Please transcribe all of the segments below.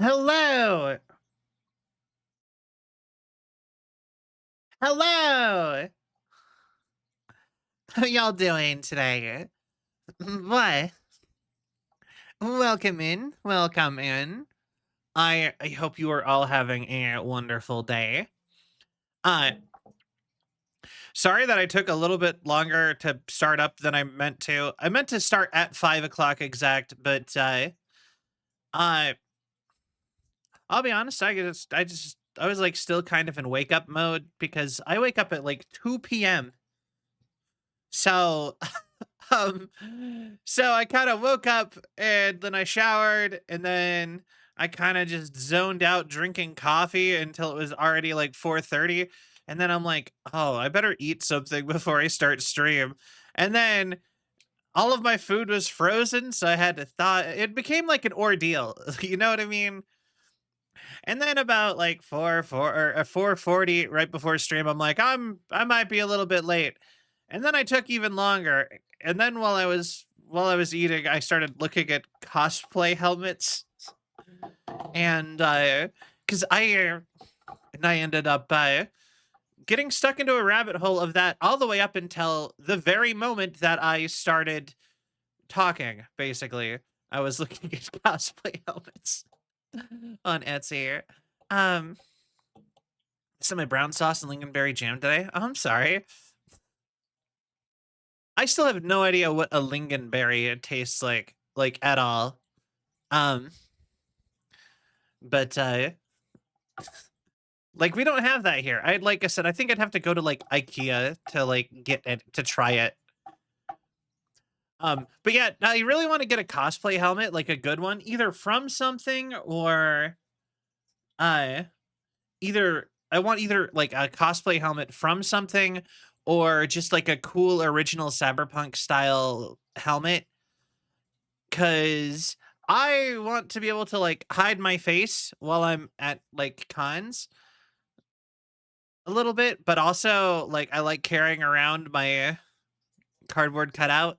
Hello. Hello. How y'all doing today? What? Welcome in. Welcome in. I hope you are all having a wonderful day. Uh Sorry that I took a little bit longer to start up than I meant to. I meant to start at 5 o'clock exact, but uh I'll be honest, I was like still kind of in wake up mode because I wake up at like 2 p.m. So Um, so I kind of woke up and then I showered and then I kind of just zoned out drinking coffee until it was already like 4:30. And then I'm like, oh, I better eat something before I start stream. And then all of my food was frozen, so I had to thaw. It became like an ordeal. You know what I mean? And then about like 4:40 right before stream, I'm like, I might be a little bit late. And then I took even longer. And then while I was eating, I started looking at cosplay helmets and cuz I ended up getting stuck into a rabbit hole of that all the way up until the very moment that I started talking, basically. I was looking at cosplay helmets on Etsy. Um Some my brown sauce and lingonberry jam today. Oh, I'm sorry. I still have no idea what a lingonberry tastes like at all. Um, but like we don't have that here. Like I said, I think I'd have to go to like IKEA to like get it to try it. But yeah, now you really want to get a cosplay helmet, like a good one, either from something or uh either I want either like a cosplay helmet from something or just like a cool original cyberpunk style helmet cuz I want to be able to like hide my face while I'm at like cons a little bit, but also like I like carrying around my cardboard cutout.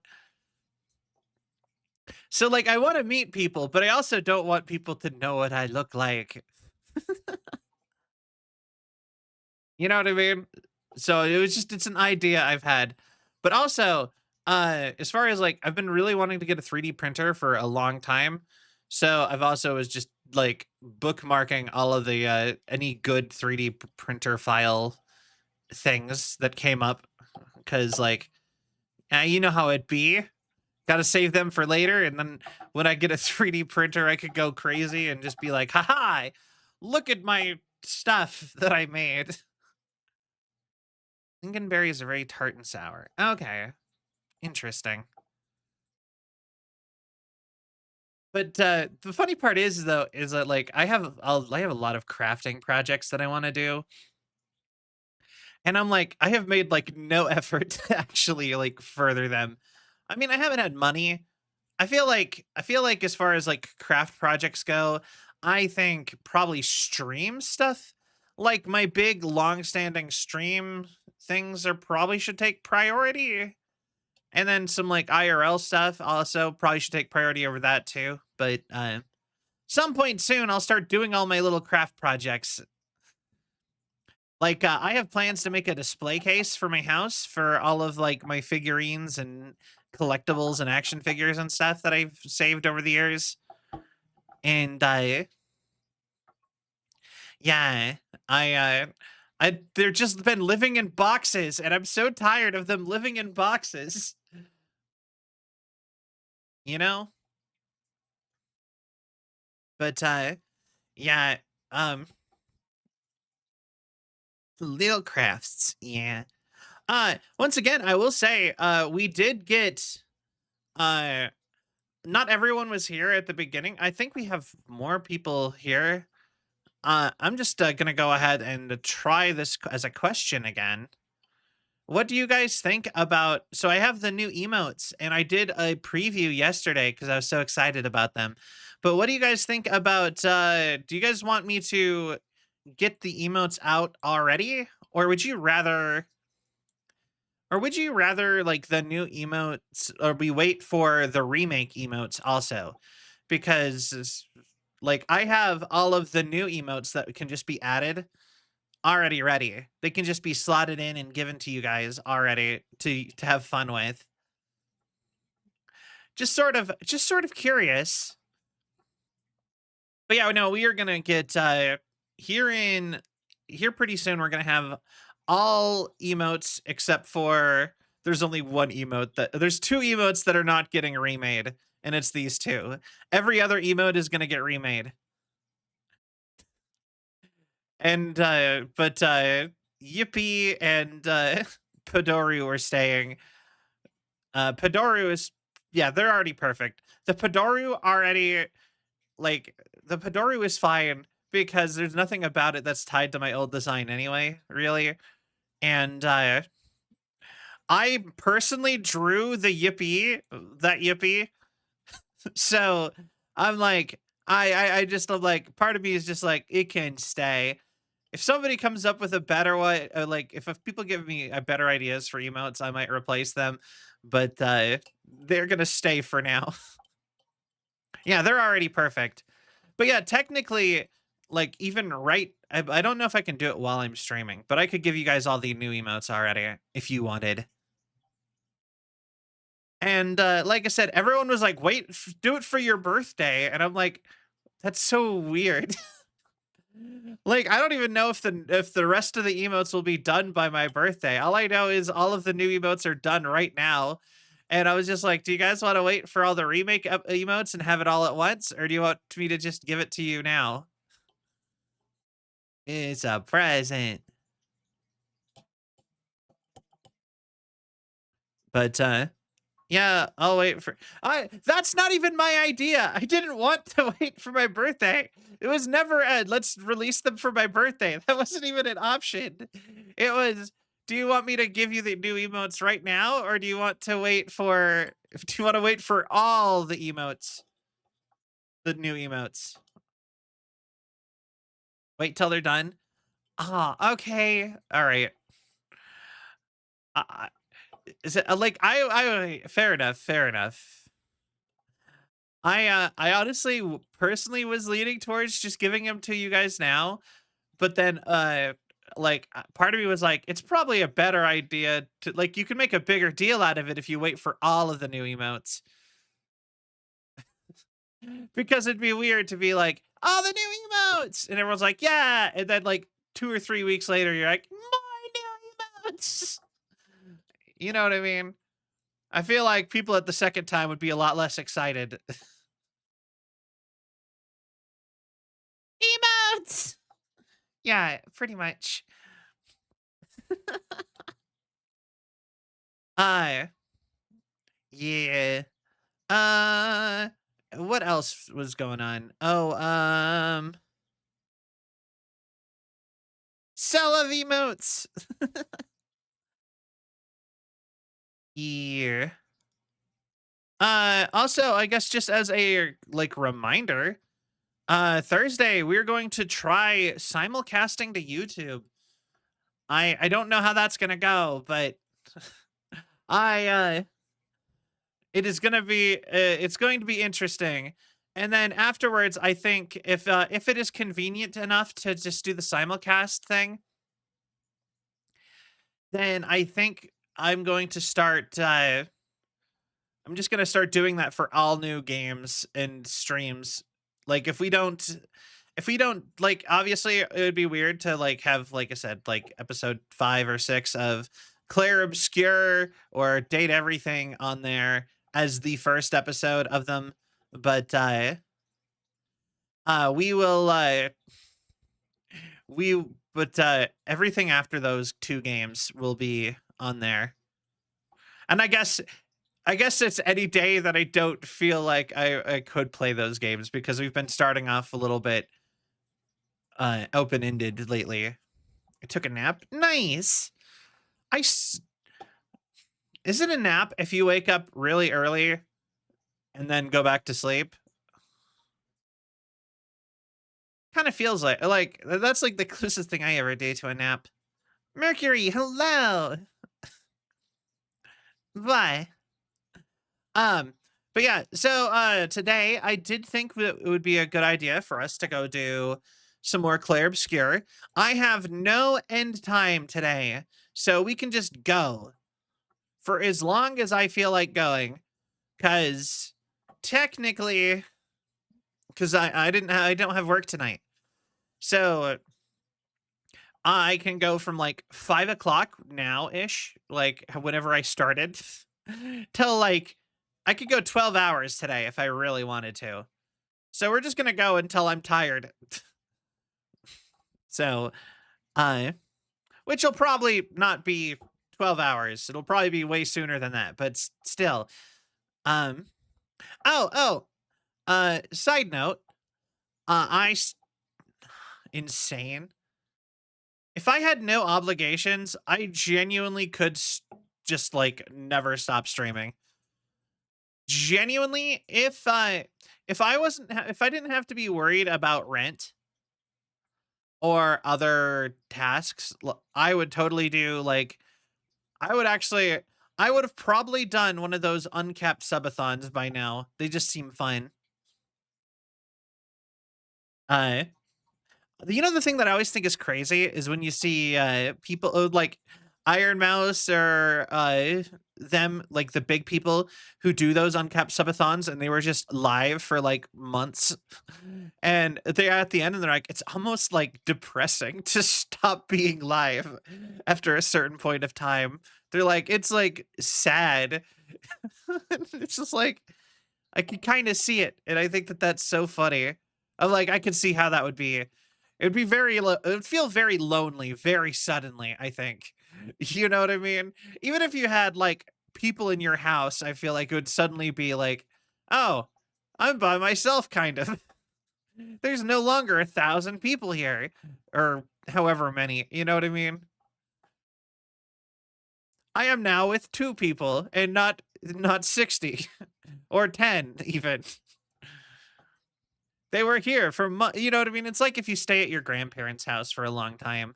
So like I want to meet people, but I also don't want people to know what I look like. You know what I mean? So it's an idea I've had. But also, as far as like I've been really wanting to get a 3D printer for a long time. So I've also was just like bookmarking all of the any good 3D printer file things that came up cuz like you know how it be. Got to save them for later and then when I get a 3D printer I could go crazy and just be like, "Ha look at my stuff that I made." Lingonberries are very tart and sour. Okay, interesting. But the funny part is though is that like I have a lot of crafting projects that I want to do, and I'm like I have made like no effort to actually like further them. I mean, I haven't had money. I feel like as far as like craft projects go, I think probably stream stuff, like my big long-standing stream things, are probably should take priority. And then some like IRL stuff also probably should take priority over that too. But some point soon I'll start doing all my little craft projects. Like I have plans to make a display case for my house for all of like my figurines and collectibles and action figures and stuff that I've saved over the years. And yeah, I they're just been living in boxes and I'm so tired of them living in boxes, you know? But yeah, um little crafts, yeah. Once again, I will say, we did get uh not everyone was here at the beginning. I think we have more people here. I'm just gonna go ahead and try this as a question again. What do you guys think about? So I have the new emotes, and I did a preview yesterday because I was so excited about them. But what do you guys think about? Do you guys want me to get the emotes out already, or would you rather? Or would you rather like the new emotes or we wait for the remake emotes also? Because like I have all of the new emotes that can just be added already ready. They can just be slotted in and given to you guys already to have fun with. Just sort of curious. But yeah, no, we are gonna get here in here pretty soon. We're gonna have all emotes except for there's only one emote that there's two emotes that are not getting remade, and it's these two. Every other emote is gonna get remade. And but Yippee and Padoru are staying. Padoru is yeah, they're already perfect. The Padoru already like the Padoru is fine because there's nothing about it that's tied to my old design anyway, really. And I personally drew the Yippee, that Yippee. So I'm like, I'm like, part of me is just like, it can stay. If somebody comes up with a better way, like if people give me better ideas for emotes, I might replace them. But they're gonna stay for now. Yeah, they're already perfect. But yeah, technically, like even I don't know if I can do it while I'm streaming, but I could give you guys all the new emotes already if you wanted. And like I said, everyone was like, "Wait, do it for your birthday," and I'm like, "That's so weird." Like, I don't even know if the rest of the emotes will be done by my birthday. All I know is all of the new emotes are done right now. And I was just like, do you guys want to wait for all the remake emotes and have it all at once? Or do you want me to just give it to you now? It's a present. But yeah, I'll wait for I that's not even my idea. I didn't want to wait for my birthday. It was never let's release them for my birthday. That wasn't even an option. It was, do you want me to give you the new emotes right now or do you want to wait for do you want to wait for all the emotes? The new emotes. Wait till they're done? Ah, okay. All right. I is it like I fair enough, fair enough. I honestly personally was leaning towards just giving them to you guys now, but then like part of me was like it's probably a better idea to like you can make a bigger deal out of it if you wait for all of the new emotes. Because it'd be weird to be like, "Oh, the new emotes." And everyone's like, "Yeah." And then like 2 or 3 weeks later you're like, "More new emotes." You know what I mean? I feel like people at the second time would be a lot less excited. Emotes. Yeah, pretty much. Uh, yeah. Uh, what else was going on? Oh, sell of emotes. Yeah. Also, I guess just as a like reminder, Thursday we're going to try simulcasting to YouTube. I don't know how that's gonna go, but I it is gonna be it's going to be interesting. And then afterwards, I think if it is convenient enough to just do the simulcast thing, then I think I'm going to start I'm just gonna start doing that for all new games and streams. Like if we don't like obviously it would be weird to like have like I said, like episode 5 or 6 of Claire Obscure or Date Everything on there as the first episode of them. But we will we but everything after those two games will be on there. And I guess it's any day that I don't feel like I could play those games because we've been starting off a little bit open-ended lately. I took a nap. Nice. I s- is it a nap if you wake up really early and then go back to sleep? Kind of feels like that's like the closest thing I ever do to a nap. Mercury, hello. Bye. Um, But yeah, so today I did think that it would be a good idea for us to go do some more Clair Obscure. I have no end time today, so we can just go for as long as I feel like going. Cause technically, because I don't have work tonight. So I can go from like 5 o'clock now ish, like whenever I started, till like I could go 12 hours today if I really wanted to. So we're just gonna go until I'm tired. So, uh, which will probably not be 12 hours. It'll probably be way sooner than that, but still. Um, oh, side note, insane. If I had no obligations, I genuinely could just like never stop streaming. Genuinely, if I wasn't if I didn't have to be worried about rent or other tasks, I would totally do like I would actually I would have probably done one of those uncapped subathons by now. They just seem fun. Uh You know, the thing that I always think is crazy is when you see people like Iron Mouse or them, like the big people who do those uncapped subathons, and they were just live for like months. And they're at the end and they're like, it's almost like depressing to stop being live after a certain point of time. They're like, it's like sad. It's just like, I can kind of see it. And I think that that's so funny. I'm like, I can see how that would be. It would be it would feel very lonely very suddenly, I think. You know what I mean? Even if you had like people in your house, I feel like it would suddenly be like, oh, I'm by myself, kind of. There's no longer 1,000 people here, or however many. You know what I mean? I am now with 2 people and not 60 or 10 even. They were here for you know what I mean? It's like if you stay at your grandparents' house for a long time.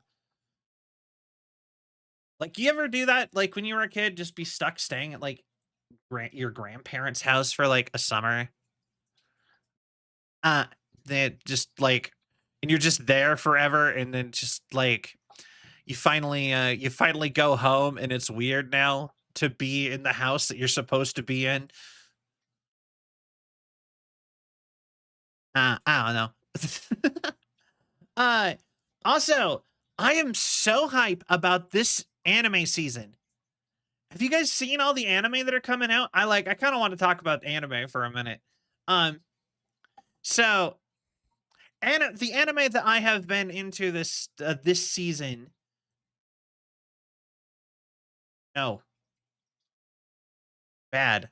Like, you ever do that? Like, when you were a kid, just be stuck staying at, like, your grandparents' house for, like, a summer? Uh, that just, like and you're just there forever, and then just, like, you finally go home, and it's weird now to be in the house that you're supposed to be in? I don't know. Uh, Also, I am so hype about this anime season. Have you guys seen all the anime that are coming out? I kind of want to talk about anime for a minute. Um, so and the anime that I have been into this season. No, bad.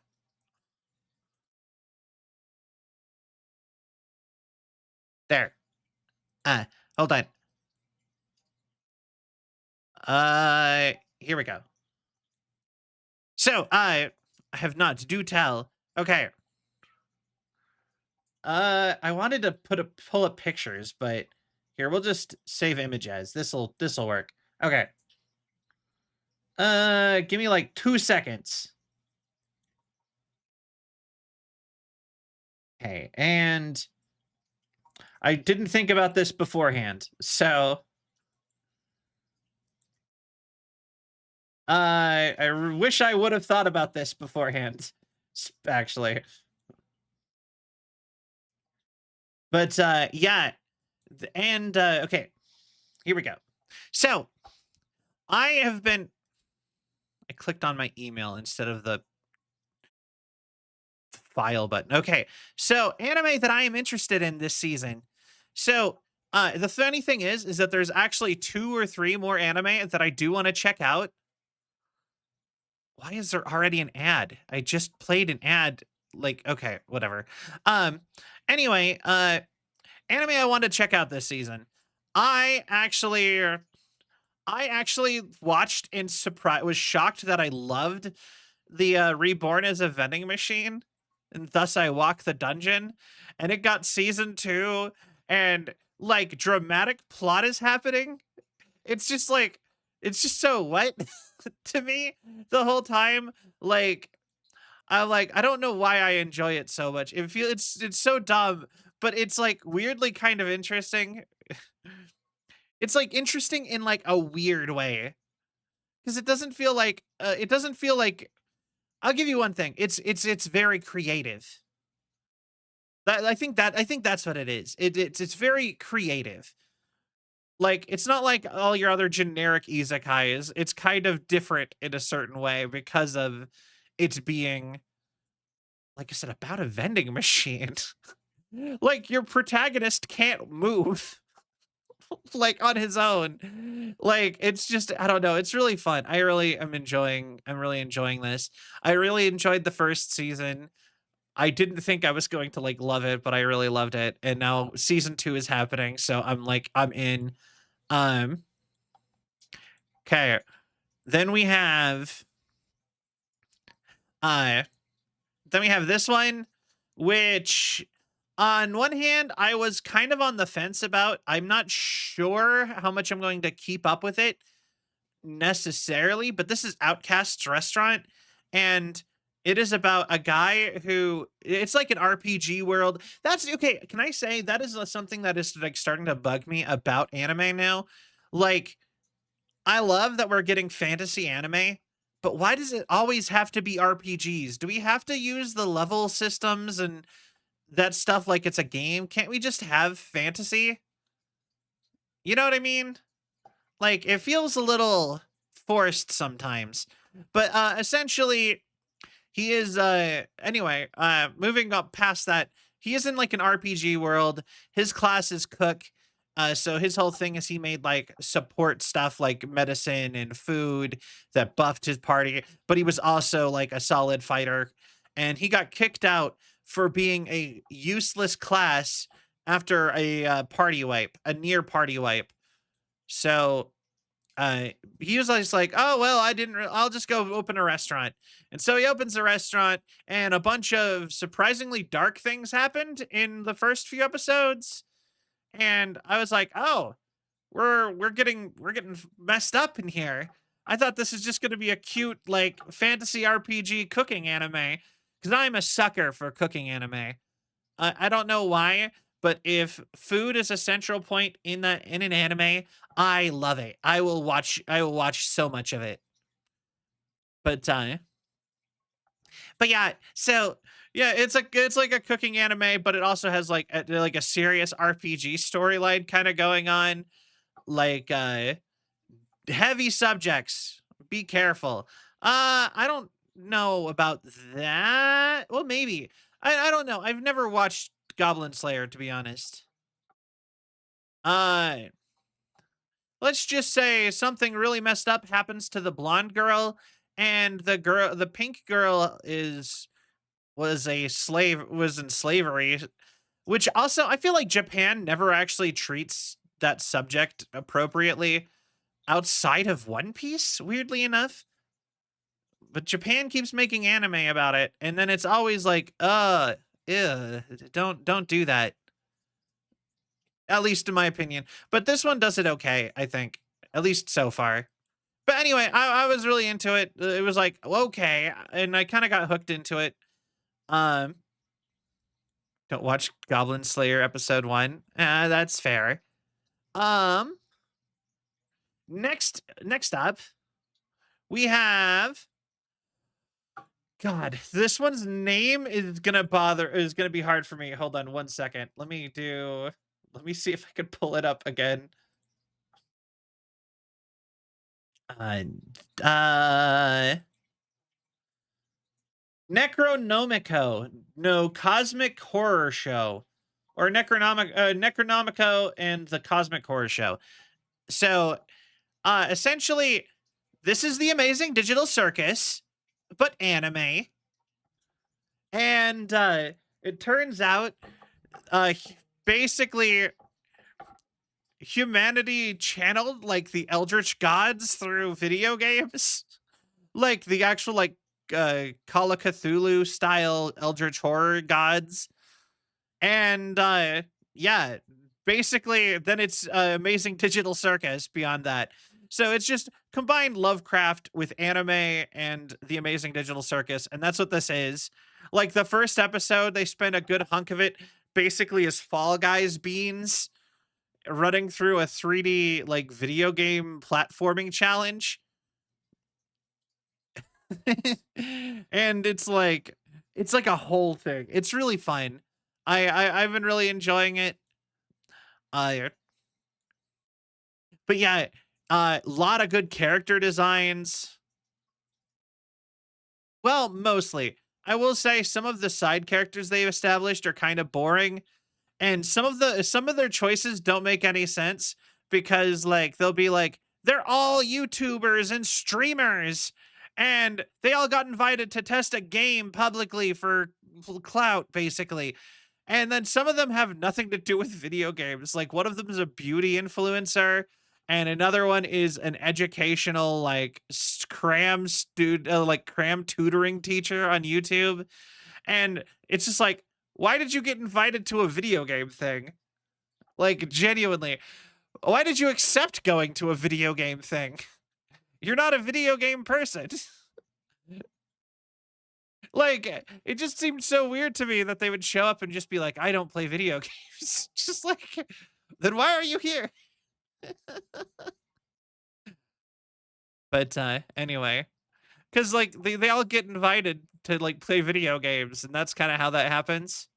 There. Uh, Hold on. Here we go. So I have not. Do tell. Okay. I wanted to pull up pictures, but here we'll just save image as. This'll work. Okay. Give me like 2 seconds. Okay, and I didn't think about this beforehand, so wish I would have thought about this beforehand, actually. But yeah, and okay, here we go. So I clicked on my email instead of the file button. Okay, so anime that I am interested in this season. So the funny thing is that there's actually 2 or 3 more anime that I do want to check out. Why is there already an ad? I just played an ad. Like, okay, whatever. Um, anyway, anime I wanted to check out this season. I actually, I actually watched and was shocked that I loved the Reborn as a Vending Machine, and thus I Walk the Dungeon, and it got season 2, and like dramatic plot is happening. It's just like it's just so what to me the whole time. Like I'm like, I don't know why I enjoy it so much. It's so dumb, but it's like weirdly kind of interesting. It's like interesting in like a weird way because it doesn't feel like I'll give you one thing. It's very creative. I think that's what it is. It's very creative. Like it's not like all your other generic isekais. It's kind of different in a certain way because of it being, like I said, about a vending machine. Like your protagonist can't move like on his own. Like it's just I don't know, it's really fun. I'm really enjoying this. I really enjoyed the first season. I didn't think I was going to like love it, but I really loved it. And now season 2 is happening, so I'm in. Um okay. Then we have uh then we have this one, which on one hand, I was kind of on the fence about. I'm not sure how much I'm going to keep up with it necessarily, but this is Outcast's Restaurant, and it is about a guy who it's like an RPG world. That's okay. Can I say that is something that is like starting to bug me about anime now? Like, I love that we're getting fantasy anime, but why does it always have to be RPGs? Do we have to use the level systems and that stuff like it's a game? Can't we just have fantasy? You know what I mean? Like it feels a little forced sometimes. But essentially he is anyway, moving up past that, he is in like an RPG world. His class is cook. So his whole thing is he made like support stuff like medicine and food that buffed his party, but he was also like a solid fighter. And he got kicked out for being a useless class after a party wipe, a near party wipe. So uh he was just like, oh well, I'll just go open a restaurant. And so he opens a restaurant, and a bunch of surprisingly dark things happened in the first few episodes. And I was like, oh, we're getting messed up in here. I thought this is just going to be a cute like fantasy RPG cooking anime, because I'm a sucker for cooking anime. I don't know why, but if food is a central point in an anime, I love it. I will watch so much of it. But yeah, so yeah, it's like a cooking anime, but it also has like a serious RPG storyline kind of going on. Like heavy subjects. Be careful. I don't know about that. Well, maybe. I don't know. I've never watched Goblin Slayer, to be honest. Uh, let's just say something really messed up happens to the blonde girl, and the pink girl was in slavery, which also I feel like Japan never actually treats that subject appropriately outside of One Piece, weirdly enough. But Japan keeps making anime about it, and then it's always like, ew, don't do that. At least in my opinion. But this one does it okay, I think. At least so far. But anyway, I was really into it. It was like, okay, and I kind of got hooked into it. Um, don't watch Goblin Slayer episode 1. That's fair. Um, next up, we have God, this one's name is gonna be hard for me. Hold on one second. Let me see if I can pull it up again. Uh, uh, Necronomico, no Cosmic Horror Show, or Necronomico and the Cosmic Horror Show. So, essentially, this is the Amazing Digital Circus, but anime. And it turns out, basically, humanity channeled like the Eldritch gods through video games, like the actual like Call of Cthulhu style Eldritch horror gods. And yeah, basically then it's Amazing Digital Circus beyond that. So it's just combined Lovecraft with anime and the Amazing Digital Circus, and that's what this is. Like the first episode, they spend a good hunk of it basically as Fall Guys beans running through a 3D like video game platforming challenge. And it's like a whole thing. It's really fun. I've been really enjoying it. Uh but yeah, a lot of good character designs. Well, mostly. I will say some of the side characters they've established are kind of boring, and some of their choices don't make any sense because like they'll be like they're all YouTubers and streamers and they all got invited to test a game publicly for clout basically. And then some of them have nothing to do with video games. Like one of them is a beauty influencer and another one is an educational like cram tutoring teacher on YouTube. And it's just like, why did you get invited to a video game thing? Like genuinely, why did you accept going to a video game thing? You're not a video game person. Like, it just seemed so weird to me that they would show up and just be like, I don't play video games. Just like, then why are you here? But anyway, because like they all get invited to like play video games, and that's kind of how that happens.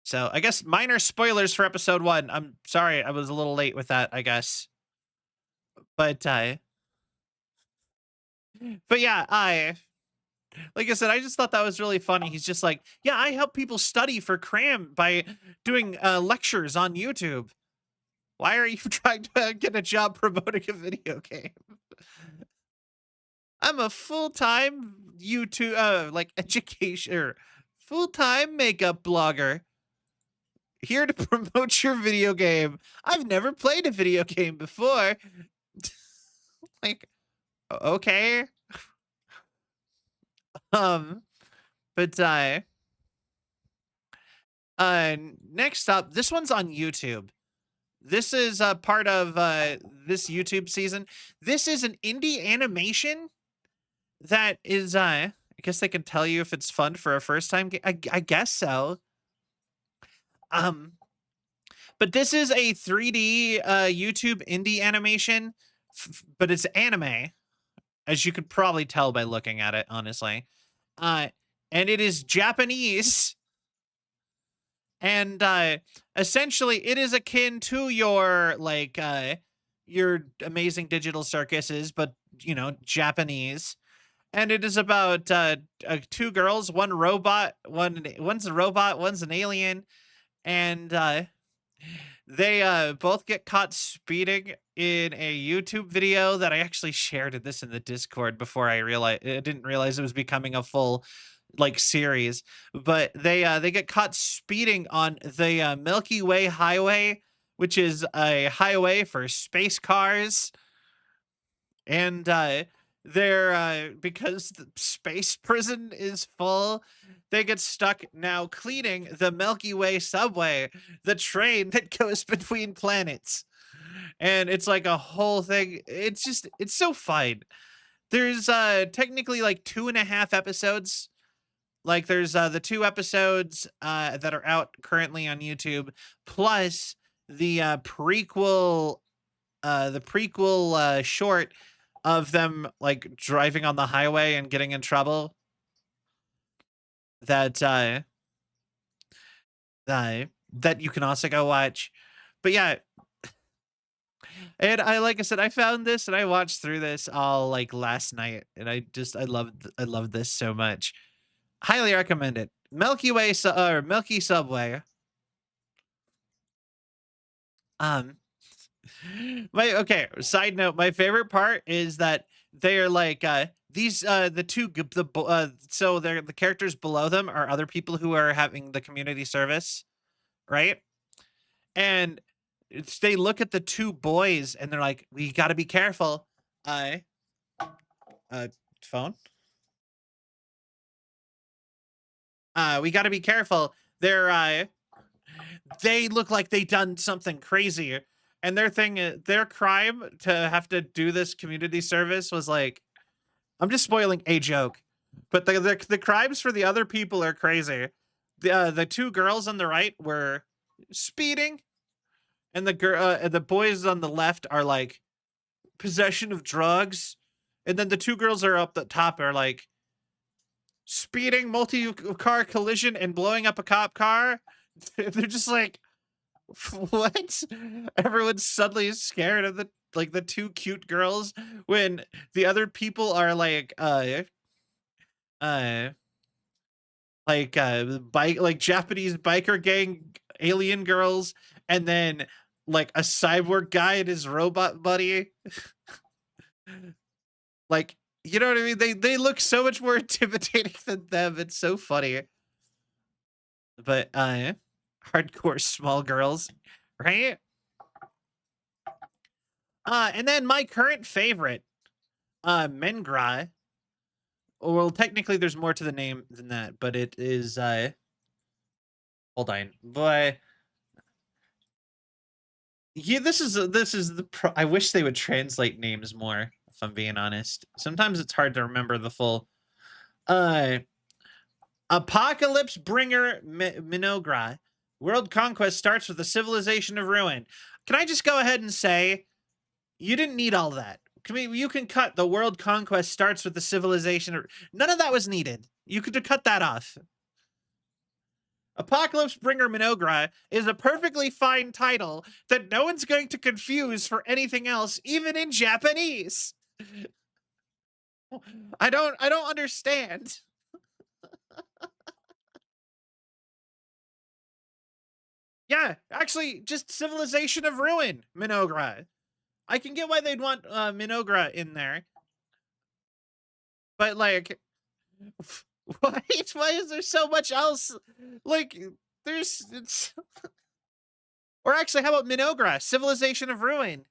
So I guess minor spoilers for episode 1. I'm sorry I was a little late with that, I guess. But yeah, I like I said, I just thought that was really funny. He's just like, yeah, I help people study for cram by doing lectures on YouTube. Why are you trying to get a job promoting a video game? I'm a full-time YouTube like education or full-time makeup blogger here to promote your video game. I've never played a video game before. Like, okay. Um, but next up, this one's on YouTube. This is a part of this YouTube season. This is an indie animation that is I guess they can tell you if it's fun for a first time I guess so. Um but this is a 3D YouTube indie animation, but it's anime, as you could probably tell by looking at it, honestly. Uh, and it is Japanese, and essentially it is akin to your Amazing Digital Circuses, but you know, Japanese. And it is about two girls, one robot, one's a robot, one's an alien, and they both get caught speeding in a YouTube video that I actually shared this in the Discord before I didn't realize it was becoming a full like series. But they get caught speeding on the Milky Way highway, which is a highway for space cars. And they're because the space prison is full, they get stuck now cleaning the Milky Way subway, the train that goes between planets. And it's like a whole thing. It's so fun. There's technically like 2.5 episodes. Like there's the 2 episodes that are out currently on YouTube, plus the prequel short of them like driving on the highway and getting in trouble, that that you can also go watch. But yeah, and like I said, I found this and I watched through this all like last night, and I loved this so much. Highly recommend it. Milky Subway. Um my okay, side note, my favorite part is that they're like these the two g- the bo- so they're the characters below them are other people who are having the community service, right? And they look at the two boys and they're like, we got to be careful. I phone. We got to be careful. They look like they done something crazy, and their crime to have to do this community service was like, I'm just spoiling a joke, but the crimes for the other people are crazy. The two girls on the right were speeding, and the boys on the left are like possession of drugs, and then the two girls are up the top are like speeding, multi-car collision, and blowing up a cop car. They're just like, what? Everyone's suddenly scared of the two cute girls when the other people are uh bike like Japanese biker gang alien girls, and then like a cyborg guy and his robot buddy. Like, you know what I mean? They look so much more intimidating than them. It's so funny. But hardcore small girls, right? And then my current favorite, Mengra. Well, technically there's more to the name than that, but it is hold on. But yeah, this is I wish they would translate names more, if I'm being honest. Sometimes it's hard to remember the full uh Apocalypse Bringer Minogra. World conquest starts with a civilization of ruin. Can I just go ahead and say you didn't need all that? You can cut the world conquest starts with the civilization. None of that was needed. You could cut that off. Apocalypse Bringer Minogra is a perfectly fine title that no one's going to confuse for anything else, even in Japanese. I don't understand. Yeah, actually, just Civilization of Ruin, Minogra. I can get why they'd want Minogra in there. But like, why is there so much else? Like, it's or actually, how about Minogra, Civilization of Ruin?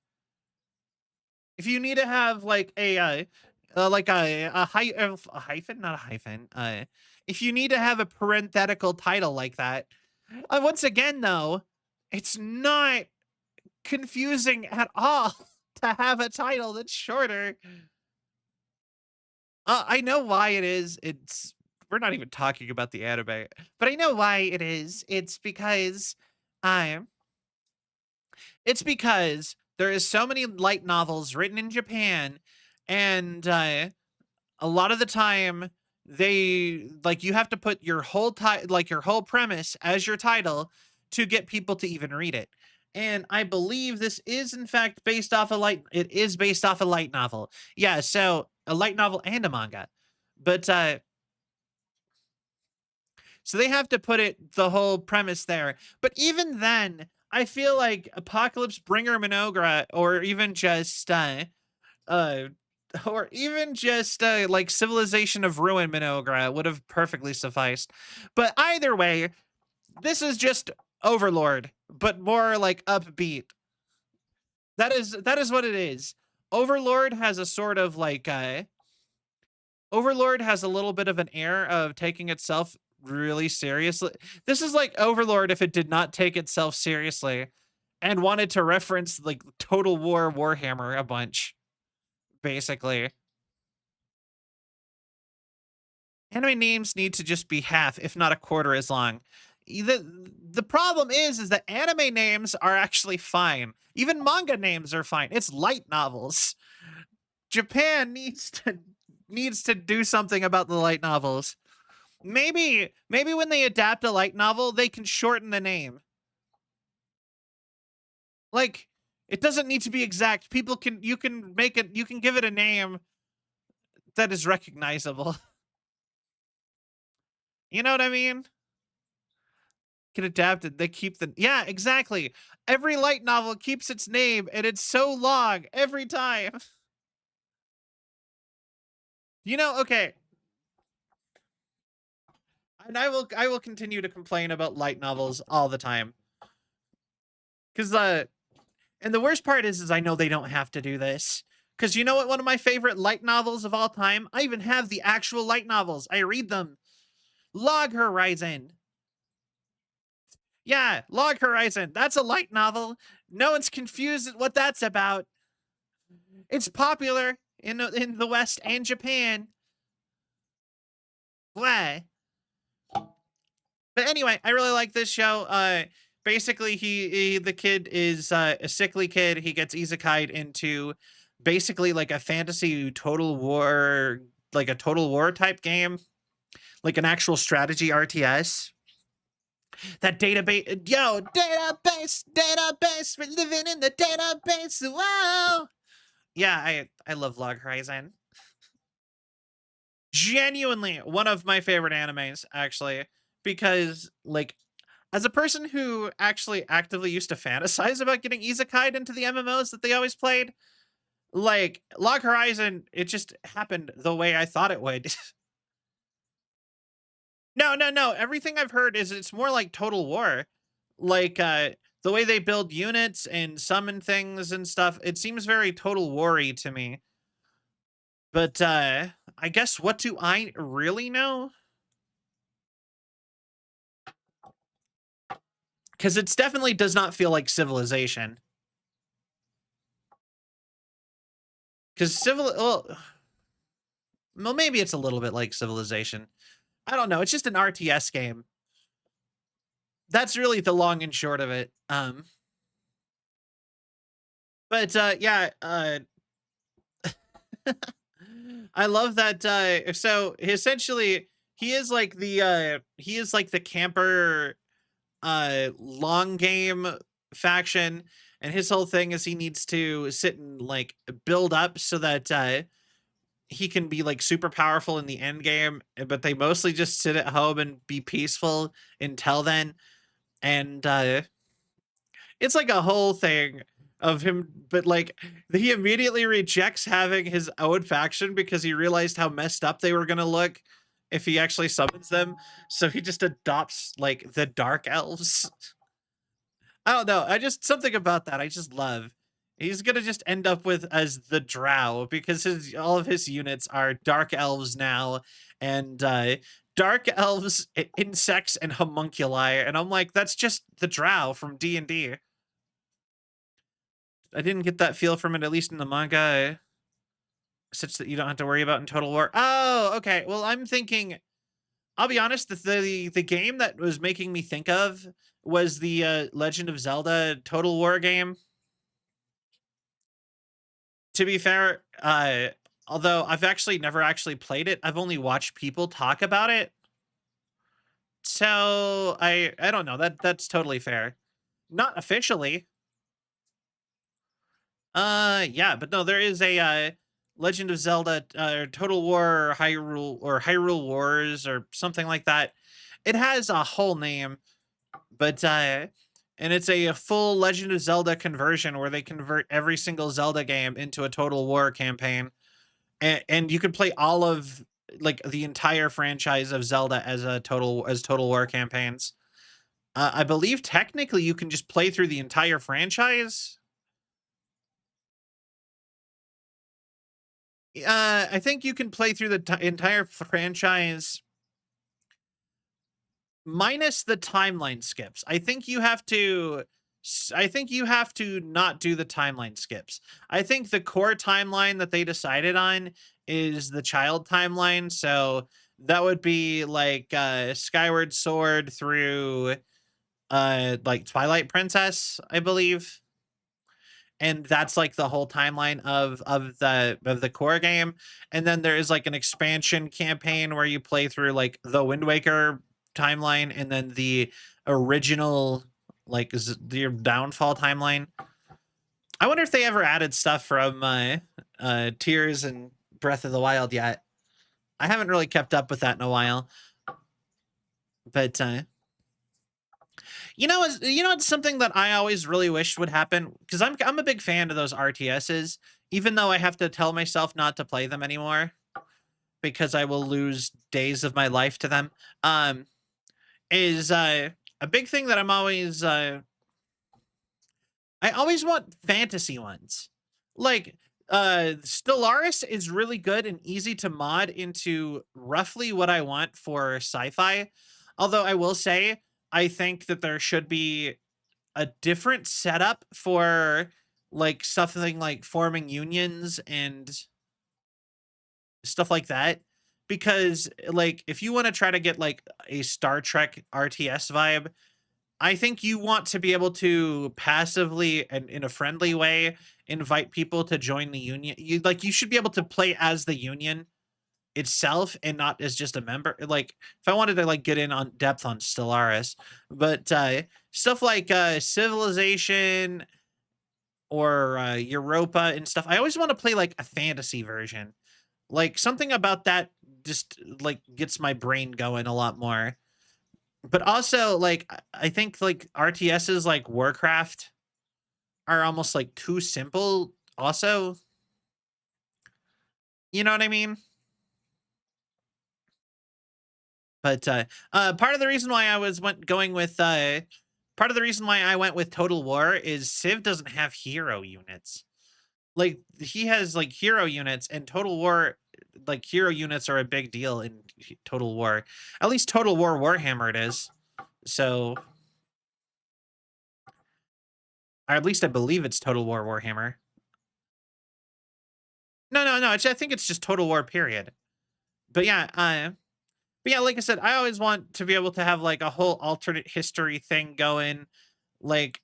If you need to have like like a hyphen, not a hyphen. If you need to have a parenthetical title like that, once again though, it's not confusing at all to have a title that's shorter. I know why it is. We're not even talking about the anime, but I know why it is. Um it's because there is so many light novels written in Japan, and a lot of the time they like you have to put your your whole premise as your title to get people to even read it. And I believe this is in fact based off it is based off a light novel. Yeah, so a light novel and a manga. But so they have to put the whole premise there. But even then, I feel like Apocalypse Bringer Minogra, uh or even just like Civilization of Ruin Minogra would have perfectly sufficed. But either way, this is just Overlord, but more like upbeat. That is what it is. Overlord has a sort of like Overlord has a little bit of an air of taking itself really seriously. This is like Overlord if it did not take itself seriously and wanted to reference like Total War Warhammer a bunch, basically. Anime names need to just be half, if not a quarter as long. The problem is that anime names are actually fine. Even manga names are fine. It's light novels. Japan needs to do something about the light novels. Maybe when they adapt a light novel, they can shorten the name. Like, it doesn't need to be exact. You can give it a name that is recognizable. You know what I mean? Can adapt it. They keep yeah, exactly. Every light novel keeps its name, and it's so long every time. Okay. And I will continue to complain about light novels all the time. Cause and the worst part is I know they don't have to do this. Cause you know what? One of my favorite light novels of all time. I even have the actual light novels. I read them. Log Horizon. Yeah, Log Horizon. That's a light novel. No one's confused at what that's about. It's popular in the West and Japan. Why? But anyway, I really like this show. Basically, the kid is a sickly kid. He gets isekai'd into basically like a fantasy total war, like a total war type game, like an actual strategy RTS. That database, yo, database, we're living in the database. Wow. Yeah, I love Log Horizon. Genuinely one of my favorite animes, actually, because like as a person who actually actively used to fantasize about getting isekai'd into the MMOs that they always played, like Log Horizon, it just happened the way I thought it would. No, no, no. Everything I've heard is it's more like Total War. Like the way they build units and summon things and stuff, it seems very Total War-y to me. But I guess what do I really know? Because it definitely does not feel like Civilization. Because well, maybe it's a little bit like Civilization. I don't know. It's just an RTS game. That's really the long and short of it. But yeah, I love that. So essentially, he is like the camper long game faction, and his whole thing is he needs to sit and like build up so that he can be like super powerful in the end game, but they mostly just sit at home and be peaceful until then. And it's like a whole thing of him, but like he immediately rejects having his own faction because he realized how messed up they were gonna look if he actually summons them. So he just adopts like the dark elves. I don't know. I just something about that I just love. He's gonna just end up with as the Drow because all of his units are dark elves now, and dark elves, insects, and homunculi. And I'm like, that's just the Drow from D&D. I didn't get that feel from it, at least in the manga, such that you don't have to worry about in Total War. Oh, okay. Well, I'm thinking. I'll be honest. The game that was making me think of was the Legend of Zelda Total War game. To be fair, although I've actually never actually played it, I've only watched people talk about it. So I don't know. That's totally fair. Not officially. Yeah, but no, there is a Legend of Zelda Total War Hyrule Wars or something like that. It has a whole name, but and it's a full Legend of Zelda conversion where they convert every single Zelda game into a Total War campaign. And you can play all of like the entire franchise of Zelda as Total War campaigns. I believe technically you can just play through the entire franchise. I think you can play through the entire franchise minus the timeline skips. I think you have to not do the timeline skips. I think the core timeline that they decided on is the child timeline. So that would be like Skyward Sword through like Twilight Princess, I believe. And that's like the whole timeline of the core game. And then there is like an expansion campaign where you play through like the Wind Waker timeline and then the original like the Downfall timeline. I wonder if they ever added stuff from Tears and Breath of the Wild yet. I haven't really kept up with that in a while. But it's something that I always really wished would happen because I'm a big fan of those RTSs, even though I have to tell myself not to play them anymore because I will lose days of my life to them. Is a big thing that I always want fantasy ones. Like Stellaris is really good and easy to mod into roughly what I want for sci-fi. Although I will say I think that there should be a different setup for like something like forming unions and stuff like that. Because like if you want to try to get like a Star Trek RTS vibe, I think you want to be able to passively and in a friendly way invite people to join the union. You should be able to play as the union itself and not as just a member. Like if I wanted to like get in on depth on Stellaris, but stuff like Civilization or Europa and stuff, I always want to play like a fantasy version. Like something about that just like gets my brain going a lot more. But also like I think like RTSs like Warcraft are almost like too simple also. You know what I mean? But part of the reason why I was went going with part of the reason why I went with Total War is Civ doesn't have hero units. Like he has like hero units, and Total War like hero units are a big deal in Total War. At least Total War Warhammer it is. So, or at least I believe it's Total War Warhammer. No. I think it's just Total War period. But yeah, like I said, I always want to be able to have like a whole alternate history thing going. Like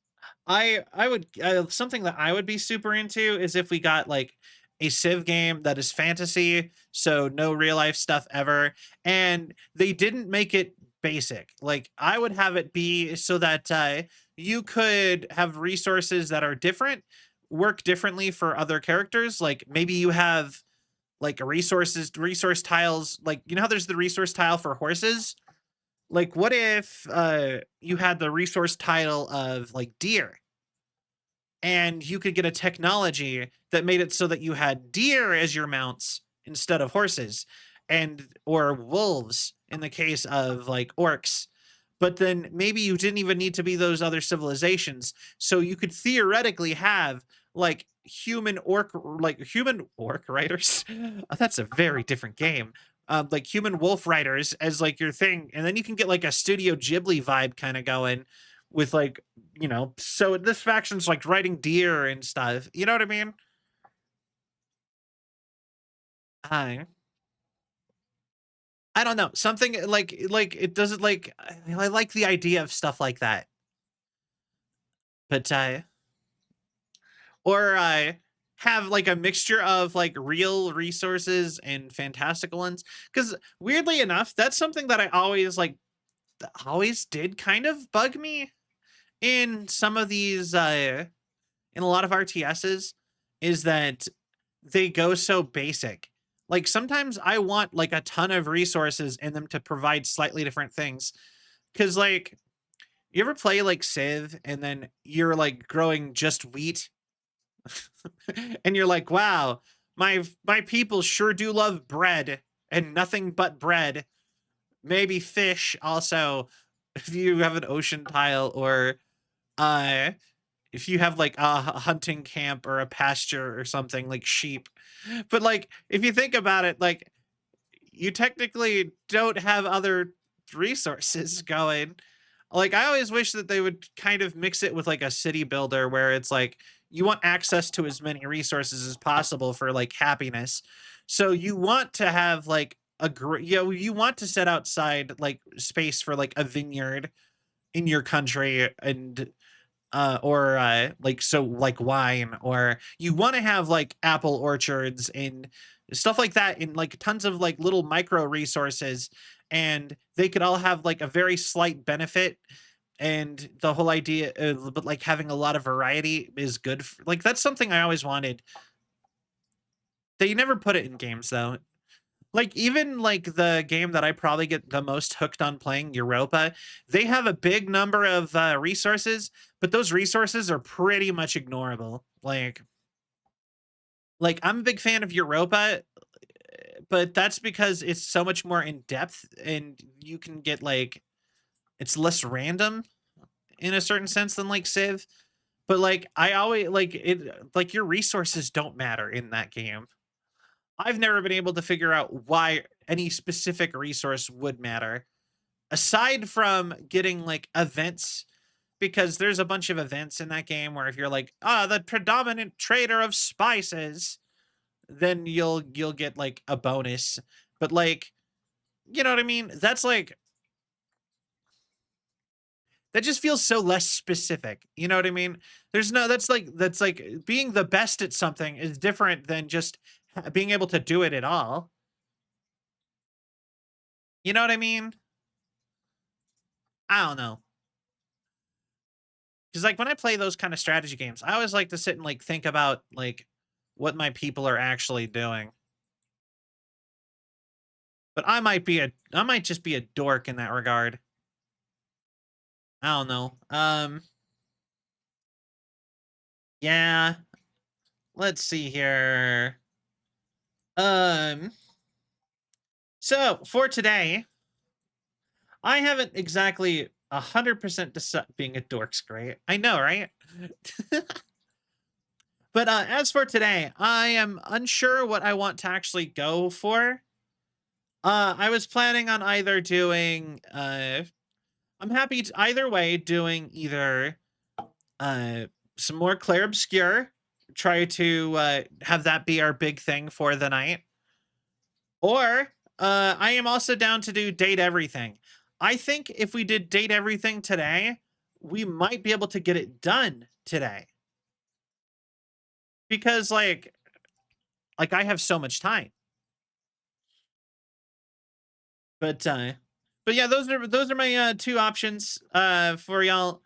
I would something that I would be super into is if we got like a Civ game that is fantasy, so no real life stuff ever, and they didn't make it basic. Like I would have it be so that you could have resources that are different, work differently for other characters. Like maybe you have like a resource tiles, like you know how there's the resource tile for horses. Like what if you had the resource tile of like deer, and you could get a technology that made it so that you had deer as your mounts instead of horses, and or wolves in the case of like orcs. But then maybe you didn't even need to be those other civilizations, so you could theoretically have like human orc riders. That's a very different game. Like human wolf riders as like your thing, and then you can get like a Studio Ghibli vibe kind of going with like, you know, so this faction's like riding deer and stuff. You know what I mean? I I don't know. Something like it doesn't like I like the idea of stuff like that. But or have like a mixture of like real resources and fantastical ones, cuz weirdly enough, that's something that I always like always did kind of bug me in some of these in a lot of RTSs, is that they go so basic. Like sometimes I want like a ton of resources in them to provide slightly different things. Cause like you ever play like Civ and then you're like growing just wheat and you're like, wow, my people sure do love bread and nothing but bread. Maybe fish also if you have an ocean tile, or uh if you have like a hunting camp or a pasture or something like sheep. But like if you think about it, like you technically don't have other resources going. Like I always wish that they would kind of mix it with like a city builder where it's like you want access to as many resources as possible for like happiness. So you want to have like you know, you want to set outside like space for like a vineyard in your country, and or like so like wine, or you want to have like apple orchards and stuff like that, and like tons of like little micro resources, and they could all have like a very slight benefit. And the whole idea of, but like having a lot of variety is good like that's something I always wanted. They never put it in games though. Like even like the game that I probably get the most hooked on playing, Europa, they have a big number of resources, but those resources are pretty much ignorable. Like I'm a big fan of Europa, but that's because it's so much more in depth, and you can get like it's less random in a certain sense than like Civ. But like I always like it, like your resources don't matter in that game. I've never been able to figure out why any specific resource would matter. aside from getting like events, because there's a bunch of events in that game where if you're like, the predominant trader of spices, then you'll get like a bonus. But like, you know what I mean? That's like, that just feels so less specific. You know what I mean? There's no, that's like being the best at something is different than just being able to do it at all. You know what I mean? I don't know. Because like when I play those kind of strategy games, I always like to sit and like think about like what my people are actually doing. But I might just be a dork in that regard. I don't know. Yeah. Let's see here. Um, so for today, I haven't exactly 100% decided. Being a dork's great. I know, right? But as for today, I am unsure what I want to actually go for. I was planning on either doing I'm happy to either way doing either uh some more Clair Obscur, try to have that be our big thing for the night. Or I am also down to do Date Everything. I think if we did Date Everything today, we might be able to get it done today. Because like I have so much time. But yeah, those are my two options for y'all.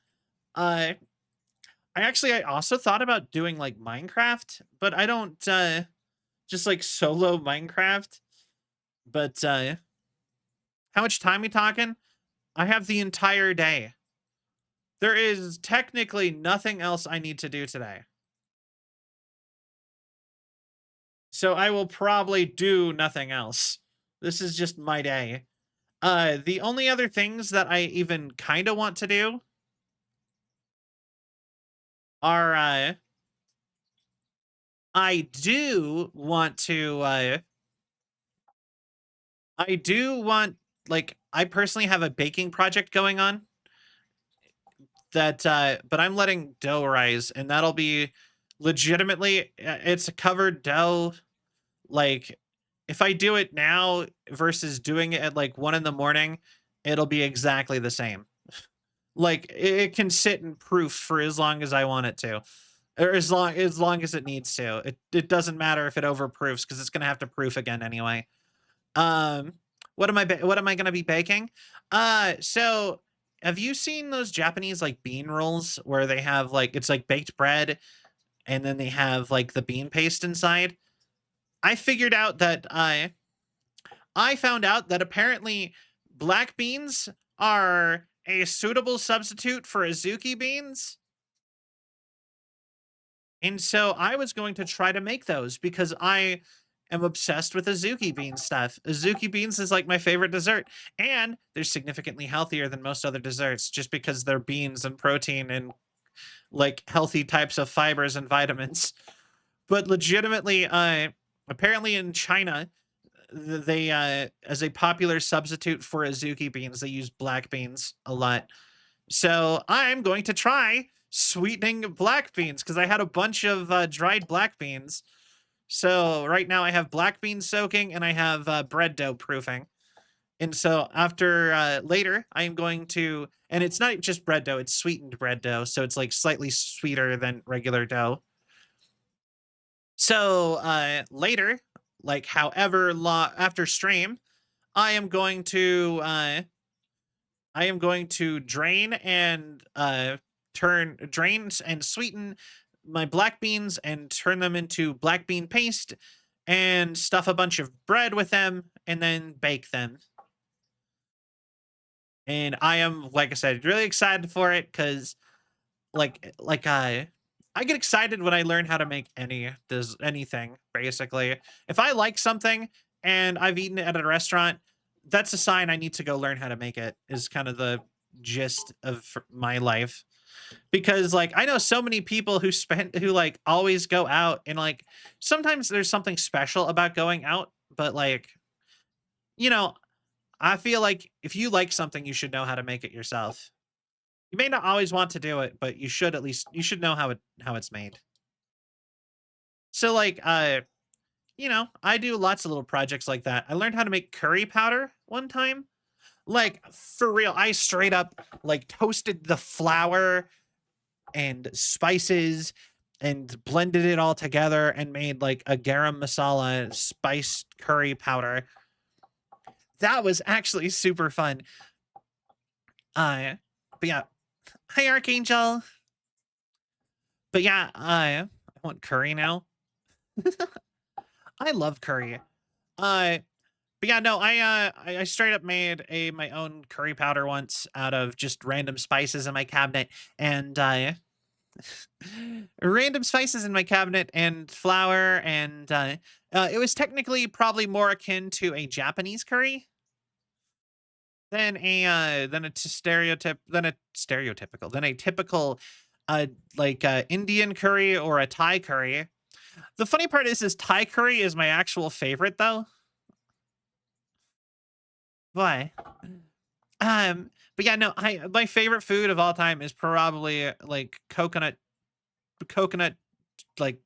I also thought about doing like Minecraft, but I don't just like solo Minecraft. But how much time we talking? I have the entire day. There is technically nothing else I need to do today. So I will probably do nothing else. This is just my day. The only other things that I even kind of want to do are I do want to I do want, like, I personally have a baking project going on that but I'm letting dough rise, and that'll be legitimately it's a covered dough. Like if I do it now versus doing it at like 1 in the morning, it'll be exactly the same. Like it can sit in proof for as long as I want it to. Or as long as it needs to. It doesn't matter if it overproofs because it's gonna have to proof again anyway. Um, what am I gonna be baking? So have you seen those Japanese like bean rolls where they have like it's like baked bread and then they have like the bean paste inside? I figured out that I found out that apparently black beans are a suitable substitute for Azuki beans. And so I was going to try to make those because I am obsessed with Azuki bean stuff. Azuki beans is like my favorite dessert, and they're significantly healthier than most other desserts just because they're beans and protein and like healthy types of fibers and vitamins. But legitimately, apparently in China, they as a popular substitute for Azuki beans, they use black beans a lot. So I'm going to try sweetening black beans because I had a bunch of dried black beans. So right now I have black beans soaking and I have bread dough proofing. And so after later, I am going to, and it's not just bread dough, it's sweetened bread dough. So it's like slightly sweeter than regular dough. So later, like however long after stream, I am going to drain and drain and sweeten my black beans and turn them into black bean paste and stuff a bunch of bread with them and then bake them. And I am, like I said, really excited for it because I get excited when I learn how to make anything basically. If I like something and I've eaten it at a restaurant, that's a sign I need to go learn how to make it, is kind of the gist of my life. Because like I know so many people who like always go out and like sometimes there's something special about going out, but like, you know, I feel like if you like something, you should know how to make it yourself. You may not always want to do it, but you should at least you should know how it's made. So like I do lots of little projects like that. I learned how to make curry powder one time. Like for real, I straight up like toasted the flour and spices and blended it all together and made like a garam masala spiced curry powder. That was actually super fun. But yeah, hi Archangel. But yeah, I want curry now. I love curry. Uh, but yeah, no, I straight up made my own curry powder once out of just random spices in my cabinet, and random spices in my cabinet and flour, and it was technically probably more akin to a Japanese curry than a stereotypical than a typical Indian curry or a Thai curry. The funny part is Thai curry is my actual favorite though. Why? But yeah, no, I my favorite food of all time is probably like coconut like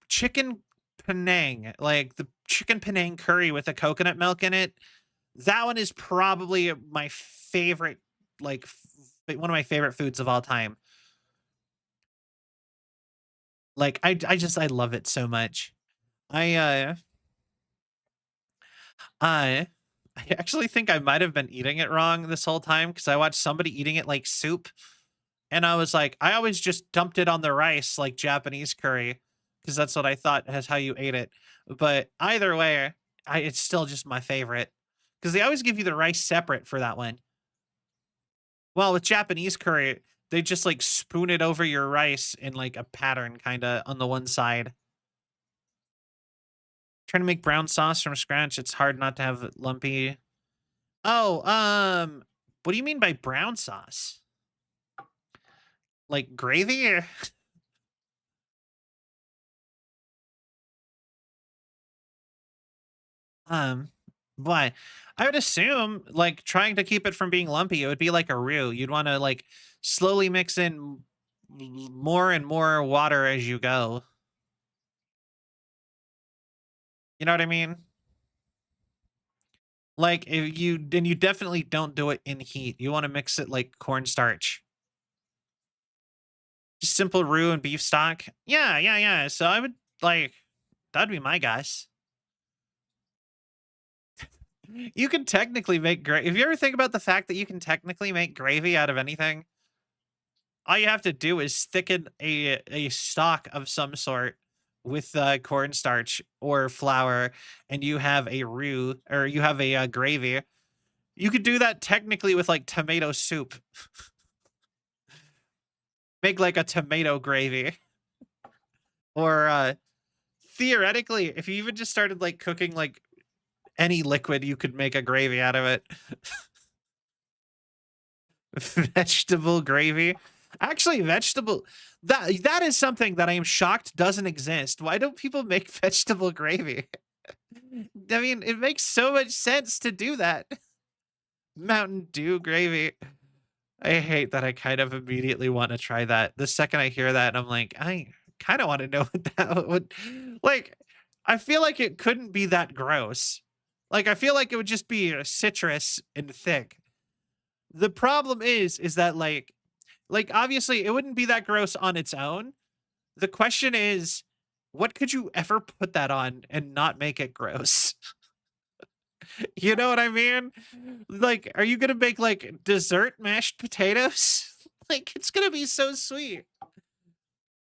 chicken Penang, like the chicken Penang curry with the coconut milk in it. That one is probably my favorite, like one of my favorite foods of all time. Like I love it so much. I I I actually think I might have been eating it wrong this whole time because I watched somebody eating it like soup. And I was like, I always just dumped it on the rice like Japanese curry because that's what I thought as how you ate it. But either way, it's still just my favorite because they always give you the rice separate for that one. Well, with Japanese curry, they just like spoon it over your rice in like a pattern kind of on the one side. Trying to make brown sauce from scratch, it's hard not to have it lumpy. Oh, what do you mean by brown sauce? Like gravy? Um, why? I would assume, like, trying to keep it from being lumpy, it would be like a roux. You'd wanna, like, slowly mix in more and more water as you go. You know what I mean? Like, if you definitely don't do it in heat. You wanna mix it like cornstarch. Just simple roux and beef stock. Yeah, yeah, yeah. So I would, like that'd be my guess. You can technically make gravy. If you ever think about the fact that you can technically make gravy out of anything, all you have to do is thicken a stock of some sort with cornstarch or flour, and you have a roux or you have a gravy. You could do that technically with like tomato soup. Make like a tomato gravy, or theoretically, if you even just started like cooking like any liquid, you could make a gravy out of it. Vegetable gravy. Actually, vegetable that is something that I am shocked doesn't exist. Why don't people make vegetable gravy? I mean, it makes so much sense to do that. Mountain Dew gravy. I hate that I kind of immediately want to try that. The second I hear that, I'm like, I kind of want to know what that would like. I feel like it couldn't be that gross. Like I feel like it would just be citrus and thick. The problem is that like obviously it wouldn't be that gross on its own. The question is, what could you ever put that on and not make it gross? You know what I mean? Like, are you gonna make like dessert mashed potatoes? Like, it's gonna be so sweet.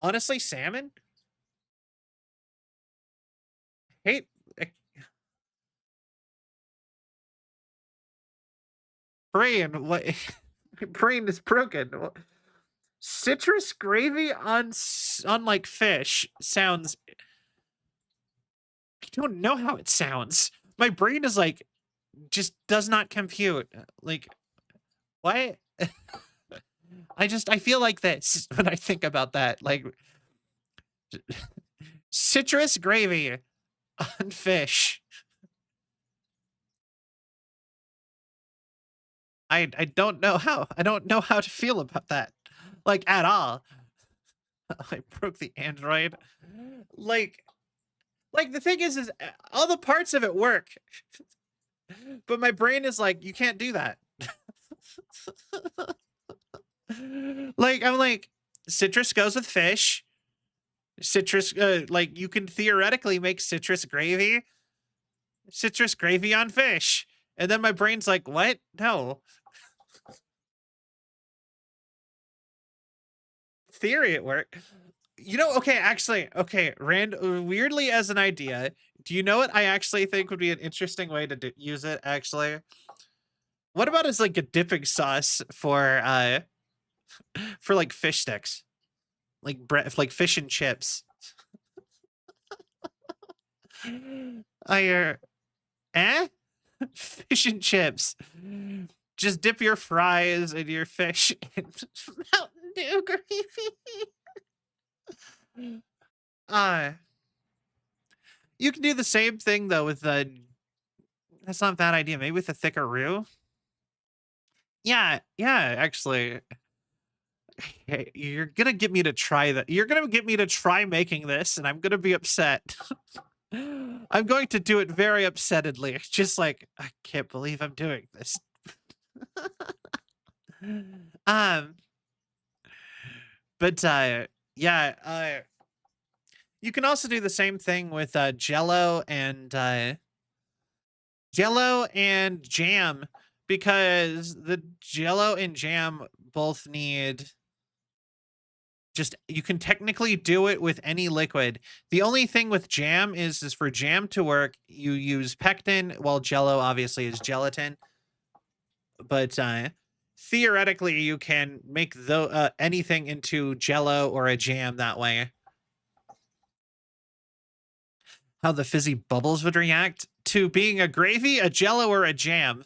Honestly, salmon? Hate eh, brain. What brain is broken. Citrus gravy on on like fish sounds. I don't know how it sounds. My brain is like just does not compute. Like what? I feel like this when I think about that. Like citrus gravy on fish. I don't know how. I don't know how to feel about that, like, at all. I broke the Android. Like the thing is all the parts of it work, but my brain is like, "You can't do that." Like, I'm like, citrus goes with fish. Citrus, like, you can theoretically make citrus gravy on fish. And then my brain's like, "What? No." Theory at work. Okay, actually, okay, weirdly as an idea, do you know what I actually think would be an interesting way to use it, actually? What about as, like, a dipping sauce for, like, fish sticks? Like, like, fish and chips. I, eh? Fish and chips. Just dip your fries and your fish in Mountain Dew gravy. Uh, you can do the same thing, though, with, that's not a bad idea, maybe with a thicker roux? Yeah, actually. Hey, you're gonna get me to try that. You're gonna get me to try making this, and I'm gonna be upset. I'm going to do it very upsettedly. Just like, I can't believe I'm doing this. Um, but yeah, you can also do the same thing with Jello and jam, because the Jello and jam both need just, you can technically do it with any liquid. The only thing with jam is for jam to work, you use pectin, while Jello obviously is gelatin. But theoretically, you can make anything into Jello or a jam that way. How the fizzy bubbles would react to being a gravy, a Jello, or a jam.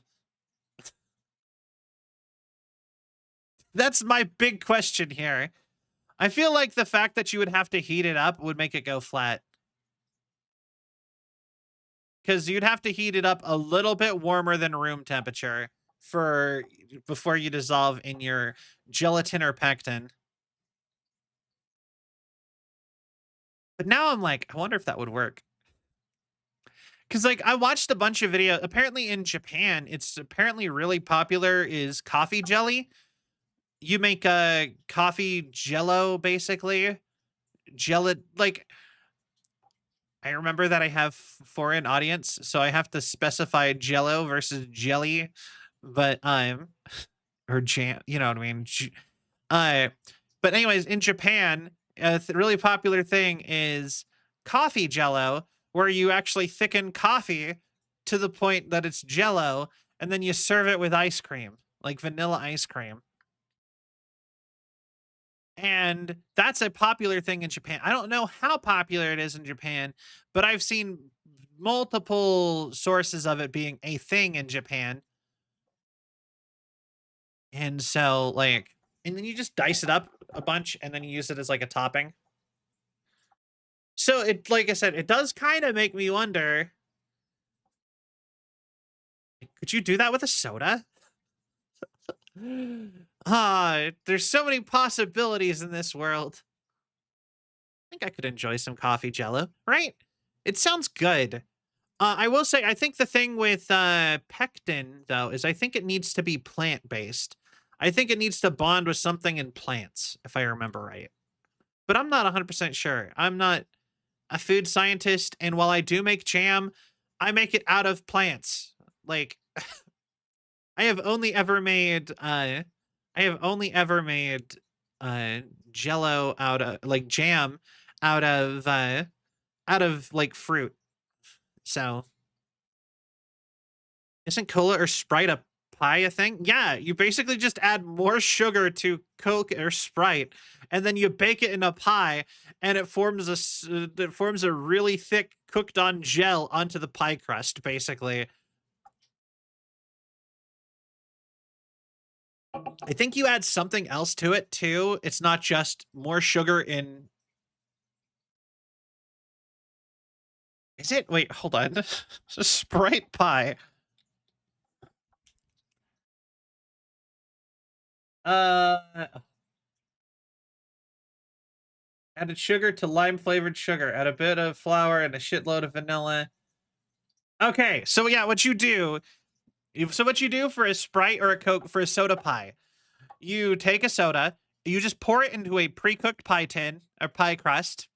That's my big question here. I feel like the fact that you would have to heat it up would make it go flat. Because you'd have to heat it up a little bit warmer than room temperature for before you dissolve in your gelatin or pectin. But now I'm like, I wonder if that would work. Because, like, I watched a bunch of videos. Apparently in Japan, it's apparently really popular is coffee jelly. You make a coffee jello, basically. Like, I remember that I have foreign audience, so I have to specify jello versus jelly. But or jam, you know what I mean? Uh, but anyways, in Japan, a really popular thing is coffee jello, where you actually thicken coffee to the point that it's jello, and then you serve it with ice cream, like vanilla ice cream. And that's a popular thing in Japan. I don't know how popular it is in Japan, but I've seen multiple sources of it being a thing in Japan. And so, like, and then you just dice it up a bunch and then you use it as like a topping. So it, like I said, it does kind of make me wonder, could you do that with a soda? There's so many possibilities in this world. I think I could enjoy some coffee jello, right? It sounds good. I will say, I think the thing with pectin, though, is I think it needs to be plant based. I think it needs to bond with something in plants, if I remember right. But I'm not 100% sure. I'm not a food scientist, and while I do make jam, I make it out of plants. Like, I have only ever made uh jello out of, like, jam out of like fruit. So, isn't cola or Sprite a pie a thing? Yeah, you basically just add more sugar to Coke or Sprite, and then you bake it in a pie, and it forms a really thick cooked on gel onto the pie crust, basically. I think you add something else to it too. It's not just more sugar in. Is it? Wait, hold on. Sprite pie. Uh, Added sugar to lime flavored sugar. Add a bit of flour and a shitload of vanilla. Okay, so yeah, what you do. So what you do for a Sprite or a Coke for a soda pie, you take a soda, you just pour it into a pre-cooked pie tin or pie crust.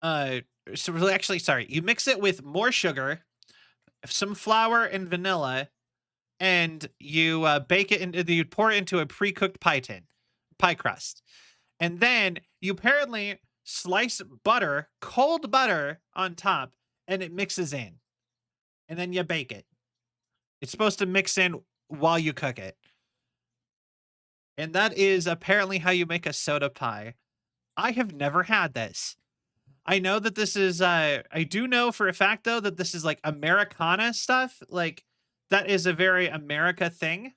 Uh, so really, actually, sorry, you mix it with more sugar, some flour and vanilla, and you bake it into you pour it into a pre-cooked pie tin, pie crust, and then you apparently slice butter, cold butter on top, and it mixes in, and then you bake it. It's supposed to mix in while you cook it. And that is apparently how you make a soda pie. I have never had this. I know that this is I do know for a fact though that this is like Americana stuff. Like that is a very America thing,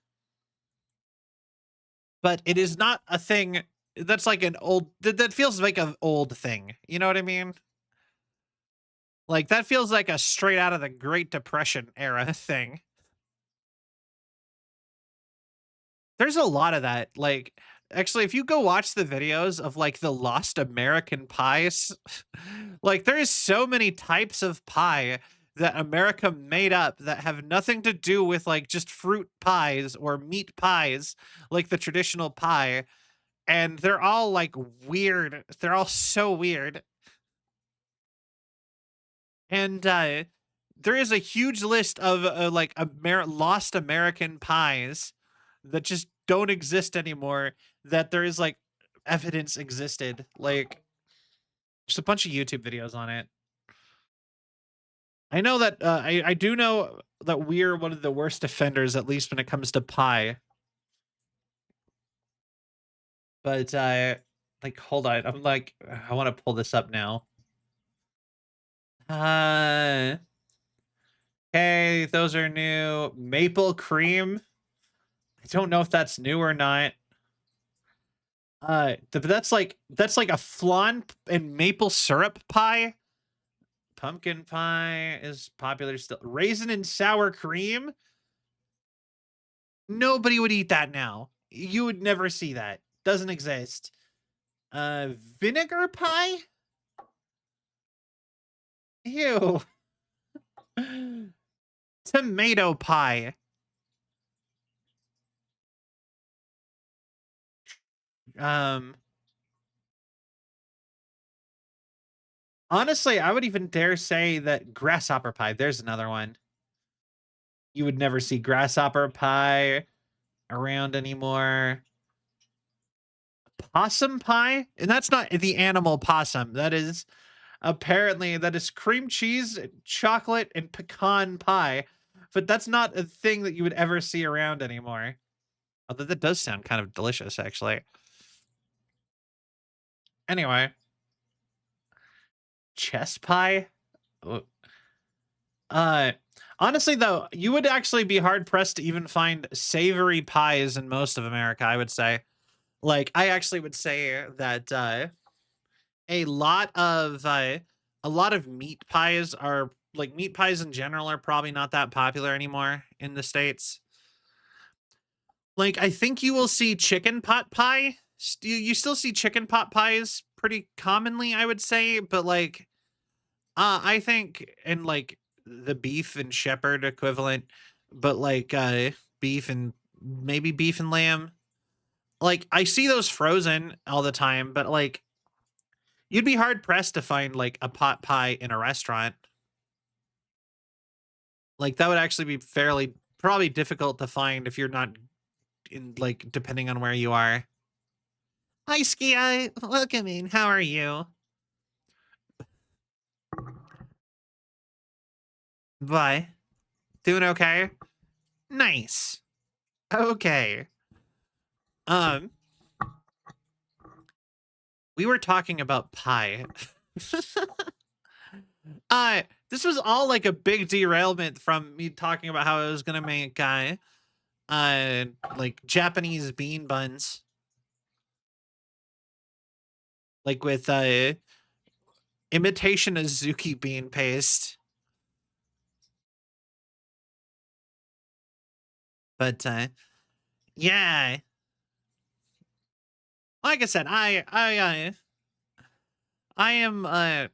but it is not a thing that's like an old that feels like an old thing. You know what I mean? Like that feels like a straight out of the Great Depression era thing. There's a lot of that. Like, actually, if you go watch the videos of like the lost American pies, like there is so many types of pie that America made up that have nothing to do with like just fruit pies or meat pies, like the traditional pie. And they're all like weird. They're all so weird. And there is a huge list of like lost American pies that just don't exist anymore. That there is like evidence existed, like just a bunch of YouTube videos on it. I know that I do know that we're one of the worst offenders, at least when it comes to pie. But like hold on, I'm like I want to pull this up now. Uh, hey, those are new. Maple cream. I don't know if that's new or not. But that's like a flan and maple syrup pie. Pumpkin pie is popular still. Raisin and sour cream. Nobody would eat that now. You would never see that. Doesn't exist. Uh, Vinegar pie. Ew. Tomato pie. Um, Honestly, I would even dare say that grasshopper pie. There's another one. You would never see grasshopper pie around anymore. Possum pie, and that's not the animal possum. That is apparently that is cream cheese, chocolate, and pecan pie. But that's not a thing that you would ever see around anymore. Although that does sound kind of delicious, actually. Anyway, chess pie. Oh, Uh, honestly, though, you would actually be hard pressed to even find savory pies in most of America. I would say, like, I actually would say that a lot of meat pies are like meat pies in general are probably not that popular anymore in the states. Like I think you will see chicken pot pie. You still see chicken pot pies pretty commonly, I would say, but like I think in like the beef and shepherd equivalent, but like beef and maybe beef and lamb. Like I see those frozen all the time, but like you'd be hard pressed to find like a pot pie in a restaurant. Like that would actually be fairly probably difficult to find if you're not in like depending on where you are. Hi Skia, welcome in. How are you? Bye. Doing okay? Nice. Okay. Um, we were talking about pie. This was all like a big derailment from me talking about how I was gonna make like Japanese bean buns. Like with imitation Azuki bean paste. But Yeah. Like I said, I am I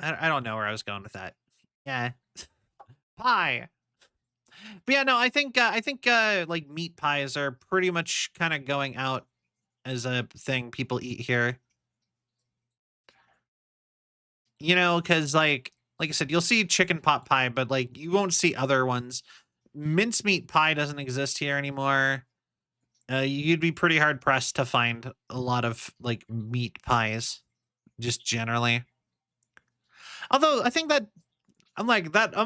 don't know where I was going with that. Yeah. Pie. But yeah, no, I think like meat pies are pretty much kind of going out as a thing people eat here. You know, cuz like I said, you'll see chicken pot pie, but like you won't see other ones. Mincemeat pie doesn't exist here anymore. You'd be pretty hard pressed to find a lot of like meat pies just generally. Although I think that I'm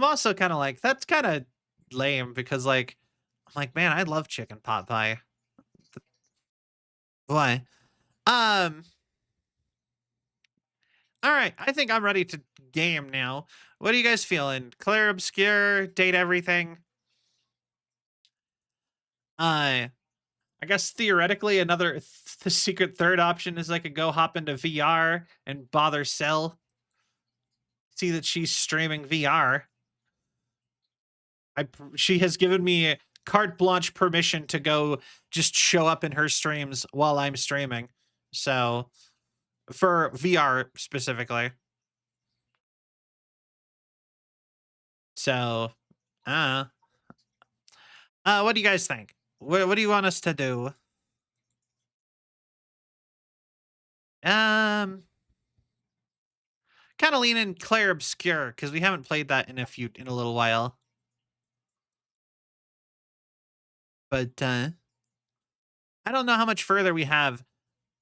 also kind of like that's kind of lame because like I'm like, man, I love chicken pot pie. Why? Um all right, I think I'm ready to game now. What are you guys feeling? Clear, obscure, date everything? Uh I guess theoretically another the secret third option is I could go hop into VR and bother Cell. See that she's streaming VR. She has given me carte blanche permission to go just show up in her streams while I'm streaming. So for VR specifically. So uh what do you guys think? What do you want us to do? Um kind of lean in Claire Obscure because we haven't played that in a little while. But I don't know how much further we have.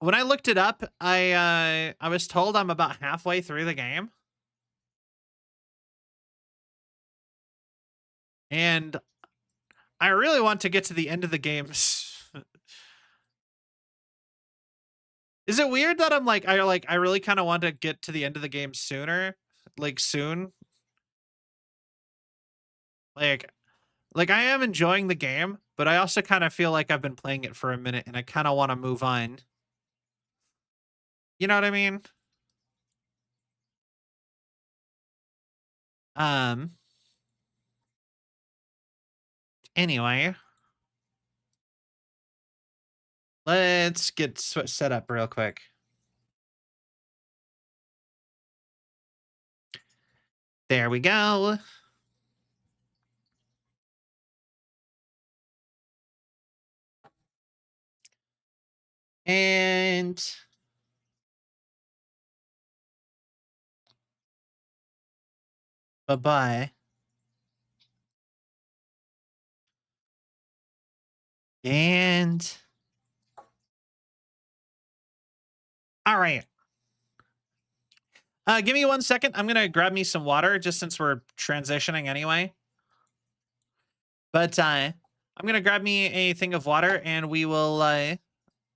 When I looked it up, I was told I'm about halfway through the game. And I really want to get to the end of the game. Is it weird that I'm like I really kind of want to get to the end of the game sooner? Like soon? Like like I am enjoying the game, but I also kind of feel like I've been playing it for a minute and I kind of want to move on. You know what I mean? Um anyway, let's get set up real quick. There we go. And bye-bye. And all right. Give me 1 second. I'm gonna grab me some water just since we're transitioning anyway. But I'm gonna grab me a thing of water and we will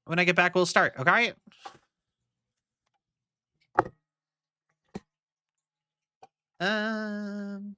when I get back we'll start, okay? Um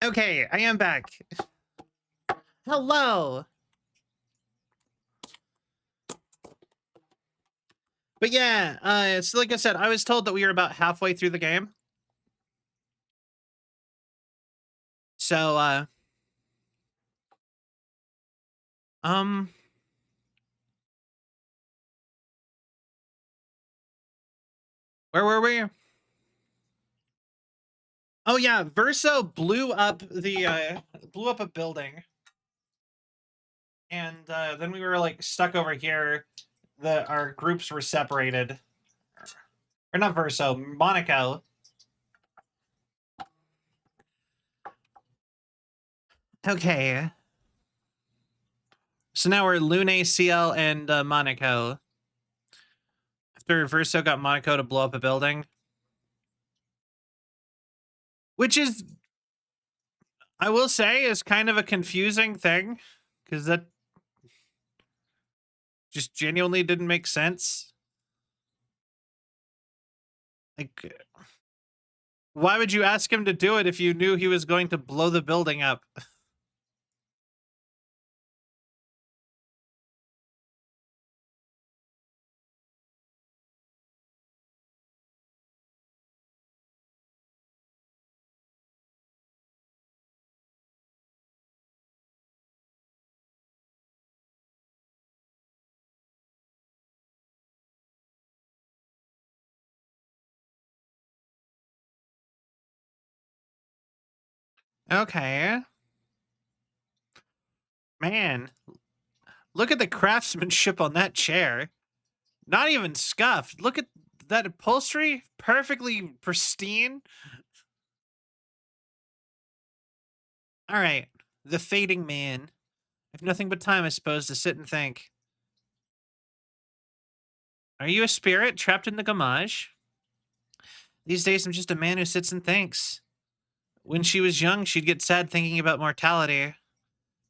Okay, I am back. Hello. But yeah, so like I said, I was told that we were about halfway through the game. So, um, where were we? Oh yeah, Verso blew up a building, and then we were like stuck over here. Our groups were separated, or not Verso, Monaco. Okay, so now we're Lune, CL, and Monaco. After Verso got Monaco to blow up a building, which is, I will say, is kind of a confusing thing because that just genuinely didn't make sense. Like, why would you ask him to do it if you knew he was going to blow the building up? Okay. Man, look at the craftsmanship on that chair. Not even scuffed. Look at that upholstery. Perfectly pristine. All right. The fading man. I've nothing but time, I suppose, to sit and think. Are you a spirit trapped in the gamage? These days, I'm just a man who sits and thinks. When she was young, she'd get sad thinking about mortality.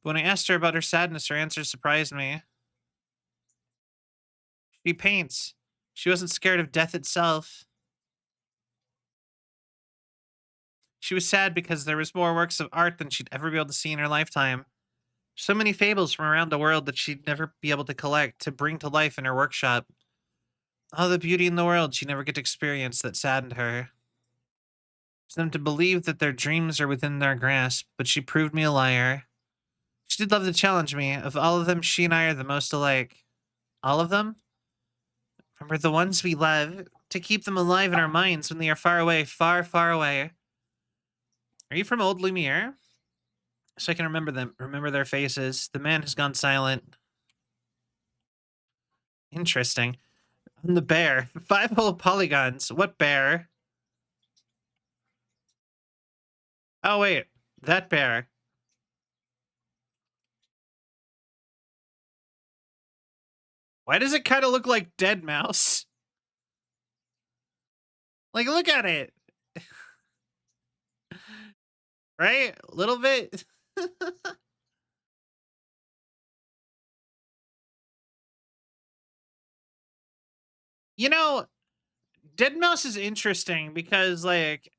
But when I asked her about her sadness, her answer surprised me. She paints. She wasn't scared of death itself. She was sad because there was more works of art than she'd ever be able to see in her lifetime. So many fables from around the world that she'd never be able to collect to bring to life in her workshop. All the beauty in the world she'd never get to experience that saddened her. For them to believe that their dreams are within their grasp, but she proved me a liar. She did love to challenge me. Of all of them, she and I are the most alike. All of them? Remember the ones we love, to keep them alive in our minds when they are far away, far, far away. Are you from Old Lumiere? So I can remember them, remember their faces. The man has gone silent. Interesting. And the bear. 5 whole polygons. What bear? Oh, wait. That bear. Why does it kind of look like Dead Mouse? Like, look at it. Right? A little bit. You know, Dead Mouse is interesting because, like,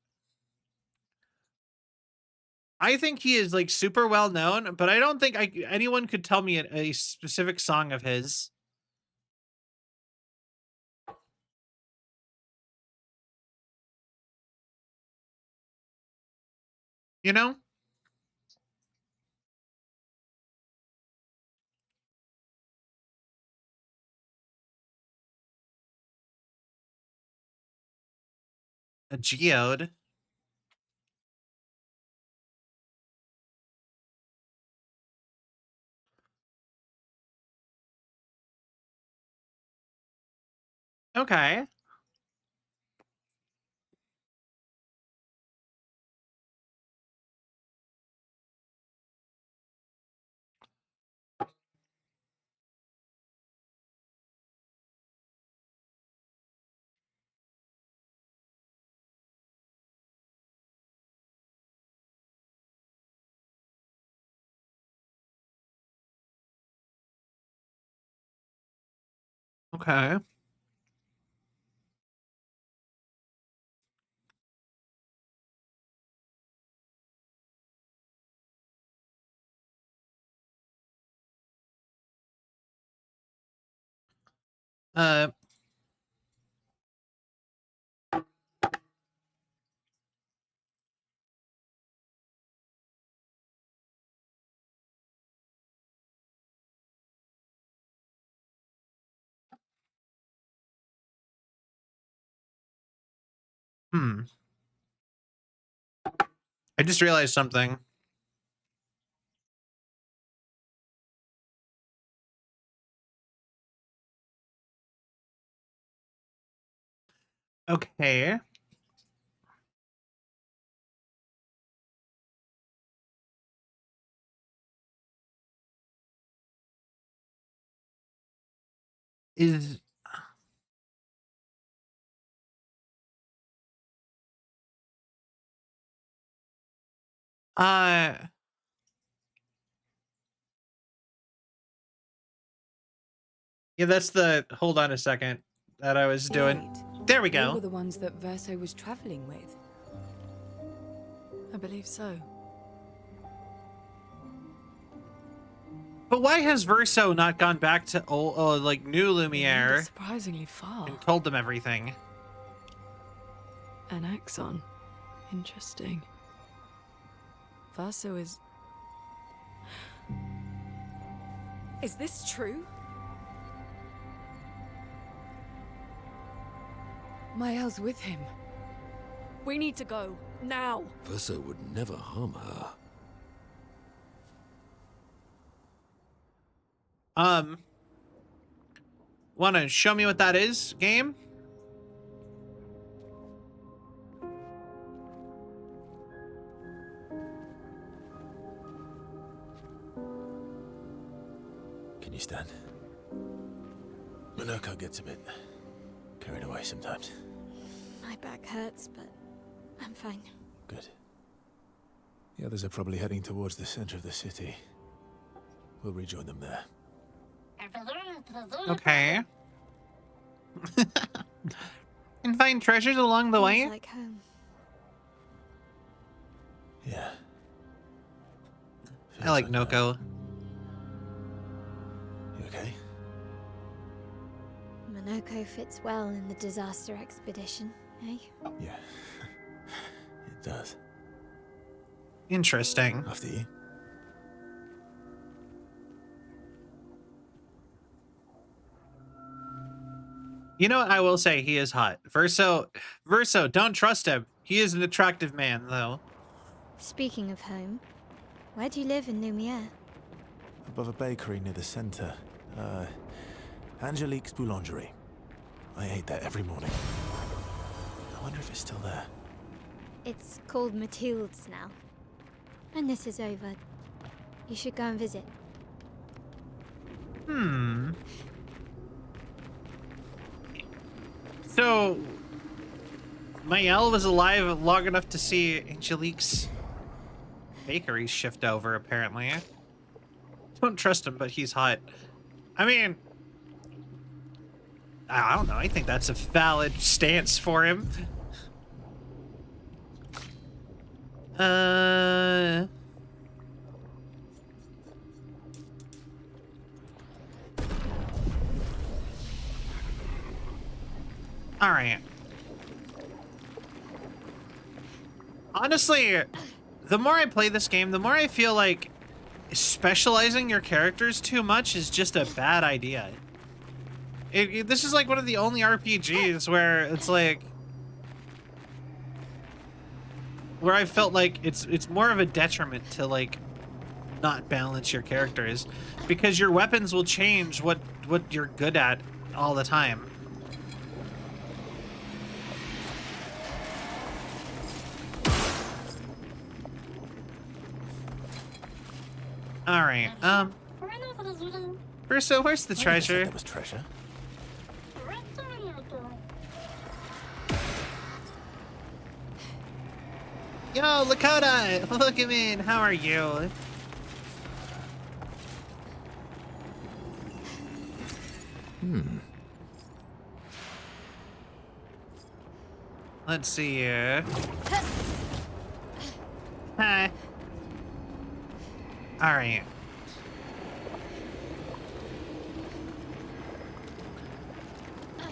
I think he is, like, super well known, but I don't think anyone could tell me a specific song of his. You know? A geode. Okay. Okay. Uh, hmm. I just realized something. Okay. Is uh yeah, that's the hold on a second that I was doing. There we They go. were the ones that Verso was traveling with. I believe so. But why has Verso not gone back to old, like New They made it Lumiere surprisingly far. and told them everything? An axon. Interesting. Verso is... Is this true? Mael's with him. We need to go. Now! Verso would never harm her. Wanna show me what that is, game? Can you stand? Monoko gets a bit carried away sometimes. My back hurts, but I'm fine. Good. The others are probably heading towards the center of the city. We'll rejoin them there. Okay. And find treasures along the way? Feels like home. Yeah. I like Feels Noko. that. You okay? Monoko fits well in the disaster expedition, eh? Yeah. It does. Interesting. After you. You know what? I will say he is hot. Verso, don't trust him. He is an attractive man, though. Speaking of home, where do you live in Lumiere? Above a bakery near the center. Angelique's Boulangerie. I ate there every morning. I wonder if it's still there. It's called Mathilde's now. When this is over, you should go and visit. Hmm. So, Mael was alive long enough to see Angelique's bakery shift over, apparently. Don't trust him, but he's hot. I mean, I don't know. I think that's a valid stance for him. All right. Honestly, the more I play this game, the more I feel like specializing your characters too much is just a bad idea. This is like one of the only RPGs where it's like, where I felt like it's more of a detriment to like not balance your characters, because your weapons will change what you're good at all the time. All right. Verso, where's the treasure? That was treasure. Yo, Lakota! Look at me. How are you? Let's see here. Hi. All right.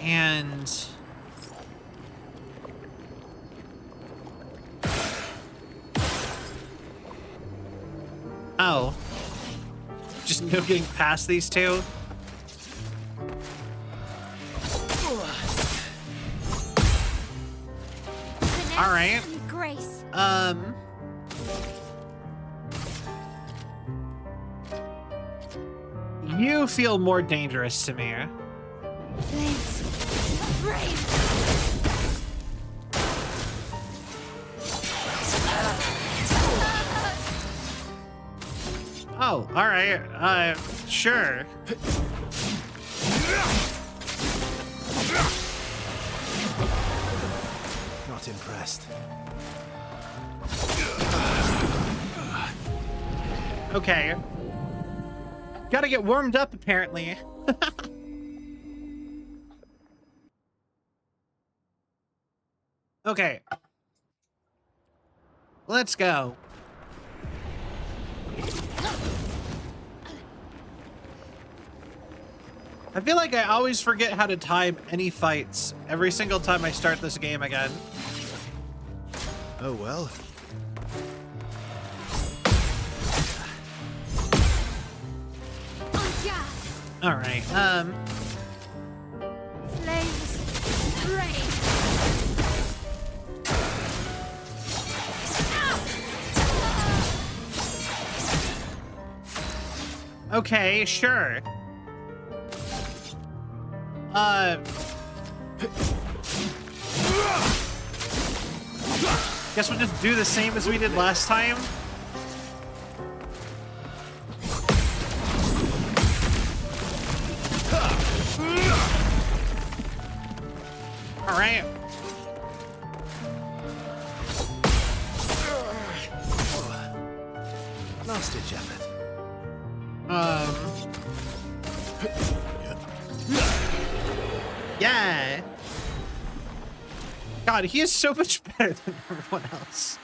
And oh, just no getting past these two. All right. And grace. You feel more dangerous to me. Flames. Brave. Oh, all right. Sure. Not impressed. Okay. Gotta get warmed up, apparently. Okay. Let's go. I feel like I always forget how to time any fights every single time I start this game again. Oh well. Oh, yeah. All right. Flames. Brave. Okay, sure. Guess we'll just do the same as we did last time. All right. Last ditch effort. Yeah. God, he is so much better than everyone else.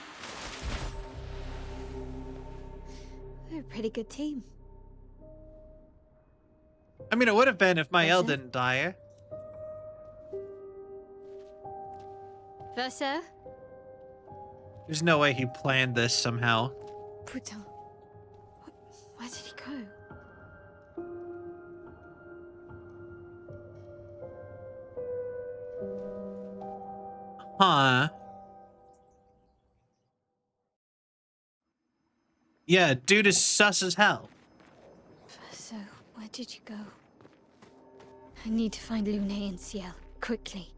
We're a pretty good team. I mean, it would have been if Mael Versa? didn't die. Versa? There's no way he planned this somehow. Putain. Where did he go? Huh. Yeah, dude is sus as hell. So, where did you go? I need to find Lune and Ciel, quickly.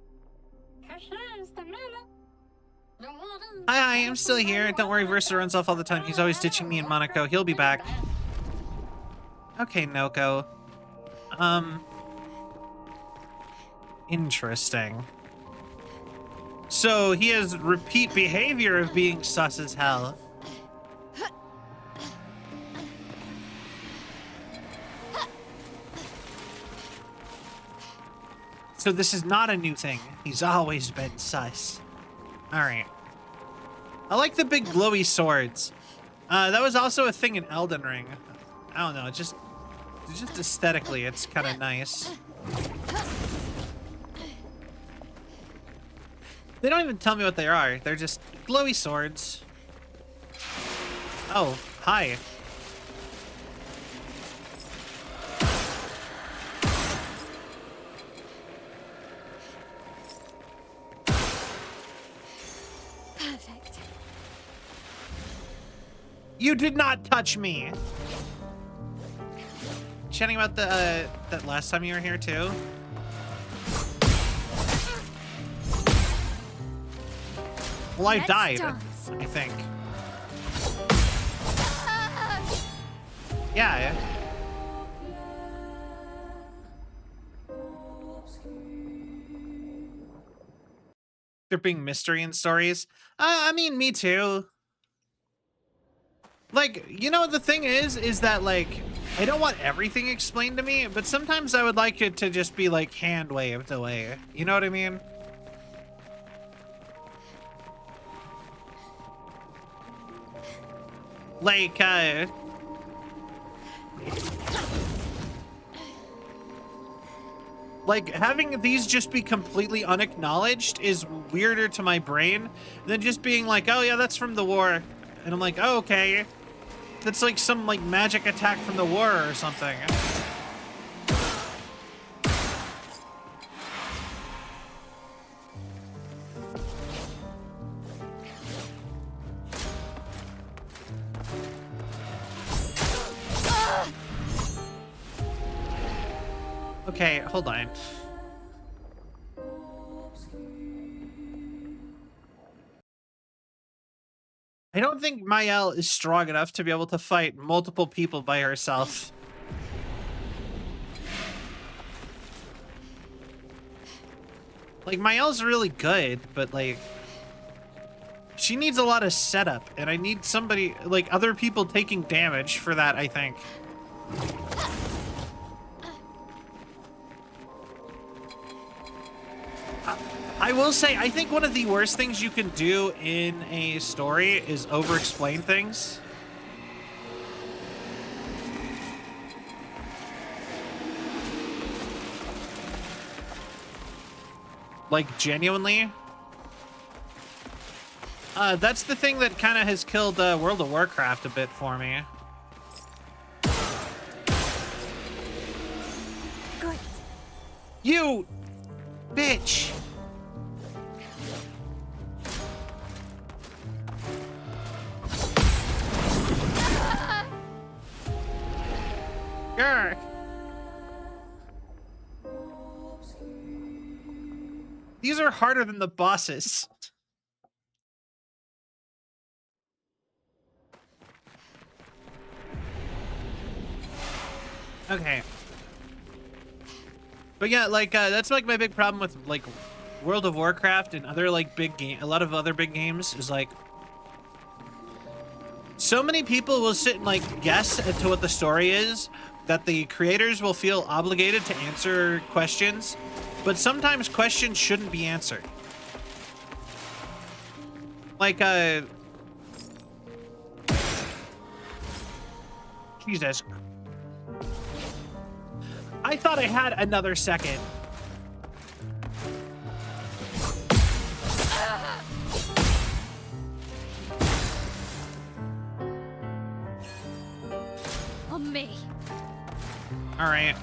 Hi, I'm still here. Don't worry, Versa runs off all the time. He's always ditching me in Monaco. He'll be back. Okay, Noko. Interesting. So he has repeat behavior of being sus as hell. So this is not a new thing. He's always been sus. All right. I like the big glowy swords. That was also a thing in Elden Ring. I don't know, just aesthetically, it's kind of nice. They don't even tell me what they are. They're just glowy swords. Oh, hi. Perfect. You did not touch me. Chatting about the that last time you were here too. Well, I Let's died, dance. I think. Yeah. There being mystery in stories. I mean, me too. Like, you know, the thing is that, like, I don't want everything explained to me, but sometimes I would like it to just be, like, hand waved away. You know what I mean? Like, Like, having these just be completely unacknowledged is weirder to my brain than just being like, oh yeah, that's from the war. And I'm like, oh, okay. That's like some like magic attack from the war or something. Okay, hold on. I don't think Mael is strong enough to be able to fight multiple people by herself. Like, Mael's really good, but like, she needs a lot of setup, and I need somebody, like, other people taking damage for that, I think. I will say, I think one of the worst things you can do in a story is over-explain things. Like, genuinely. That's the thing that kind of has killed World of Warcraft a bit for me. Great. You bitch. Grr. These are harder than the bosses. Okay. But yeah, like, that's like my big problem with like World of Warcraft and other like big game, a lot of other big games is like, so many people will sit and like guess as to what the story is that the creators will feel obligated to answer questions, but sometimes questions shouldn't be answered. Like, Jesus. I thought I had another second. On me. All right.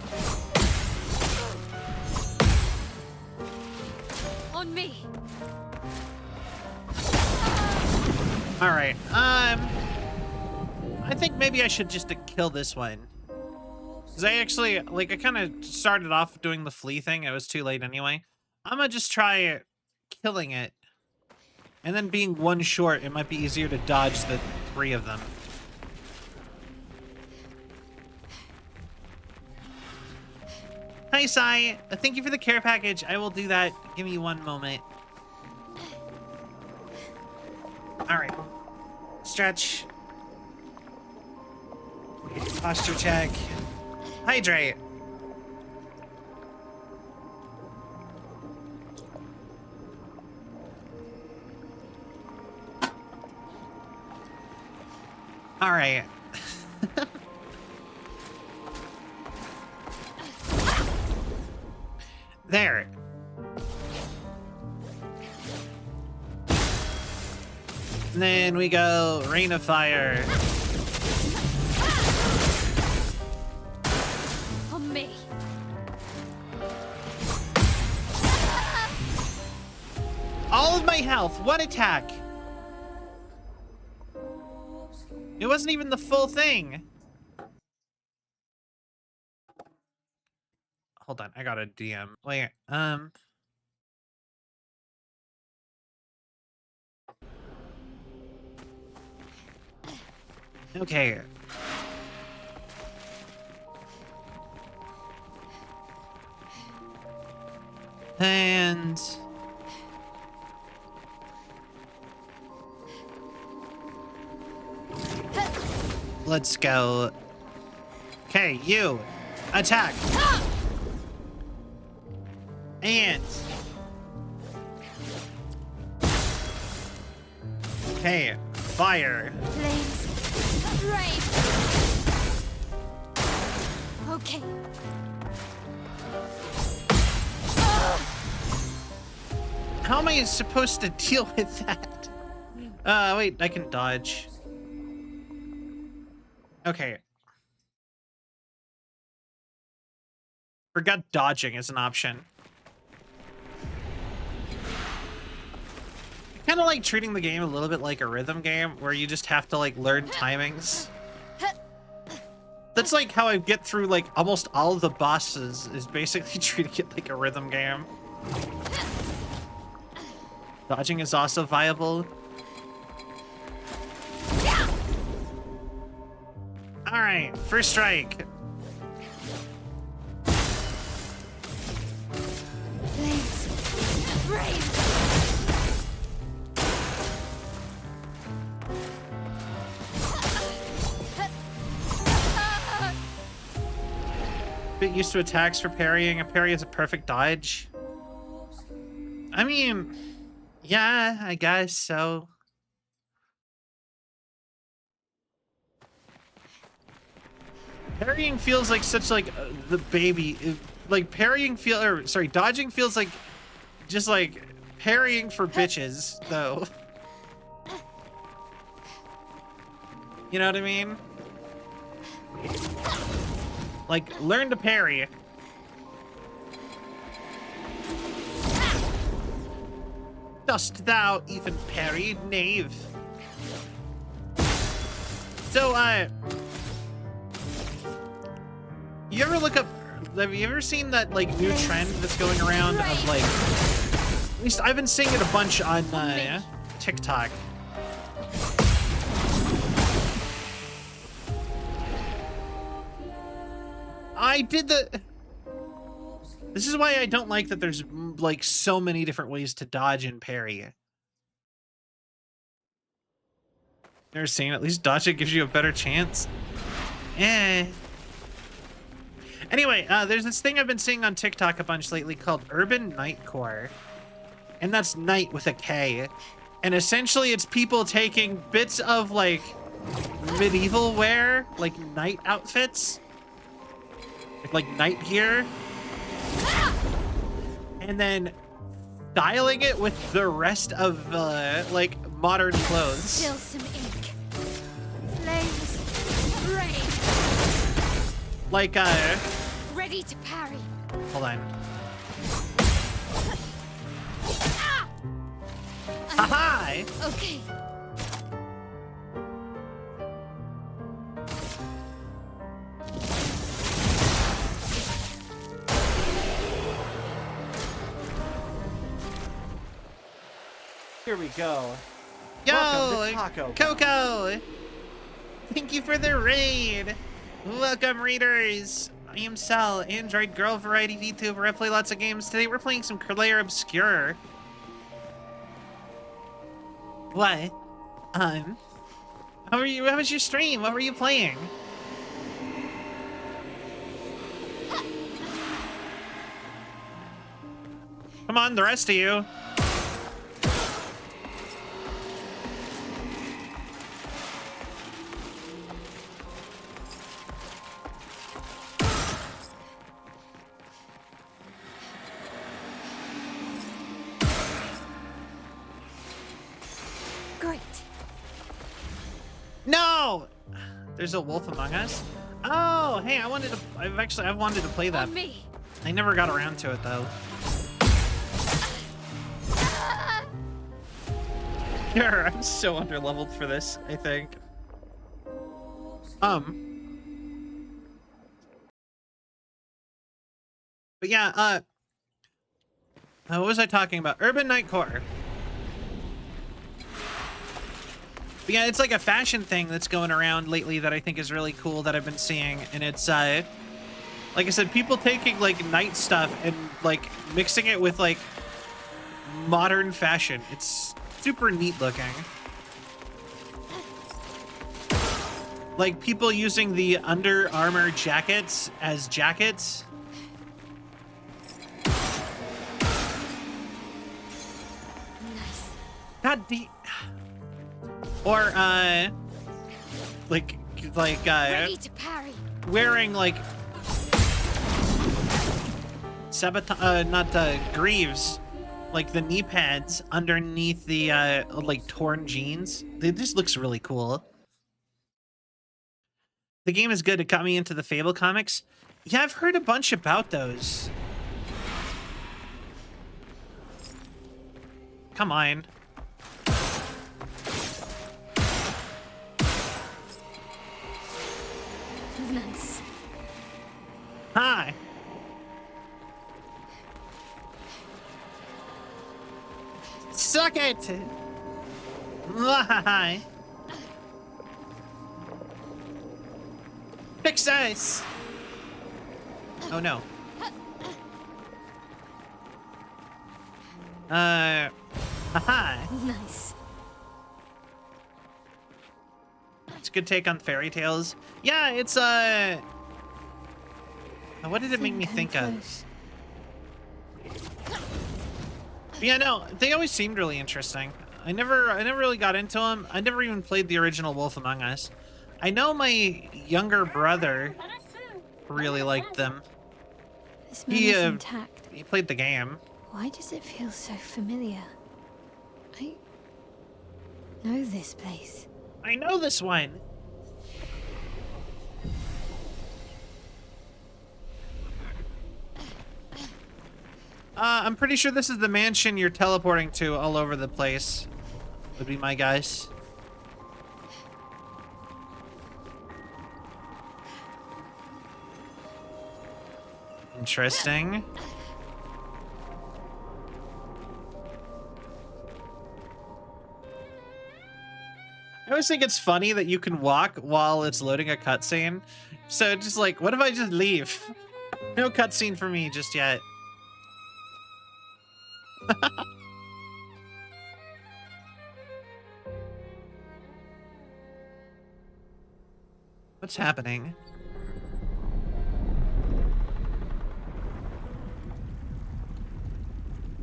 On me. All right. I think maybe I should just kill this one. Because I actually, like, I kind of started off doing the flea thing. It was too late anyway. I'm going to just try killing it. And then being one short, it might be easier to dodge the 3 of them. Hi, Sai. Thank you for the care package. I will do that. Give me one moment. All right. Stretch. Posture check. Hydrate. All right. There. And then we go Rain of Fire. On me. All of my health, one attack. It wasn't even the full thing. Hold on, I got a DM. Wait, okay. And let's go. Okay, you attack. And okay, fire. Flames. Rain. Okay. how am I supposed to deal with that? Wait, I can dodge. Okay. Forgot dodging is an option. I kind of like treating the game a little bit like a rhythm game where you just have to like learn timings. That's like how I get through like almost all of the bosses, is basically treating it like a rhythm game. Dodging is also viable. All right, first strike. Bit used to attacks for parrying. A parry is a perfect dodge. I mean, yeah, I guess so. Parrying feels like such like the baby. Like parrying dodging feels like just like parrying for bitches, though. You know what I mean? Like, learn to parry. Dost thou even parry, knave? So, you ever look up, have you ever seen that, like, new trend that's going around of, like, at least I've been seeing it a bunch on, TikTok. This is why I don't like that there's, like, so many different ways to dodge and parry. Never seen, at least dodging gives you a better chance. Eh. Anyway, there's this thing I've been seeing on TikTok a bunch lately called Urban Knightcore. And that's knight with a K. And essentially it's people taking bits of, like, medieval wear, like knight outfits. Like knight gear. And then styling it with the rest of, like, modern clothes. Still some ink. Flames rain. Like, Ready to parry. hold on. Hi! Okay. Here we go. Yo! Welcome to Taco Bell. Coco! Thank you for the raid! Welcome, readers! I am Sal, Android Girl Variety VTuber. I play lots of games. Today we're playing some Clair Obscure. What? How are you? How was your stream? What were you playing? Come on, the rest of you. Great. No! There's a wolf among us. Oh, hey, I've wanted to play that. On me. I never got around to it though. Here, I'm so underleveled for this, I think. But yeah, what was I talking about? Urban Knightcore. But yeah, it's like a fashion thing that's going around lately that I think is really cool that I've been seeing. And it's, like I said, people taking like knight stuff and like mixing it with like modern fashion. It's super neat looking. Like people using the Under Armour jackets as jackets. Nice. God damn. Or, Ready to parry. wearing, like, greaves like the knee pads underneath the like torn jeans. It just looks really cool. The game is good. It got me into the Fable comics. Yeah, I've heard a bunch about those. Come on. Nice. Hi. Suck it. Hi. Fix us. Oh no. Hi. Nice. It's a good take on fairy tales. Yeah, it's what did it make me think of? Close. Yeah, no, they always seemed really interesting. I never really got into them. I never even played the original Wolf Among Us. I know my younger brother really liked them. This man He, is intact. He played the game. Why does it feel so familiar? I know this place. I know this one. I'm pretty sure this is the mansion you're teleporting to all over the place. Would be my guess. Interesting. I always think it's funny that you can walk while it's loading a cutscene. So just like, what if I just leave? No cutscene for me just yet. What's happening?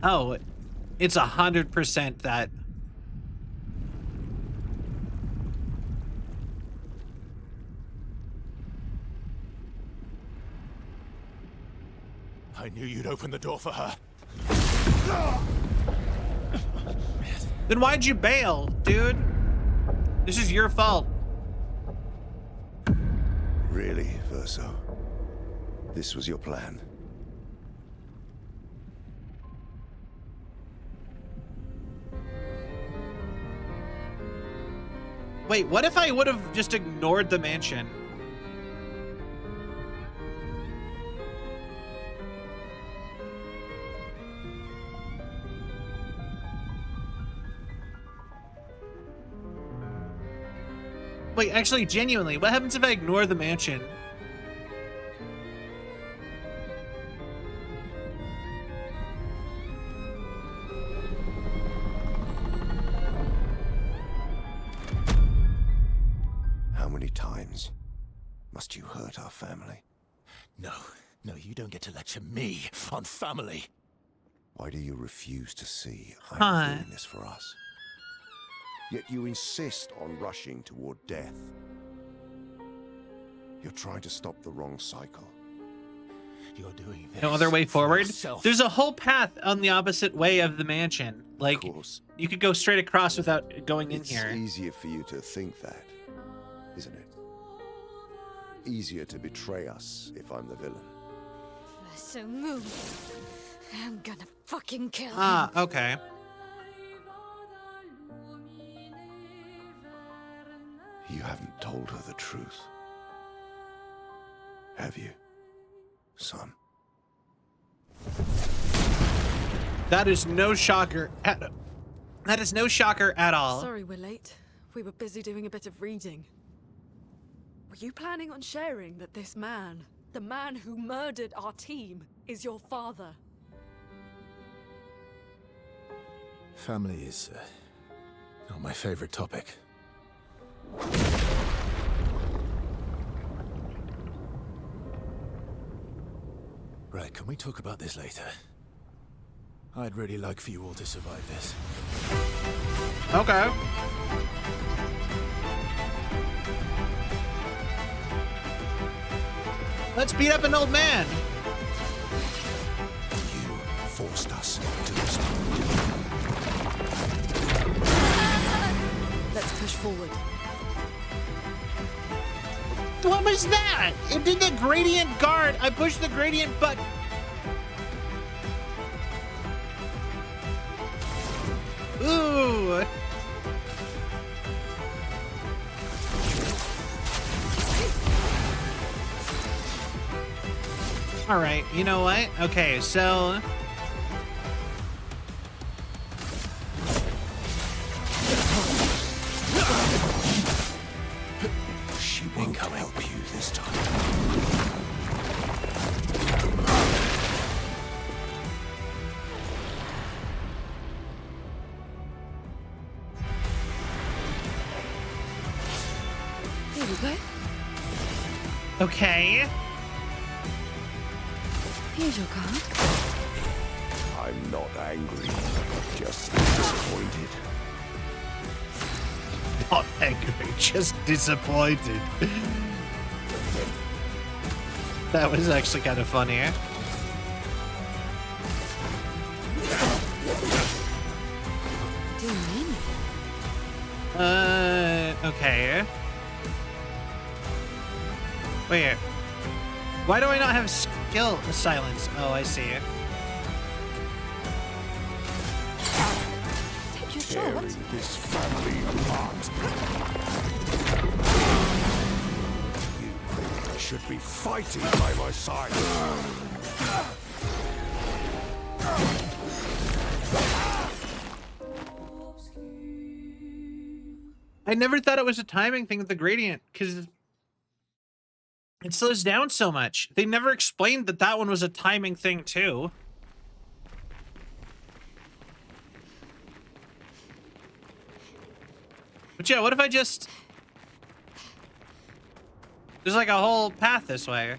Oh, it's 100% that. I knew you'd open the door for her. Then why'd you bail, dude? This is your fault. Really, Verso? This was your plan? Wait, what if I would have just ignored the mansion? Wait, actually, genuinely, what happens if I ignore the mansion? How many times must you hurt our family? No, you don't get to lecture me on family. Why do you refuse to see Huh. I'm doing this for us? Yet you insist on rushing toward death. You're trying to stop the wrong cycle. You're doing this. No other way for forward? yourself. There's a whole path on the opposite way of the mansion. Like, Of course, you could go straight across without going in it's here. easier for you to think that, isn't it? Easier to betray us if I'm the villain. So move. I'm gonna fucking kill him. Ah, okay. You haven't told her the truth. Have you, son? That is no shocker at that is no shocker at all. Sorry we're late. We were busy doing a bit of reading. Were you planning on sharing that this man, the man who murdered our team, is your father? Family is not my favorite topic. Right, can we talk about this later? I'd really like for you all to survive this. Okay. Let's beat up an old man. You forced us to this. What was that? It did the gradient guard. I pushed the gradient button. Ooh. All right, you know what? Okay, so She won't help you this time. Here we go. okay. Here's your card. I'm not angry, just disappointed. Not angry, just disappointed. That was actually kind of funny. Do you mean? Okay. Wait. Why do I not have skill silence? Oh, I see it. Take your shot. Tearing this family apart. You should be fighting by my side. I never thought it was a timing thing with the gradient because it slows down so much. They never explained that that one was a timing thing too. But yeah, what if I just... There's like a whole path this way.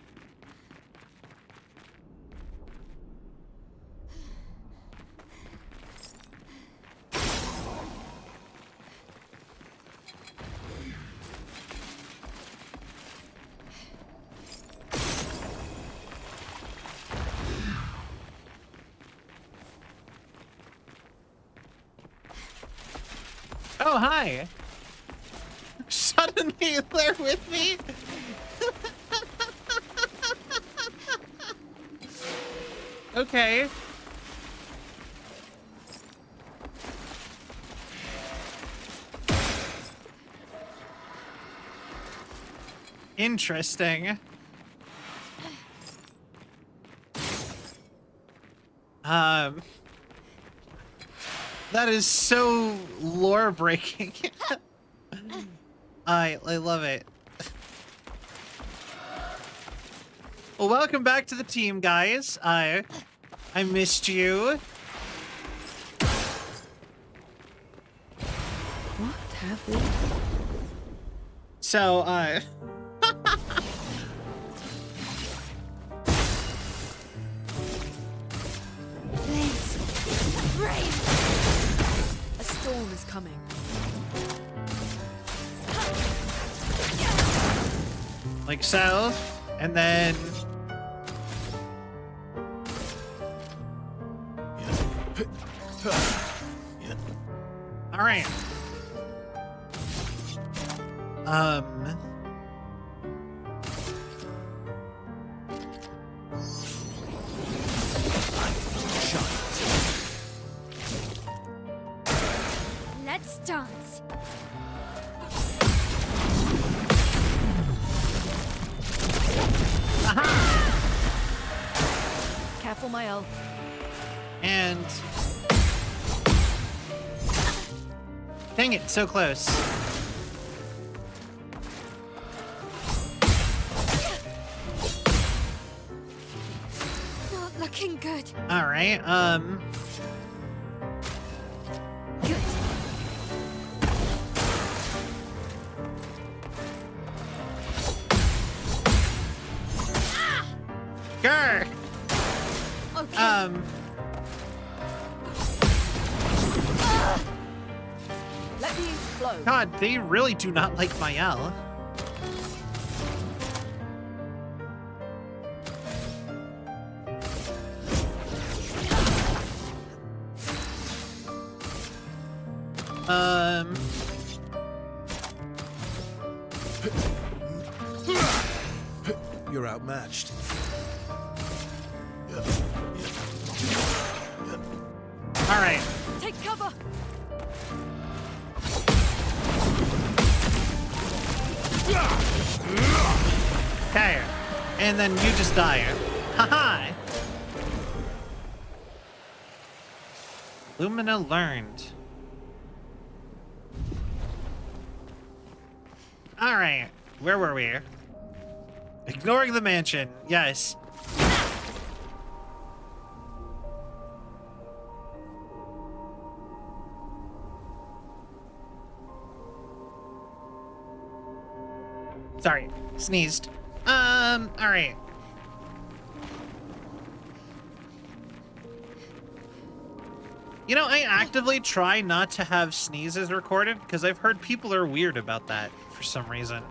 Oh, hi. Suddenly they're with me. Okay. Interesting. That is so lore breaking. I love it. Well, welcome back to the team, guys. I missed you. What have we? So, A storm is coming. like so, and then all right. Let's dance. Careful, my elf. And dang it, so close. Not looking good. All right. Good. Grr. Okay. Let me flow. God, they really do not like Mael. You're outmatched. All right. Take cover! Okay. And then you just die. Haha. Lumina learned. All right. Where were we? Ignoring the mansion. Yes. Sorry. Sneezed. All right. You know, I actively try not to have sneezes recorded because I've heard people are weird about that for some reason.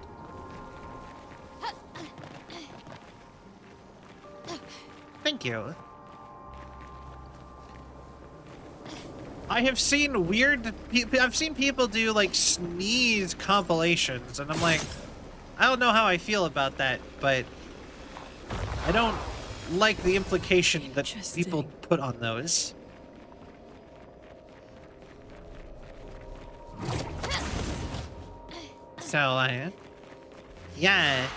Thank you. I have seen I've seen people do like sneeze compilations, and I'm like, I don't know how I feel about that, but I don't like the implication that people put on those. So, yeah.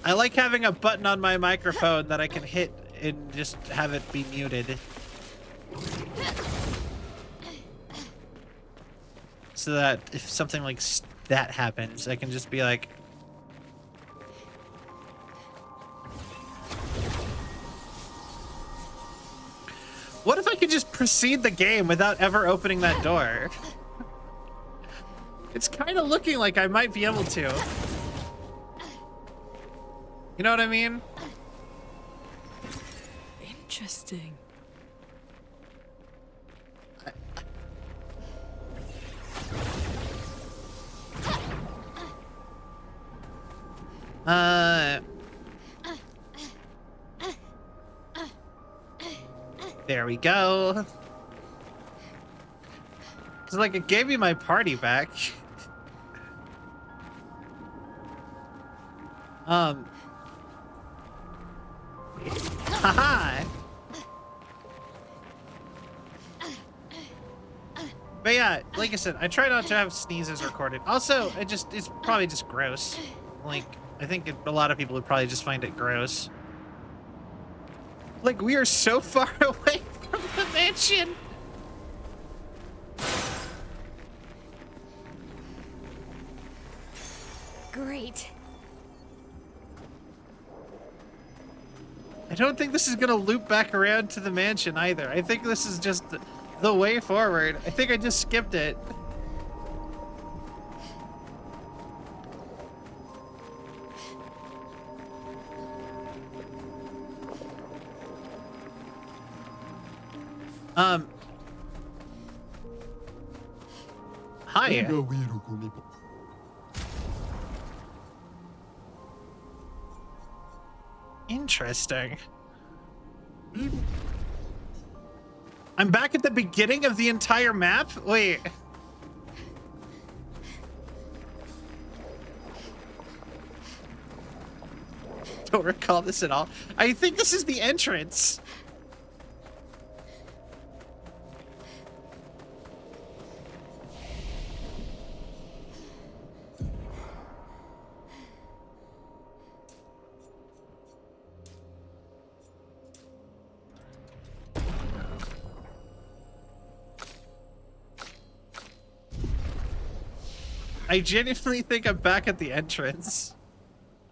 I like having a button on my microphone that I can hit and just have it be muted. So that if something like that happens, I can just be like... What if I could just proceed the game without ever opening that door? It's kind of looking like I might be able to. You know what I mean? Interesting. There we go. It's like it gave me my party back. Haha. But yeah, like I said, I try not to have sneezes recorded. Also, it's probably just gross. Like, I think a lot of people would probably just find it gross. Like, we are so far away from the mansion. Great. I don't think this is gonna loop back around to the mansion either. I think this is just the way forward. I think I just skipped it. Hi. Interesting. I'm back at the beginning of the entire map? Wait. Don't recall this at all. I think this is the entrance. I genuinely think I'm back at the entrance.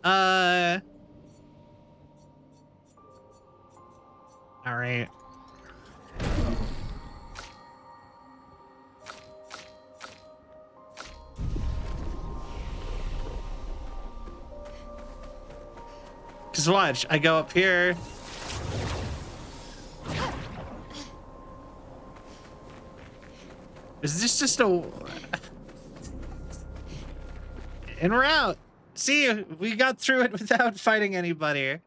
All right. Just watch, I go up here. Is this just a... And we're out. See, we got through it without fighting anybody.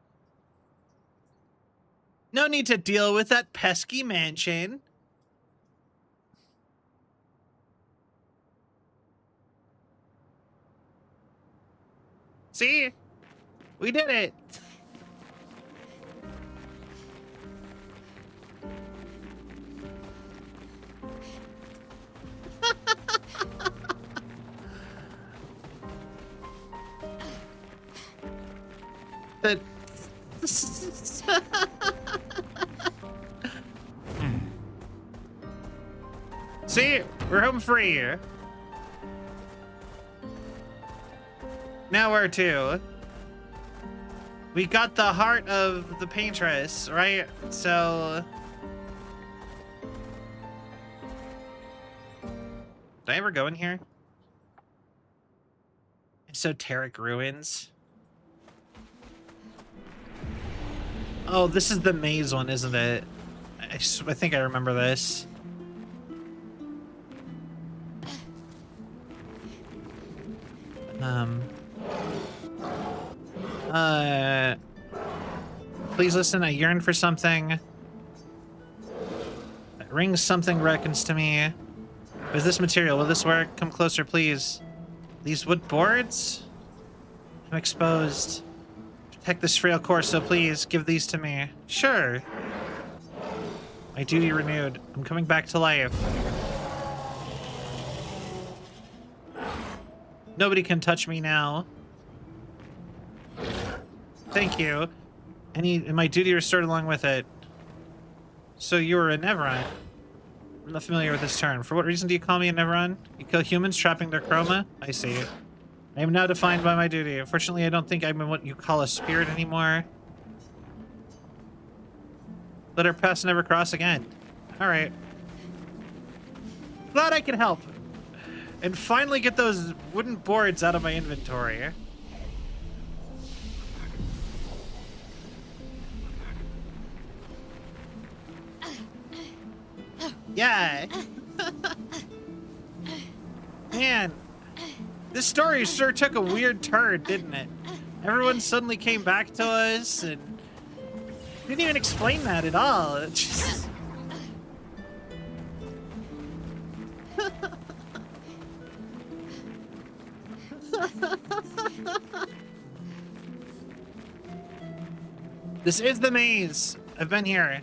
No need to deal with that pesky mansion. See? We did it! That... See? We're home free. Now where to? We got the heart of the paintress, right? So... Did I ever go in here? Esoteric ruins. Oh, this is the maze one, isn't it? I think I remember this. Please listen, I yearn for something. That rings something reckons to me. Is this material? Will this work? Come closer, please. These wood boards? I'm exposed. Protect this frail core, so please, give these to me. Sure. My duty renewed. I'm coming back to life. Nobody can touch me now. Thank you. And my duty restored along with it. So you were a Neveron. I'm not familiar with this term. For what reason do you call me a Neveron? You kill humans, trapping their chroma? I see. I am now defined by my duty. Unfortunately, I don't think I'm in what you call a spirit anymore. Let our paths never cross again. Alright. Glad I can help. And finally get those wooden boards out of my inventory. Yeah. Man, this story sure took a weird turn, didn't it? Everyone suddenly came back to us and didn't even explain that at all. It just... This is the maze. I've been here.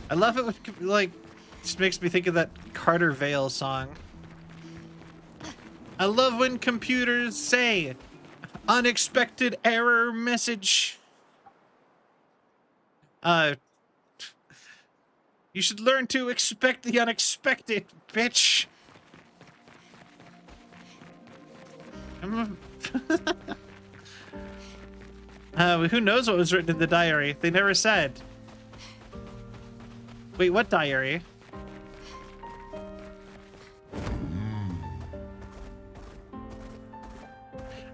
I love it when, like, just makes me think of that Carter Vale song. I love when computers say unexpected error message. You should learn to expect the unexpected, bitch. Who knows what was written in the diary? They never said. Wait, what diary?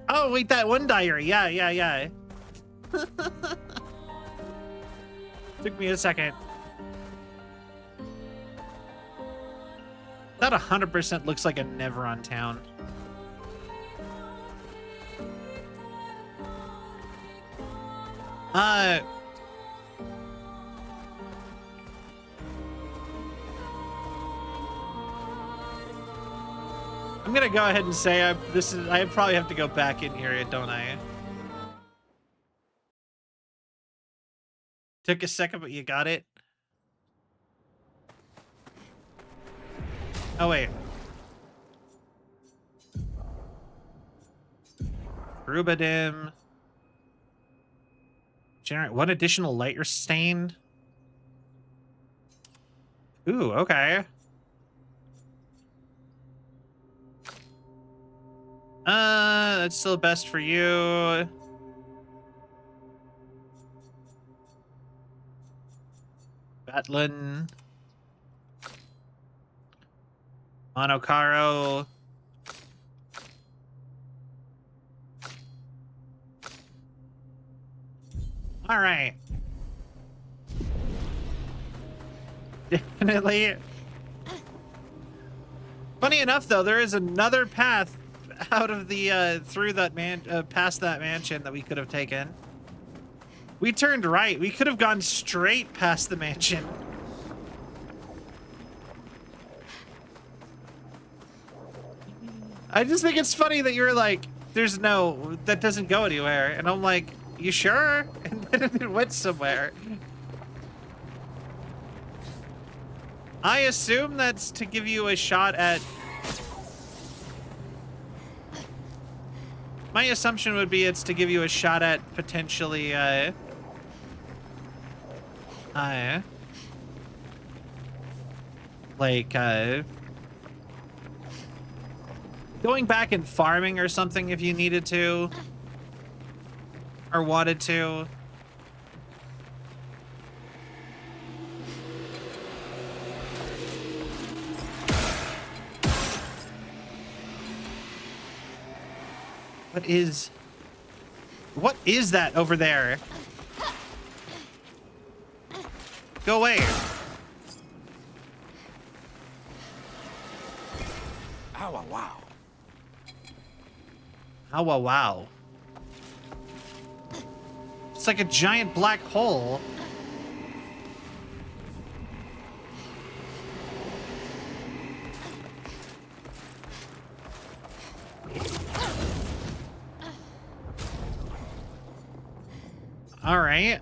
Oh, wait, that one diary. Yeah. Took me a second. That 100% looks like a Neveron town. I'm gonna go ahead and say I probably have to go back in here, don't I? Took a second, but you got it. Oh wait. Rubidim. Generate one additional light sustain. Ooh, okay. That's still best for you. Batlin. Monocaro. All right. Definitely. Funny enough, though, there is another path out of the through that past that mansion that we could have taken. We turned right. We could have gone straight past the mansion. I just think it's funny that you're like, there's no, that doesn't go anywhere. And I'm like, you sure? And then it went somewhere. I assume that's to give you a shot at... My assumption would be it's to give you a shot at potentially, going back and farming or something if you needed to. Or wanted to. What is that over there? Go away. Ow, wow. Oh, wow. It's like a giant black hole. All right,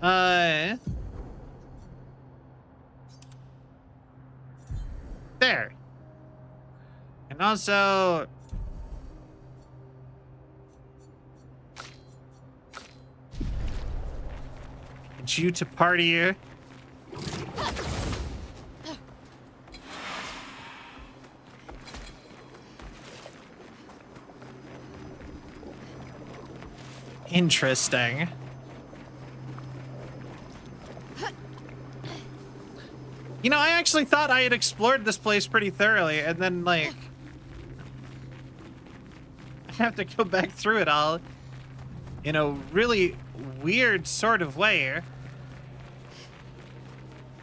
there. And also... Get you to party. Interesting. You know, I actually thought I had explored this place pretty thoroughly, and then, like... I have to go back through it all in a really weird sort of way.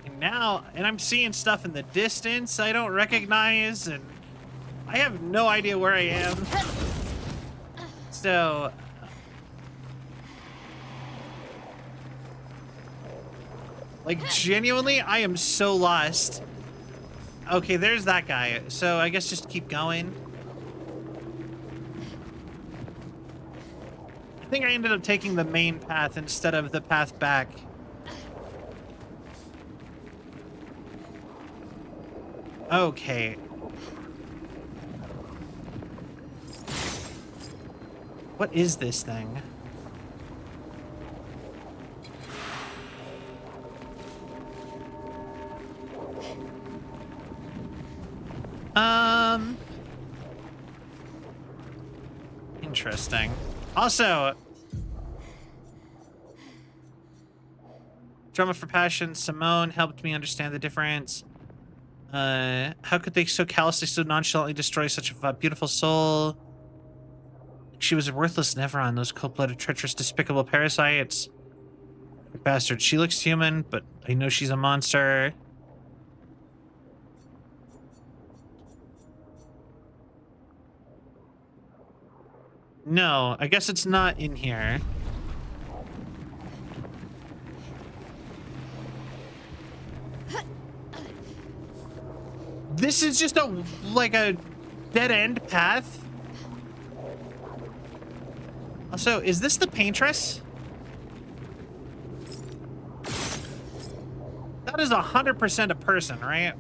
And now, and I'm seeing stuff in the distance I don't recognize, and I have no idea where I am. So... Like, genuinely, I am so lost. Okay, there's that guy. So I guess just keep going. I think I ended up taking the main path instead of the path back. Okay. What is this thing? Interesting. Also, Drama for Passion, Simone helped me understand the difference. How could they so callously, so nonchalantly destroy such a beautiful soul? She was a worthless Neveron, those cold-blooded, treacherous, despicable parasites. Bastard. She looks human, but I know she's a monster. No, I guess it's not in here. This is just like a dead-end path. Also, is this the paintress? That is 100% a person, right?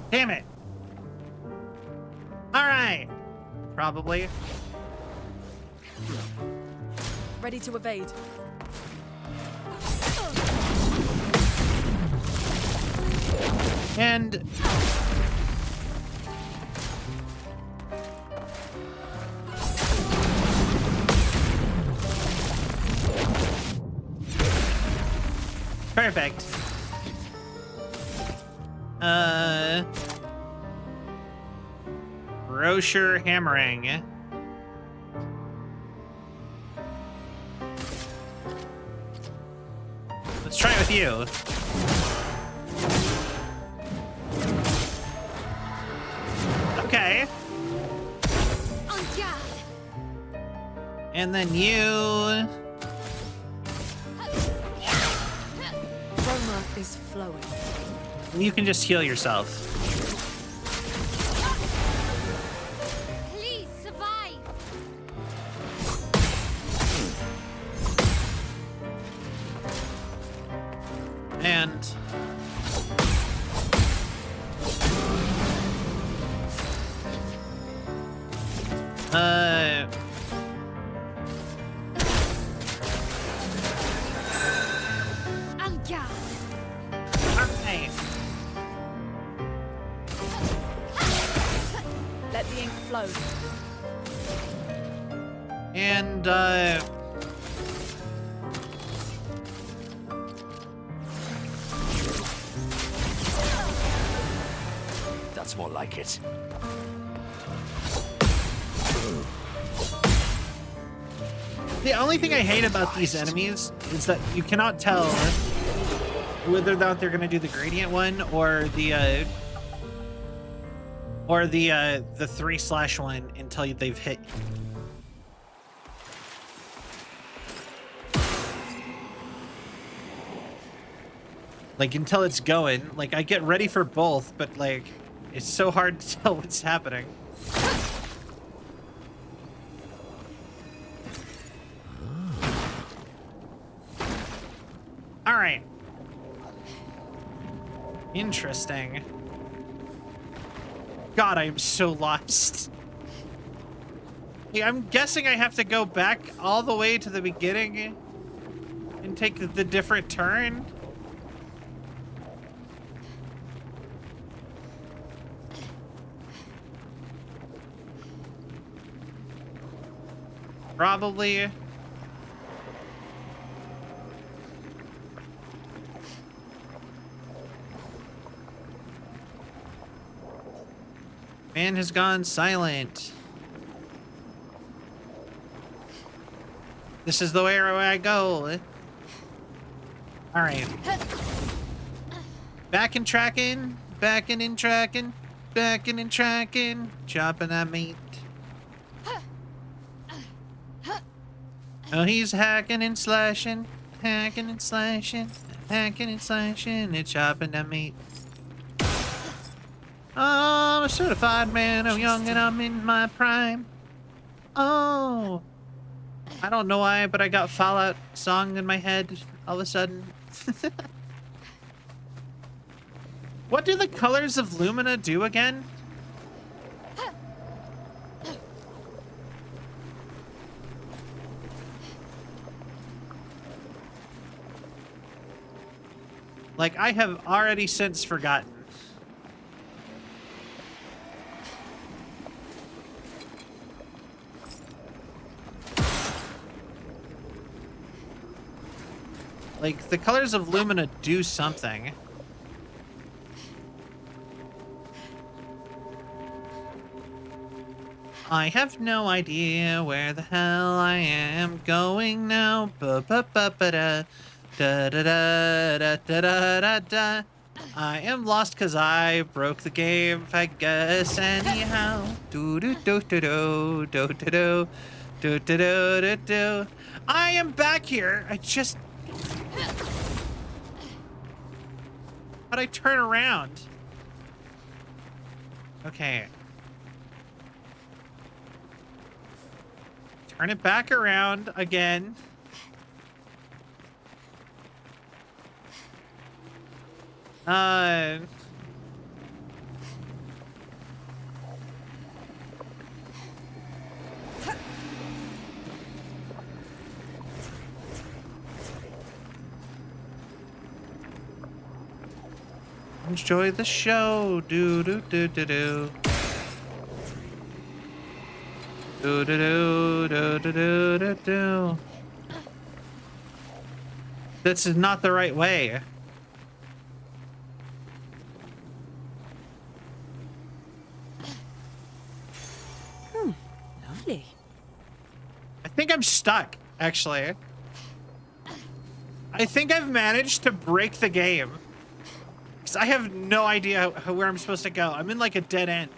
Damn it. All right. Probably. Ready to evade. And perfect. Rocher hammering. Let's try it with you. Okay. On guard. And then you. Aroma is flowing. You can just heal yourself. Please survive. And On guard. okay. Let the ink flow. And That's more like it. the only thing I hate about these enemies is that you cannot tell whether or not they're gonna do the gradient one or the 3/1 until they've hit you. Like until it's going. Like I get ready for both, but like it's so hard to tell what's happening. All right. Interesting. God, I am so lost. Yeah, I'm guessing I have to go back all the way to the beginning and take the different turn. Probably. Man has gone silent. This is the way I go. All right. Backing and tracking, backing and tracking, backing and tracking, chopping that meat. Oh, he's hacking and slashing, hacking and slashing, hacking and slashing, and chopping that meat. Oh, I'm a certified man. I'm young and I'm in my prime. Oh, I don't know why, but I got Fallout song in my head all of a sudden. What do the colors of Lumina do again? Like, I have already since forgotten. Like, the colors of Lumina do something. I have no idea where the hell I am going now. Ba-ba-ba-ba-da. Da-da-da-da-da-da-da-da. I am lost because I broke the game, I guess, anyhow. Do-do-do-do-do, do-do-do, do-do-do-do-do. I am back here. I just... How'd I turn around? Okay. Turn it back around again. Enjoy the show. Do do do do do. Do do do do do do do do. This is not the right way. Lovely. I think I'm stuck, actually. I think I've managed to break the game. Because I have no idea where I'm supposed to go. I'm in like a dead end.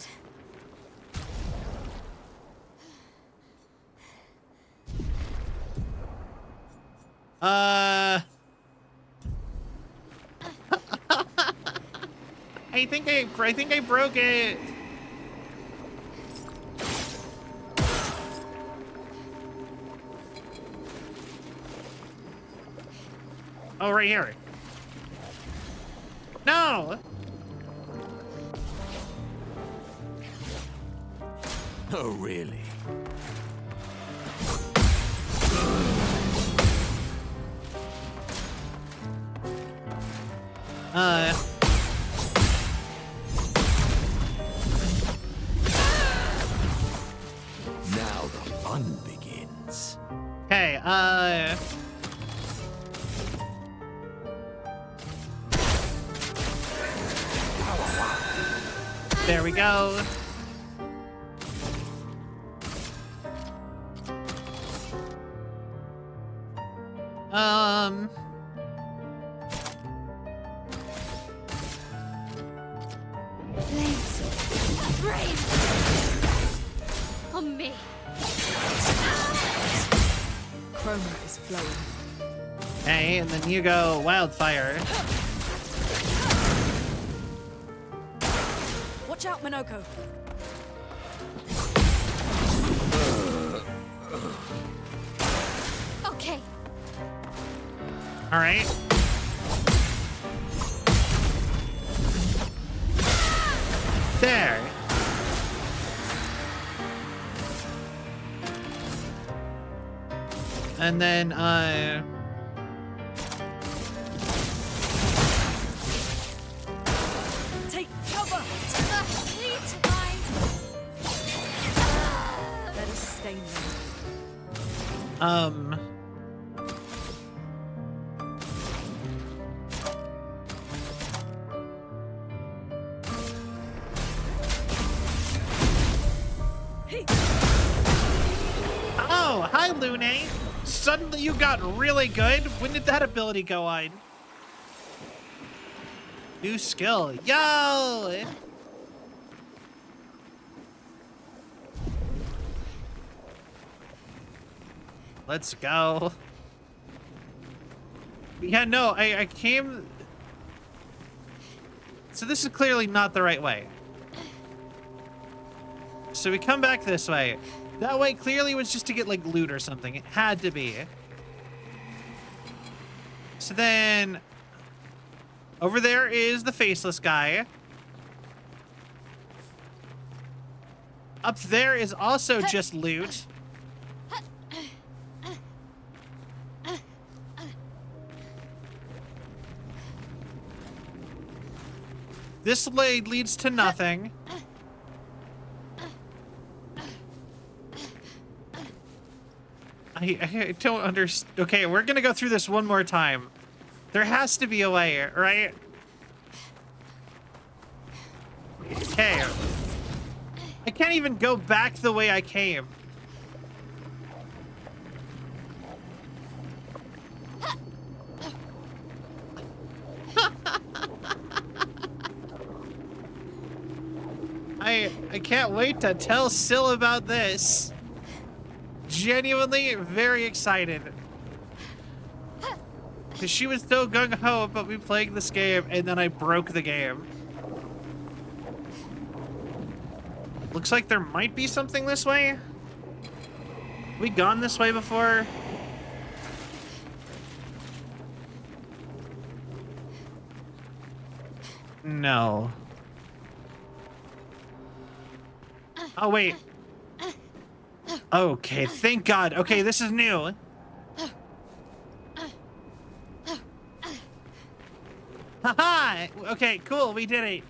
I think I broke it. Oh, right here. No. Oh, really? Now the fun begins. Okay, there we go. Flames. Rain. On me. Chroma is flowing. Hey, and then you go wildfire. Watch out, Minoko. Okay. All right. There. And then, Take cover. Please, guys. Let us stain them. Oh, hi, Lune. Suddenly you got really good. When did that ability go on? New skill. Yo! Let's go. Yeah, no, I came... So this is clearly not the right way. So we come back this way. That way clearly was just to get like loot or something. It had to be. So then over there is the faceless guy. Up there is also just loot. This blade leads to nothing. I don't understand. Okay, we're gonna go through this one more time. There has to be a way, right? Okay. I can't even go back the way I came. I can't wait to tell Syl about this. Genuinely very excited. Because she was so gung-ho about me playing this game, and then I broke the game. Looks like there might be something this way. We gone this way before? No. Oh, wait. Okay, thank God. Okay, this is new. Haha! Okay, cool, we did it.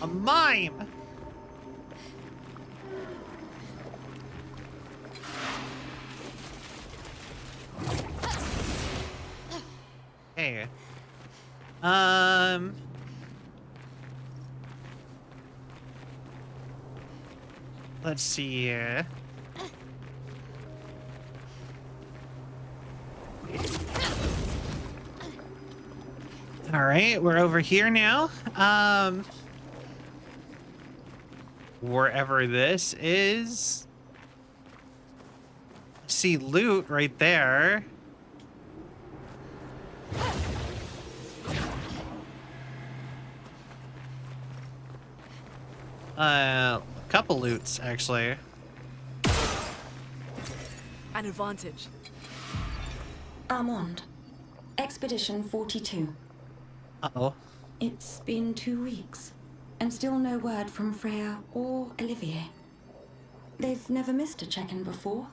A mime! Hey. Let's see here. All right, we're over here now. Wherever this is. See loot right there. A couple loots actually. An advantage. Armand, Expedition 42. Uh-oh. It's been 2 weeks, and still no word from Freya or Olivier. They've never missed a check-in before,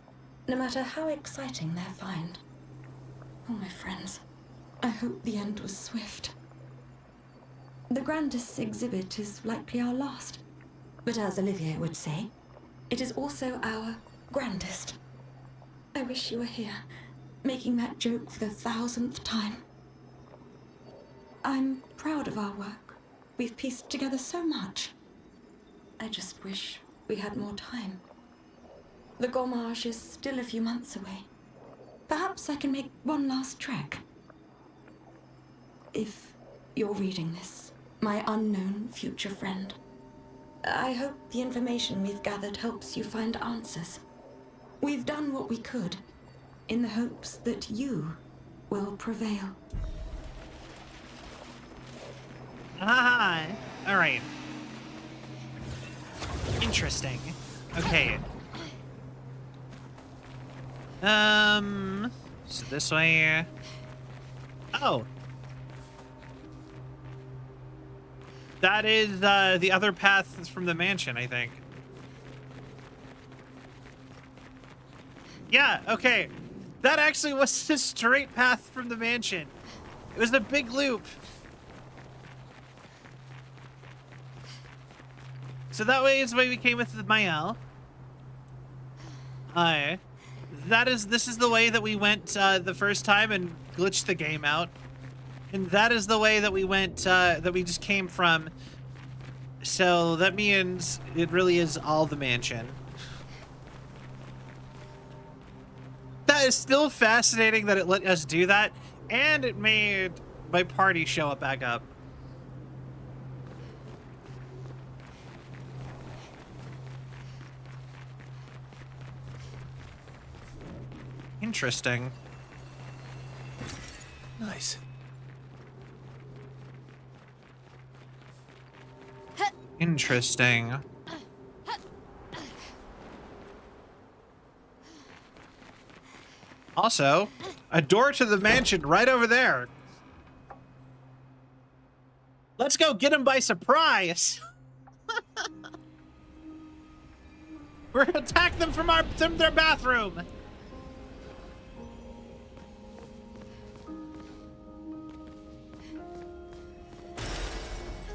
no matter how exciting their find. Oh, my friends, I hope the end was swift. The Grandis exhibit is likely our last, but as Olivier would say, it is also our grandest. I wish you were here, making that joke for the 1000th time. I'm proud of our work. We've pieced together so much. I just wish we had more time. The Gommage is still a few months away. Perhaps I can make one last trek. If you're reading this, my unknown future friend, I hope the information we've gathered helps you find answers. We've done what we could, in the hopes that you will prevail. Ah, all right. Interesting. Okay. So this way. Oh. That is the other path from the mansion, I think. Yeah, okay. That actually was the straight path from the mansion. It was a big loop. So that way is the way we came with the Mael. This is the way that we went the first time and glitched the game out. And that is the way that we went, that we just came from. So that means it really is all the mansion. That is still fascinating that it let us do that. And it made my party show up back up. Interesting. Nice. Interesting. Also, a door to the mansion right over there. Let's go get him by surprise. We're gonna attack them from their bathroom.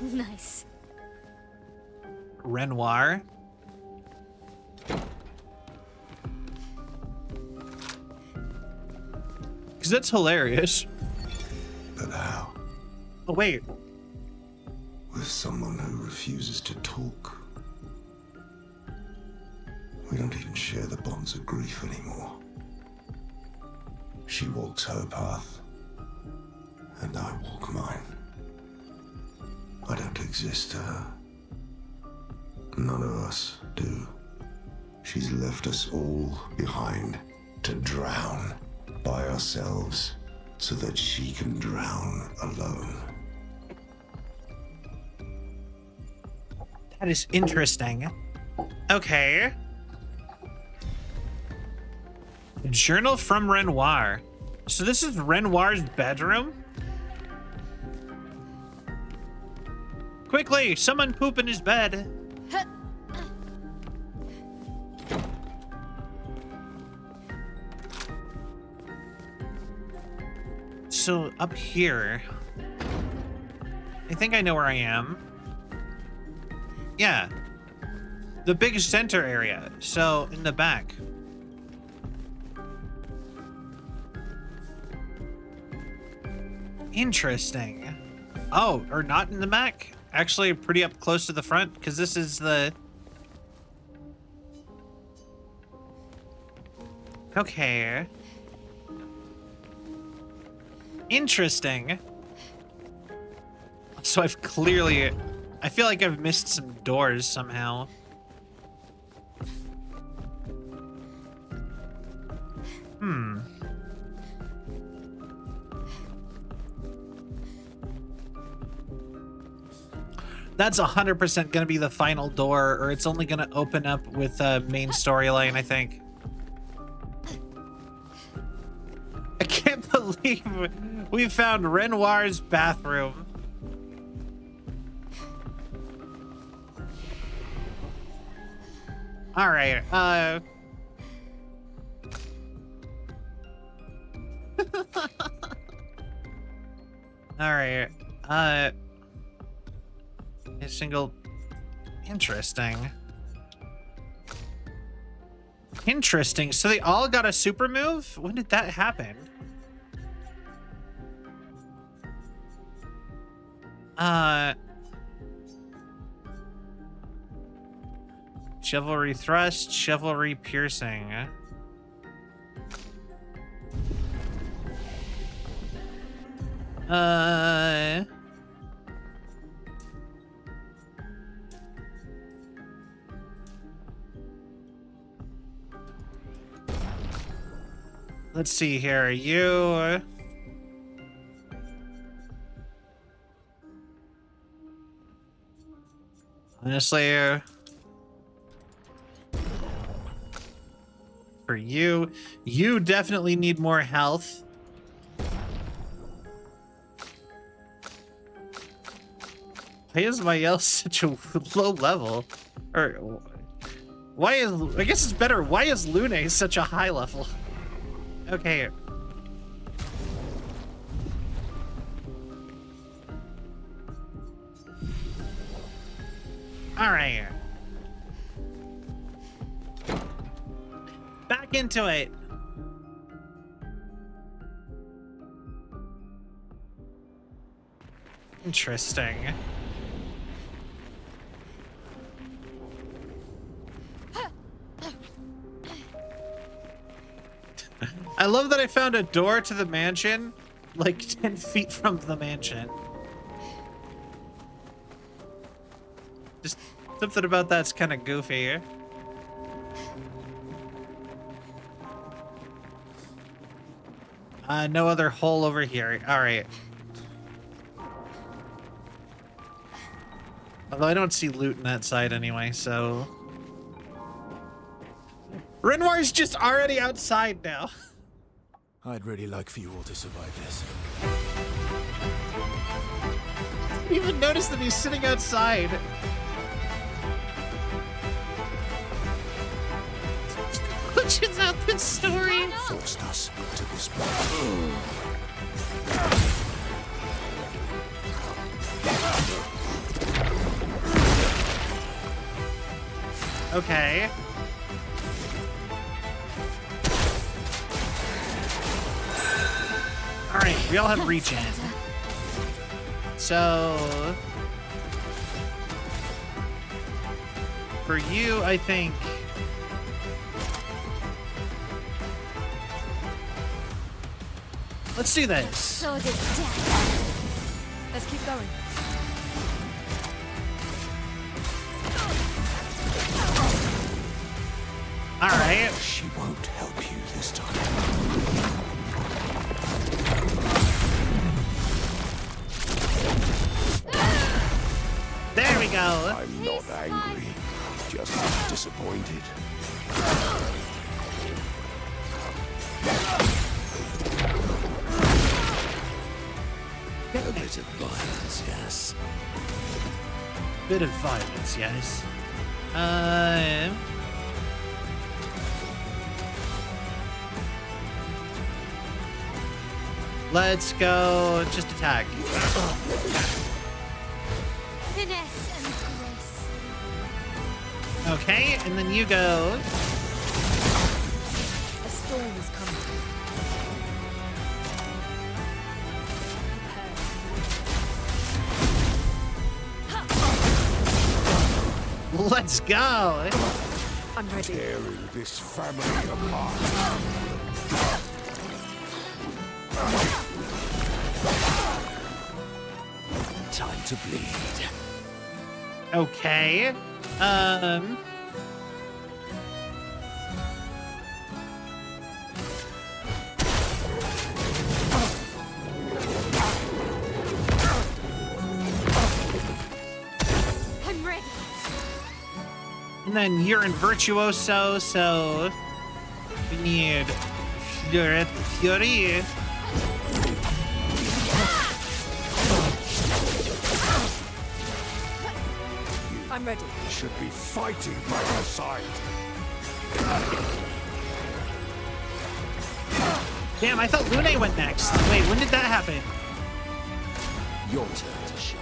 Nice. Renoir. Because that's hilarious. But how? Oh, wait. With someone who refuses to talk. We don't even share the bonds of grief anymore. She walks her path, and I walk mine. I don't exist to her. None of us do. She's left us all behind to drown by ourselves so that she can drown alone. That is interesting. Okay. Journal from Renoir. So this is Renoir's bedroom? Quickly, someone poop in his bed. So up here, I think I know where I am. Yeah, the big center area. So in the back. Interesting. Oh, or not in the back. Actually pretty up close to the front because this is the Okay. Interesting. So I've clearly... I feel like I've missed some doors somehow. That's 100% gonna be the final door, or it's only gonna open up with a main storyline, I think. I can't believe we found Renoir's bathroom. All right, all right, a single... Interesting. Interesting. So they all got a super move? When did that happen? Chivalry thrust, chivalry piercing. Let's see here. You... Honestly, for you definitely need more health. Why is Mael such a low level? Or why is... I guess it's better. Why is Lune such a high level? Okay. All right. Back into it. Interesting. I love that I found a door to the mansion, like 10 feet from the mansion. Just something about that's kind of goofy. No other hole over here. All right. Although I don't see loot in that side anyway, so... Renoir's just already outside now. I'd really like for you all to survive this. I didn't even notice that he's sitting outside. Which is out this story. Forced us to this point. Okay. All right, we all have regen. So for you, I think let's do this. Sword is death. Let's keep going. All right. She won't help you this time. There we go. I'm not angry, just disappointed. A bit of violence, yes. Bit of violence, yes. Let's go. Just attack. Finesse and grace. Okay, and then you go. A storm is coming. Let's go. I'm ready. Tearing this family apart. Time to bleed. Okay. I'm ready. And then you're in Virtuoso, so we need Florette Fury. I'm ready. Should be fighting by her side. Damn, I thought Lune went next. Wait, when did that happen? Your turn to shine.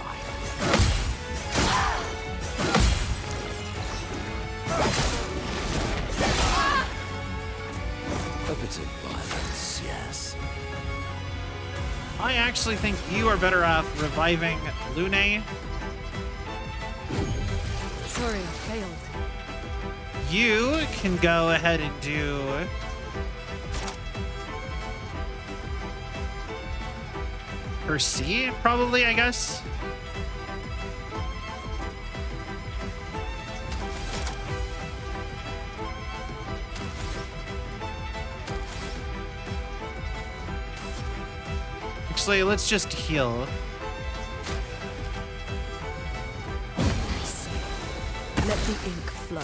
A bit of violence, yes. I actually think you are better off reviving Lune. Sorry, I failed. You can go ahead and do Percy, probably, I guess. Actually, let's just heal. Let the ink flow.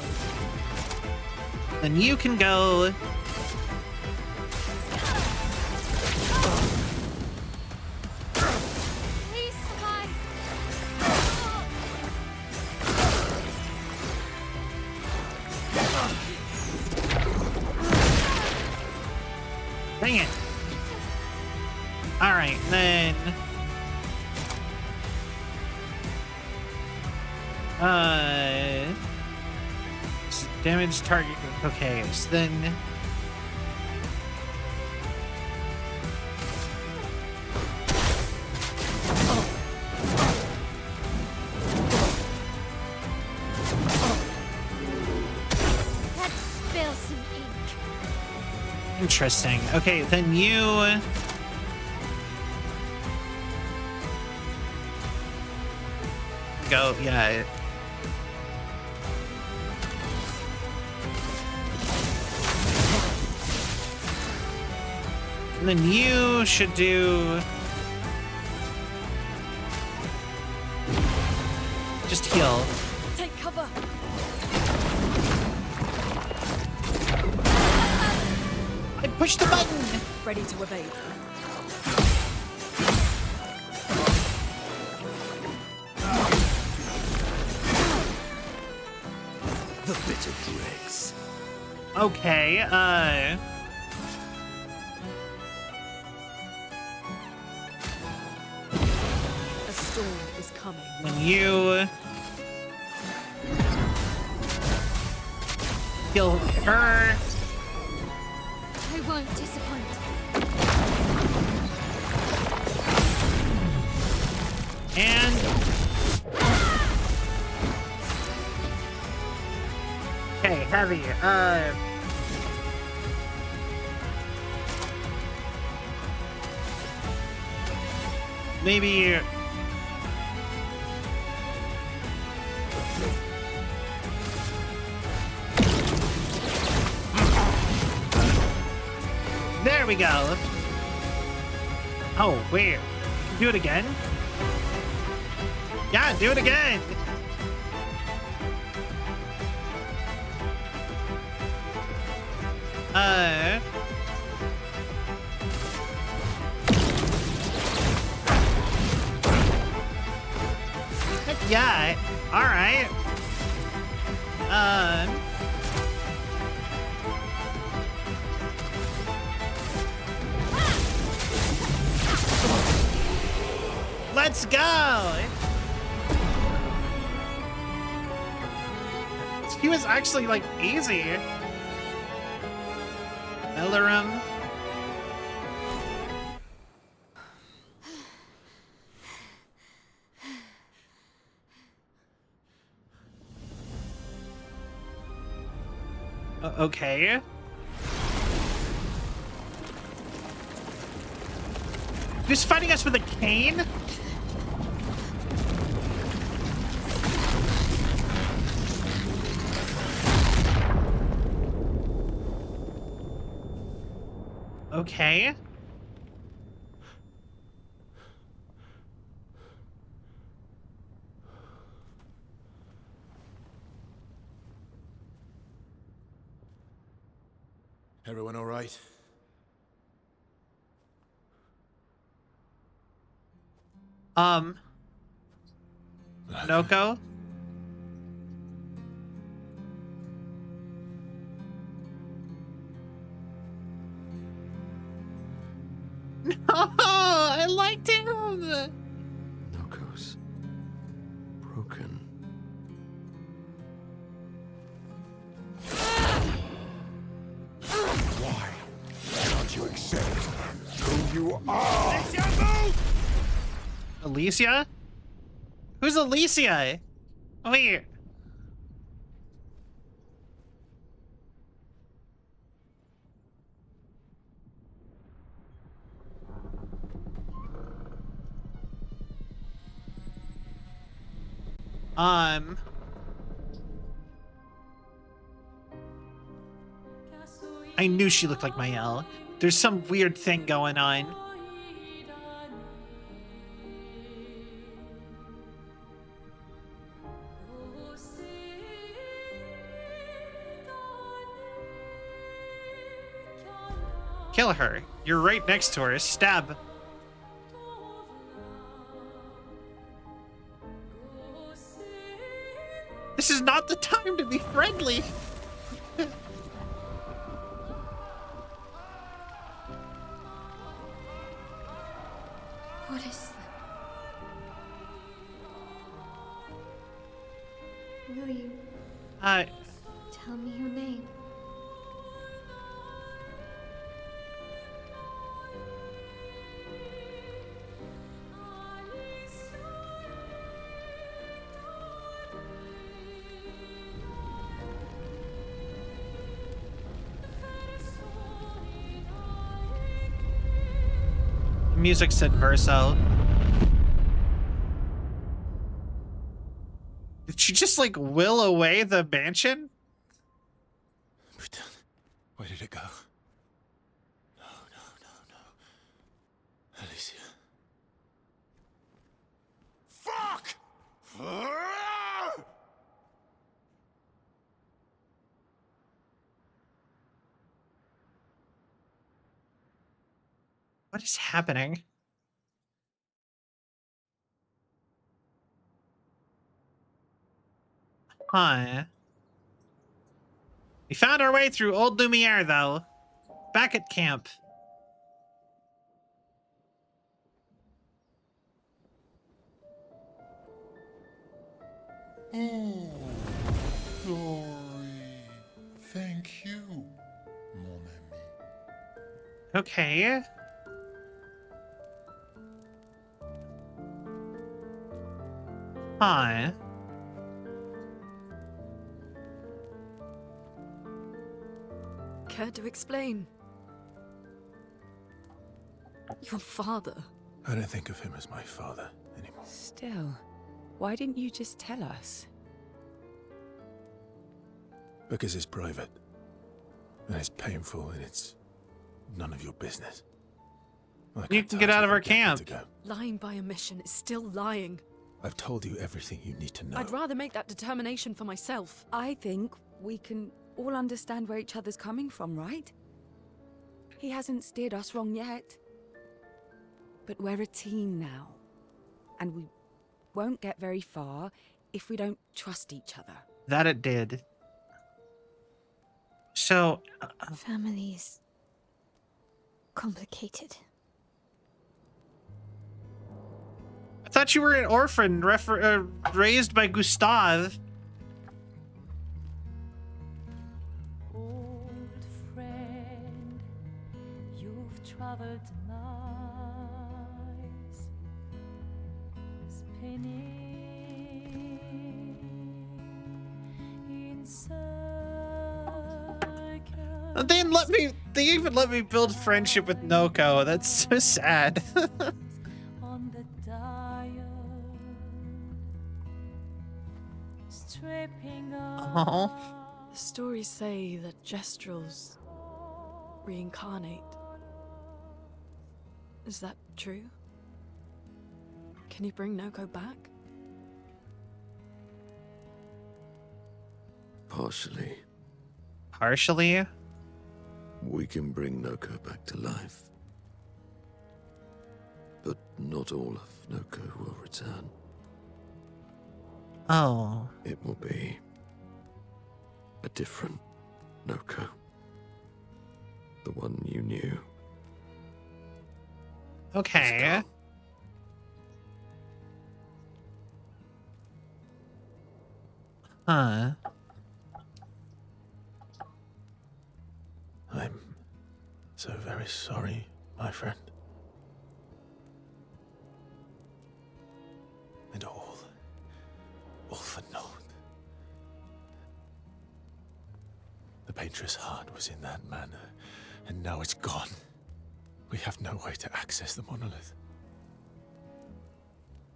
Then you can go. Please survive. Dang it. All right, then. Damage target. Okay, so then. Let's spill some ink. Interesting. Okay, then you. Go, yeah. And then you should do. Just heal. Take cover. I pushed the button! Ready to evade. The bitter dregs. Okay, A storm is coming. when you kill her, I won't disappoint. and okay, heavy. Maybe. There we go. Oh, wait. Do it again? Yeah, do it again. Yeah, all right. Let's go. He was actually like easy. Elarum. Okay. Who's fighting us with a cane? Okay. Everyone all right? Noko? No, I liked him. Noko's broken. Why cannot you accept who you are? Alicia? Who's Alicia? Wait. I knew she looked like Mael. There's some weird thing going on. Kill her. You're right next to her. Stab. This is not the time to be friendly. What is that? Will you tell me your name? Music said Verso. Did she just like will away the mansion? Where did it go? No. Alicia. Fuck! What is happening? Huh. We found our way through Old Lumiere, though. Back at camp. Oh, glory. Thank you, mon ami. Okay. Huh. Care to explain? Your father. I don't think of him as my father anymore. Still, why didn't you just tell us? Because it's private. And it's painful and it's none of your business. You can get out of our camp. Lying by omission is still lying. I've told you everything you need to know. I'd rather make that determination for myself. I think we can all understand where each other's coming from, right? He hasn't steered us wrong yet. But we're a team now. And we won't get very far if we don't trust each other. That it did. So... Family's complicated. I thought you were an orphan raised by Gustave. Old friend, you've traveled miles, spinning in circles They even let me build friendship with Noko. That's so sad. on the dial, stripping Oh. The stories say that Jestrels reincarnate. Is that true? Can you bring Noko back? Partially. Partially? We can bring Noko back to life. But not all of Noko will return. Oh. It will be a different Noko. The one you knew. Okay. Huh. I'm so very sorry, my friend. And all for naught. The Painter's heart was in that manor, and now it's gone. We have no way to access the monolith.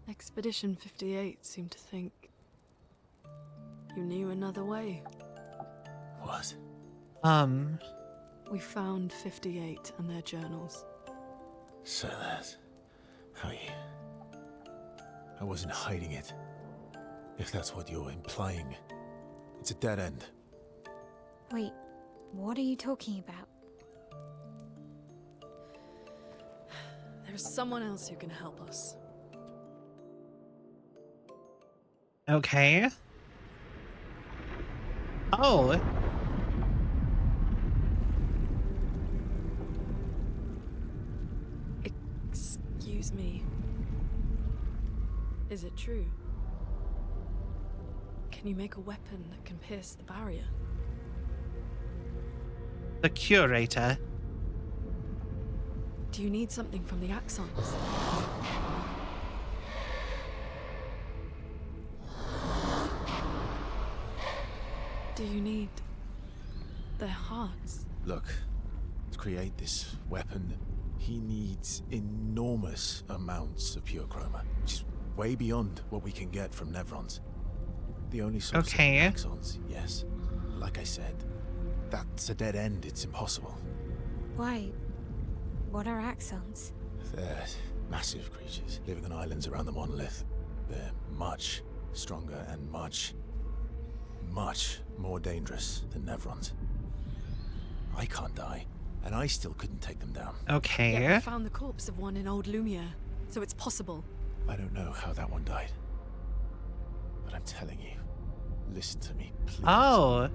Expedition 58 seemed to think you knew another way. What? We found 58 and their journals. So that's how you... I wasn't hiding it. If that's what you're implying. It's a dead end. Wait, what are you talking about? There is someone else who can help us. Okay. Oh. Excuse me. Is it true? Can you make a weapon that can pierce the barrier? The curator. Do you need something from the Axons? Do you need their hearts? Look, to create this weapon, he needs enormous amounts of pure chroma, which is way beyond what we can get from Nevrons. The only source of Axons, yes. Like I said, that's a dead end. It's impossible. Why? What are Axons? They're massive creatures living on islands around the monolith. They're much stronger and much more dangerous than Nevrons. I can't die, and I still couldn't take them down. Okay. Yet we found the corpse of one in Old Lumiere, so it's possible. I don't know how that one died, but I'm telling you, listen to me, please. Oh.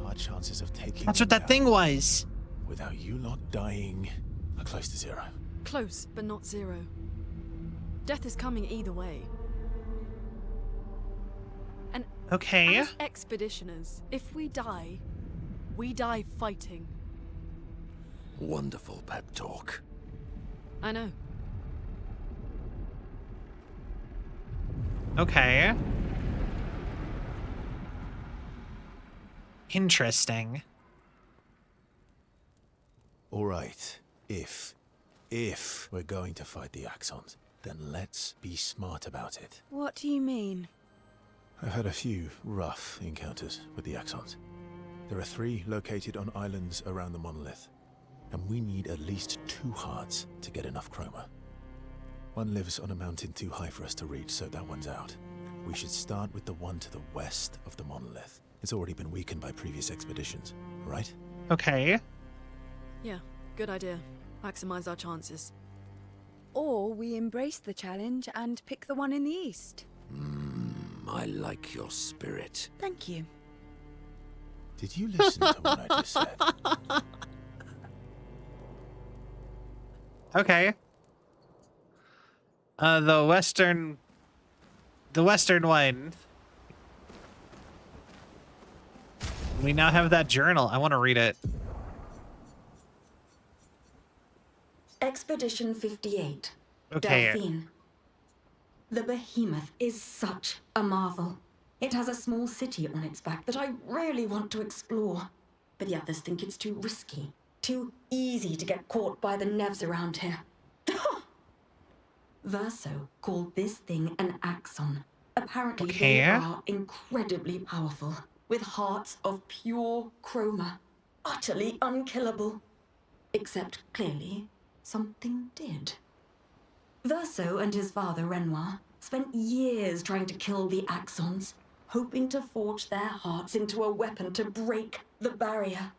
Our chances of taking That's them what that down thing was. without you lot dying are close to zero. Close, but not zero. Death is coming either way. And Okay. as expeditioners, if we die fighting. Wonderful pep talk. I know. Okay. Interesting. All right, if we're going to fight the Axons, then let's be smart about it. What do you mean? I've had a few rough encounters with the Axons. There are 3 located on islands around the monolith, and we need at least 2 hearts to get enough chroma. One lives on a mountain too high for us to reach, so that one's out. We should start with the one to the west of the monolith. It's already been weakened by previous expeditions, right? Okay. Yeah, good idea. Maximize our chances. Or we embrace the challenge and pick the one in the east. I like your spirit. Thank you. Did you listen to what I just said? Okay. The western one. We now have that journal. I want to read it. Expedition 58. Okay. Delphine. The behemoth is such a marvel. It has a small city on its back that I really want to explore. but the others think it's too risky, too easy to get caught by the Nevs around here. Verso called this thing an Axon. Apparently they are incredibly powerful, with hearts of pure chroma, utterly unkillable. Except, clearly, something did. Verso and his father, Renoir, spent years trying to kill the Axons, hoping to forge their hearts into a weapon to break the barrier.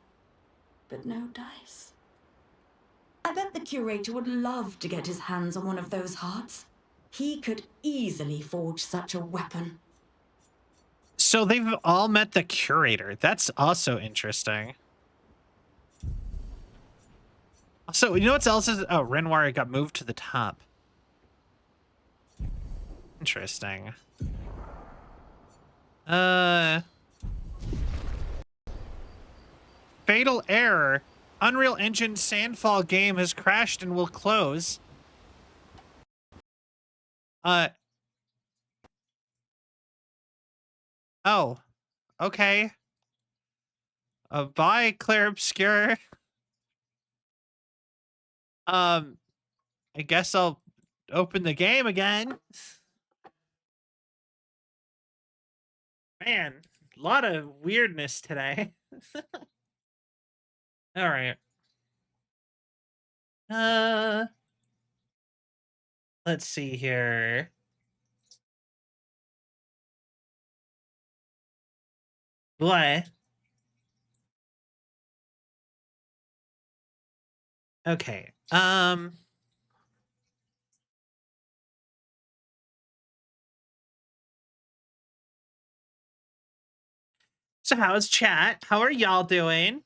But no dice. I bet the Curator would love to get his hands on one of those hearts. He could easily forge such a weapon. So they've all met the Curator. That's also interesting. So, you know what else is... Oh, Renoir got moved to the top. Interesting. Fatal error. Unreal Engine Sandfall game has crashed and will close. Oh. Okay. Bye, Claire Obscure. I guess I'll open the game again. Man, a lot of weirdness today. All right. Let's see here. What? Okay. So how's chat? How are y'all doing?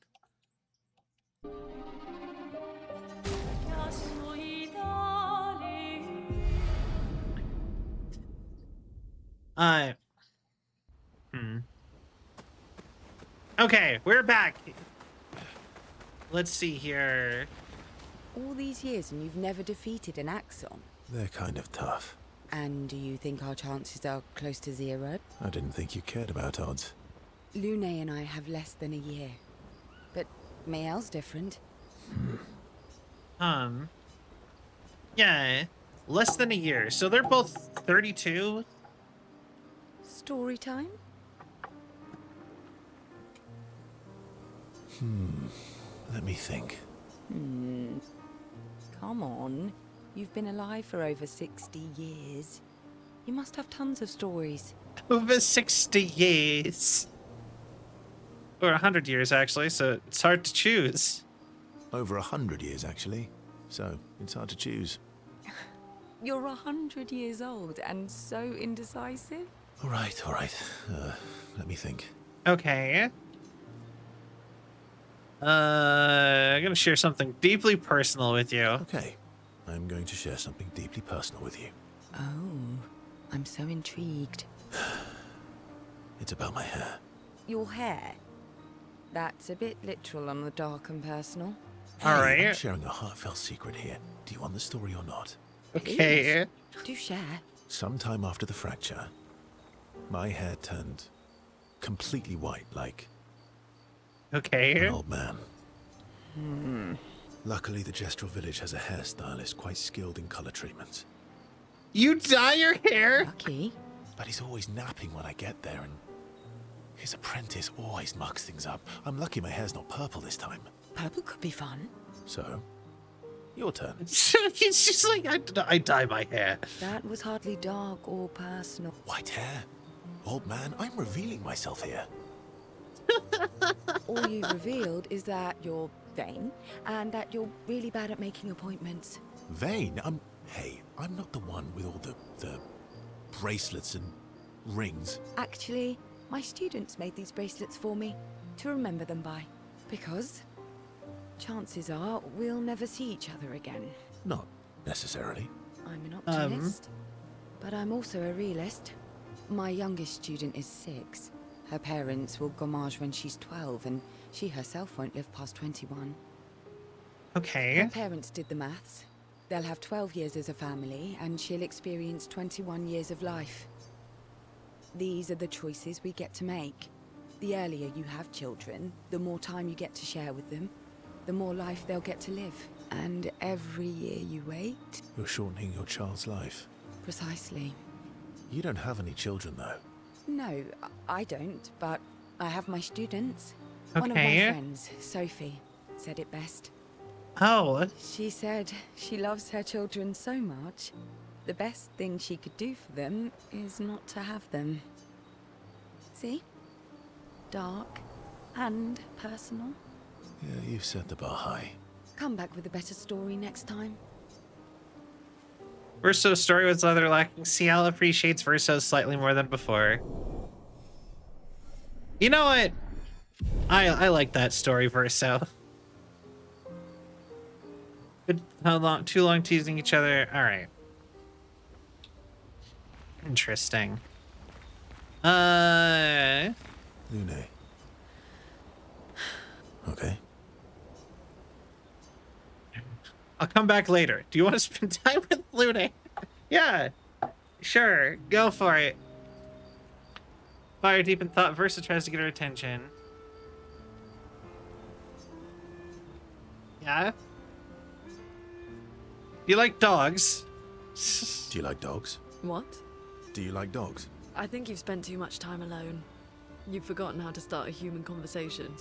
Okay, we're back. Let's see here. All these years and you've never defeated an Axon? They're kind of tough. And do you think our chances are close to zero? I didn't think you cared about odds. Lune and I have less than a year. But Mael's different. Yeah, less than a year. So they're both 32. Story time? Let me think. Come on. You've been alive for over 60 years. You must have tons of stories. Over 60 years. Or 100 years, actually, so it's hard to choose. Over 100 years, actually. So, it's hard to choose. You're 100 years old and so indecisive? All right. Let me think. Okay. I'm gonna share something deeply personal with you. Okay. I'm going to share something deeply personal with you. Oh, I'm so intrigued. It's about my hair. Your hair? That's a bit literal on the dark and personal. All Hey, I'm right. sharing a heartfelt secret here. Do you want the story or not? Okay. Do share. Sometime after the fracture, my hair turned completely white, like Okay. an old man. Luckily, the Gestrel village has a hairstylist quite skilled in color treatments. You dye your hair? Lucky. But he's always napping when I get there, and his apprentice always mucks things up. I'm lucky my hair's not purple this time. Purple could be fun. So, your turn. So he's just like, I dye my hair. That was hardly dark or personal. White hair? Old man, I'm revealing myself here. All you've revealed is that you're vain and that you're really bad at making appointments. Vain? Hey, I'm not the one with all the bracelets and rings. Actually, my students made these bracelets for me to remember them by. Because chances are we'll never see each other again. Not necessarily. I'm an optimist, but I'm also a realist. My youngest student is 6. Her parents will gommage when she's 12, and she herself won't live past 21. Okay. Her parents did the maths. They'll have 12 years as a family, and she'll experience 21 years of life. These are the choices we get to make. The earlier you have children, the more time you get to share with them, the more life they'll get to live. And every year you wait... You're shortening your child's life. Precisely. You don't have any children, though. No, I don't, but I have my students. One of my Okay. friends, Sophie, said it best. Oh, She said she loves her children so much, the best thing she could do for them is not to have them. See? Dark and personal. Yeah, you've set the bar high. Come back with a better story next time. Verso's story was leather lacking. Ciel appreciates Verso slightly more than before. You know what? I like that story, Verso. Good, how long? Too long teasing each other. All right. Interesting. Lune. Okay. I'll come back later. Do you want to spend time with Lune? Yeah, sure. Go for it. Fire deep in thought, Versa tries to get her attention. Yeah? You like dogs? Do you like dogs? What? Do you like dogs? I think you've spent too much time alone. You've forgotten how to start a human conversation.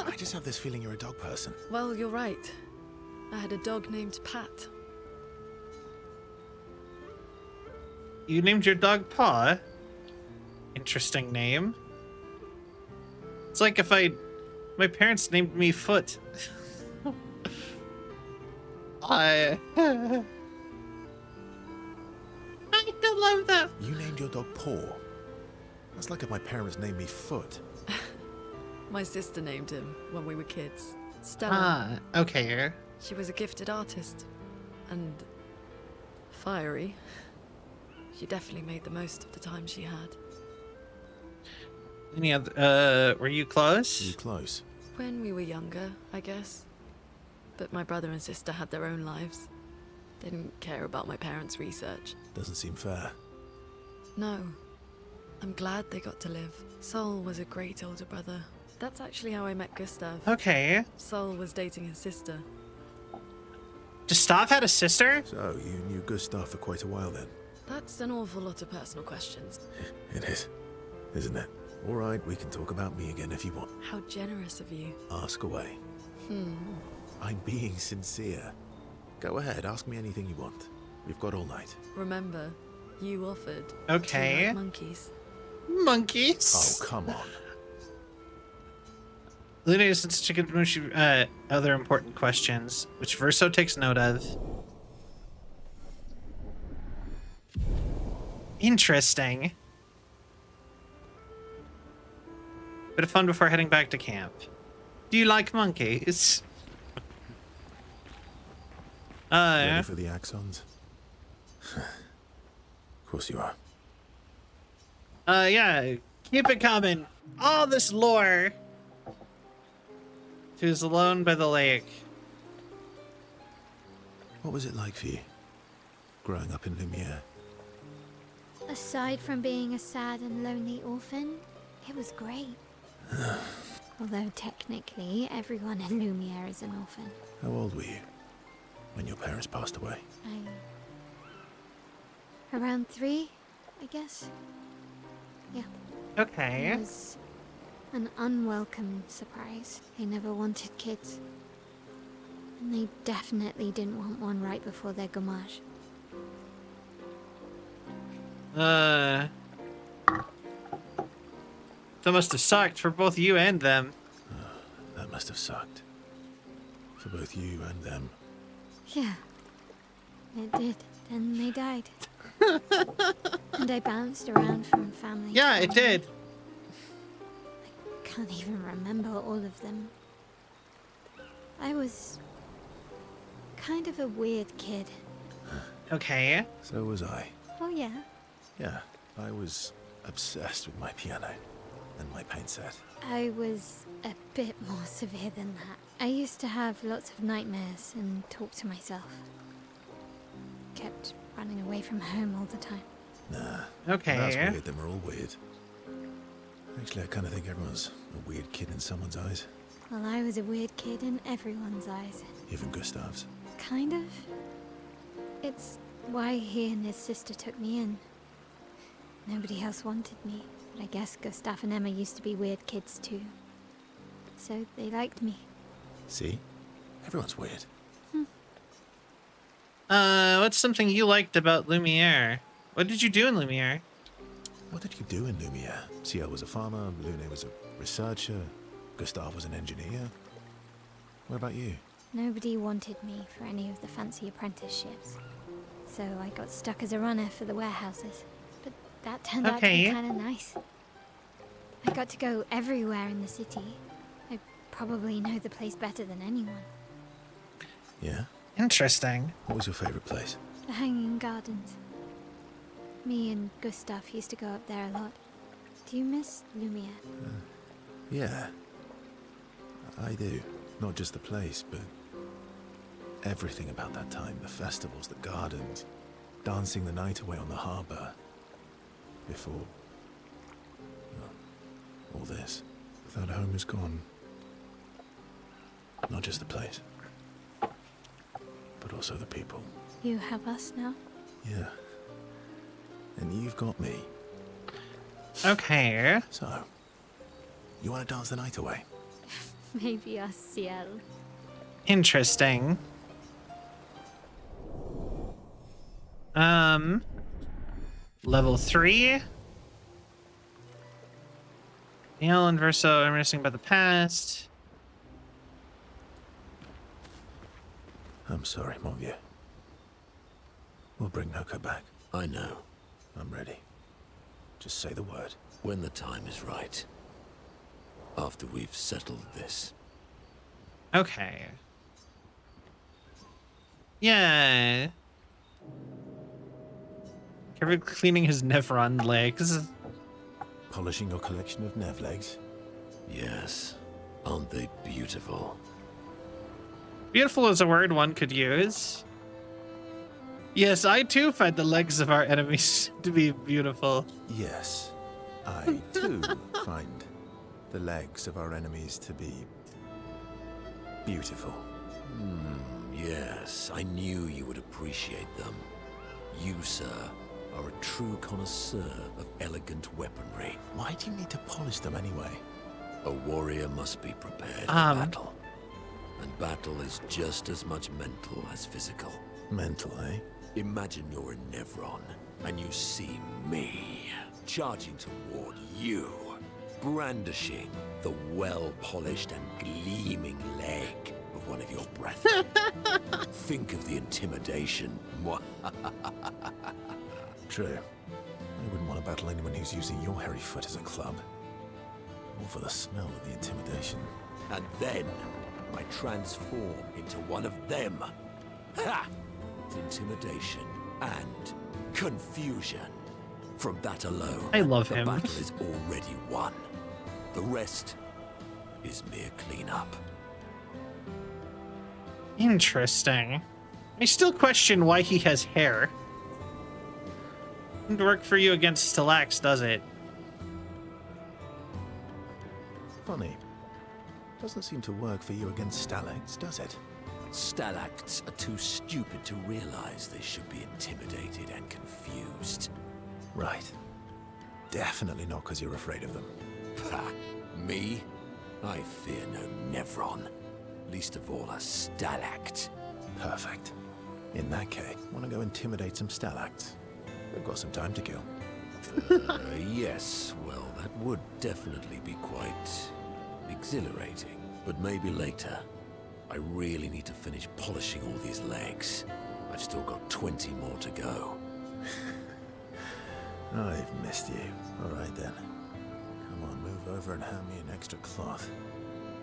I just have this feeling you're a dog person. Well, you're right. I had a dog named Pat. You named your dog Paw? Interesting name. It's like if my parents named me Foot. I don't love that. You named your dog Paw. That's like if my parents named me Foot. My sister named him when we were kids. Stella. Ah, okay. She was a gifted artist. And fiery. She definitely made the most of the time she had. Any other, were you You close? close. When we were younger, I guess. But my brother and sister had their own lives. They didn't care about my parents' research. Doesn't seem fair. No. I'm glad they got to live. Sol was a great older brother. That's actually how I met Gustav. Okay. Sol was dating his sister. Gustav had a sister? So, you knew Gustav for quite a while then? That's an awful lot of personal questions. It is, isn't it? All right, we can talk about me again if you want. How generous of you. Ask away. I'm being sincere. Go ahead, ask me anything you want. We've got all night. Remember, you offered. Okay. To like monkeys. Monkeys? Oh, come on. Luna is in such a good mood. Other important questions, which Verso takes note of. Interesting. Bit of fun before heading back to camp. Do you like monkeys? Ready for the axons? Of course you are. Yeah. Keep it coming. All this lore. Who's alone by the lake. What was it like for you, growing up in Lumiere? Aside from being a sad and lonely orphan, it was great. Although technically, everyone in Lumiere is an orphan. How old were you when your parents passed away? Around 3, I guess. Yeah. Okay. It was an unwelcome surprise. They never wanted kids. And they definitely didn't want one right before their gommage. That must have sucked for both you and them. That must have sucked. For both you and them. Yeah. It did. Then they died. And I bounced around from family. Yeah, to it family. did. I can't even remember all of them. I was kind of a weird kid. Okay. So was I. Oh yeah? Yeah, I was obsessed with my piano and my paint set. I was a bit more severe than that. I used to have lots of nightmares and talk to myself. Kept running away from home all the time. Nah, Okay. that's weird, then we're all weird. Actually, I kind of think everyone's a weird kid in someone's eyes. Well, I was a weird kid in everyone's eyes. Even Gustav's. Kind of. It's why he and his sister took me in. Nobody else wanted me, but I guess Gustav and Emma used to be weird kids too. So they liked me. See? Everyone's weird. What's something you liked about Lumiere? What did you do in Lumiere? What did you do in Lumiere? Ciel was a farmer, Lune was a researcher, Gustav was an engineer. What about you? Nobody wanted me for any of the fancy apprenticeships. So I got stuck as a runner for the warehouses. But that turned out to be kind of nice. I got to go everywhere in the city. I probably know the place better than anyone. Yeah? Interesting. What was your favorite place? The Hanging Gardens. Me and Gustav used to go up there a lot. Do you miss Lumiere? Yeah. I do. Not just the place, but everything about that time. The festivals, the gardens, dancing the night away on the harbour. Before... well, all this. That home is gone. Not just the place, but also the people. You have us now? Yeah. And you've got me. Okay. So, you want to dance the night away? Maybe us, Ciel. Interesting. Level 3. Neil and Verso reminiscing about the past. I'm sorry, mon vieux. We'll bring Noko back. I know. I'm ready. Just say the word. When the time is right. After we've settled this. Okay. Yeah. Kevin cleaning his Nevron legs. Polishing your collection of Nev legs? Yes. Aren't they beautiful? Beautiful is a word one could use. Yes, I too find the legs of our enemies to be beautiful. Yes. I, too, find the legs of our enemies to be beautiful. Yes, I knew you would appreciate them. You, sir, are a true connoisseur of elegant weaponry. Why do you need to polish them anyway? A warrior must be prepared for battle. And battle is just as much mental as physical. Mental, eh? Imagine you're in Nevron, and you see me charging toward you, brandishing the well-polished and gleaming leg of one of your brethren. Think of the intimidation. True. I wouldn't want to battle anyone who's using your hairy foot as a club. Or for the smell of the intimidation. And then I transform into one of them. Ha! Intimidation and confusion. From that alone, I love the him. battle is already won. The rest is mere cleanup. Interesting. I still question why he has hair. Doesn't work for you against Stellax, does it? Funny. Doesn't seem to work for you against Stalags, does it? Stalacts are too stupid to realize they should be intimidated and confused. Right. Definitely not because you're afraid of them. Pah, me? I fear no Nevron. Least of all a Stalact. Perfect. In that case, want to go intimidate some Stalacts? We've got some time to kill. Yes, well, that would definitely be quite exhilarating. But maybe later. I really need to finish polishing all these legs. I've still got 20 more to go. I've missed you. All right then. Come on, move over and hand me an extra cloth.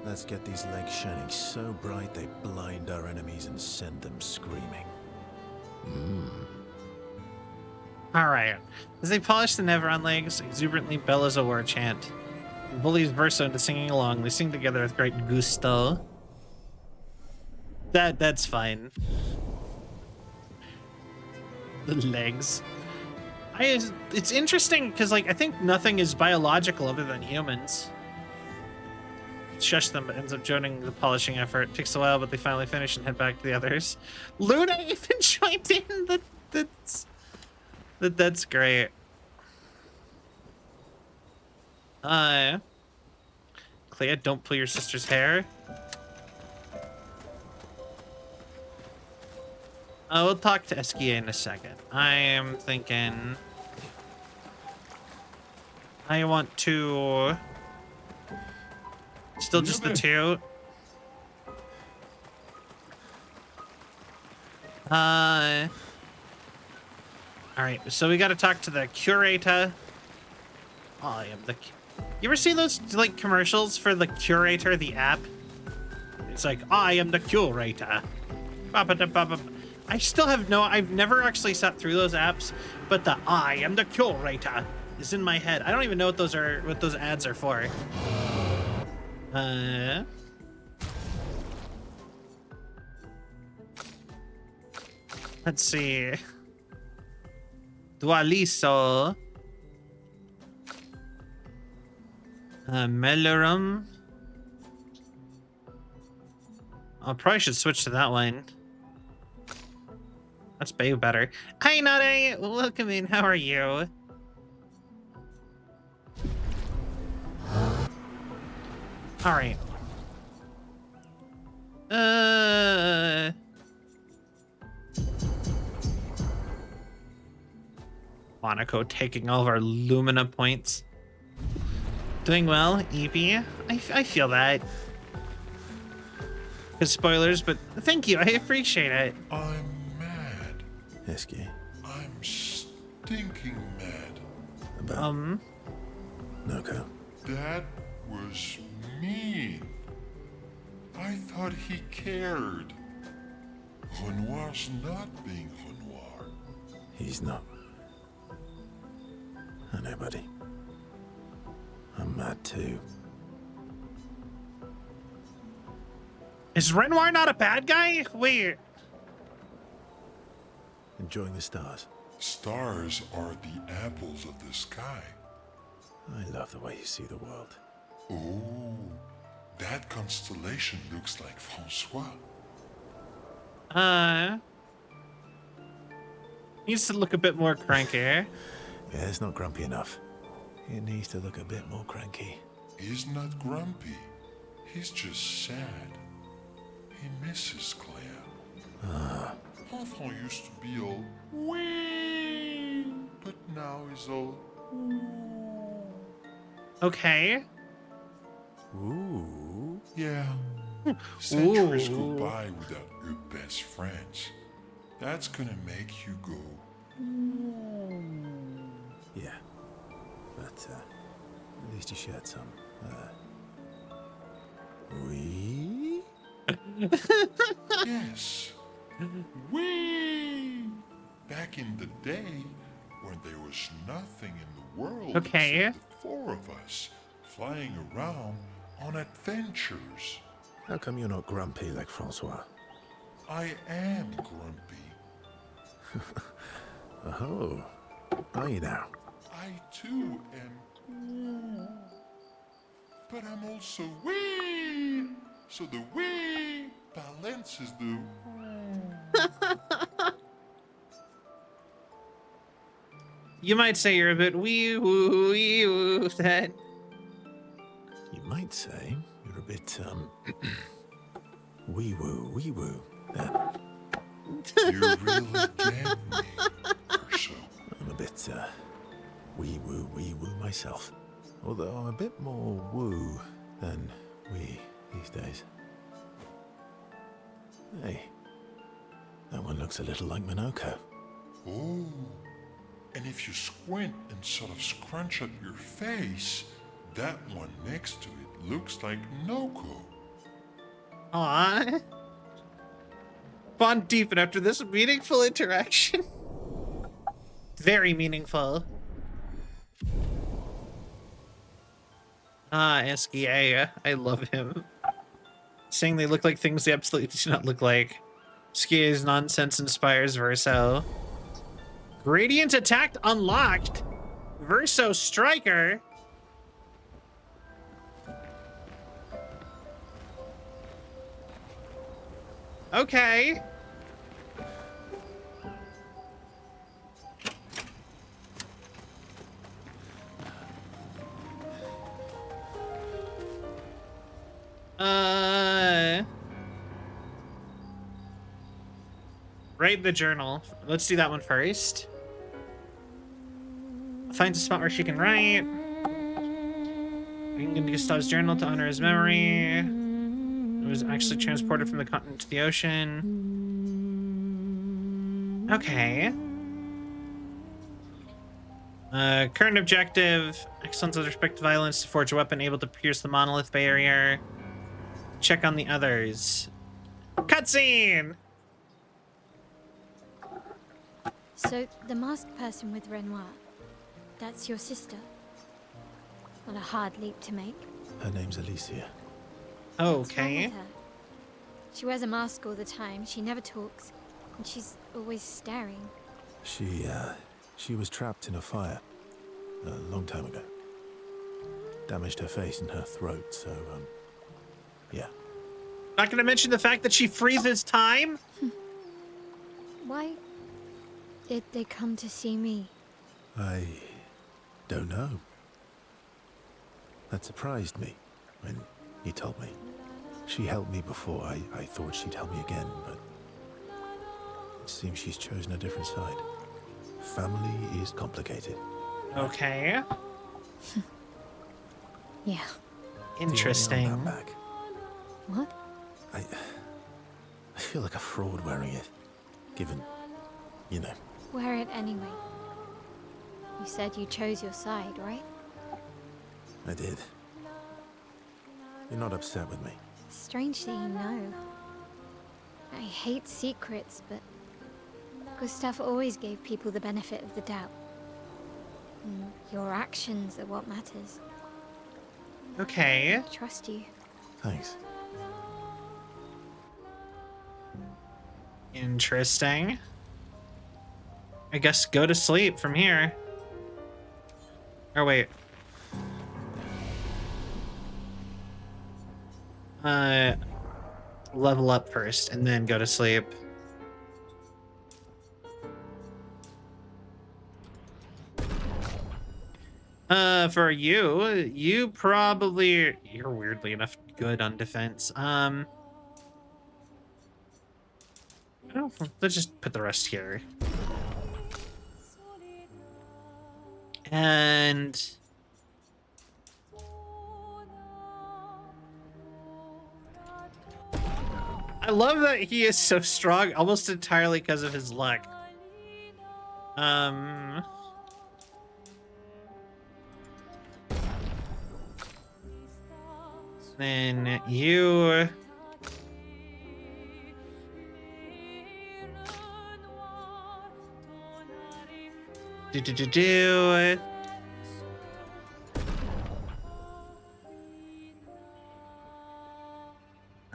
Let's get these legs shining so bright they blind our enemies and send them screaming. Alright. As they polish the Nevron legs, exuberantly bellows a war chant. And bullies Verso into singing along. They sing together with great gusto. That's fine. The legs. It's interesting because, like, I think nothing is biological other than humans. Shush them, but ends up joining the polishing effort. Takes a while, but they finally finish and head back to the others. Luna even joined in. That's great. Clea, don't pull your sister's hair. We'll talk to Eskia in a second. I am thinking I want to still just the two. All right, so we got to talk to the curator. Oh, I am the. You ever see those like commercials for the curator, the app? It's like, I am the curator. I still have I've never actually sat through those apps, but the I am the curator is in my head. I don't even know what those ads are for. Let's see. Dualiso. Melorum. I probably should switch to that one. That's way better. Hi, Nade. Welcome in. How are you? All right. Monaco taking all of our Lumina points. Doing well, Evie. I feel that. Because spoilers, but thank you. I appreciate it. I'm mad. Esky. I'm stinking mad. About Noko. That was mean. I thought he cared. Renoir's not being Renoir. He's not. I know, buddy. I'm mad too. Is Renoir not a bad guy? Wait. Enjoying the stars. Stars are the apples of the sky. I love the way you see the world. Oh, that constellation looks like Francois. Needs to look a bit more cranky. Yeah, it's not grumpy enough. It needs to look a bit more cranky. He's not grumpy. He's just sad. He misses Claire. Enfant used to be all wee, but now he's all ooh. Okay. Ooh. Yeah. Centuries go by without your best friends. That's gonna make you go ooh. Yeah. But at least you shared some. We? Yes. We. Back in the day, when there was nothing in the world Okay. except the four of us flying around on adventures. How come you're not grumpy like Francois? I am grumpy. Oh. Are you now? I too am. But I'm also wee. So the wee balances the. You might say you're a bit wee woo then. You might say you're a bit wee woo then. You really get me, Urso. I'm a bit wee woo myself. Although I'm a bit more woo than wee these days. Hey, that one looks a little like Minoko. Oh, and if you squint and sort of scrunch up your face, that one next to it looks like Noko. Aww. Bond deep, and after this meaningful interaction. Very meaningful. Eskia. I love him. Saying they look like things they absolutely do not look like. Skia's nonsense inspires Verso. Radiant attack unlocked. Verso Striker. Okay. Write the journal. Let's do that one first. Finds a spot where she can write. I'm going to Gustav's journal to honor his memory. It was actually transported from the continent to the ocean. Okay. Current objective. Excellence with respect to violence to forge a weapon able to pierce the monolith barrier. Check on the others. Cutscene! So, the masked person with Renoir, that's your sister? Not a hard leap to make. Her name's Alicia. What's wrong Okay. with her? She wears a mask all the time, she never talks, and she's always staring. She was trapped in a fire a long time ago. Damaged her face and her throat, so, yeah. Not gonna mention the fact that she freezes time? Why did they come to see me? I don't know. That surprised me when you told me. She helped me before. I thought she'd help me again, but it seems she's chosen a different side. Family is complicated. Okay. Yeah. Interesting. Do you want that back? What? I feel like a fraud wearing it, given, you know. Wear it anyway. You said you chose your side, right? I did. You're not upset with me. Strangely, no. I hate secrets, but Gustav always gave people the benefit of the doubt. And your actions are what matters. Okay. I trust you. Thanks. Interesting. I guess go to sleep from here. Or wait. Level up first and then go to sleep. For you probably, you're weirdly enough good on defense. Oh, let's just put the rest here. And I love that he is so strong almost entirely because of his luck. Then you do.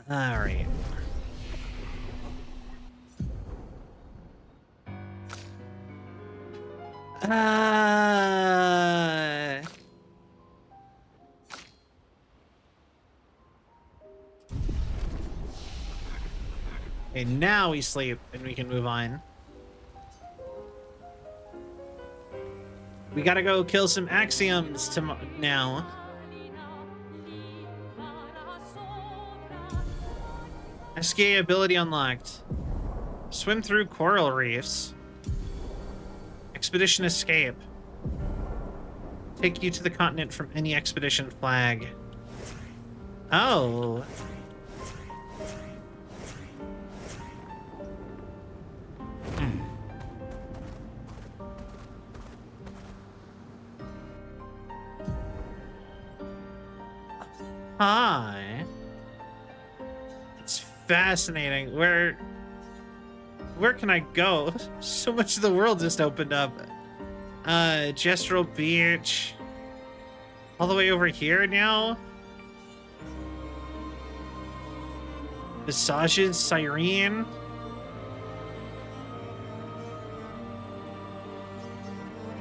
All right. Okay, now we sleep and we can move on. We gotta go kill some axioms now. SK ability unlocked. Swim through coral reefs. Expedition escape. Take you to the continent from any expedition flag. Oh. Hi. It's fascinating. Where can I go? So much of the world just opened up. Gestural Beach. All the way over here now? Visages, Cyrene.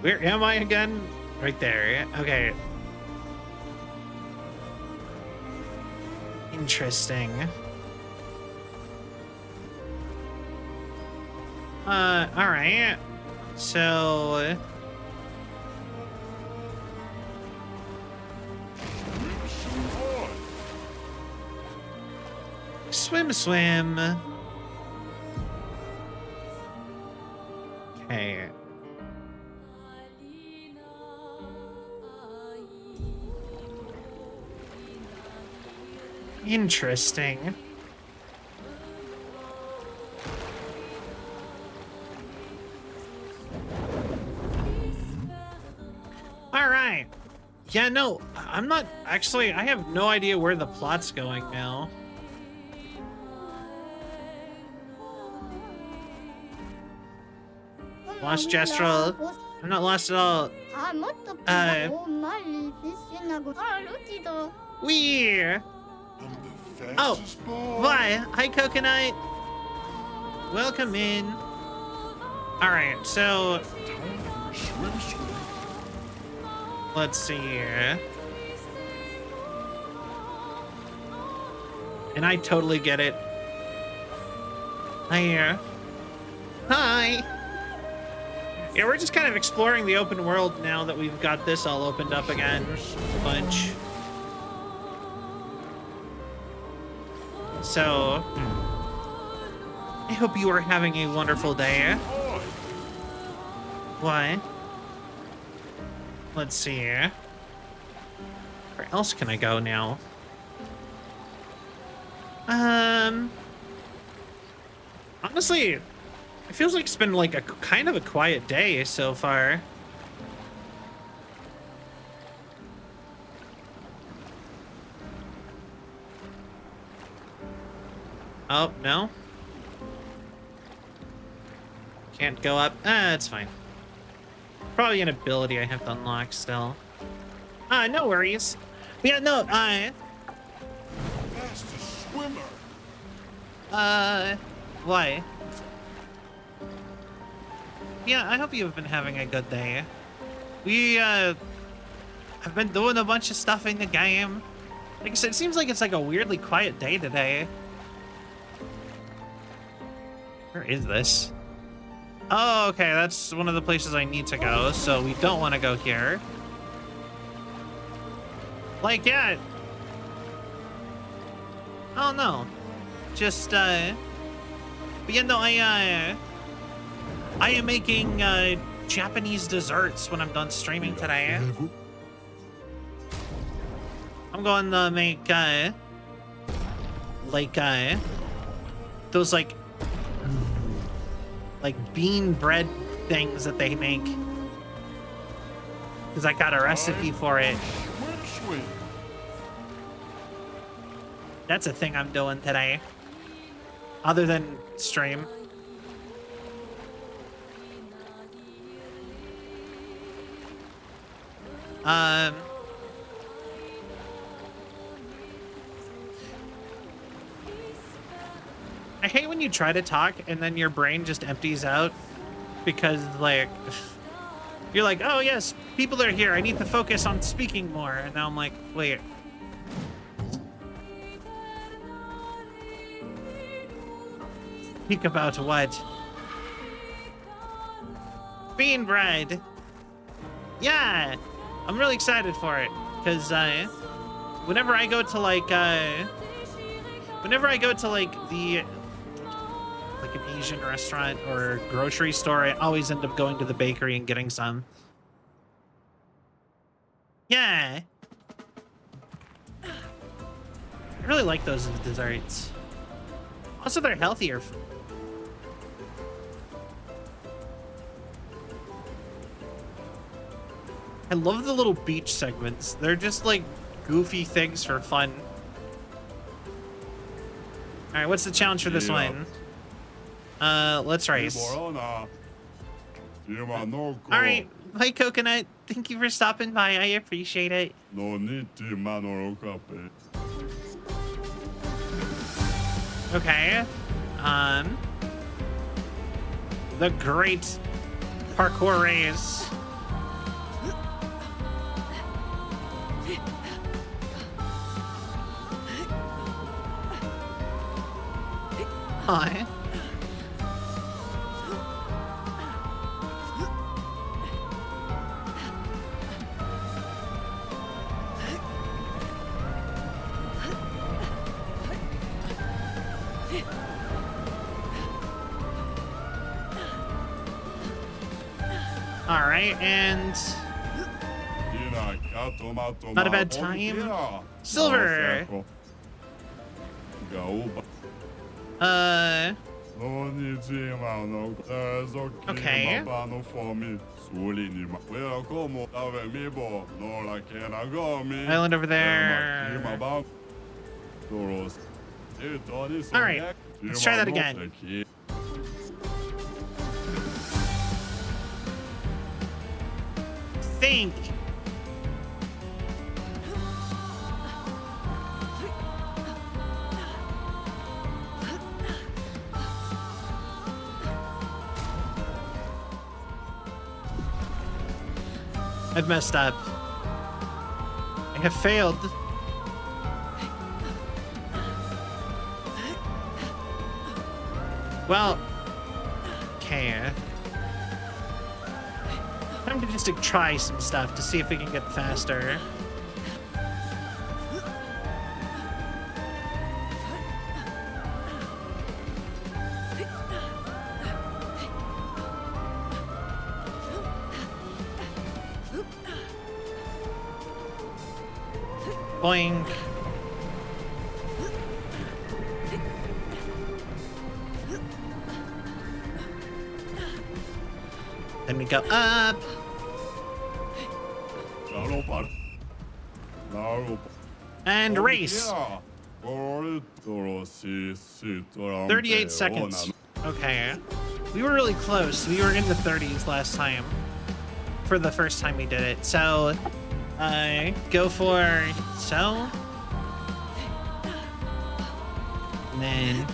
Where am I again? Right there. Okay. Interesting. All right. So swim. Okay. Interesting. All right. Yeah, no, I'm not actually, I have no idea where the plot's going now. Lost Gestural. I'm not lost at all. We're. Oh, why? Hi, Coconut. Welcome in. All right, so let's see here. And I totally get it. Hi. Hi. Yeah, we're just kind of exploring the open world now that we've got this all opened up again a bunch. So, I hope you are having a wonderful day. What? Let's see here. Where else can I go now? Honestly, it feels like it's been like a kind of a quiet day so far. Oh, no. Can't go up. It's fine. Probably an ability I have to unlock still. No worries. Yeah, no, Fastest swimmer. Why? Yeah, I hope you've been having a good day. We, have been doing a bunch of stuff in the game. Like I said, it seems like it's like a weirdly quiet day today. Where is this? Oh, okay, that's one of the places I need to go, so we don't want to go here. Like, yeah. Oh, no. Just, but yeah, no, I am making, Japanese desserts when I'm done streaming today. I'm going to make, those, like bean bread things that they make. Because I got a recipe for it. That's a thing I'm doing today. Other than stream. I hate when you try to talk and then your brain just empties out because, like, you're like, oh yes, people are here. I need to focus on speaking more. And now I'm like, wait. Speak about what? Bean bread. Yeah, I'm really excited for it because whenever I go to like the like an Asian restaurant or grocery store, I always end up going to the bakery and getting some. Yeah. I really like those desserts. Also, they're healthier. I love the little beach segments. They're just like goofy things for fun. All right, what's the challenge for this one? Let's race. All right, bye, Coconut. Thank you for stopping by. I appreciate it. Okay. The great parkour race. Hi. All right, and not a bad time. Silver. Okay. Island over there. All right, let's try that again. Think. I've messed up. I have failed. Well, okay. Time to just try some stuff to see if we can get faster. Boink. Then we go up. And race. 38 seconds. Okay. We were really close. We were in the 30s last time. For the first time we did it. So, go for so. And then.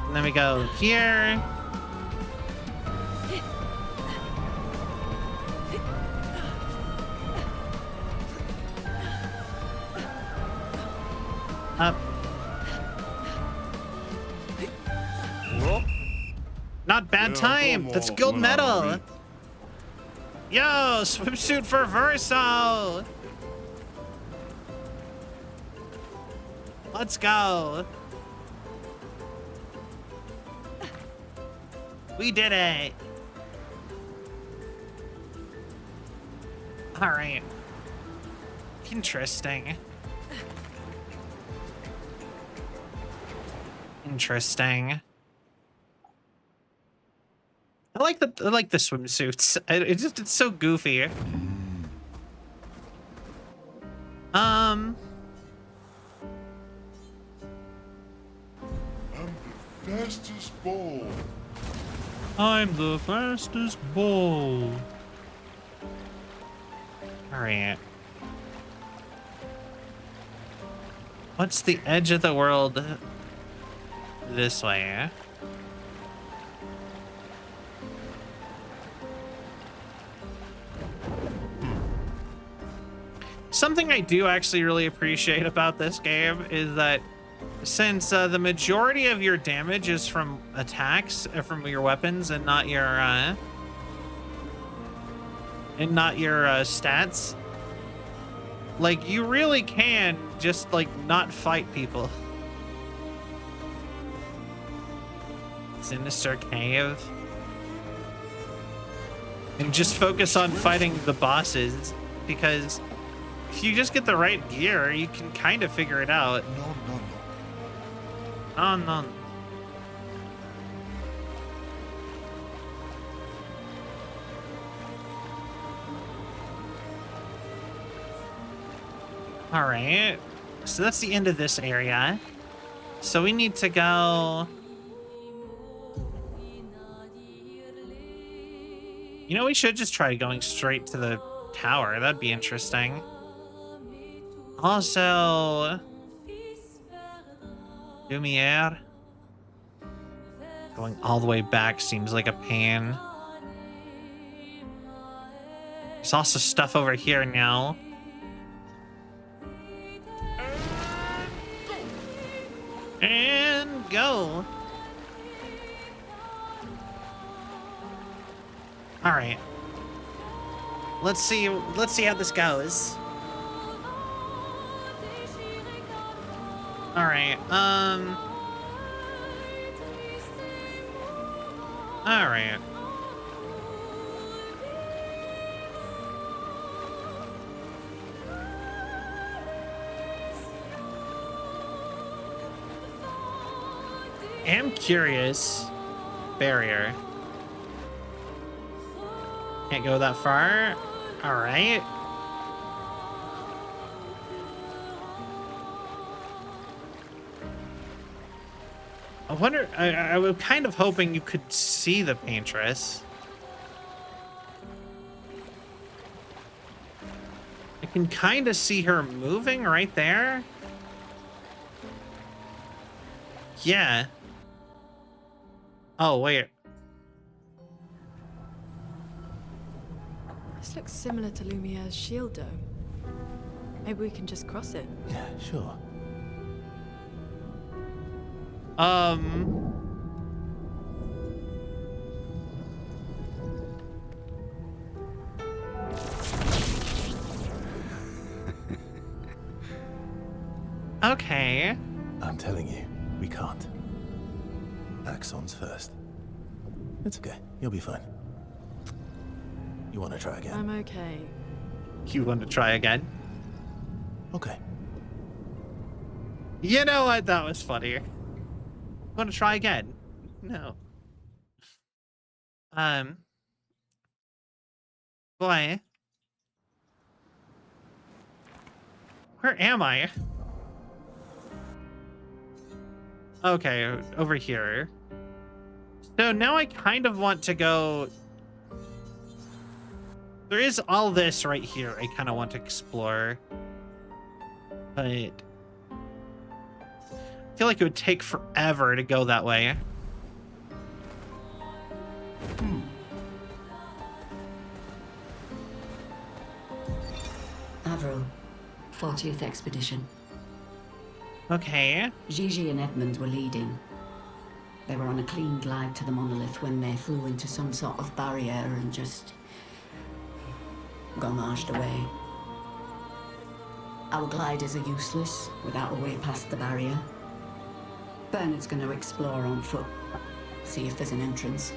And then we go here. Up. Not bad time. That's gold medal. Yo, swimsuit for Verso. Let's go. We did it. All right. Interesting. Interesting. I like the swimsuits. It's so goofy. I'm the fastest ball. I'm the fastest ball. All right. What's the edge of the world this way? Something I do actually really appreciate about this game is that since the majority of your damage is from attacks, from your weapons, and not your stats, like you really can just like not fight people. Sinister Cave, and just focus on fighting the bosses, because if you just get the right gear, you can kind of figure it out. No. All right. So that's the end of this area. So we need to go. You know, we should just try going straight to the tower. That'd be interesting. Also, Lumiere. Going all the way back seems like a pain. There's also stuff over here now. And go. All right. Let's see how this goes. All right. All right. I'm curious. Barrier. Can't go that far. All right. I wonder, I was kind of hoping you could see the paintress. I can kind of see her moving right there. Yeah. Oh, wait. This looks similar to Lumiere's shield dome. Maybe we can just cross it. Yeah, sure. Okay. I'm telling you, we can't. Axons first. It's okay. You'll be fine. You want to try again? I'm okay. You want to try again? Okay. You know what? That was funny. Want to try again? No. Boy. Where am I? Okay, over here. So now I kind of want to go... There is all this right here I kind of want to explore. But... I feel like it would take forever to go that way. Avril, 40th Expedition. Okay. Gigi and Edmund were leading. They were on a clean glide to the monolith when they flew into some sort of barrier and just... gommaged away. Our gliders are useless without a way past the barrier. Bernard's going to explore on foot, see if there's an entrance.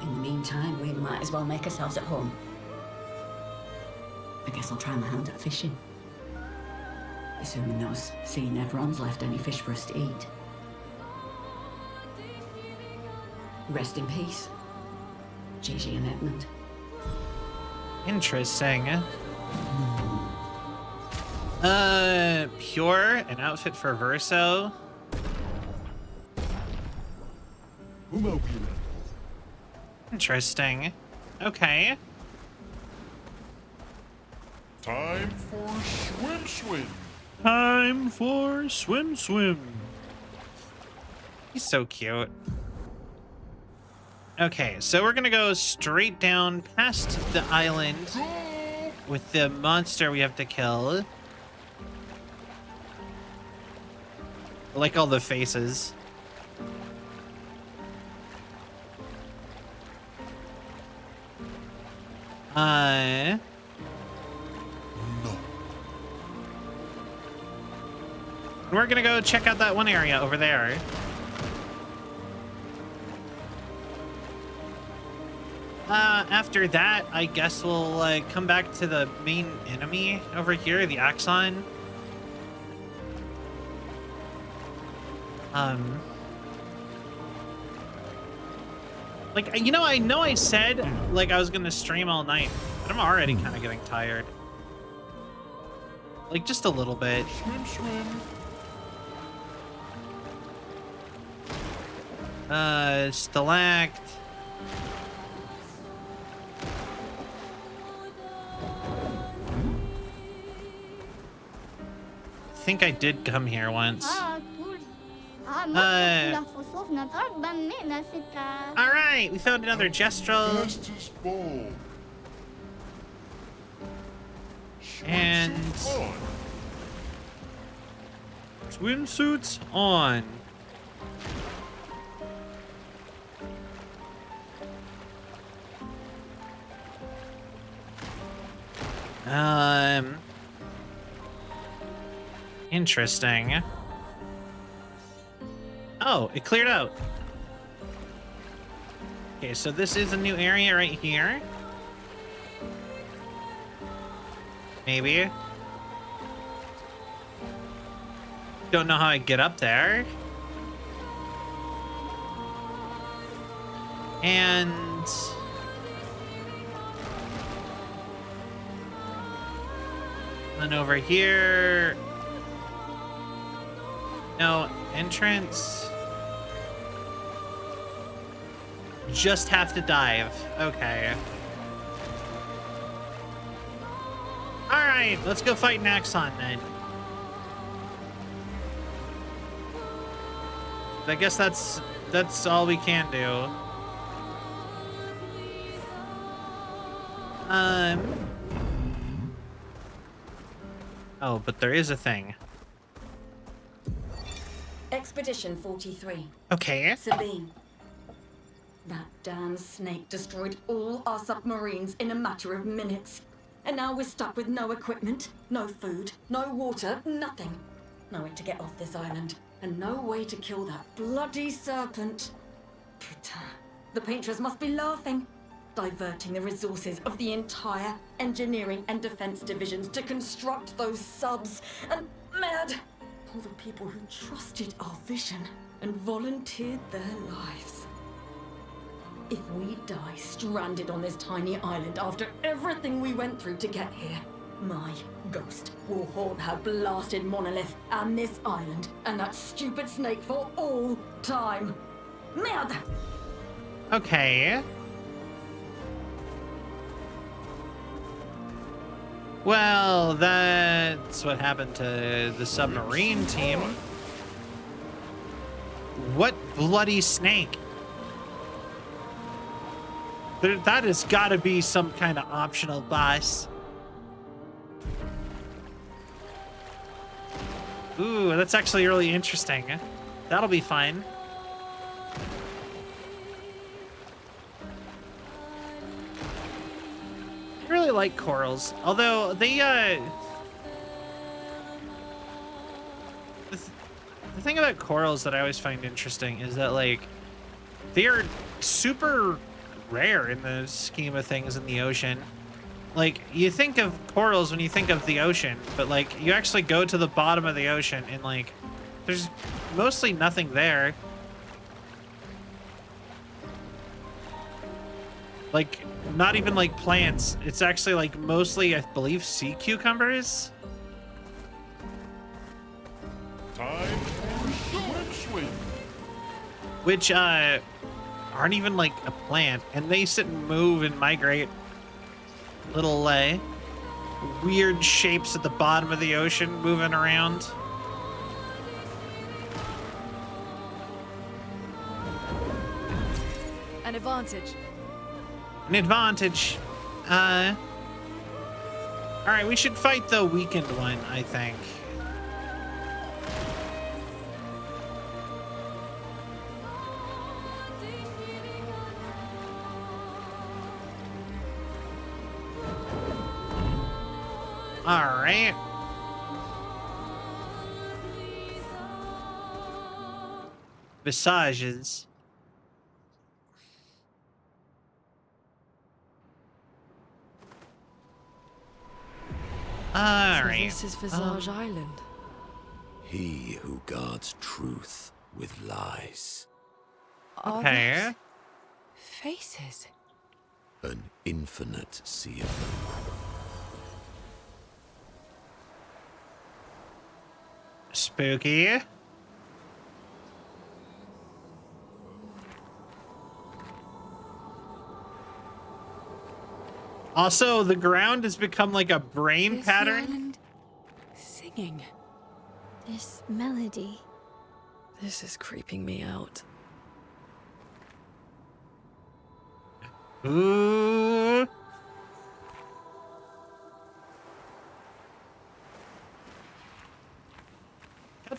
In the meantime, we might as well make ourselves at home. I guess I'll try my hand at fishing. Assuming those sea Nevrons left any fish for us to eat. Rest in peace, Gigi and Edmund. Interesting. Pure, an outfit for Verso. Interesting. Okay. Time for swim. Time for swim. He's so cute. Okay, so we're gonna go straight down past the island with the monster we have to kill. I like all the faces. No. We're gonna go check out that one area over there. After that, I guess we'll come back to the main enemy over here, the Axon. Like, you know I said like I was gonna stream all night, but I'm already kind of getting tired. Like just a little bit. Swim. Stalact. I think I did come here once. Alright, we found another Gestrel. Festus Ball. And swimsuits on. Interesting. Oh, it cleared out. Okay, so this is a new area right here. Maybe. Don't know how I get up there. And then over here. No entrance. Just have to dive. Okay. Alright, let's go fight Naxxon then. I guess that's all we can do. Oh, but there is a thing. Expedition 43. Okay. Sabine. That damn snake destroyed all our submarines in a matter of minutes. And now we're stuck with no equipment, no food, no water, nothing. No way to get off this island, and no way to kill that bloody serpent. Putain. The painters must be laughing. Diverting the resources of the entire engineering and defense divisions to construct those subs. And mad! All the people who trusted our vision and volunteered their lives. If we die stranded on this tiny island after everything we went through to get here, my ghost will haunt her blasted monolith and this island and that stupid snake for all time. Merde! Okay. Well, that's what happened to the submarine team. What bloody snake? That has got to be some kind of optional boss. Ooh, that's actually really interesting. That'll be fun. I really like corals, although they the thing about corals that I always find interesting is that, like, they are super rare in the scheme of things in the ocean. Like, you think of corals when you think of the ocean, but, like, you actually go to the bottom of the ocean and, like, there's mostly nothing there. Like, not even, like, plants. It's actually, like, mostly, I believe, sea cucumbers. Time for swim. Which, aren't even, like, a plant. And they sit and move and migrate. Little, weird shapes at the bottom of the ocean moving around. An advantage. An advantage. All right, we should fight the weakened one, I think. All right. Visages. All right. This is Visage Island. He who guards truth with lies. Okay. Are those faces? An infinite sea of them. Spooky. Also, the ground has become like a brain Is pattern. the island singing? This melody. This is creeping me out. Ooh.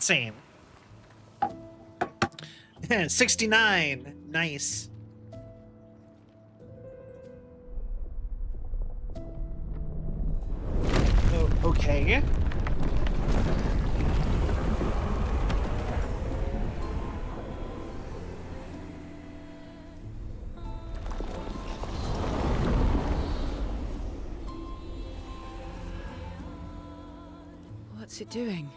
cutscene. 69. Nice. Oh, okay. What's it doing?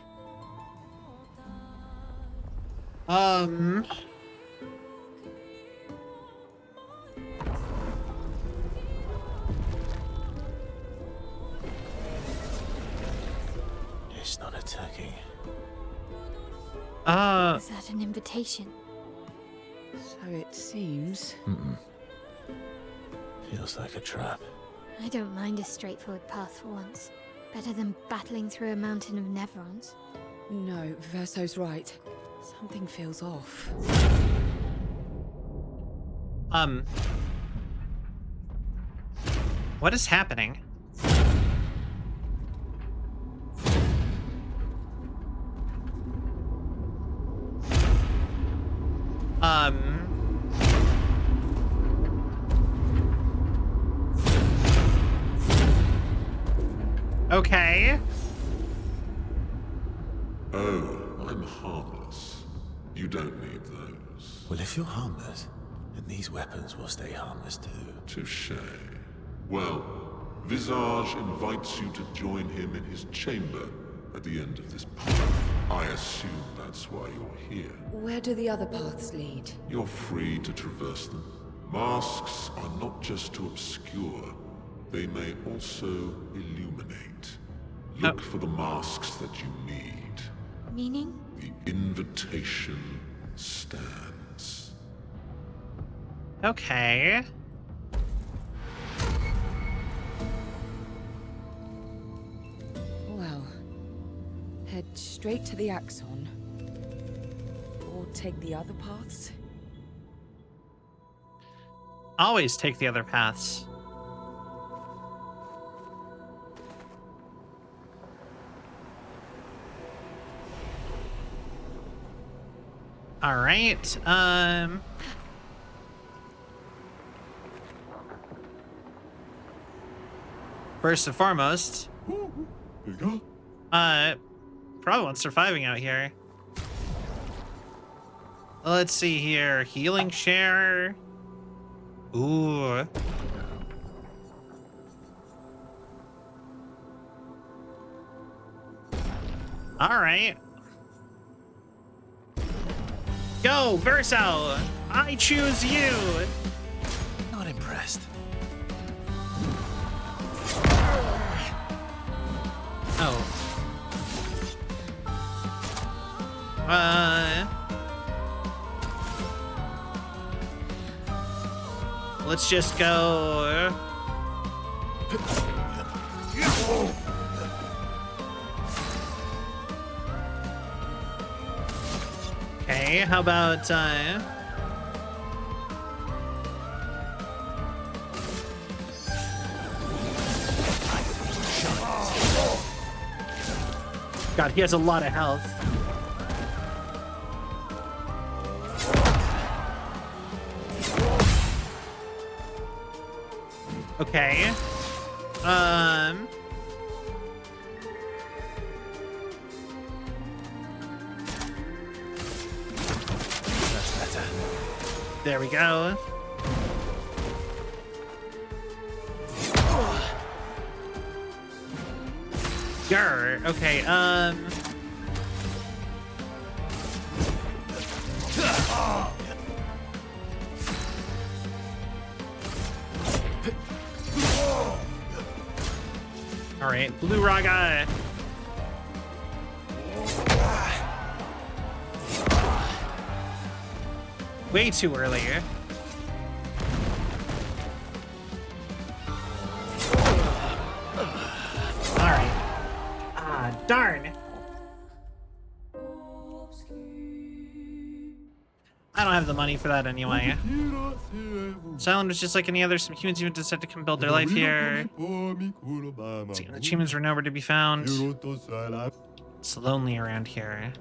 It's not attacking. Is that an invitation? So it seems. Feels like a trap. I don't mind a straightforward path for once. Better than battling through a mountain of Nevrons. No, Verso's right. Something feels off. What is happening? Okay. Oh, I'm harmless. You don't need those. Well, if you're harmless, then these weapons will stay harmless too. Touché. Well, Visage invites you to join him in his chamber at the end of this path. I assume that's why you're here. Where do the other paths lead? You're free to traverse them. Masks are not just to obscure, they may also illuminate. Look for the masks that you need. Meaning? The invitation stands. Okay. Well, head straight to the Axon. Or take the other paths. Always take the other paths. All right. First and foremost, probably surviving out here. Let's see here. Healing share. Ooh. All right. Go, Verso! I choose you! Not impressed. Oh. Let's just go. Okay, how about God, he has a lot of health. Okay. That's better. There we go. Grr. Okay, all right, Blue Raga. Way too early. All right. Ah, darn. I don't have the money for that anyway. This island was just like any other. Some humans even decided to come build their life here. The humans were nowhere to be found. It's lonely around here.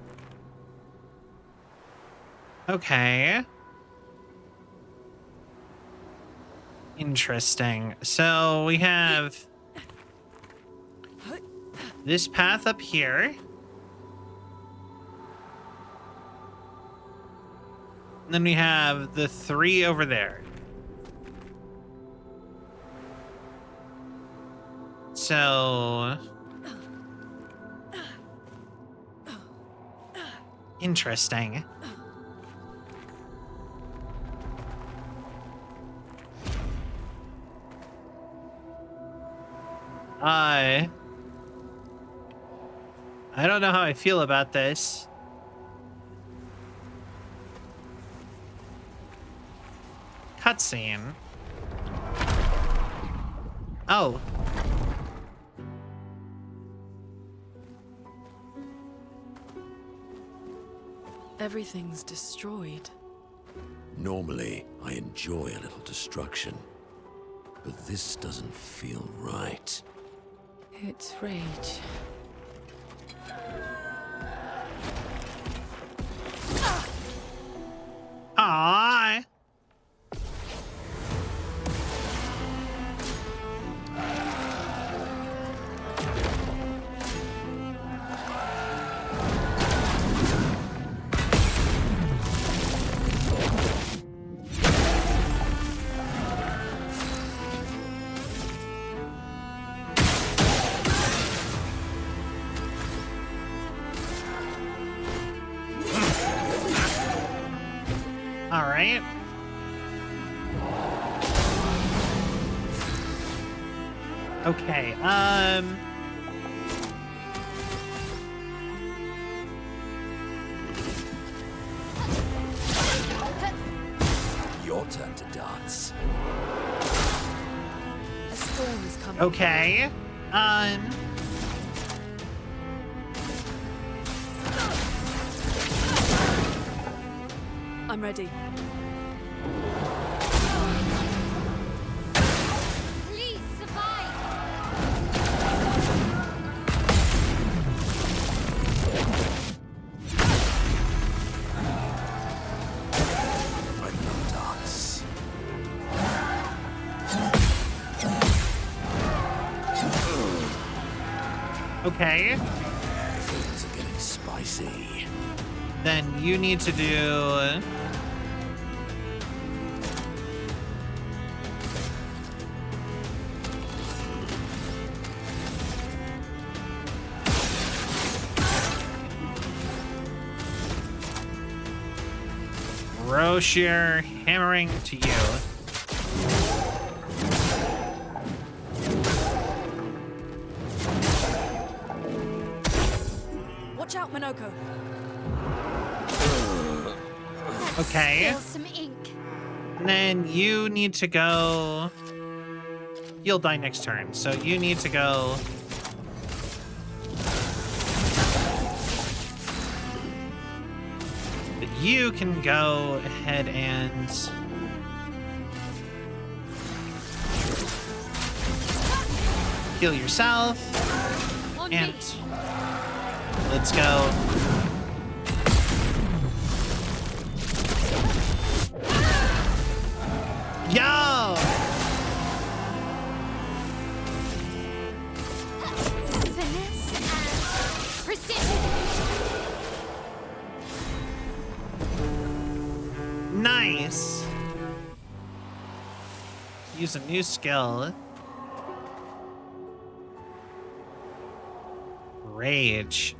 Okay. Interesting. So we have this path up here. And then we have the 3 over there. So interesting. I don't know how I feel about this. Cutscene. Oh. Everything's destroyed. Normally, I enjoy a little destruction. But this doesn't feel right. It's rage. Aww. All right. Okay. Your turn to dance. A storm is coming. Okay. I'm ready. Please survive. I love dance. Okay. Things are getting spicy. Then you need to do. Roshir hammering to you. Watch out, Minoko. Okay. Spill some ink. And then you need to go. You'll die next turn, so you need to go. But you can go ahead and. Heal yourself. On And me. let's go. Yo! Finesse and precision. Nice. Use a new skill. Rage.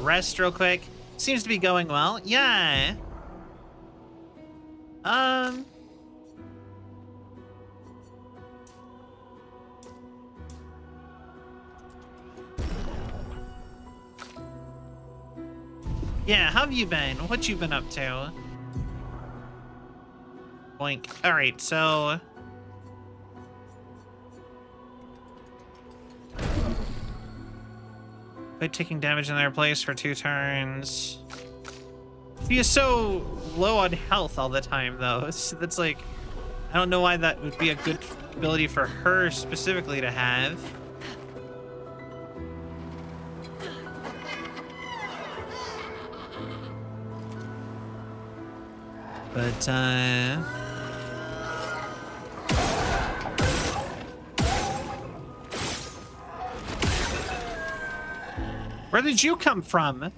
Rest real quick. Seems to be going well. Yeah. Yeah, how have you been? What you been up to? Boink. All right, so quit taking damage in their place for 2 turns. She is so low on health all the time, though. That's like, I don't know why that would be a good ability for her specifically to have. But, where did you come from?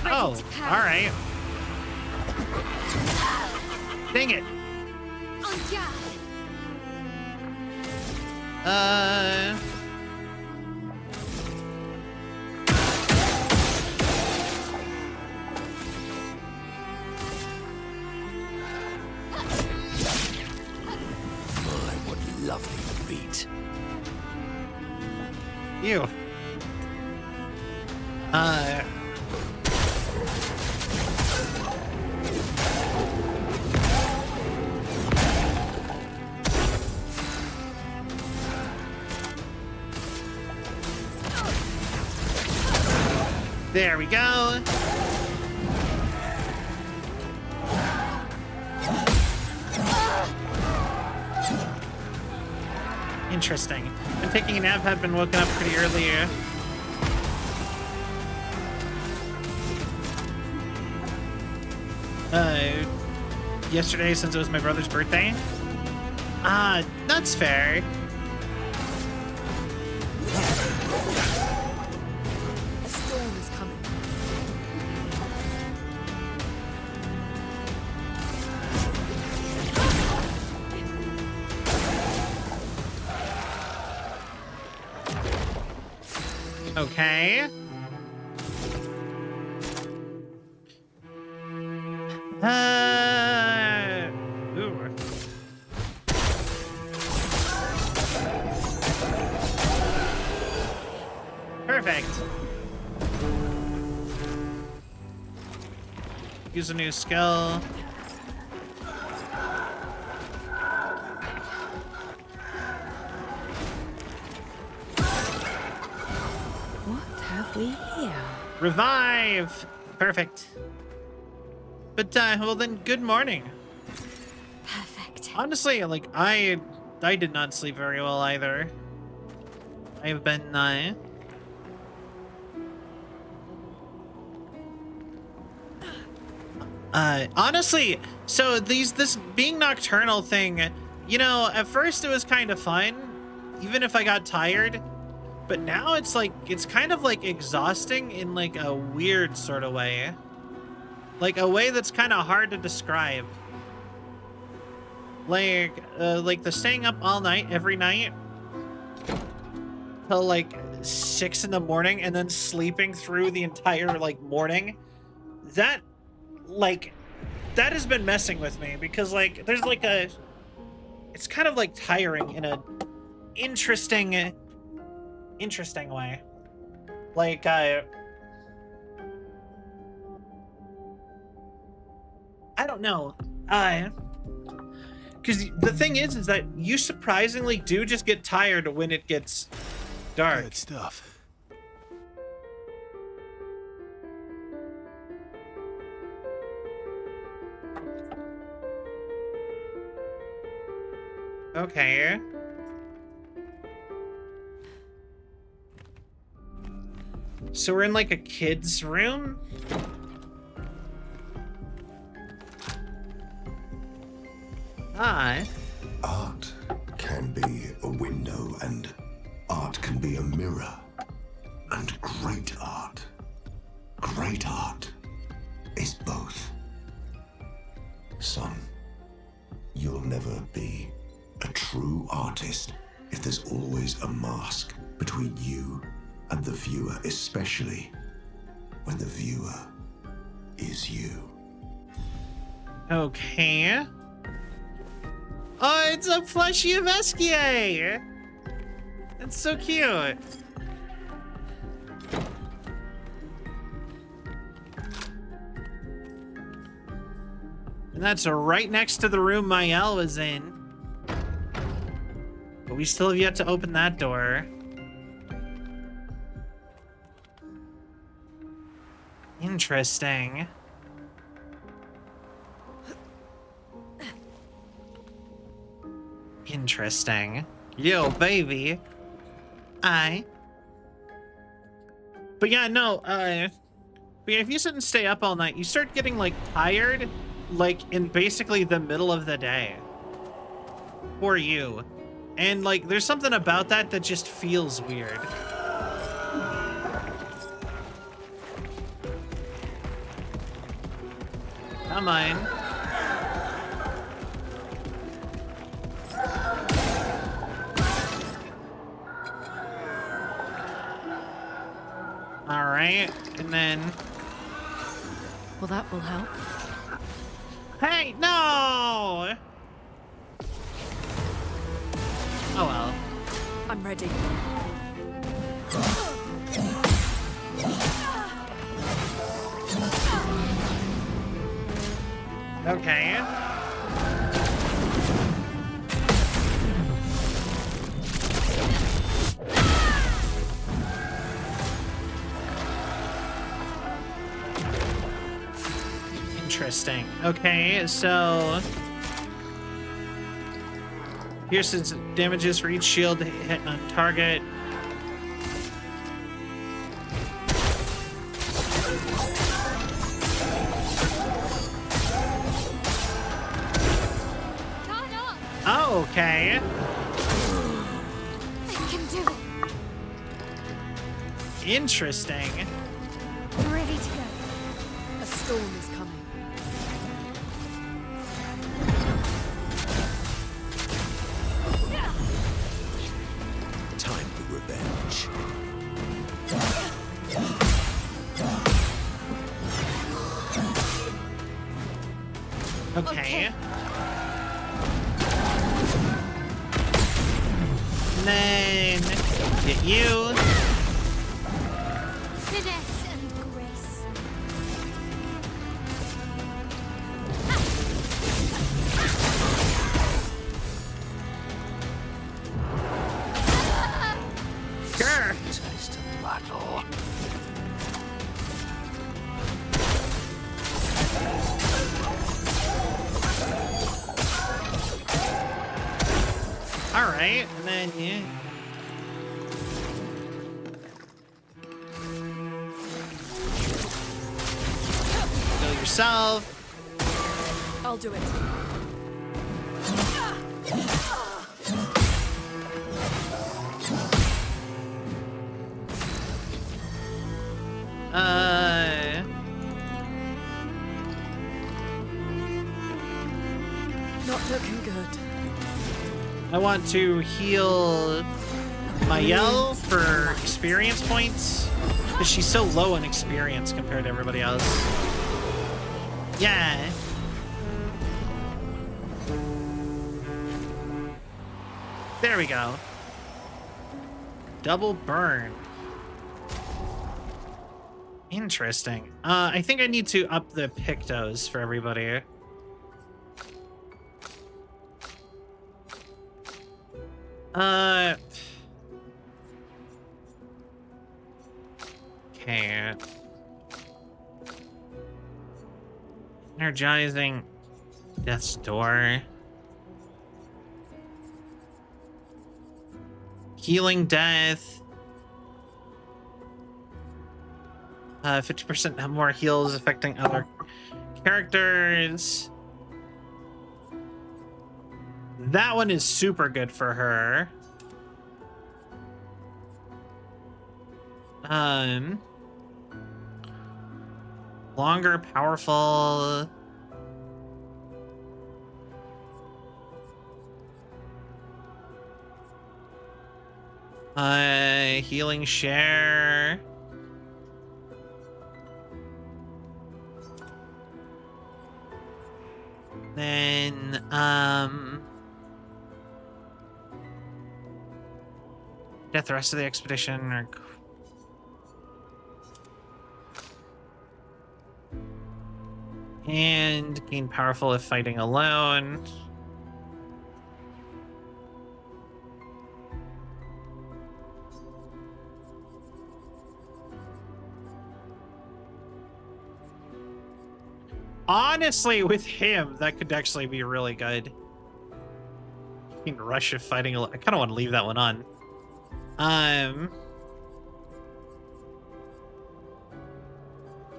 Oh, all right. Dang it. My, what lovely feet. Ew. There we go. Interesting. Been taking a nap, have been woken up pretty early. Yesterday, since it was my brother's birthday. That's fair. A storm is coming. Okay. Ooh. Perfect. Use a new skill. What have we here? Revive! Perfect. But, well then, good morning. Perfect. Honestly, like, I did not sleep very well either. I've been, honestly, so this being nocturnal thing, you know, at first it was kind of fun, even if I got tired. But now it's like, it's kind of like exhausting in like a weird sort of way. Like a way that's kind of hard to describe. Like the staying up all night, every night. Till like 6 in the morning and then sleeping through the entire like morning. That, like, that has been messing with me because like, there's like it's kind of like tiring in a interesting way. Like, I don't know. Because the thing is that you surprisingly do just get tired when it gets dark. Good stuff. Okay. So we're in like a kid's room? Art can be a window, and art can be a mirror. And great art is both. Son, you'll never be a true artist if there's always a mask between you and the viewer, especially when the viewer is you. Okay. Oh, it's a plushie of Esquier! That's so cute. And that's right next to the room Mael was in. But we still have yet to open that door. Interesting. Interesting. Yo, baby. But yeah, no, but yeah, if you sit and stay up all night, you start getting, like, tired, like, in basically the middle of the day. For you. And, like, there's something about that that just feels weird. Come on. All right, and then... Well, that will help. Hey, no! Oh well. I'm ready. Okay. Interesting. Okay, so pierces damages for each shield hit on target. Oh, okay. I can do it. Interesting. I'm ready to go. A storm is coming. Time for revenge. Okay. And then get you. Finesse and grace. Sure. Taste of battle. All right, and then yeah. Kill yourself. I'll do it. Not looking good. I want to heal Mael for experience points because she's so low in experience compared to everybody else. Yeah. There we go. Double burn. Interesting. I think I need to up the Pictos for everybody. Okay. Energizing Death's Door. Healing Death. 50% more heals affecting other characters. That one is super good for her. Longer, powerful. Healing share. Then, get the rest of the expedition or And gain powerful if fighting alone. Honestly, with him, that could actually be really good. In rush of fighting alone. I kind of want to leave that one on.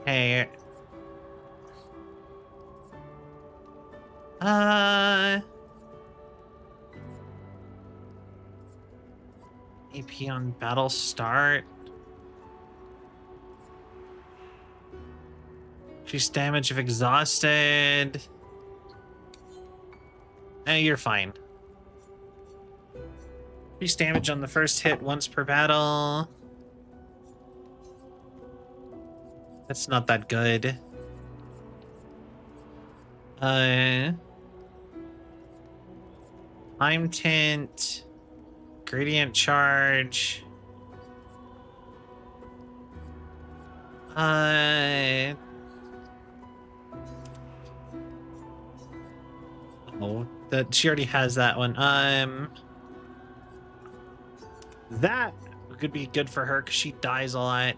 Okay. AP on battle start. Increase damage if exhausted. You're fine. Increase damage on the first hit once per battle. That's not that good. Time tint. Gradient charge. Oh, that she already has that one. That could be good for her because she dies a lot.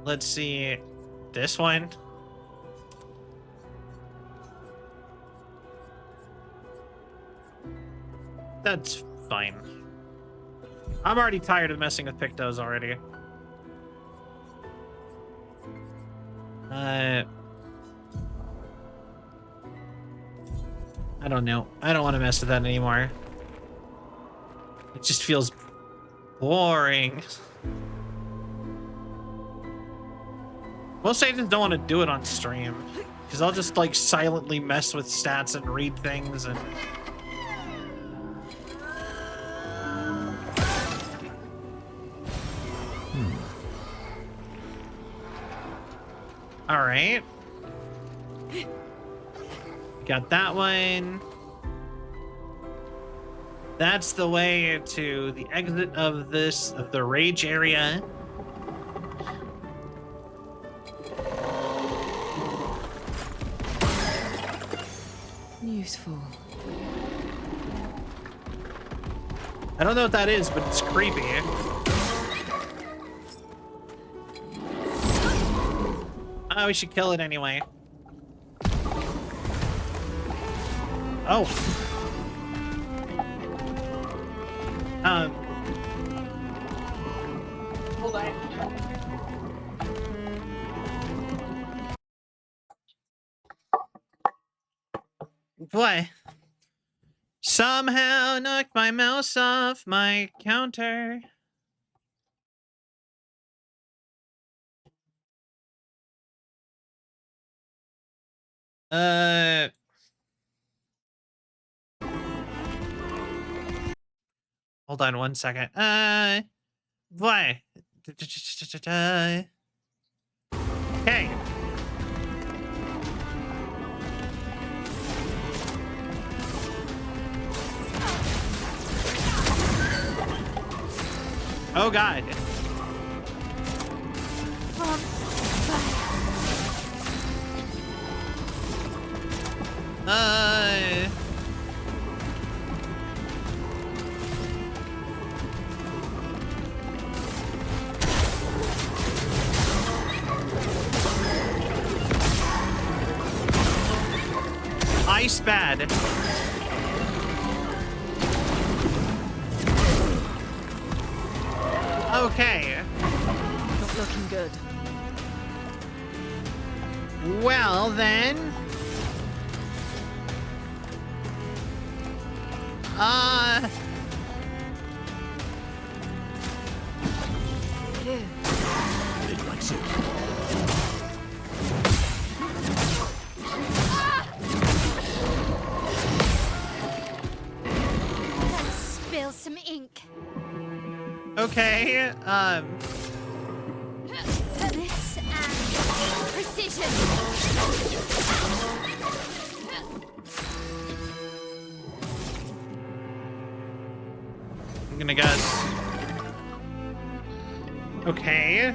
Let's see this one. That's fine. I'm already tired of messing with Pictos already. I don't know. I don't want to mess with that anymore. It just feels boring. Most I just don't want to do it on stream. Because I'll just like silently mess with stats and read things and... All right. Got that one. That's the way to the exit of the rage area. Useful. I don't know what that is, but it's creepy. Oh, we should kill it anyway. Oh. Hold on. Boy. Somehow knocked my mouse off my counter. Hold on one second. Why? Okay. Oh God. Ice bad. Okay. Not looking good. Well then. Here. It likes it. Let's spill some ink. Okay, This and precision. I'm gonna guess. Okay.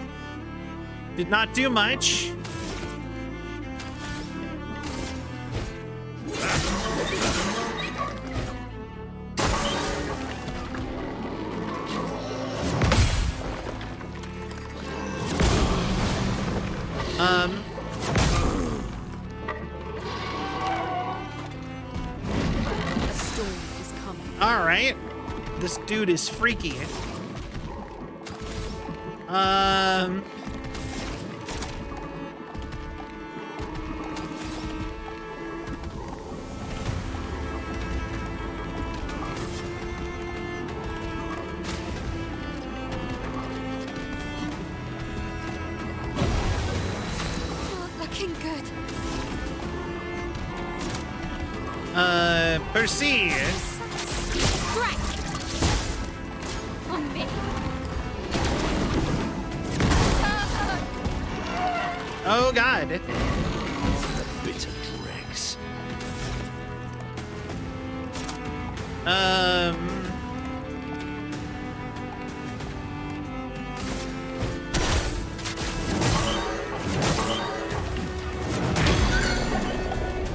Did not do much. A storm is coming. All right. This dude is freaky. Looking good. Proceed. Strike! On me. Oh God. The bitter dregs.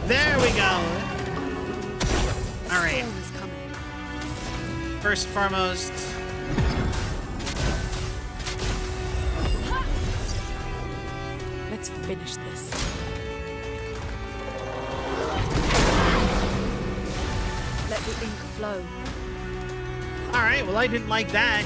There we go. All right. Storm is coming. First and foremost, Let's finish this. Let the ink flow. all right. Well, I didn't like that.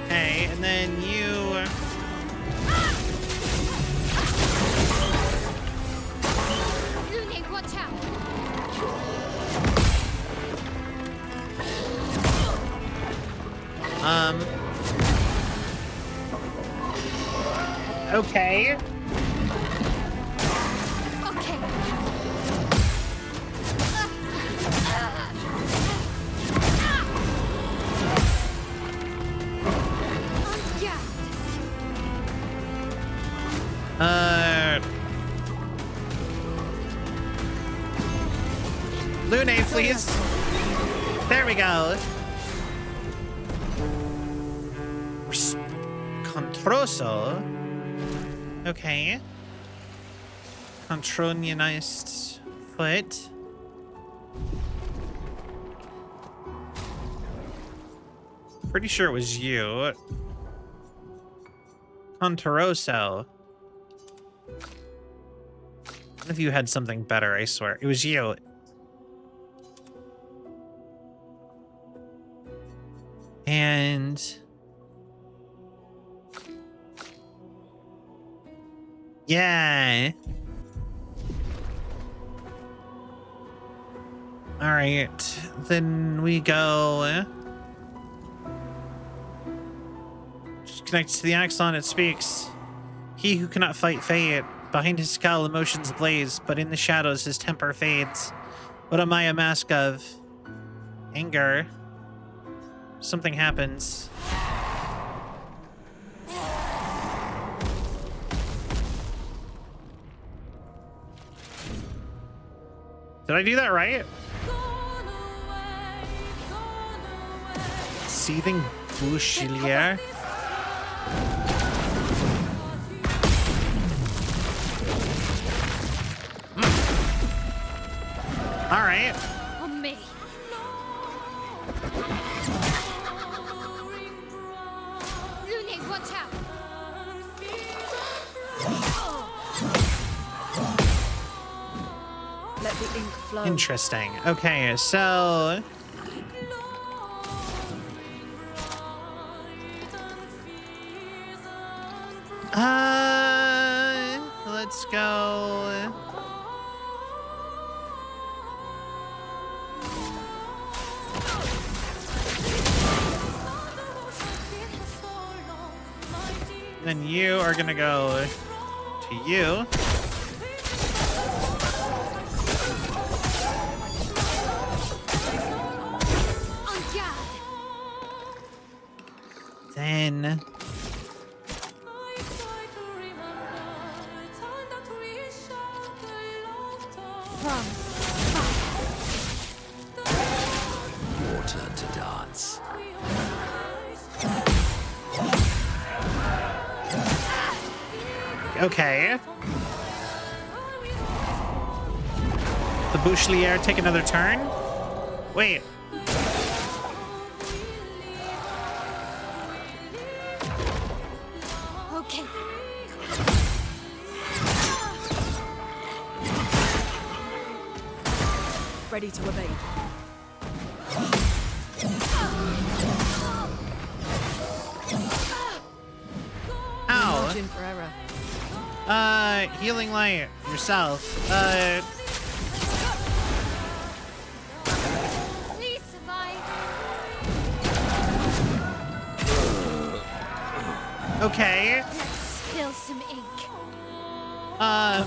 Okay, and then you. Lune, watch out! Okay. Okay. Lune, please. There we go. Controso. Okay. Contronionized foot. Pretty sure it was you. Contoroso. What if you had something better, I swear. It was you. And... yeah. All right. Then we go... connected to the axon, it speaks. He who cannot fight fate. Behind his scowl, emotions blaze, but in the shadows, his temper fades. What am I a mask of? Anger. Something happens. Did I do that right? Seething Bouchelier. All right. On me. Lune, watch out. Let the ink flow. Interesting. Okay, so... let's go... Then you are gonna go to you. Then... from Your turn to dance. Okay. The Bouchelier take another turn? Wait. Okay. Ready to evade. Ow. Margin for error. Healing light yourself. Please survive. Okay. Let's spill some ink. I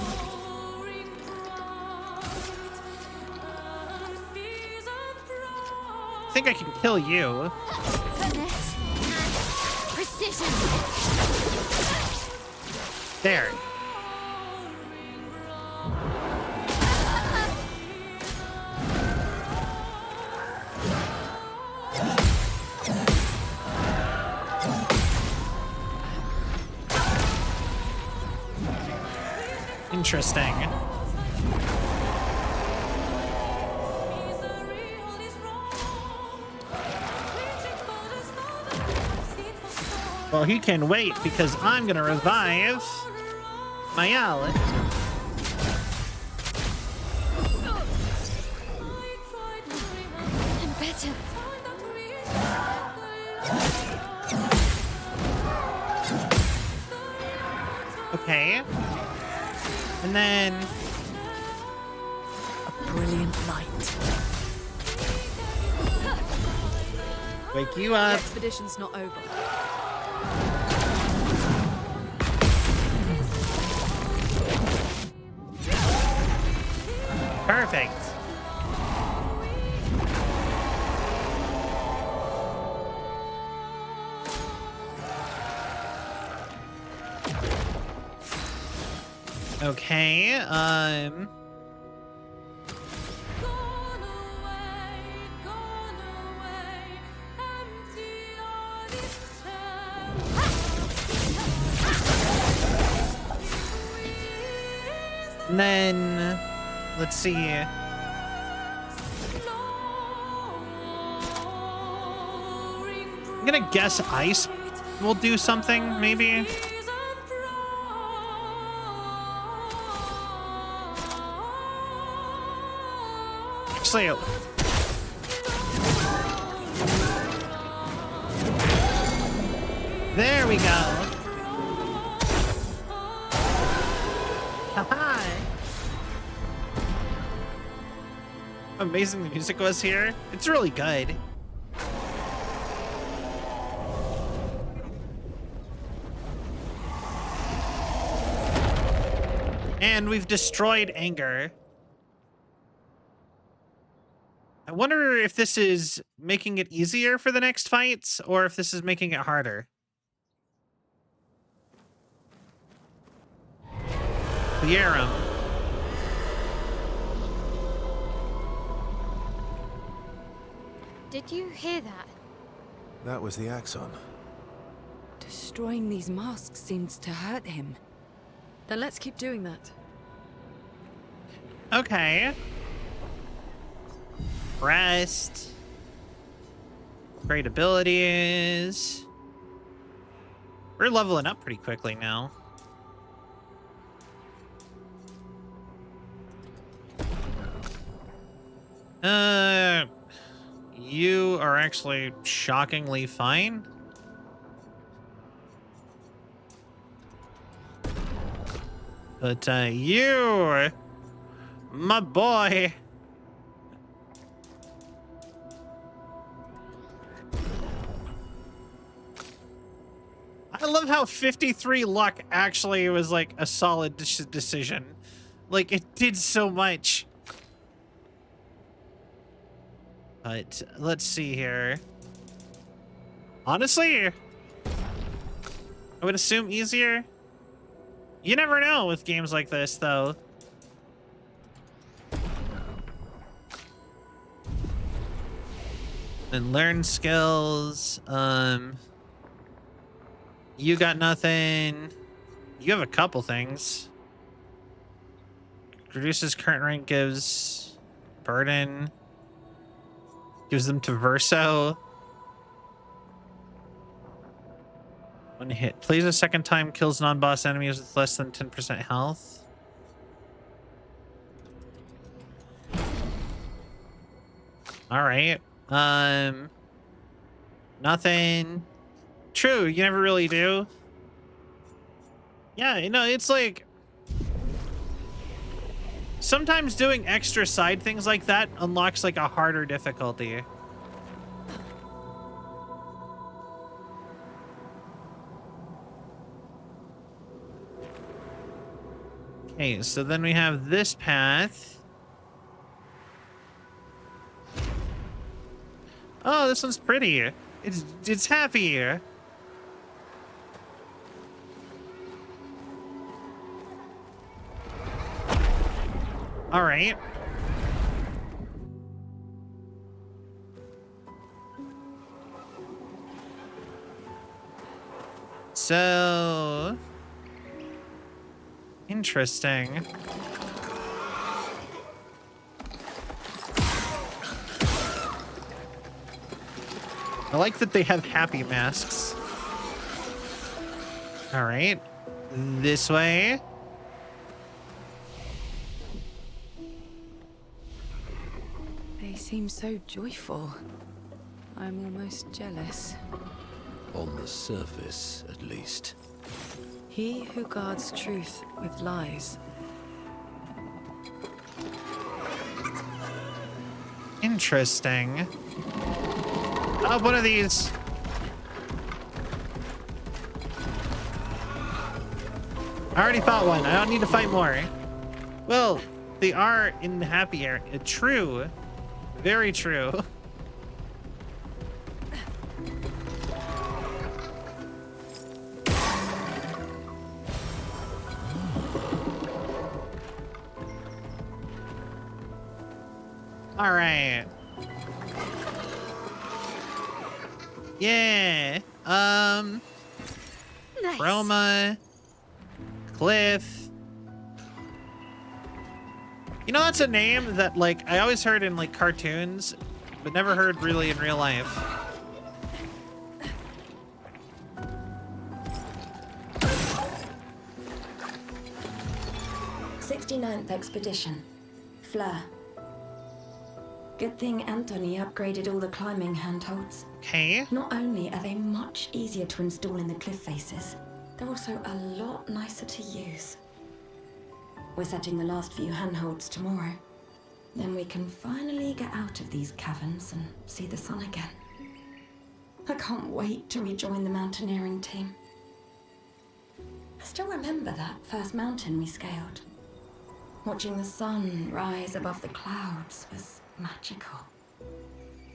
think I can kill you. Finesse and precision. There. Interesting. Well, he can wait because I'm gonna revive Mayal. I'm better. Okay. And then A brilliant light. wake you The up. expedition's not over. Perfect. Okay, and then let's see. I'm gonna guess ice will do something, maybe. Actually, there we go. Hi. Amazing the music was here. It's really good. And we've destroyed anger. I wonder if this is making it easier for the next fights or if this is making it harder. Lierum. Did you hear that? That was the Axon. Destroying these masks seems to hurt him. Then let's keep doing that. Okay. Rest. Great abilities. We're leveling up pretty quickly now. You are actually shockingly fine. But, you, my boy. I love how 53 luck actually was like a solid decision. Like, it did so much. But let's see here. Honestly, I would assume easier. You never know with games like this, though. Then learn skills. You got nothing. You have a couple things. Reduces current rank, gives burden. Gives them to Verso. One hit. Plays a second time, kills non-boss enemies with less than 10% health. Alright. Nothing. True, you never really do. Yeah, you know, it's like... sometimes doing extra side things like that unlocks like a harder difficulty. Okay, so then we have this path. Oh, this one's pretty. It's happy. All right. So interesting. I like that they have happy masks. All right. This way. They seem so joyful. I'm almost jealous. On the surface, at least. He who guards truth with lies. Interesting. Oh, one of these. I already fought one. I don't need to fight more. Well, they are in the happy area. True. Very true. All right. Yeah. Nice. Roma. Cliff. You know, that's a name that, like, I always heard in, like, cartoons, but never heard really in real life. '69th Expedition. Fleur. Good thing Anthony upgraded all the climbing handholds. Okay. Not only are they much easier to install in the cliff faces, they're also a lot nicer to use. We're setting the last few handholds tomorrow. Then we can finally get out of these caverns and see the sun again. I can't wait to rejoin the mountaineering team. I still remember that first mountain we scaled. Watching the sun rise above the clouds was magical.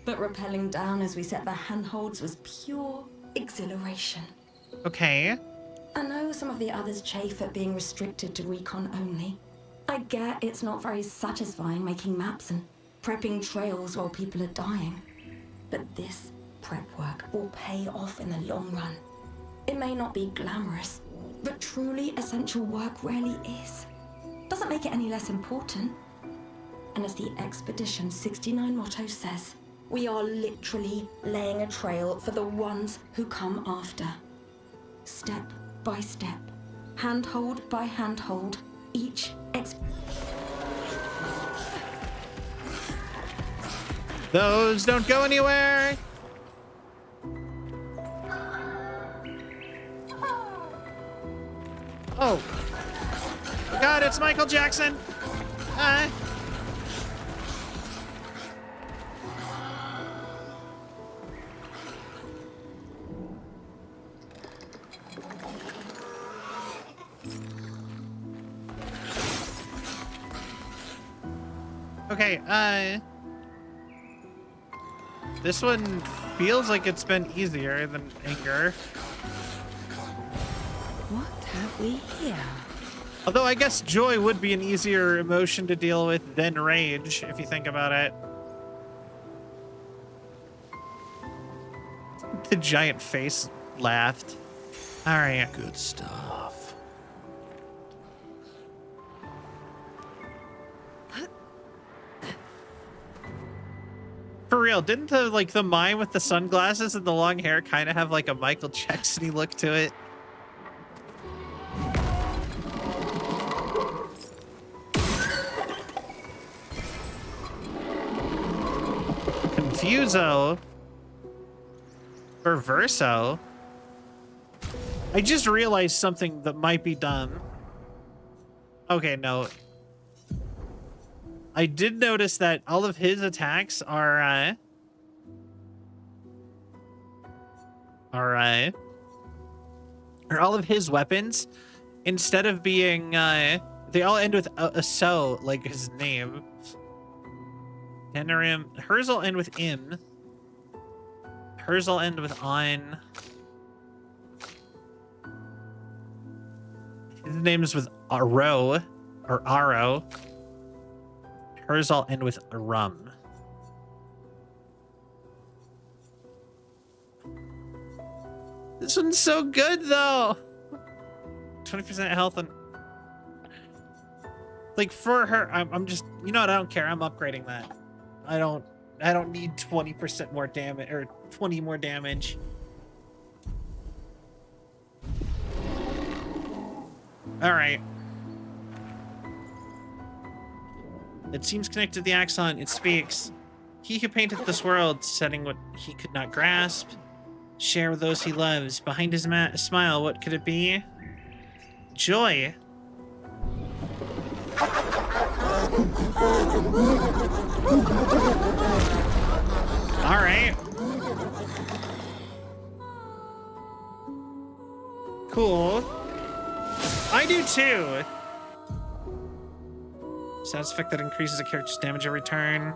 But rappelling down as we set the handholds was pure exhilaration. Okay. I know some of the others chafe at being restricted to recon only. I get it's not very satisfying making maps and prepping trails while people are dying. But this prep work will pay off in the long run. It may not be glamorous, but truly essential work rarely is. Doesn't make it any less important. And as the Expedition 69 motto says, we are literally laying a trail for the ones who come after. Step by step, handhold by handhold, each Those don't go anywhere. Oh. God, it's Michael Jackson. Okay, this one feels like it's been easier than Anger. What have we here? Although I guess joy would be an easier emotion to deal with than rage, if you think about it. The giant face laughed. All right. Good stuff. For real, didn't the mime with the sunglasses and the long hair kind of have like a Michael Jackson-y look to it? Confuso. Perverso. I just realized something that might be dumb. Okay, no. I did notice that all of his attacks are or all of his weapons, instead of being they all end with a so, like his name. Denerim. Hers all end with im. Hers all end with on. His name is with Aro or Aro. Hers all end with a rum. This one's so good though. 20% health and like for her, I'm just, you know what? I don't care. I'm upgrading that. I don't need 20% more damage or 20 more damage. All right. It seems connected to the Axon. It speaks. He who painted this world, setting what he could not grasp, share with those he loves. Behind his smile, what could it be? Joy. All right. Cool. I do too. Status effect that increases a character's damage every turn.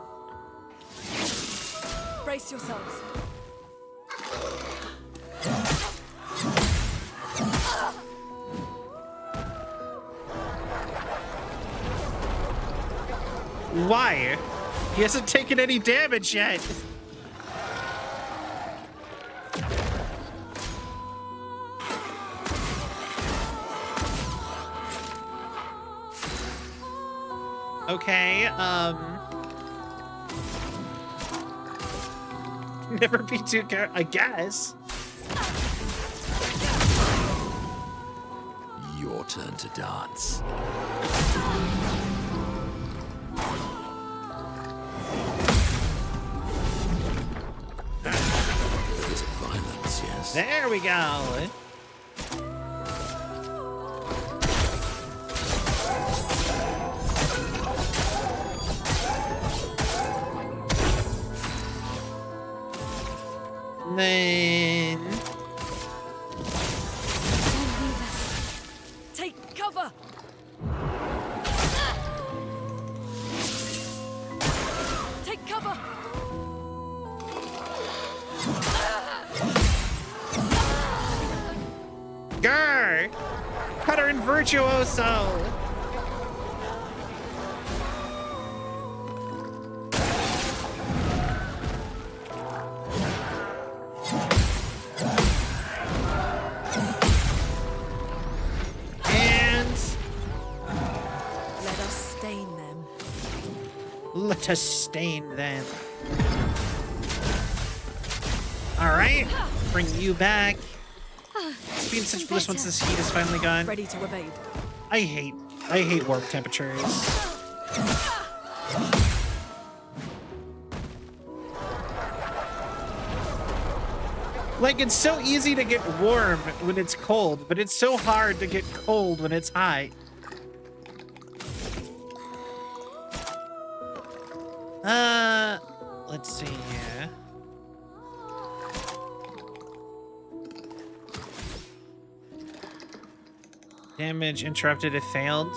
Brace yourselves. Why? He hasn't taken any damage yet. Okay, never be too careful, I guess. Your turn to dance. There's violence, yes. There we go. Then take cover. Take cover. Grr! Cutter and Virtuoso! Let us stain them. All right, bring you back. It's been such bliss once this heat is finally gone. Ready to evade. I hate warp temperatures. Like, it's so easy to get warm when it's cold, but it's so hard to get cold when it's hot. Let's see here. Damage interrupted if failed.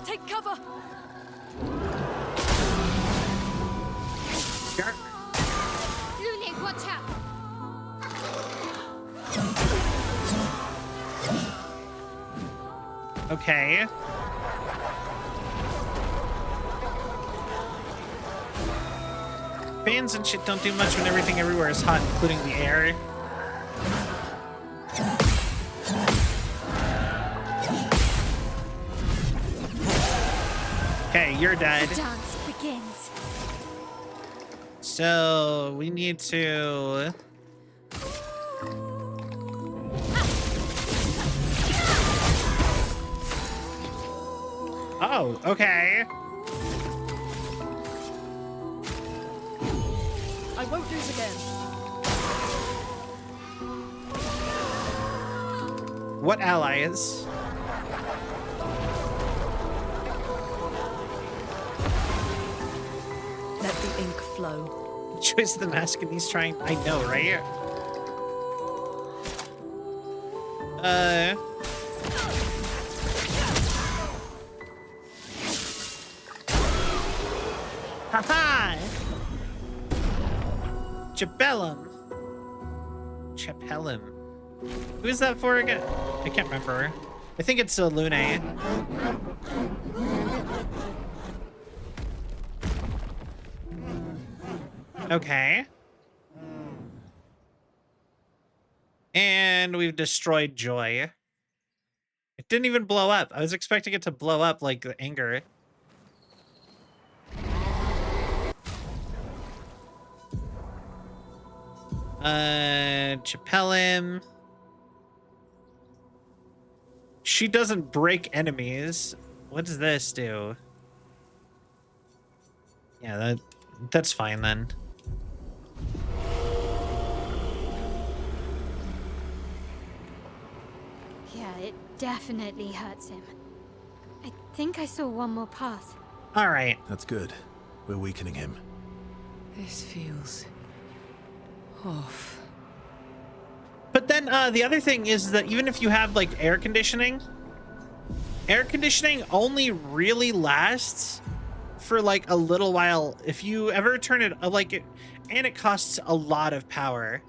Take cover. Lunig, watch out. Okay. Fans and shit don't do much when everything everywhere is hot, including the air. Okay, you're dead. The dance begins. So we need to. Oh, okay. I won't lose again. What allies? Let the ink flow. Choice the mask and he's trying. I know, right? Haha! Chapellum. Chapellum. Who is that for again? I can't remember. I think it's Lune. Okay. And we've destroyed Joy. It didn't even blow up. I was expecting it to blow up like the anger. Chapellum. She doesn't break enemies. What does this do? Yeah, that's fine then. Yeah, it definitely hurts him. I think I saw one more path. All right. That's good. We're weakening him. This feels off. But then the other thing is that even if you have like air conditioning only really lasts for like a little while. If you ever turn it like it, and it costs a lot of power.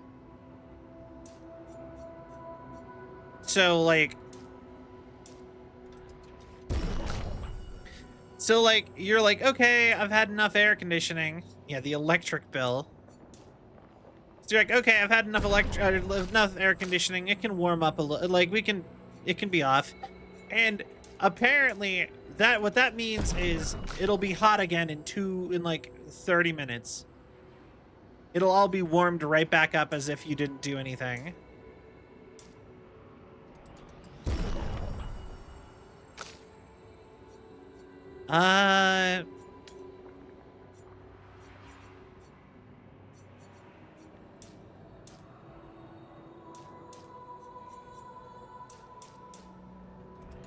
So like you're like, okay, I've had enough air conditioning. Yeah, the electric bill. So you're like, okay, I've had enough enough air conditioning. It can warm up a little. Like it can be off. And apparently what that means is it'll be hot again in like 30 minutes. It'll all be warmed right back up as if you didn't do anything.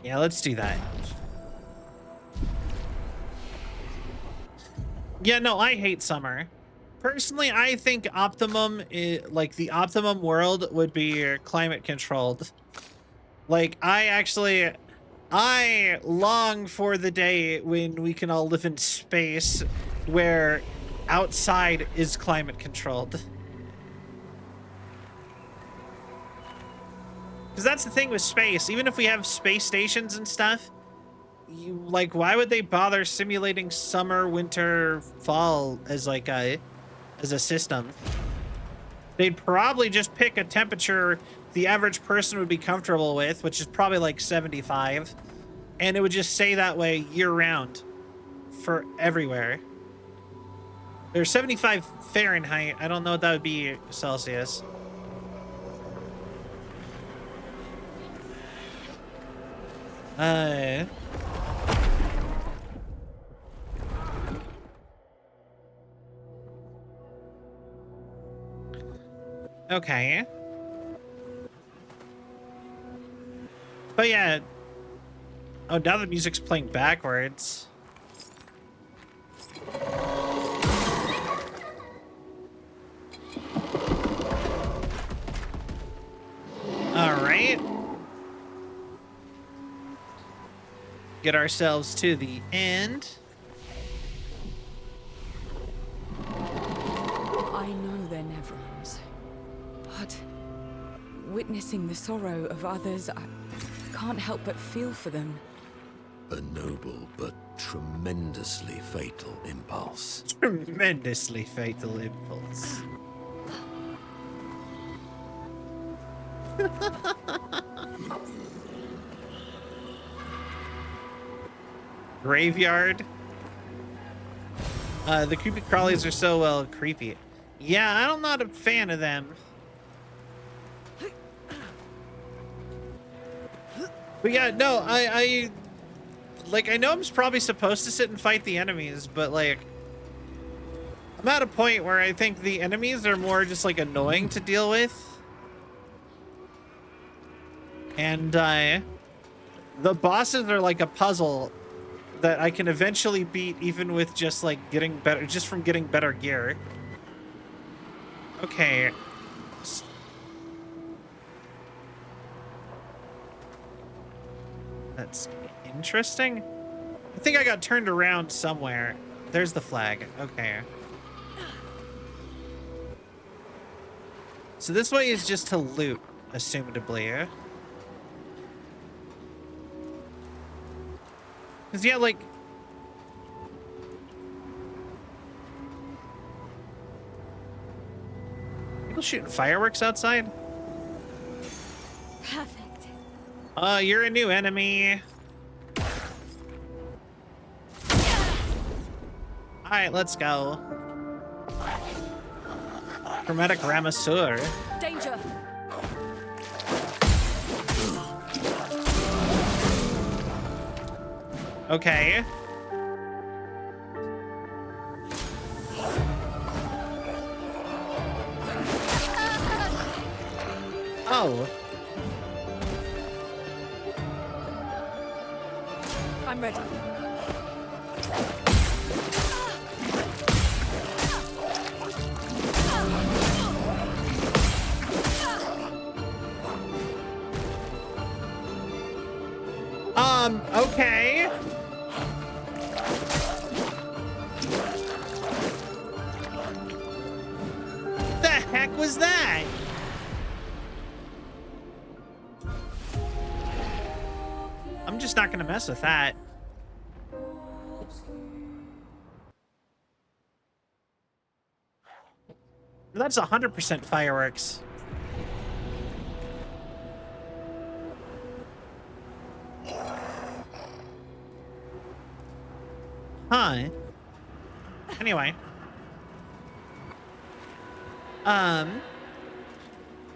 Yeah, let's do that. Yeah, no, I hate summer. Personally, I think optimum, like the optimum world would be climate controlled. Like, I long for the day when we can all live in space where outside is climate controlled. Because that's the thing with space. Even if we have space stations and stuff, like, why would they bother simulating summer, winter, fall as like as a system? They'd probably just pick a temperature the average person would be comfortable with, which is probably like 75, and it would just stay that way year-round for everywhere. There's 75 Fahrenheit. I don't know what that would be Celsius. Okay. But yeah. Oh, now the music's playing backwards. All right. Get ourselves to the end. I know they're Nevrons, but witnessing the sorrow of others, I can't help but feel for them. A noble but tremendously fatal impulse. Tremendously fatal impulse. Graveyard. The creepy crawlies are so well creepy. Yeah, I'm not a fan of them. But yeah, no, I know I'm probably supposed to sit and fight the enemies, but like, I'm at a point where I think the enemies are more just like annoying to deal with. And the bosses are like a puzzle that I can eventually beat even with just like getting better, just from getting better gear. Okay. That's interesting. I think I got turned around somewhere. There's the flag. Okay. So this way is just to loot, assumedly. Because, yeah, like... people shooting fireworks outside? Perfect. You're a new enemy. Alright, let's go. Chromatic Ramasur. Danger! Okay. Oh. I'm ready. Okay. The heck was that? I'm just not gonna mess with that. That's 100% fireworks. Huh. Anyway.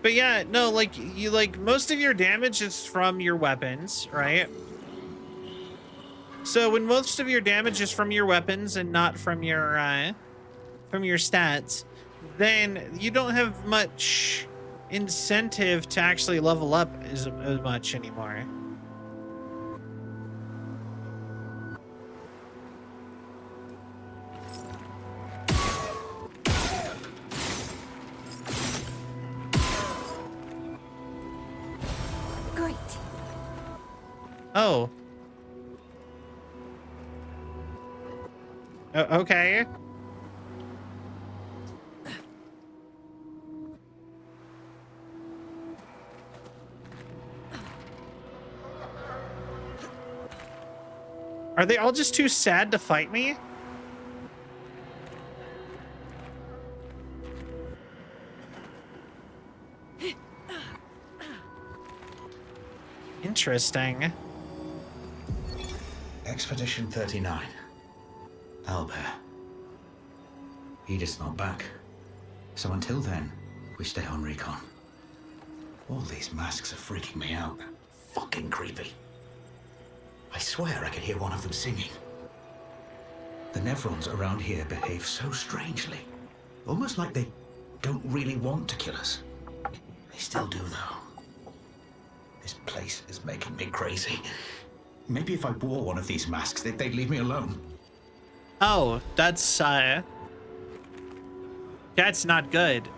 But yeah, no, like, you, like, most of your damage is from your weapons, right? So when most of your damage is from your weapons and not from your stats, then you don't have much incentive to actually level up as much anymore. Great. Oh. Okay. Are they all just too sad to fight me? Interesting. Expedition 39. Owlbear. Edith's not back. So until then, we stay on recon. All these masks are freaking me out. Fucking creepy. I swear I could hear one of them singing. The Nevrons around here behave so strangely. Almost like they don't really want to kill us. They still do, though. This place is making me crazy. Maybe if I wore one of these masks, they'd leave me alone. Oh, that's not good.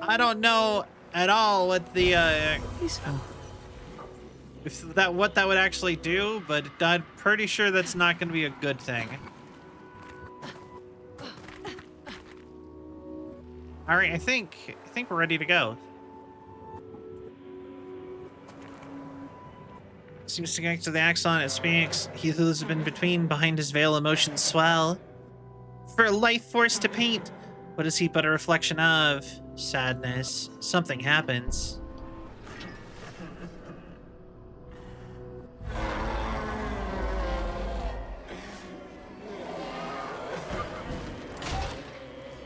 I don't know at all what the what that would actually do, but I'm pretty sure that's not going to be a good thing. All right, I think we're ready to go. seems to connect to the axon. It speaks. He who has been between, behind his veil, emotions swell. For a life force to paint, what is he but a reflection of? Sadness. Something happens.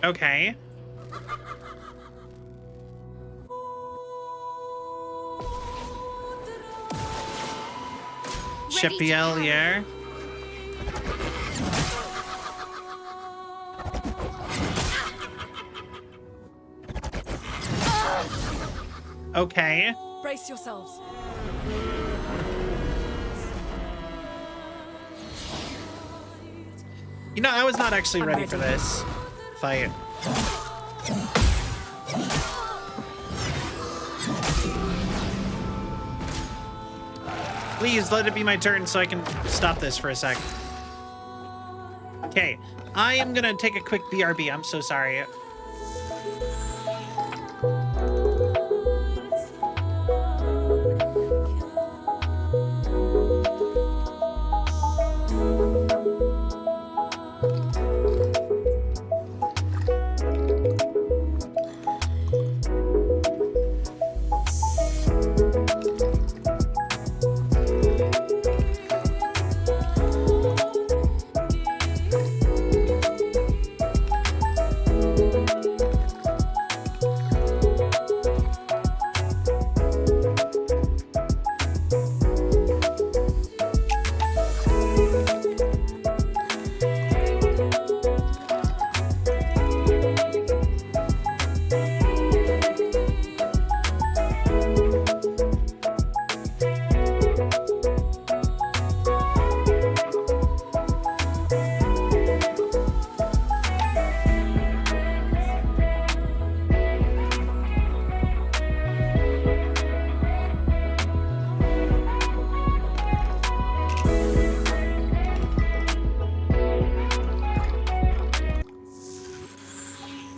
Okay. Chapelier. Okay. Brace yourselves. You know, I was not actually ready for this fight. Please let it be my turn so I can stop this for a sec. Okay, I am gonna take a quick BRB. I'm so sorry.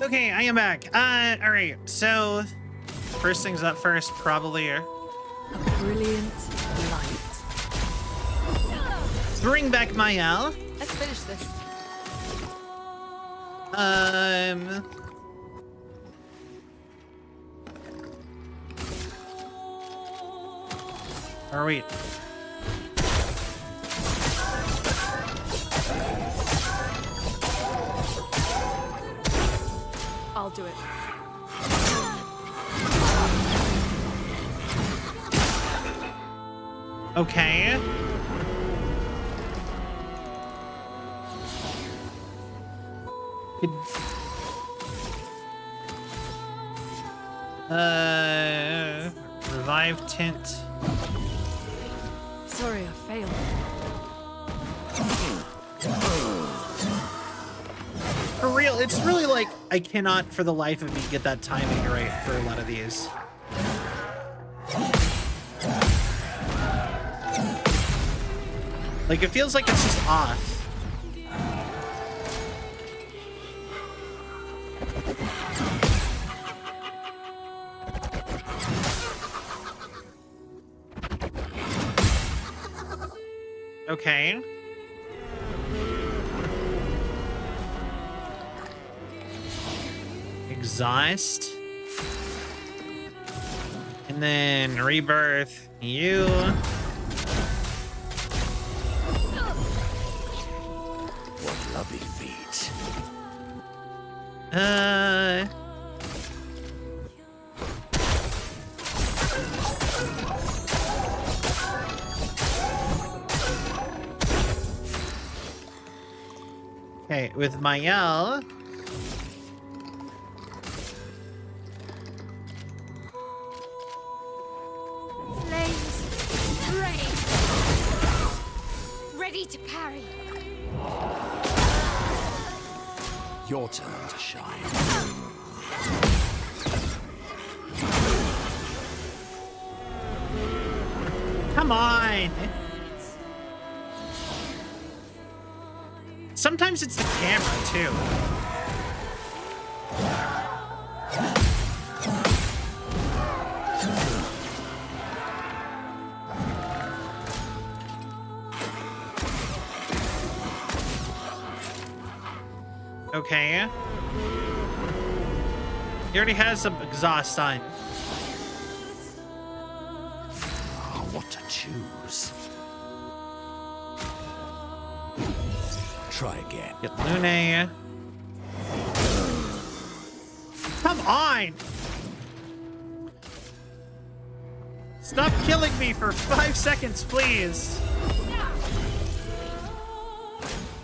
Okay, I am back. All right, so first things up first, probably A brilliant light. bring back Mael. Let's finish this. Or wait. I'll do it. Okay. Revive tint. Sorry, I failed. For real, it's really like I cannot for the life of me get that timing right for a lot of these. Like it feels like it's just off. Okay. Exhaust. And then rebirth you. What lovely feet. Okay, with Mael. Flames, rain. Ready to parry. Your turn to shine. Come on. Sometimes it's the camera too. Okay. He already has some exhaust on. Oh, what to choose? Try again. Get Lune. Come on! Stop killing me for 5 seconds, please.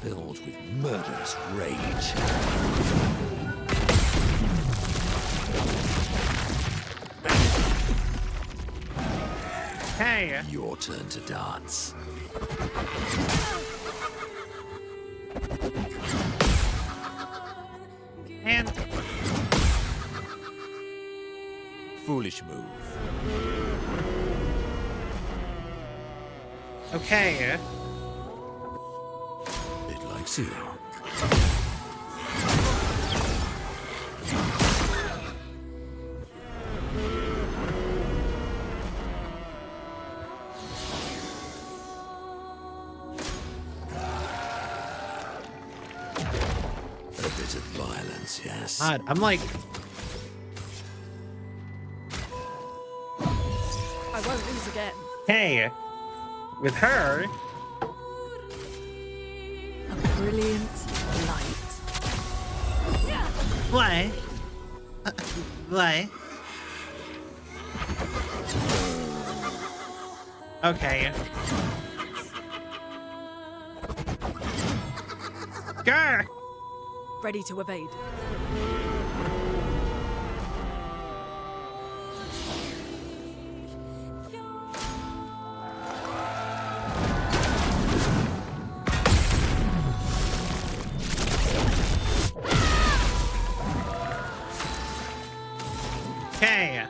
Filled with murderous rage. Hey. Your turn to dance. And Foolish move. okay. It likes you. A bit of violence, yes. God, I'm like, I won't lose again. hey, with her, A brilliant light. what? What? Okay. Grr! Ready to evade. Okay.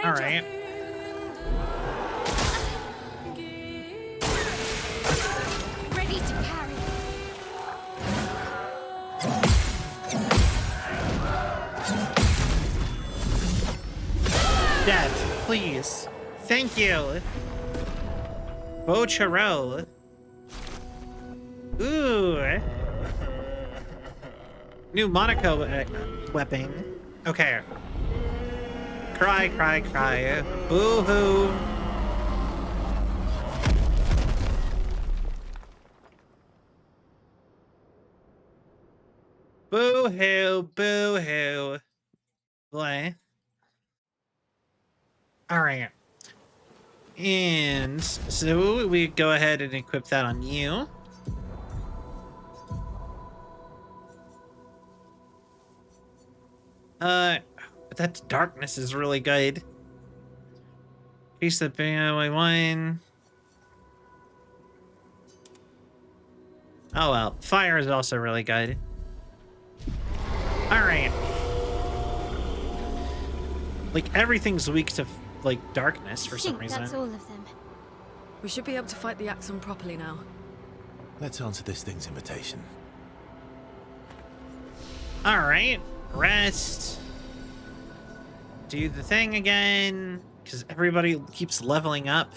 All right. Ready to parry. Death, please. Thank you. Bocharo. Ooh. New Monaco weapon. Okay. Cry, cry, cry. Boo-hoo. Boo-hoo, boo-hoo. What? Alright. And so we go ahead and equip that on you. But that darkness is really good. Piece of one. Oh well, fire is also really good. Alright. Like everything's weak to like darkness for some reason. That's all of them. We should be able to fight the Axon properly now. Let's answer this thing's invitation. Alright. Rest. Do the thing again. Because everybody keeps leveling up.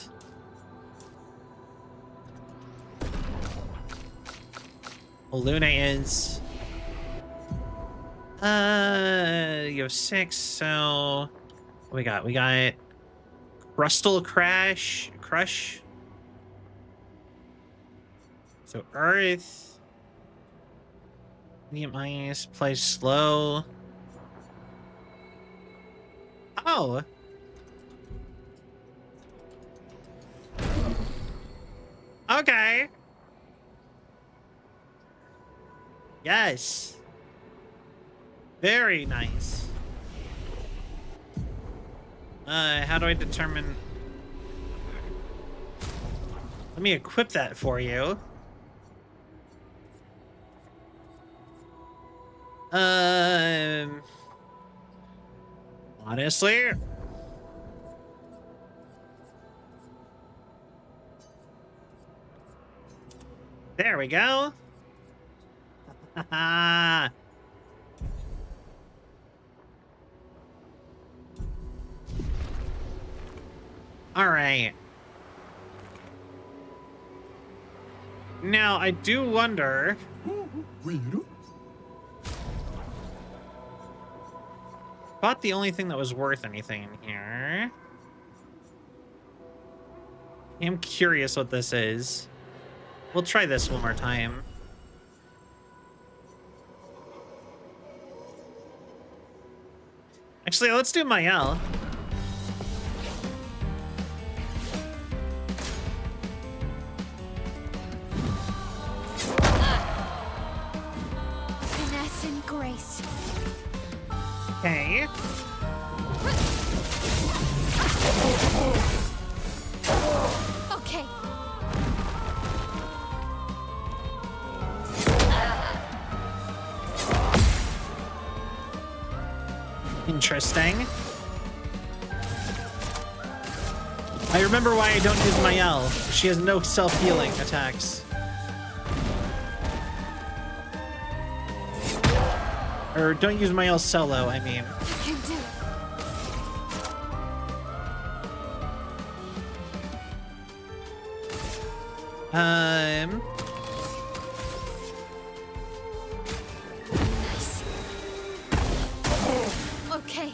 Well, Luna is. You have 6, so what we got? We got Crustal Crush. So Earth. Medium ice, play slow. Oh. Okay. Yes. Very nice. How do I determine? Let me equip that for you. Honestly, There we go. All right. Now, I do wonder... About the only thing that was worth anything in here. I'm curious what this is. We'll try this one more time. Actually, let's do Mael. Finesse and grace. Okay. Okay. Interesting. I remember why I don't use Mael. She has no self-healing attacks. Or don't use Mael solo, I mean. I can do it. Nice. Okay.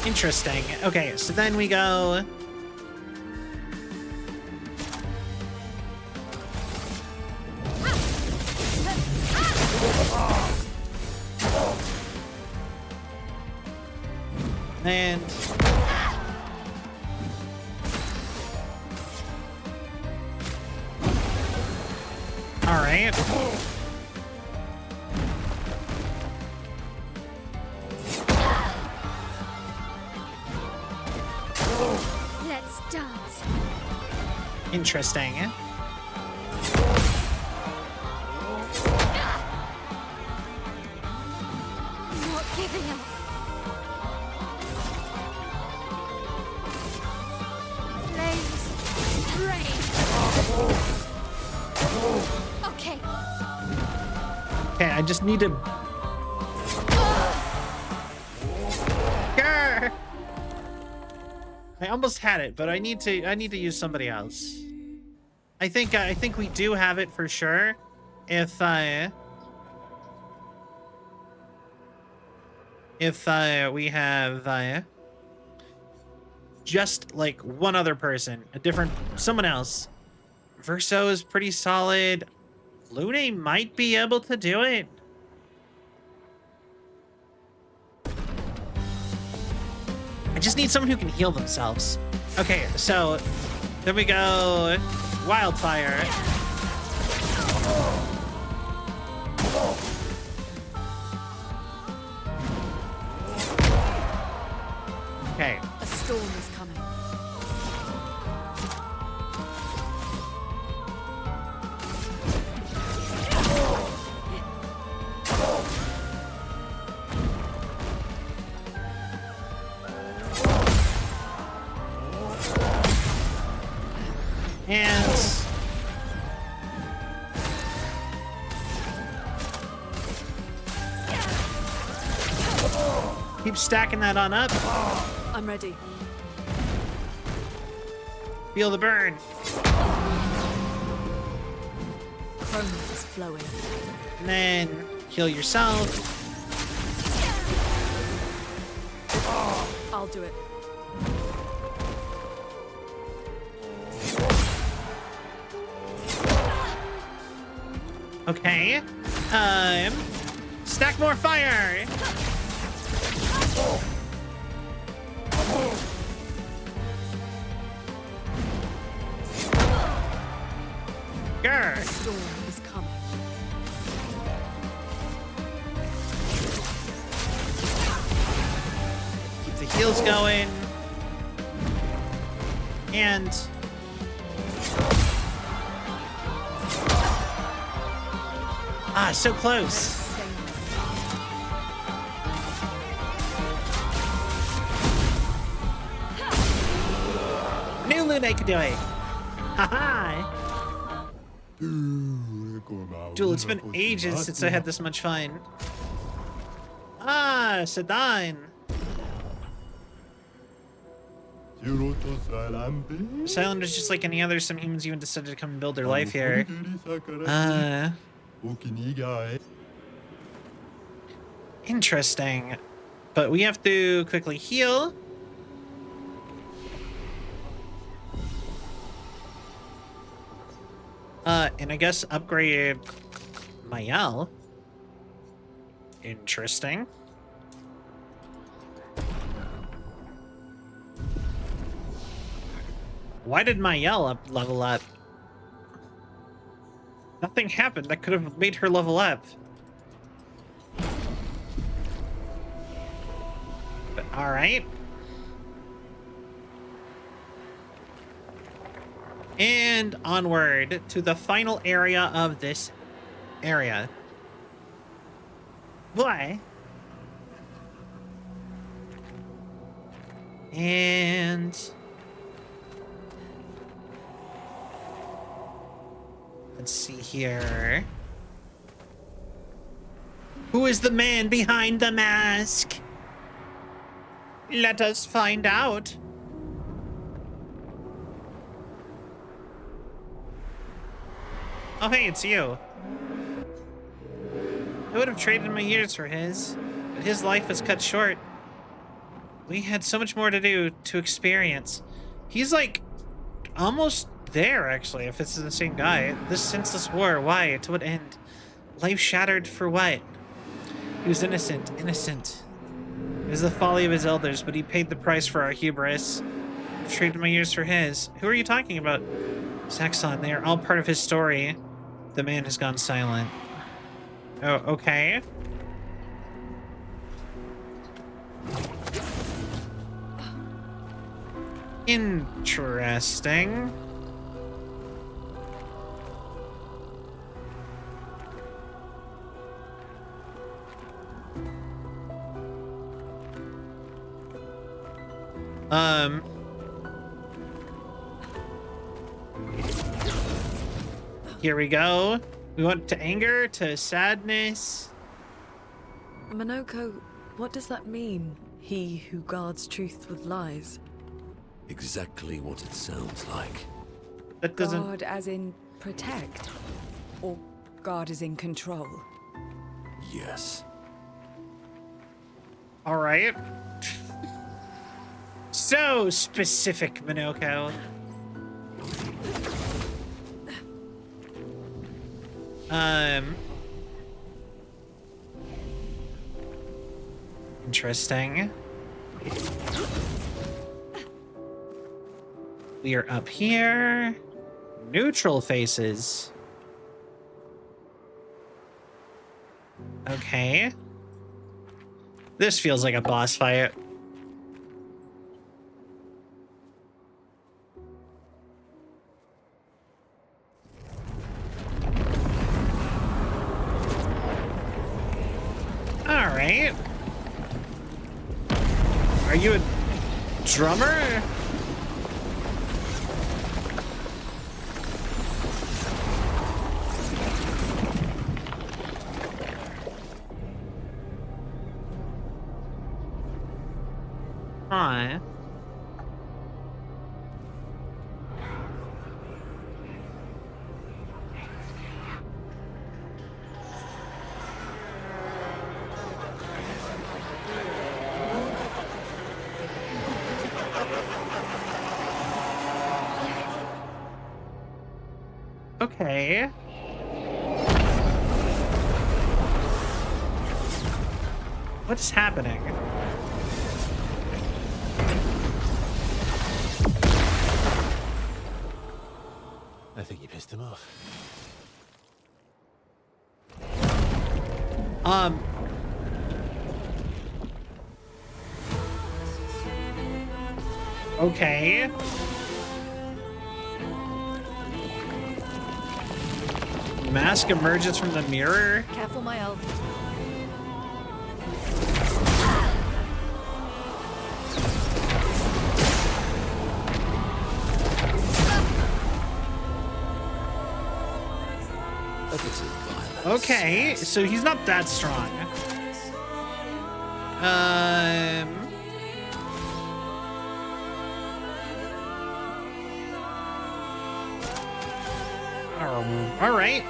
Interesting. Okay, so then we go... And... All right. Let's dance. Interesting. Not giving up. Flames, rain. Okay. Okay, I just need to... Grr! I almost had it, but I need to use somebody else. I think we do have it for sure. If we have just like one other person, someone else. Verso is pretty solid. Lune might be able to do it. I just need someone who can heal themselves. Okay, so then we go Wildfire. Okay. A storm is coming. And keep stacking that on up. I'm ready. Feel the burn. Chroma is flowing. And then heal yourself. I'll do it. Okay. Stack more fire. Grr. The storm is coming. Keep the heals going. And so close. and I could do it. Haha. Dude, it's been ages since I had this much fun. Ah, Sedan. This island is just like any other. Some humans even decided to come and build their life here. Interesting. But we have to quickly heal. And I guess upgrade Mael. Interesting. Why did Mael level up? Nothing happened that could have made her level up. But all right. And onward to the final area of this area. Why? And let's see here. Who is the man behind the mask? Let us find out. Oh, hey, it's you. I would have traded my years for his, but his life was cut short. We had so much more to do, to experience. He's like almost there, actually, if this is the same guy. This senseless war, why? To what end? Life shattered for what? He was innocent. It was the folly of his elders, but he paid the price for our hubris. I've traded my years for his. Who are you talking about? Zaxxon, they are all part of his story. The man has gone silent. Oh, okay. Interesting. Here we go. We went to anger, to sadness. Monoko, what does that mean? He who guards truth with lies. Exactly what it sounds like. That doesn't... Guard as in protect? Or guard as in control? Yes. All right. So specific, Monoko. Interesting. We are up here. Neutral faces. Okay. This feels like a boss fight. All right. Are you a drummer? Hi. Okay. What is happening? I think you pissed him off. Okay. Mask emerges from the mirror. Careful, Mael. Okay, so he's not that strong. All right.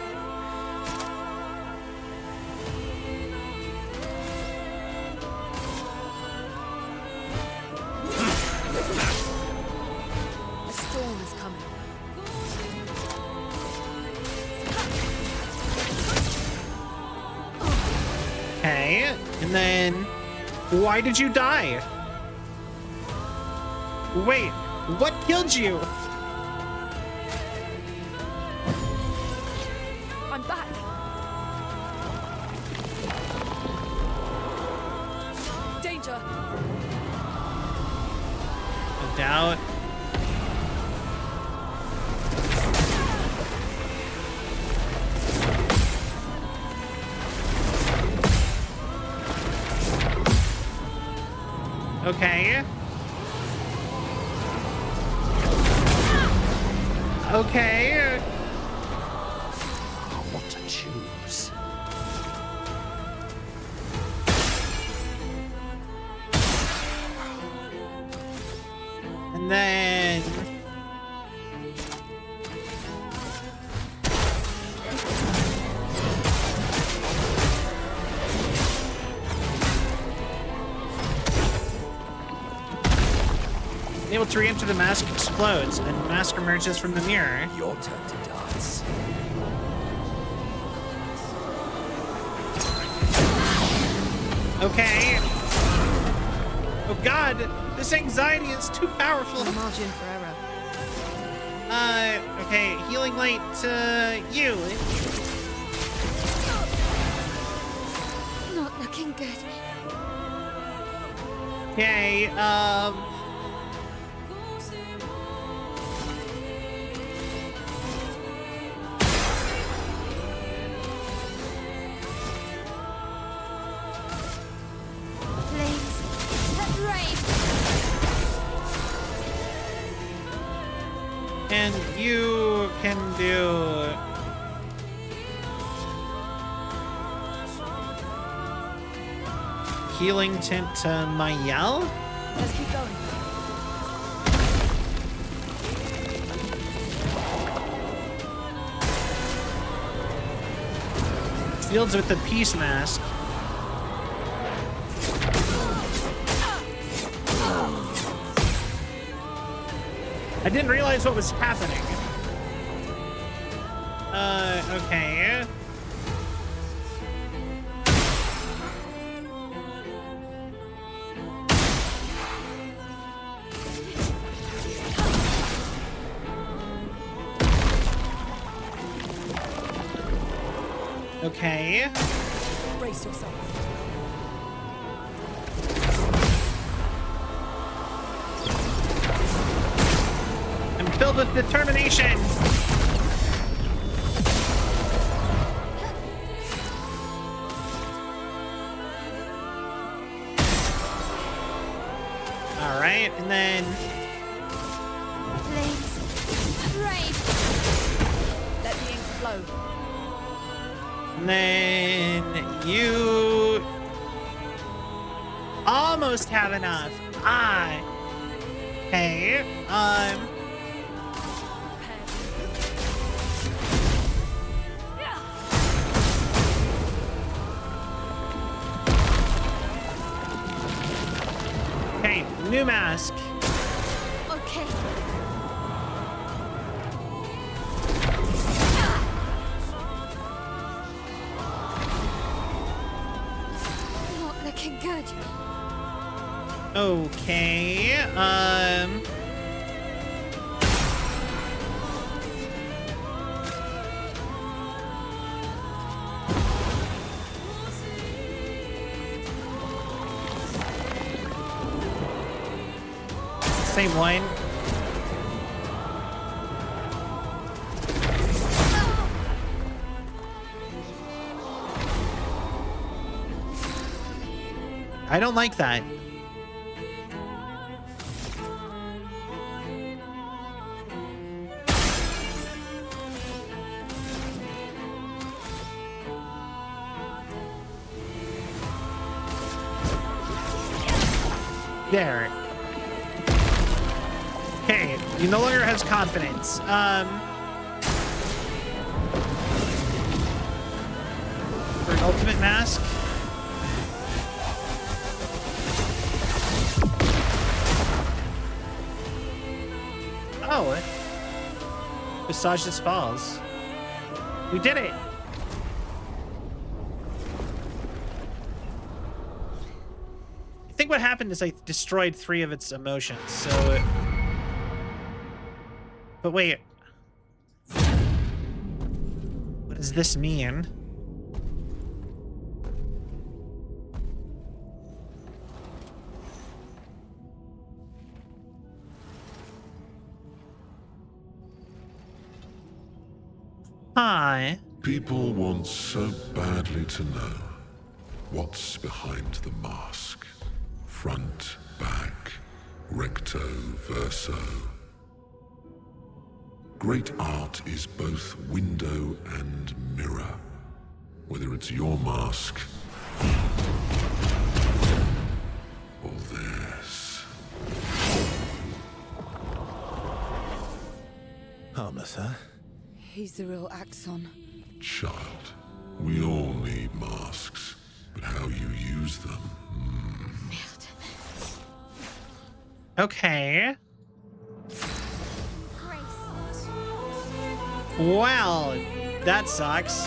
A storm is coming. Okay, and then why did you die? Wait, what killed you? I'm back. Danger. No doubt. Okay. Okay. What to choose? And then able to re-enter the mask explodes and the mask emerges from the mirror. Your turn to dance. Okay. Oh god, this anxiety is too powerful. No margin for error. Okay, healing light to you. Not looking good. Okay, and you can do healing tint to Mayel. Let's keep going. Fields with the peace mask. I didn't realize what was happening. Okay. Okay. Brace yourself. I'm filled with determination. All right, and then Let the ink flow. And then you almost have enough. Okay. Okay, new mask. Okay. Not looking good. Okay. Same one. I don't like that. There. Okay, he no longer has confidence. For an ultimate mask. Oh. Visages falls. We did it. I think what happened is I destroyed 3 of its emotions, so... But wait. What does this mean? Hi. People want so badly to know what's behind the mask. Front, back, recto, verso. Great art is both window and mirror. Whether it's your mask or theirs. Harmless, huh? He's the real Axon. Child, we all need masks, but how you use them. Okay. Well, that sucks.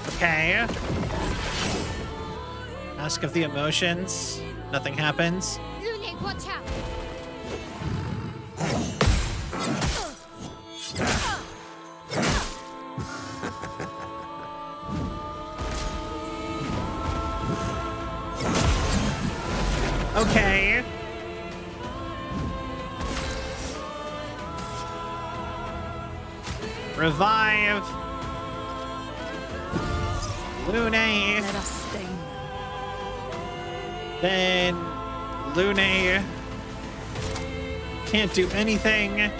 Okay. Mask of the emotions. Nothing happens. Lune, watch out! Okay. Revive. Lune. Let us stain them. Then Lune can't do anything.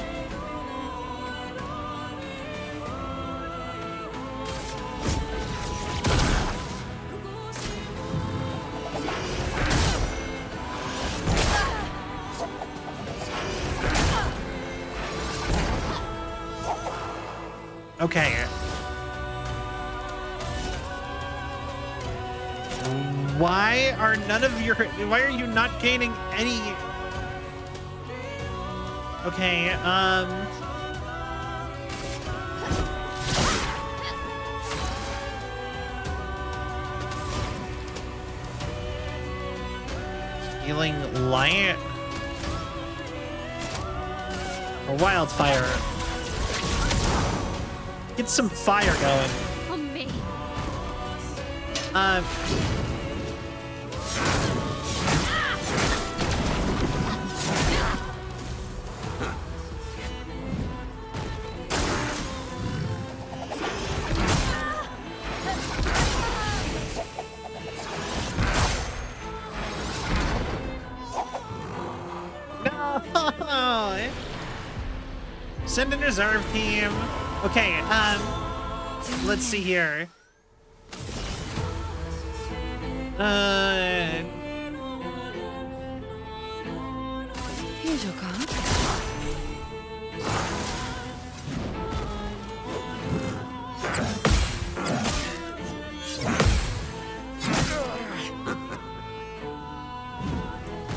Okay. Why are why are you not gaining any? Okay, healing light or wildfire. Get some fire going. On me. No. Send in reserve team. Okay, let's see here. Here's your card.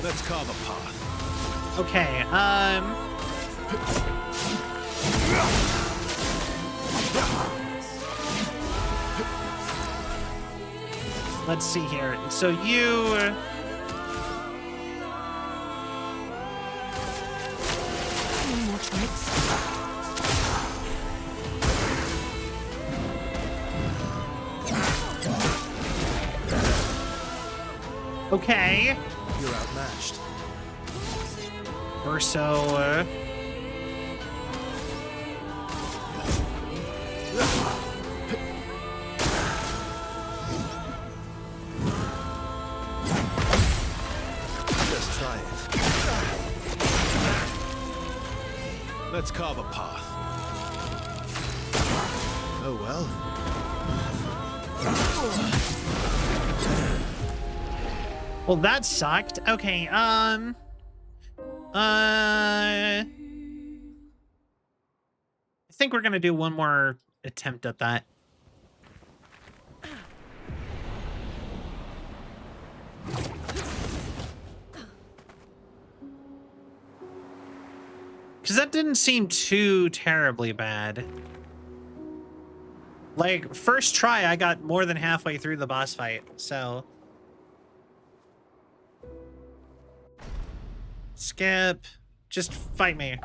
Let's carve a path. Okay, let's see here. So you... More tricks. Okay. You're outmatched. Verso, try it. Let's carve a path. Oh well. Well, that sucked. Okay, I think we're gonna do one more attempt at that. Because that didn't seem too terribly bad. Like, first try, I got more than halfway through the boss fight, so... Skip. Just fight me.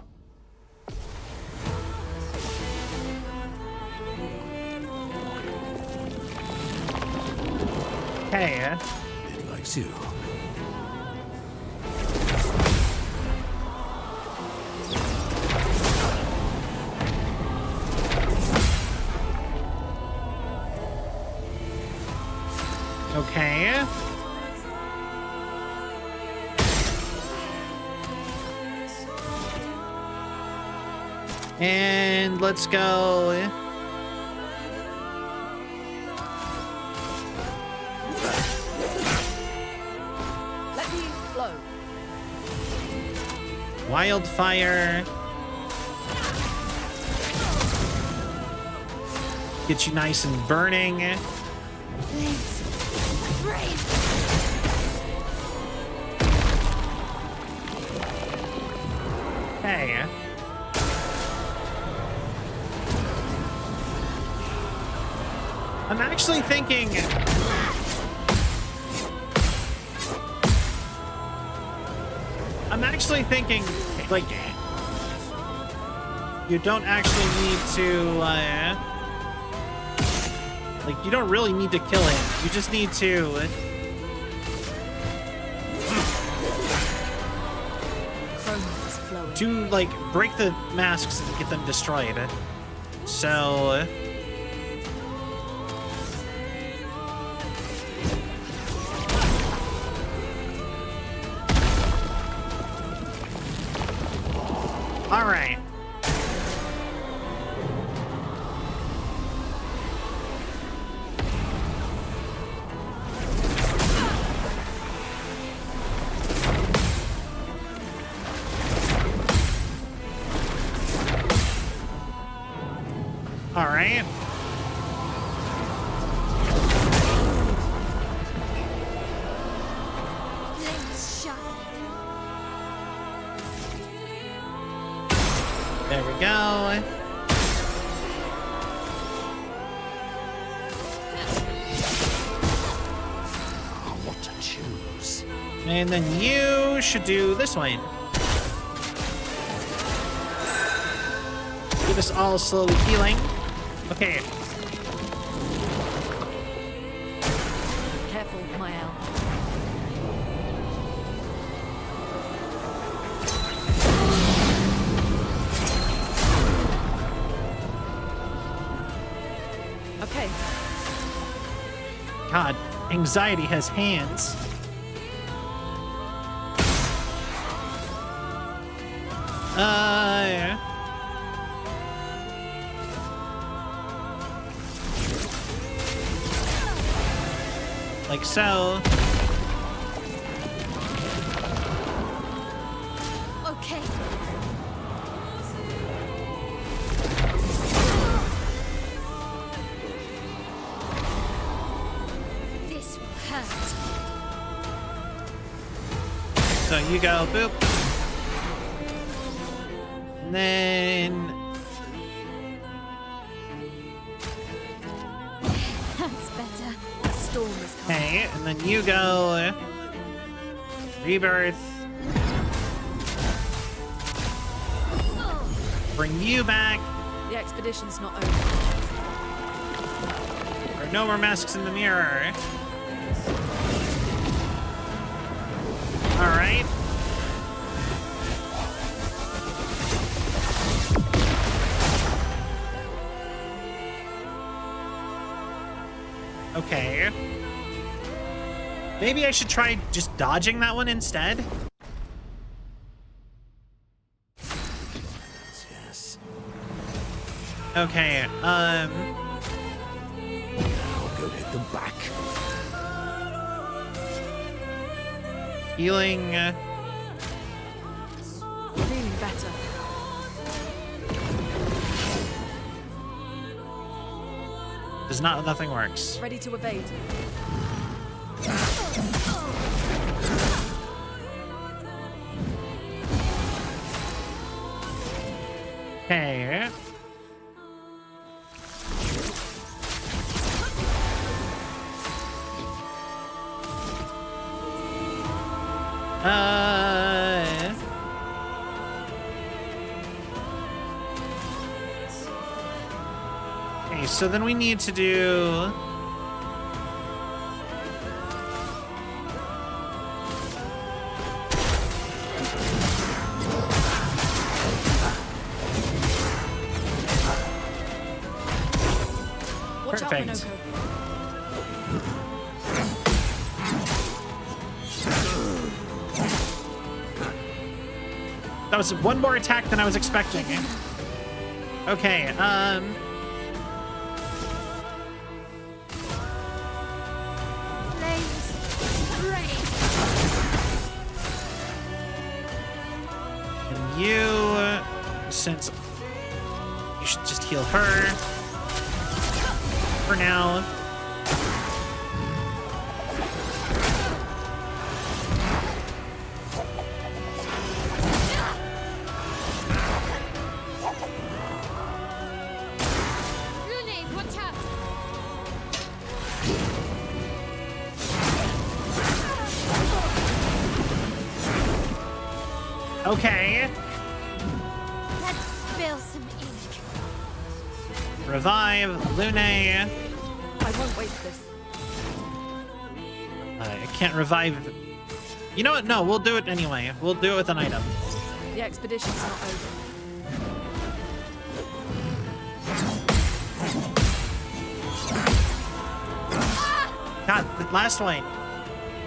Hey. It likes you. Okay. And let's go. Let me flow. Wildfire. Get you nice and burning. Hey. I'm actually thinking... like, you don't actually need to, like, you don't really need to kill him. You just need to... to, like, break the masks and get them destroyed. So... all right. All right. There we go. What to choose? And then you should do this one. Get us all slowly healing. Okay. Careful, Mael. Okay. God, anxiety has hands. Yeah. Like so. Okay. This will hurt. So you go, boop. And then... That's better. The storm is coming. Okay, and then you go... Rebirth. Bring you back. The expedition's not over. There are no more masks in the mirror. Alright. Okay. Maybe I should try just dodging that one instead. Okay, Now go hit them back. healing. Feeling better. Nothing works. Ready to evade. Okay. Okay, so then we need to do... Watch out, Perfect. Minoko. That was one more attack than I was expecting. Okay, and you, since you should just heal her for now. Lune, watch out! Okay. Let's spill some ink. Revive, Lune. I won't waste this. I can't revive. You know what? No, we'll do it anyway. We'll do it with an item. The expedition's not over. God, the last one.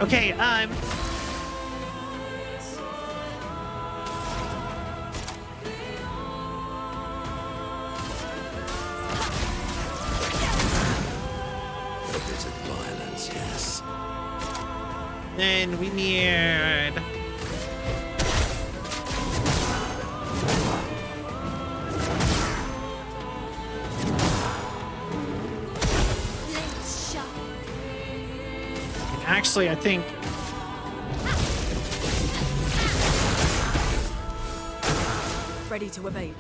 Okay, A bit of violence, yes. then we need... Let's shut. Actually, I think... Ready to evade.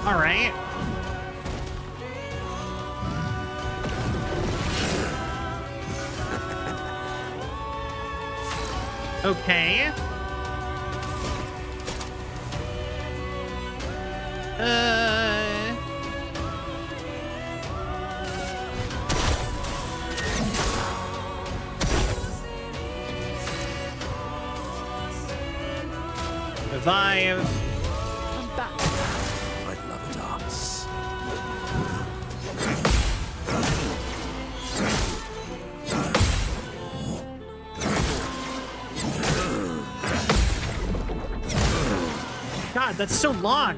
All right. Okay. Revive. I'm back. I'd love a dance. God, that's so long.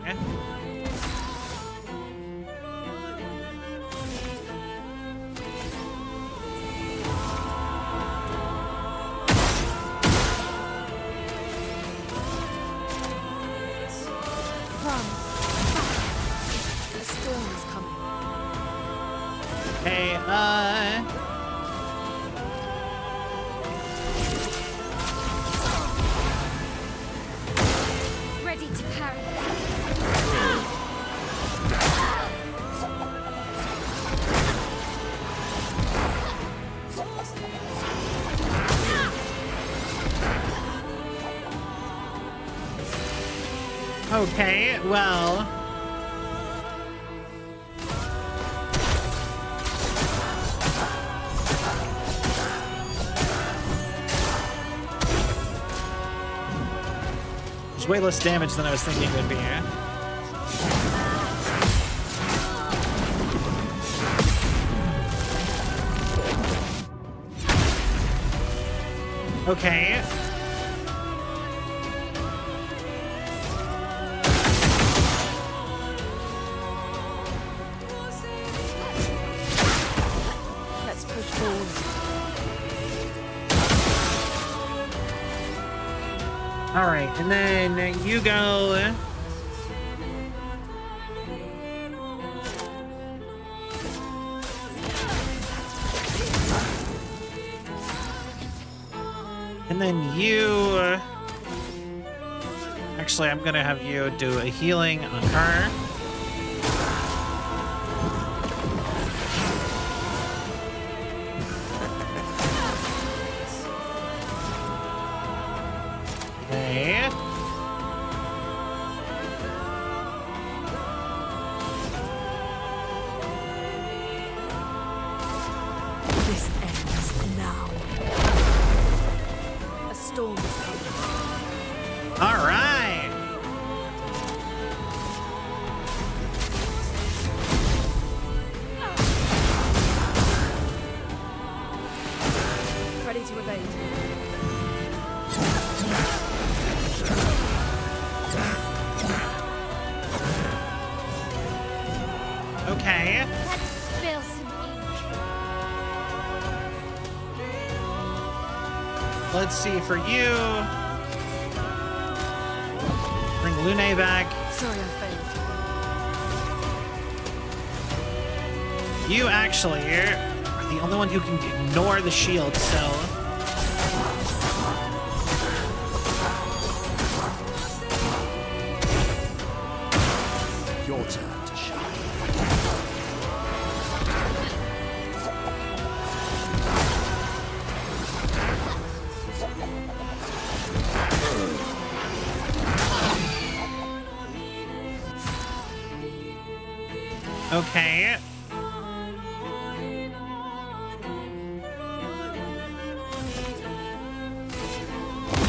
A storm is coming. Hey, Ready to parry. okay, well... There's way less damage than I was thinking would be. Okay. All right, and then you go. And then you. Actually, I'm gonna have you do a healing on her. Okay. This ends now. A storm is coming. All right. Ready to evade. Okay. Let's spill some ink. Let's see for you. Bring Lune back. Sorry, I failed. You actually are the only one who can ignore the shield, so. Your turn to shine. Okay.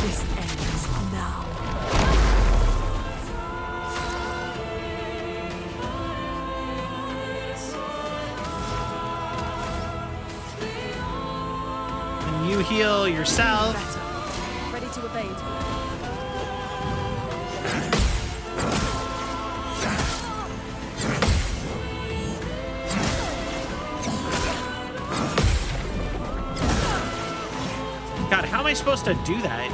This ends now. And you heal yourself. Better. Ready to evade. God, how am I supposed to do that?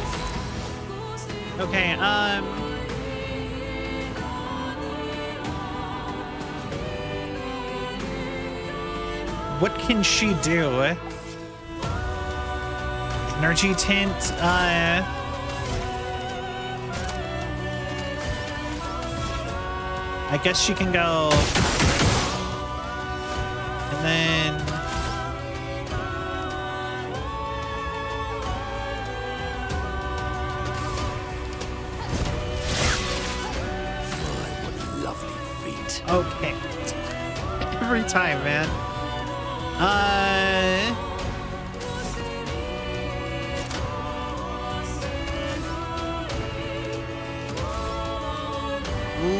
Okay, what can she do? Energy tint, I guess she can go. And then Lovely feet. okay. Every time, man.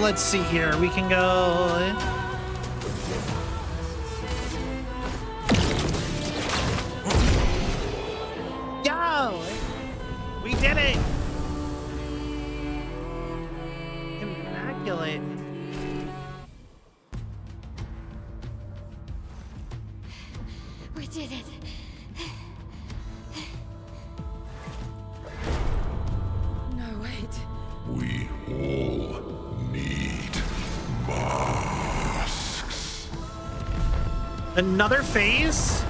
Let's see here. We can go. Yo! We did it! Immaculate. We did it. No, wait. We all need masks. Another phase?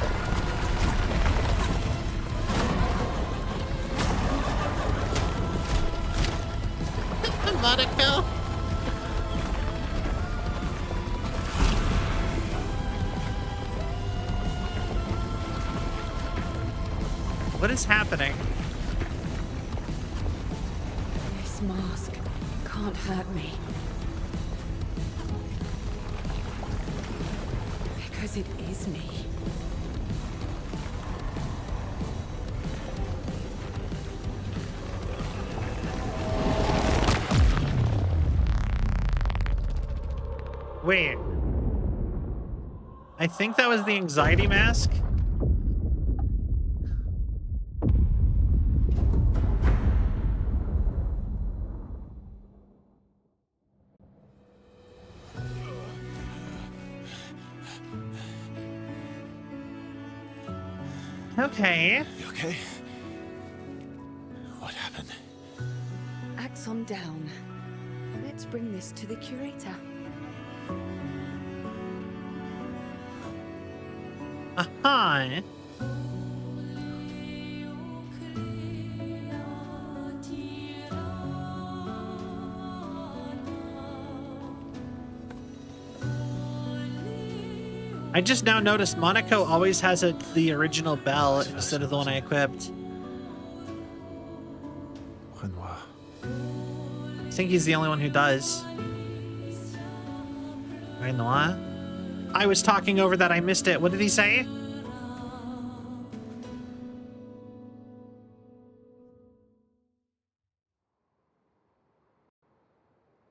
Monaco? What is happening? This mask can't hurt me. Because it is me. Wait. I think that was the anxiety mask. Okay. You okay? What happened? on down. Let's bring this to the curator. Uh-huh. I just now noticed Monaco always has the original bell instead of the one I equipped. Renoir. I think he's the only one who does. Renoir? I was talking over that, I missed it. What did he say?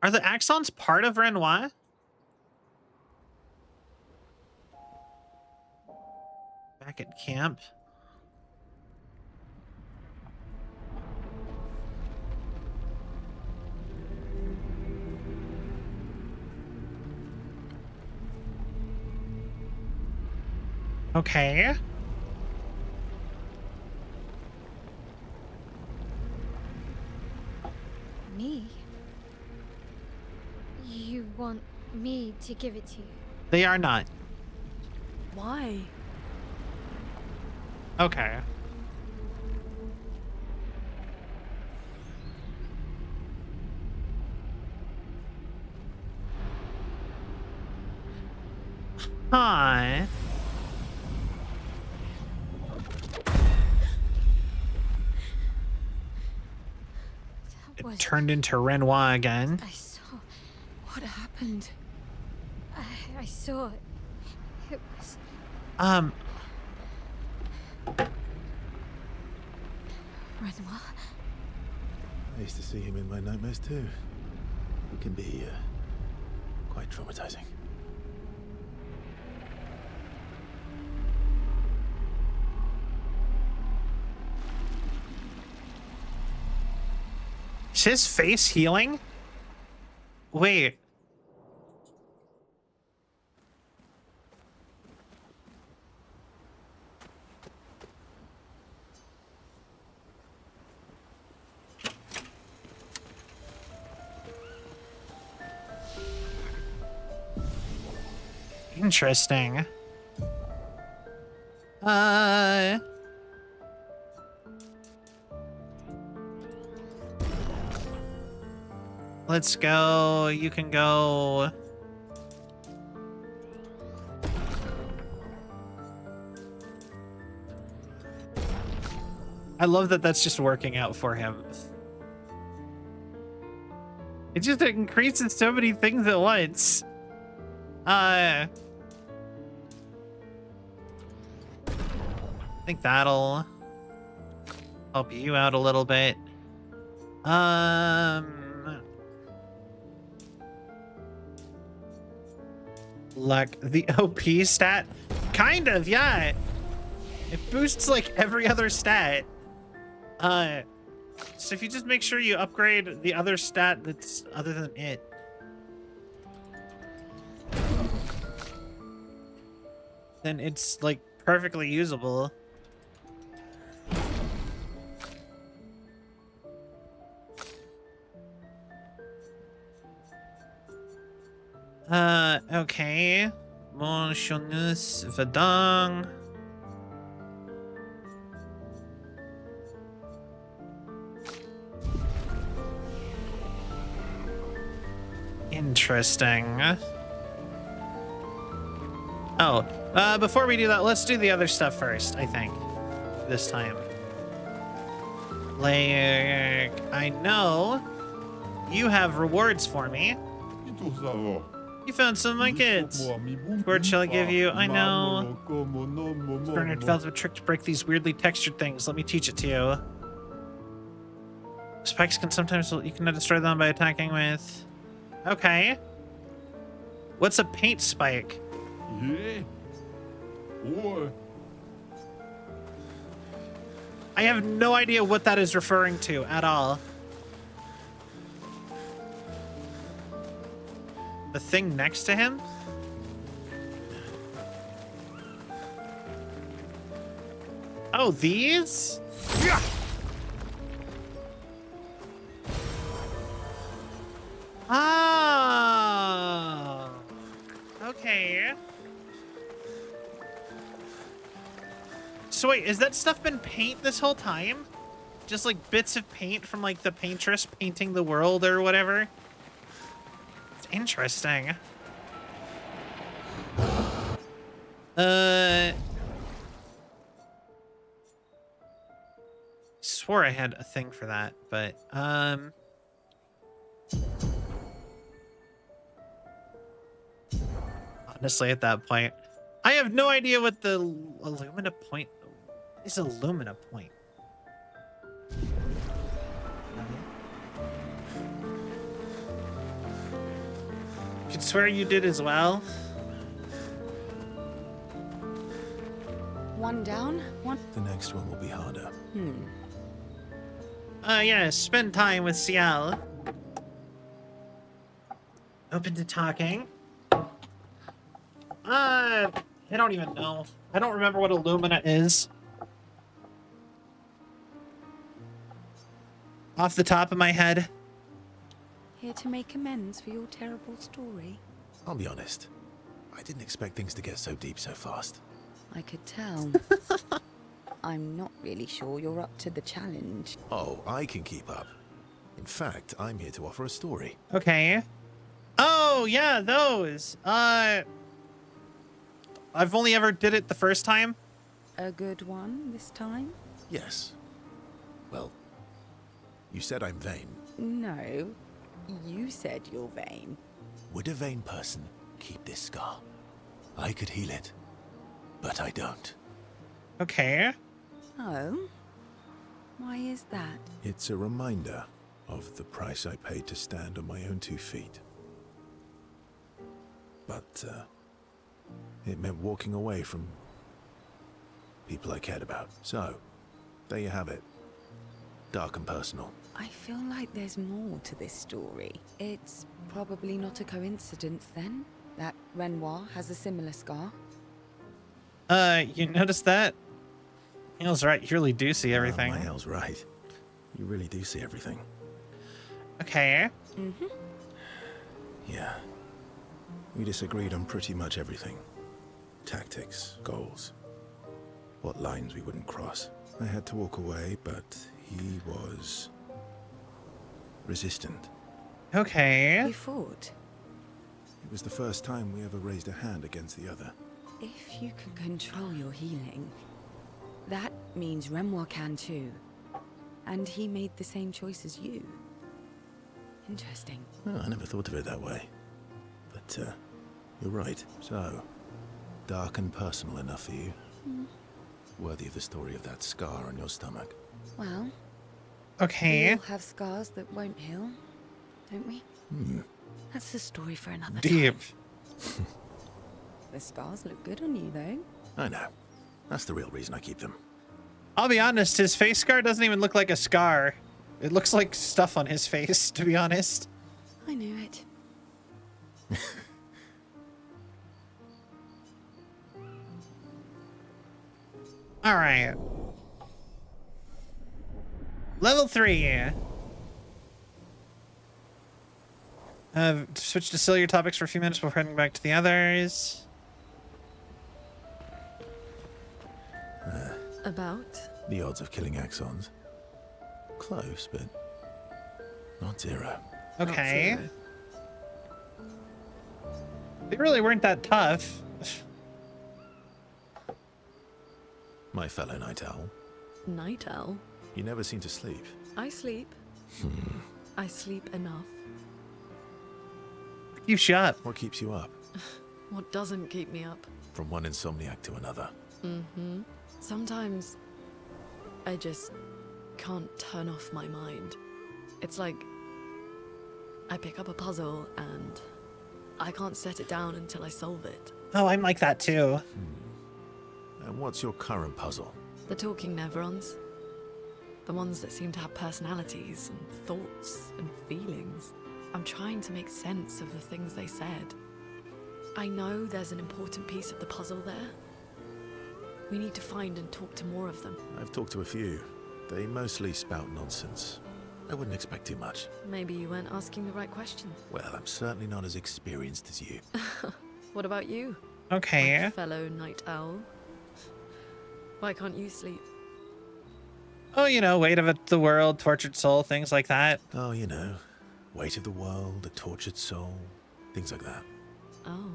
Are the Axons part of Renoir? Back at camp. Okay. Me? You want me to give it to you? They are not. Why? Okay. Hi. It turned into Renoir again. I saw. What happened? I saw it. It was. Renoir. I used to see him in my nightmares too. It can be quite traumatizing. Is his face healing? Wait. Interesting. Let's go. You can go. I love that that's just working out for him. It just increases so many things at once. I think that'll help you out a little bit. Like the OP stat? Kind of, yeah. It boosts like every other stat. So if you just make sure you upgrade the other stat that's other than it. Then it's like perfectly usable. Okay. Motionus Vedang. Interesting. Oh, before we do that, let's do the other stuff first, I think. This time. Like, I know you have rewards for me. You found some of my kids. What shall I give you? I know. Bernard developed a trick to break these weirdly textured things. Let me teach it to you. Spikes can sometimes, you can destroy them by attacking with... Okay. What's a paint spike? Yeah. Or I have no idea what that is referring to at all. The thing next to him? Oh, these? So wait, has that stuff been paint this whole time? Just like bits of paint from like the paintress painting the world or whatever? It's interesting. Swore I had a thing for that, but honestly at that point, I have no idea what the Illumina point is. Illumina point. Could swear you did as well. One down, one. The next one will be harder. Yeah, spend time with Ciel. Open to talking. I don't even know. I don't remember what Illumina is. Off the top of my head. Here to make amends for your terrible story. I'll be honest. I didn't expect things to get so deep so fast. I could tell. I'm not really sure you're up to the challenge. Oh, I can keep up. In fact, I'm here to offer a story. Okay. Oh, yeah, those. I've only ever did it the first time. A good one this time? Yes. Well, you said I'm vain. No, you said you're vain. Would a vain person keep this scar? I could heal it, but I don't. Okay. Oh? Why is that? It's a reminder of the price I paid to stand on my own 2 feet. But, it meant walking away from people I cared about. So, there you have it. Dark and personal. I feel like there's more to this story. It's probably not a coincidence then, that Renoir has a similar scar. You noticed that? Hale's right, you really do see everything. My Hale's right. You really do see everything. Okay. Mm-hmm. Yeah. We disagreed on pretty much everything. Tactics, goals, what lines we wouldn't cross. I had to walk away, but he was resistant. Okay. You fought? It was the first time we ever raised a hand against the other. If you can control your healing, that means Renoir can too. And he made the same choice as you. Interesting. Oh, I never thought of it that way. But, you're right. So, dark and personal enough for you? Worthy of the story of that scar on your stomach. Well, okay. We all have scars that won't heal, don't we? That's a story for another Deep. time. The scars look good on you, though. I know. That's the real reason I keep them. I'll be honest, his face scar doesn't even look like a scar. It looks like stuff on his face, to be honest. I knew it. All right. Level 3. Switch to cellular topics for a few minutes before heading back to the others. About? The odds of killing Axons. Close, but not zero. Okay. They really weren't that tough. My fellow Night Owl. Night Owl? You never seem to sleep. I sleep. I sleep enough. Keeps you up. What keeps you up? What doesn't keep me up? From one insomniac to another. Mm-hmm. Sometimes I just can't turn off my mind. It's like I pick up a puzzle and I can't set it down until I solve it. Oh, I'm like that too. And what's your current puzzle? The talking Nevrons. The ones that seem to have personalities and thoughts and feelings. I'm trying to make sense of the things they said. I know there's an important piece of the puzzle there. We need to find and talk to more of them. I've talked to a few. They mostly spout nonsense. I wouldn't expect too much. Maybe you weren't asking the right question. Well, I'm certainly not as experienced as you. What about you? Okay. My fellow Night Owl. Why can't you sleep? Oh, you know, weight of the world, tortured soul, things like that. Oh, you know, weight of the world, a tortured soul, things like that. Oh,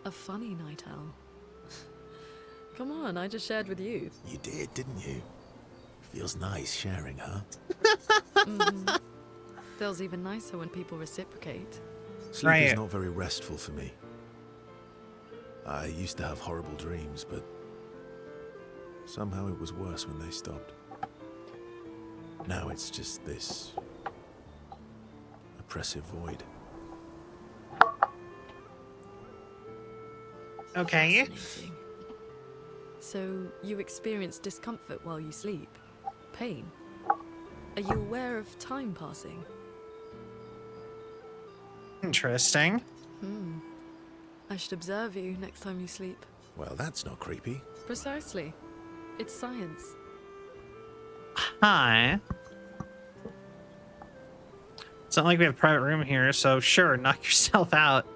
a funny night owl. Come on, I just shared with you. You did, didn't you? Feels nice sharing, huh? Feels even nicer when people reciprocate. Sleep is not very restful for me. I used to have horrible dreams, but somehow it was worse when they stopped. Now it's just this oppressive void. Okay. Fascinating. So you experience discomfort while you sleep? Pain? Are you aware of time passing? Interesting. I should observe you next time you sleep. Well, that's not creepy. Precisely. It's science. Hi. It's not like we have a private room here, so sure, knock yourself out.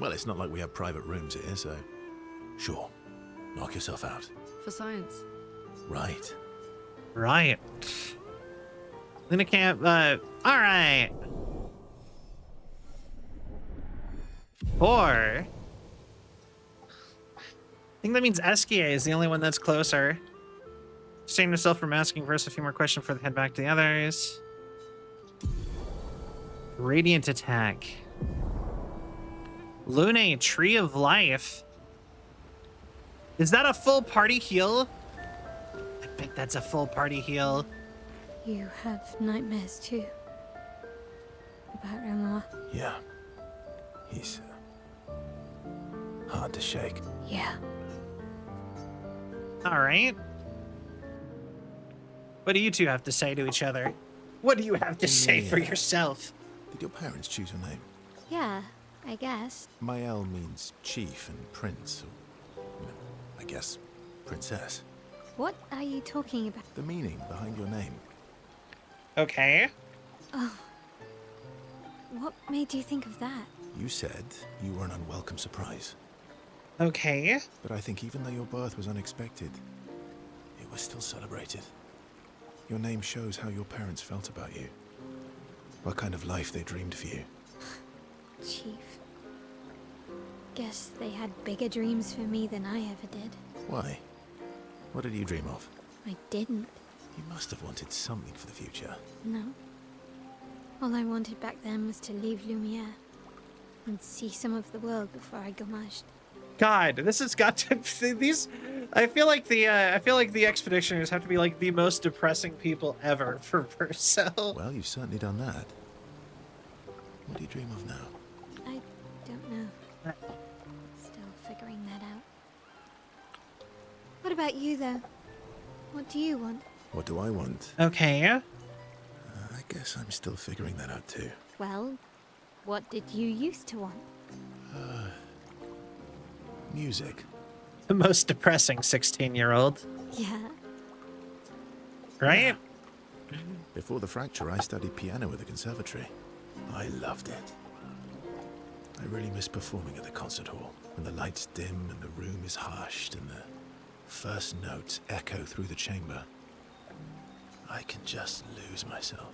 Well, it's not like we have private rooms here, so sure, knock yourself out. For science. Right. Right. Luna Camp, alright. 4. I think that means Esquier is the only one that's closer. Saving himself from asking first a few more questions before they head back to the others. Radiant attack. Lune, Tree of Life. Is that a full party heal? I bet that's a full party heal. You have nightmares too. About Renoir. Yeah. He's hard to shake. Yeah. All right. What do you two have to say to each other? What do you have to say for yourself? Did your parents choose your name? Yeah, I guess. Mael means chief and prince, or, I guess, princess. What are you talking about? The meaning behind your name. Okay. Oh. What made you think of that? You said you were an unwelcome surprise. Okay. But I think even though your birth was unexpected, it was still celebrated. Your name shows how your parents felt about you. What kind of life they dreamed for you. Chief. Guess they had bigger dreams for me than I ever did. Why? What did you dream of? I didn't. You must have wanted something for the future. No. All I wanted back then was to leave Lumiere and see some of the world before I gommaged. God, this has got to these. I feel like the expeditioners have to be like the most depressing people ever for Verso. Well, you've certainly done that. What do you dream of now? I don't know. Still figuring that out. What about you, though? What do you want? What do I want? Okay. I guess I'm still figuring that out too. Well, what did you used to want? Music. The most depressing 16-year-old. Yeah. Right? Before the fracture, I studied piano at the conservatory. I loved it. I really miss performing at the concert hall, when the lights dim and the room is hushed and the first notes echo through the chamber. I can just lose myself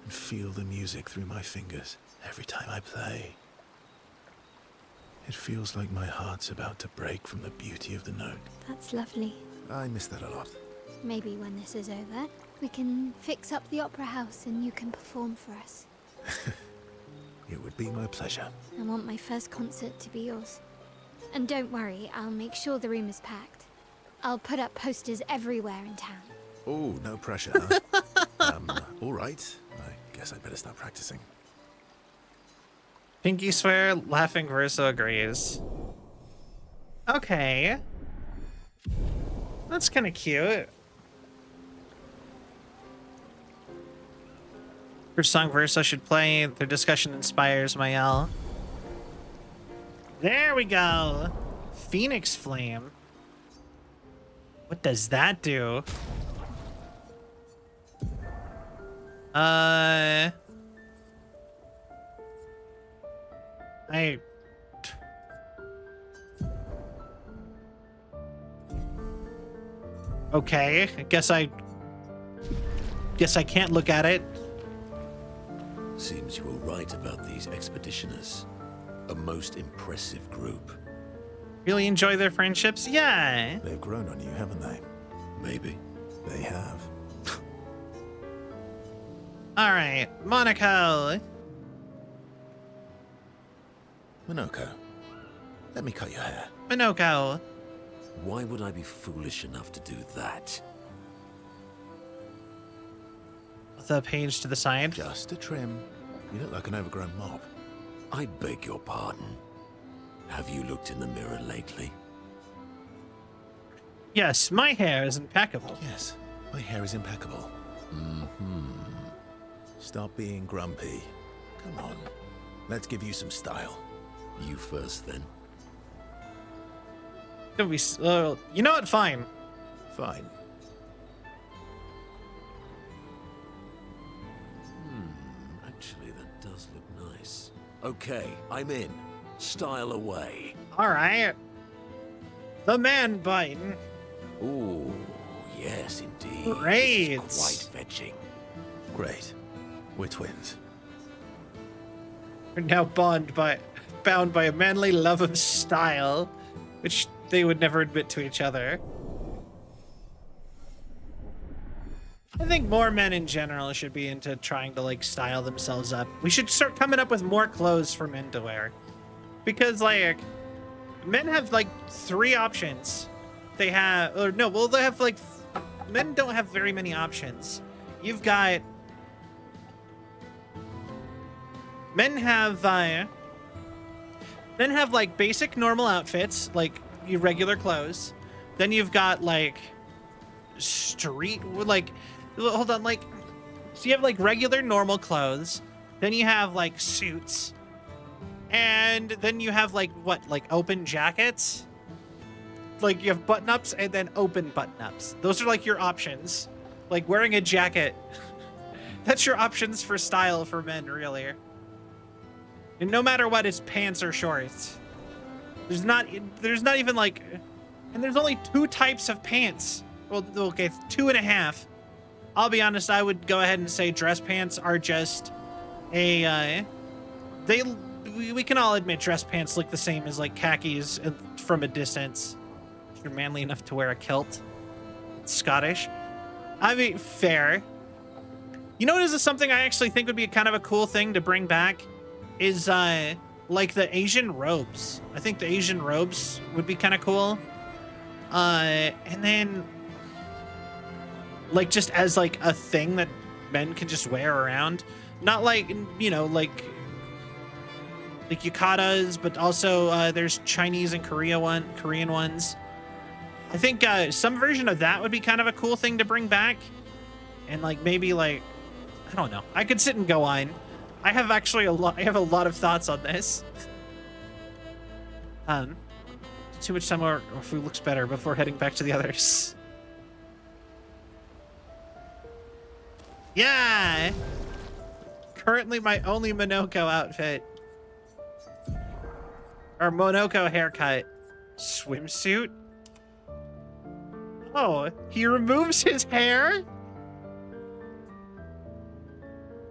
and feel the music through my fingers every time I play. It feels like my heart's about to break from the beauty of the note. That's lovely. I miss that a lot. Maybe when this is over, we can fix up the opera house and you can perform for us. It would be my pleasure. I want my first concert to be yours. And don't worry, I'll make sure the room is packed. I'll put up posters everywhere in town. Oh, no pressure, huh? All right. I guess I'd better start practicing. Pinky swear, laughing Verso agrees. Okay. That's kind of cute. First song Verso should play. Their discussion inspires Mael. There we go. Phoenix Flame. What does that do? Okay, I guess I can't look at it. Seems you were right about these expeditioners. A most impressive group. Really enjoy their friendships? Yeah. They've grown on you, haven't they? Maybe. They have. All right, Monaco. Minoko, let me cut your hair. Minoko. Why would I be foolish enough to do that? The page to the side. Just a trim. You look like an overgrown mob. I beg your pardon. Have you looked in the mirror lately? Yes, my hair is impeccable. Yes, my hair is impeccable. Stop being grumpy. Come on, let's give you some style. You first, then. Could we? You know what? Fine. Fine. Actually, that does look nice. Okay, I'm in. Style away. All right. The man button. Ooh, yes, indeed. Great. This is quite fetching. Great. We're twins. We're now bound by a manly love of style, which they would never admit to each other. I think more men in general should be into trying to like style themselves up. We should start coming up with more clothes for men to wear. Because like men have like 3 options. They have, or no, well, they have like, men don't have very many options. You've got, men have like basic normal outfits, like your regular clothes. Then you've got like street, like, hold on, like, so you have like regular normal clothes. Then you have like suits. And then you have like what, like open jackets? Like you have button-ups and then open button-ups. Those are like your options. Like wearing a jacket. That's your options for style for men, really. And no matter what, it's pants or shorts. There's not even like, and there's only 2 types of pants. Well, okay, 2.5. I'll be honest, I would go ahead and say dress pants are just a, we can all admit dress pants look the same as like khakis from a distance. If you're manly enough to wear a kilt. It's Scottish. I mean, fair. You know what is something I actually think would be kind of a cool thing to bring back? Is like the Asian robes. I think the Asian robes would be kind of cool. And then like just as like a thing that men can just wear around. Not like, you know, like yukatas, but also there's Chinese and Korean ones. I think some version of that would be kind of a cool thing to bring back. And like maybe like, I don't know. I could sit and go on. I have actually I have a lot of thoughts on this. Too much time or if it looks better before heading back to the others. Yeah. Currently my only Monoko outfit. Or Monoko haircut. Swimsuit? Oh, he removes his hair?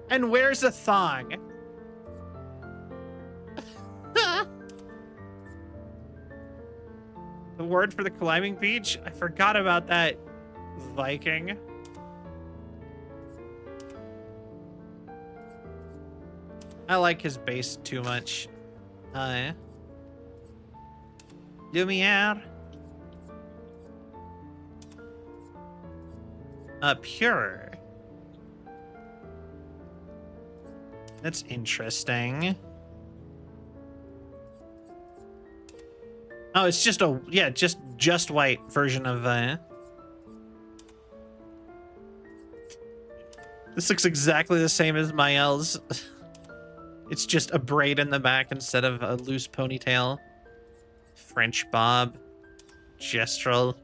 And wears a thong. The word for the climbing beach? I forgot about that, Viking. I like his base too much. Lumiere. Pure. That's interesting. Oh, it's just a, yeah, just white version of, This looks exactly the same as Mael's. It's just a braid in the back instead of a loose ponytail. French bob. Gestural.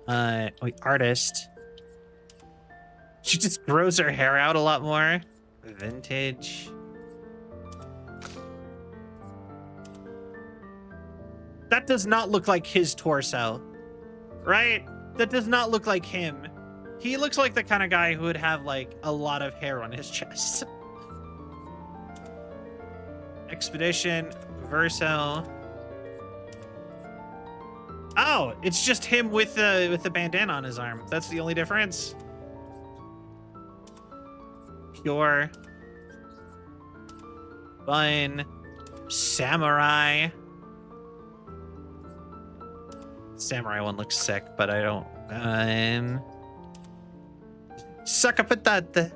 Wait, artist. She just grows her hair out a lot more. Vintage. That does not look like his torso. right? That does not look like him. He looks like the kind of guy who would have like a lot of hair on his chest. Expedition, Verso. Oh, it's just him with the bandana on his arm. That's the only difference. Pure. Fun. Samurai. Samurai one looks sick, but I don't. Suck a patata.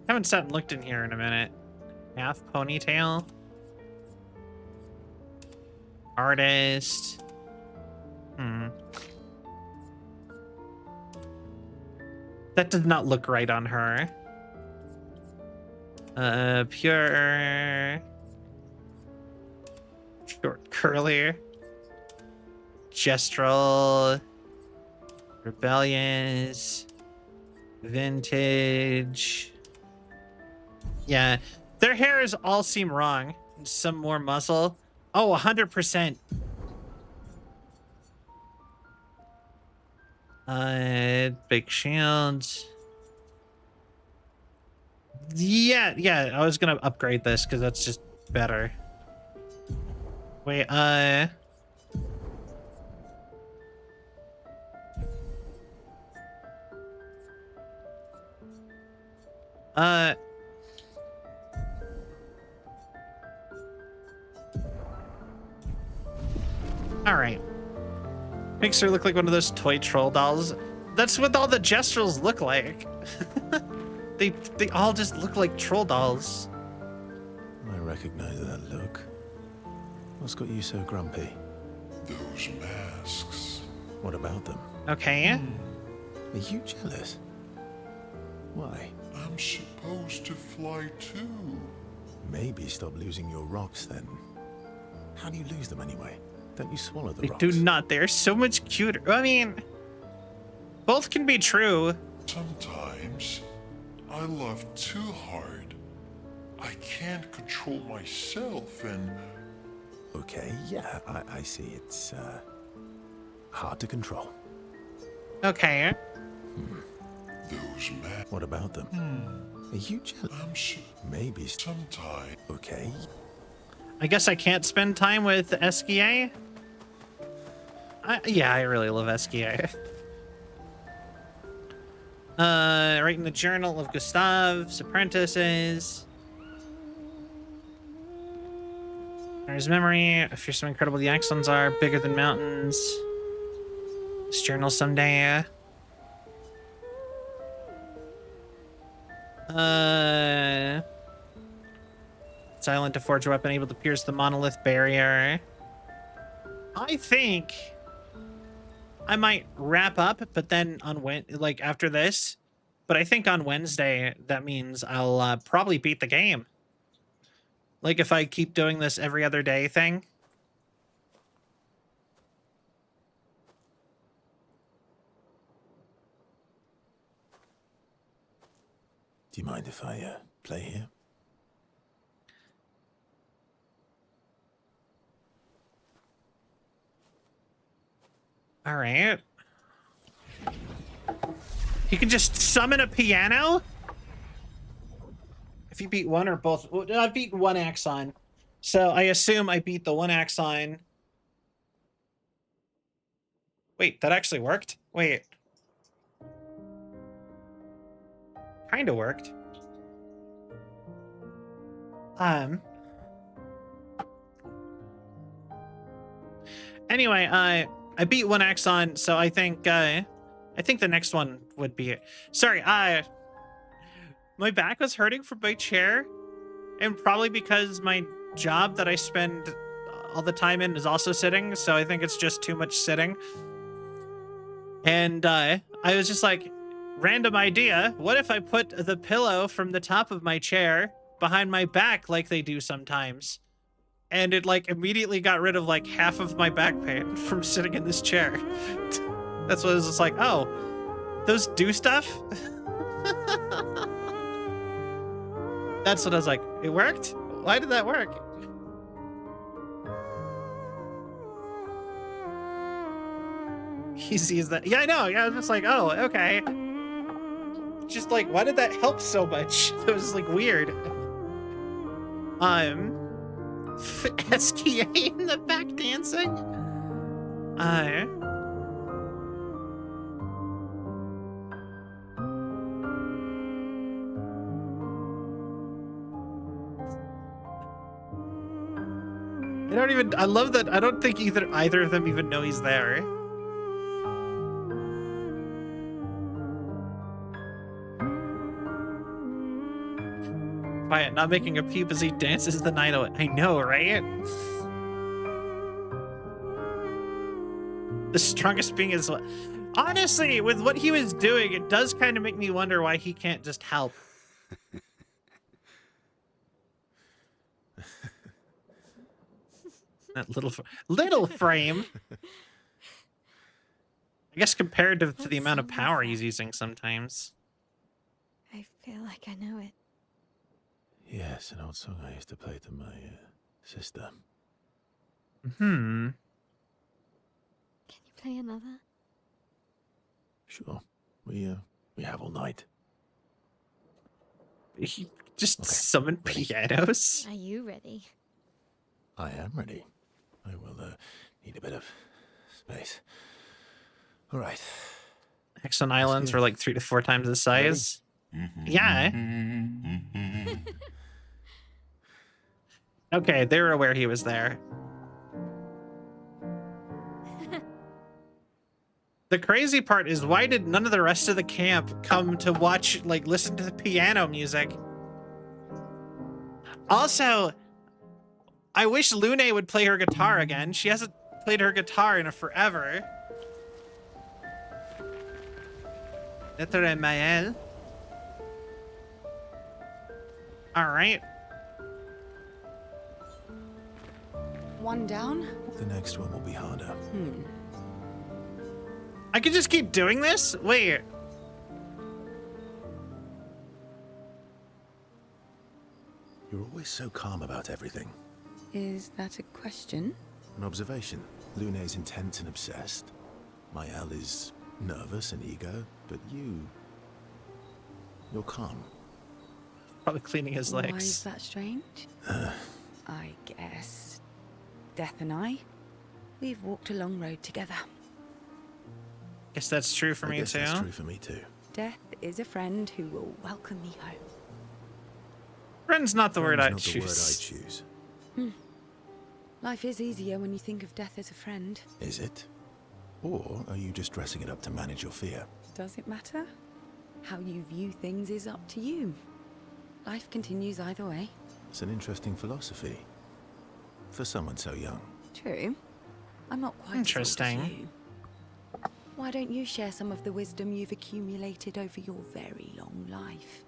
Haven't sat and looked in here in a minute. Half ponytail. Artist. That does not look right on her. Pure. Short curly. Gestural. Rebellious. Vintage. Yeah. Their hairs all seem wrong. Some more muscle. Oh, 100%. Big shields. Yeah, I was gonna upgrade this because that's just better. Wait, all right. Makes her look like one of those toy troll dolls. That's what all the Gestrals look like. They all just look like troll dolls. I recognize that look. What's got you so grumpy? Those masks. What about them? Okay. Are you jealous? Why? I'm supposed to fly too. Maybe stop losing your rocks then. How do you lose them anyway? Don't you swallow the They rocks? do not. They're so much cuter. I mean, both can be true. Sometimes I love too hard. I can't control myself and... Okay, yeah, I see. It's hard to control. Okay. Those masks. What about them? Are you jealous? Maybe sometime. Okay. I guess I can't spend time with Eskia. Yeah, I really love Eskia. Writing the Journal of Gustave's apprentices. There's memory. A fearsome incredible the axons are, bigger than mountains. This journal someday. Silent to forge a weapon able to pierce the monolith barrier. I think I might wrap up, but then on after this. But I think on Wednesday that means I'll probably beat the game. Like if I keep doing this every other day thing. Do you mind if I play here? All right. You can just summon a piano? If you beat one or both. Well, I've beaten one Axon. So I assume I beat the one Axon. Wait, that actually worked? Wait. Kind of worked. Anyway, I beat one Axon, so I think the next one would be it. Sorry, my back was hurting from my chair, and probably because my job that I spend all the time in is also sitting, so I think it's just too much sitting. And I was just like, random idea, what if I put the pillow from the top of my chair behind my back like they do sometimes? And it like immediately got rid of like half of my back pain from sitting in this chair. That's what it was just like, oh, those do stuff? That's what I was like, it worked? Why did that work? he sees that. Yeah, I know. Yeah, I was just like, oh, okay. Just like, why did that help so much? That was like weird. SKA in the back dancing. I love that. I don't think either of them even know he's there. Quiet, not making a peep as he dances the night away. I know, right? The strongest being is what? Honestly, with what he was doing, it does kind of make me wonder why he can't just help. That little frame. I guess compared to the amount of power he's using sometimes. I feel like I know it. Yes, an old song I used to play to my sister. Can you play another? Sure. We have all night. He just summoned pianos. Are you ready? I am ready. I will need a bit of space. All right. Exxon Islands were like 3 to 4 times the size. Yeah. Okay, they were aware he was there. The crazy part is, why did none of the rest of the camp come to watch, like, listen to the piano music? Also, I wish Lune would play her guitar again. She hasn't played her guitar in forever. Lettre Maël. All right. One down. The next one will be harder. I could just keep doing this? Wait. You're always so calm about everything. Is that a question? An observation. Lune's intense and obsessed. Maël is nervous and eager, but you're calm. Probably cleaning his legs. Why is that strange? I guess Death and I, we've walked a long road together. Guess that's true for me too. That's true for me too. Death is a friend who will welcome me home. Friend's not the word I'd choose. choose. The word I choose. Life is easier when you think of death as a friend. Is it? Or are you just dressing it up to manage your fear? Does it matter? How you view things is up to you. Life continues either way. It's an interesting philosophy. For someone so young. True. I'm not quite interesting. As old as you. Why don't you share some of the wisdom you've accumulated over your very long life?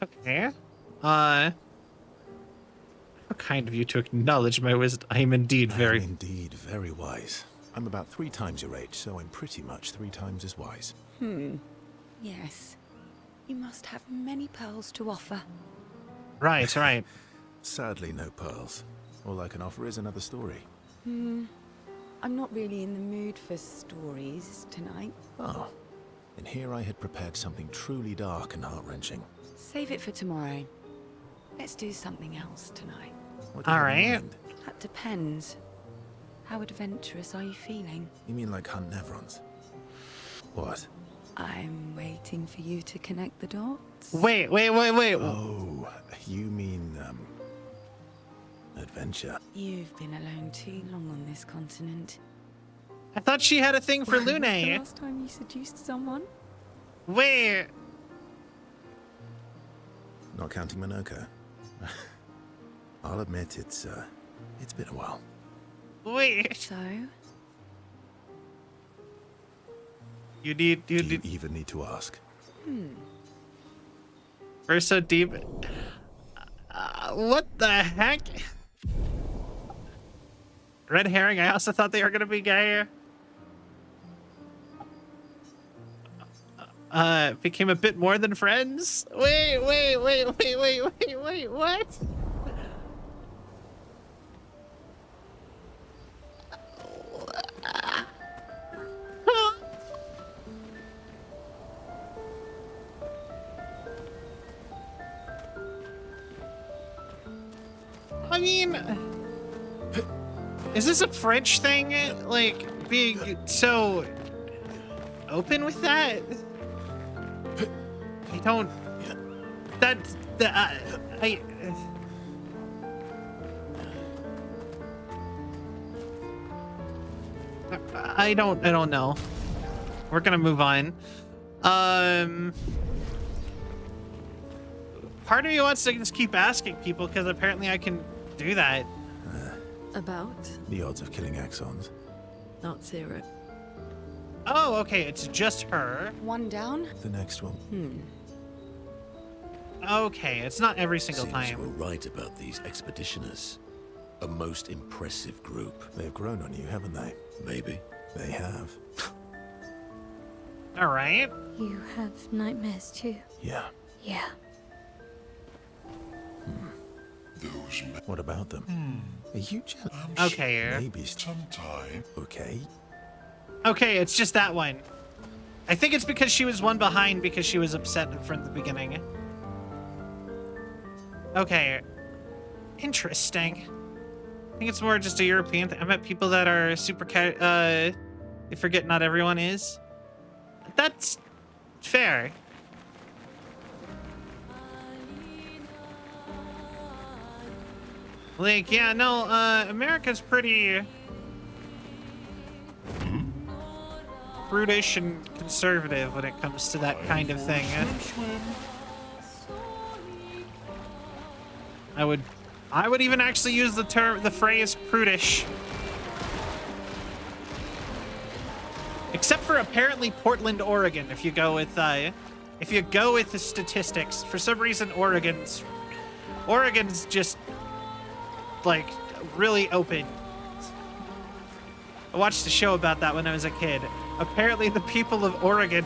Okay. How kind of you to acknowledge my wisdom. I am indeed very wise. I'm about 3 times your age, so I'm pretty much 3 times as wise. Yes. You must have many pearls to offer. Right, right. Sadly, no pearls. All I can offer is another story. I'm not really in the mood for stories tonight. Oh. And here I had prepared something truly dark and heart-wrenching. Save it for tomorrow. Let's do something else tonight. All right. That depends. How adventurous are you feeling? You mean like hunt Nevrons? What? I'm waiting for you to connect the dots. Wait. Oh, you mean, adventure. You've been alone too long on this continent. I thought she had a thing for Lune. When was the last time you seduced someone? Wait. Not counting Minoka. I'll admit it's been a while. Wait. So? You even need to ask. We're so deep. What the heck? Red herring. I also thought they were gonna be gay. Became a bit more than friends. Wait, what? I mean, is this a French thing? Like, being so open with that? I don't... I don't know. We're gonna move on. Part of me wants to just keep asking people because apparently I can do that. About? The odds of killing Axons. Not 0. Oh, okay, it's just her. One down? The next one. Okay, it's not every single Seems time. we're right about these expeditioners. A most impressive group. They've grown on you, haven't they? Maybe. They have. All right. You have nightmares too? Yeah. Yeah. What about them? Are you jealous? Okay. Maybe sometime. Okay. Okay, it's just that one. I think it's because she was one behind because she was upset from the beginning. Okay. Interesting. I think it's more just a European thing. I met people that are super I forget not everyone is. That's fair. Like, yeah, no, America's pretty brutish and conservative when it comes to that kind of thing. I would even actually use the phrase prudish. Except for apparently Portland, Oregon, if you go with the statistics. For some reason, Oregon's just like really open. I watched a show about that when I was a kid. Apparently the people of Oregon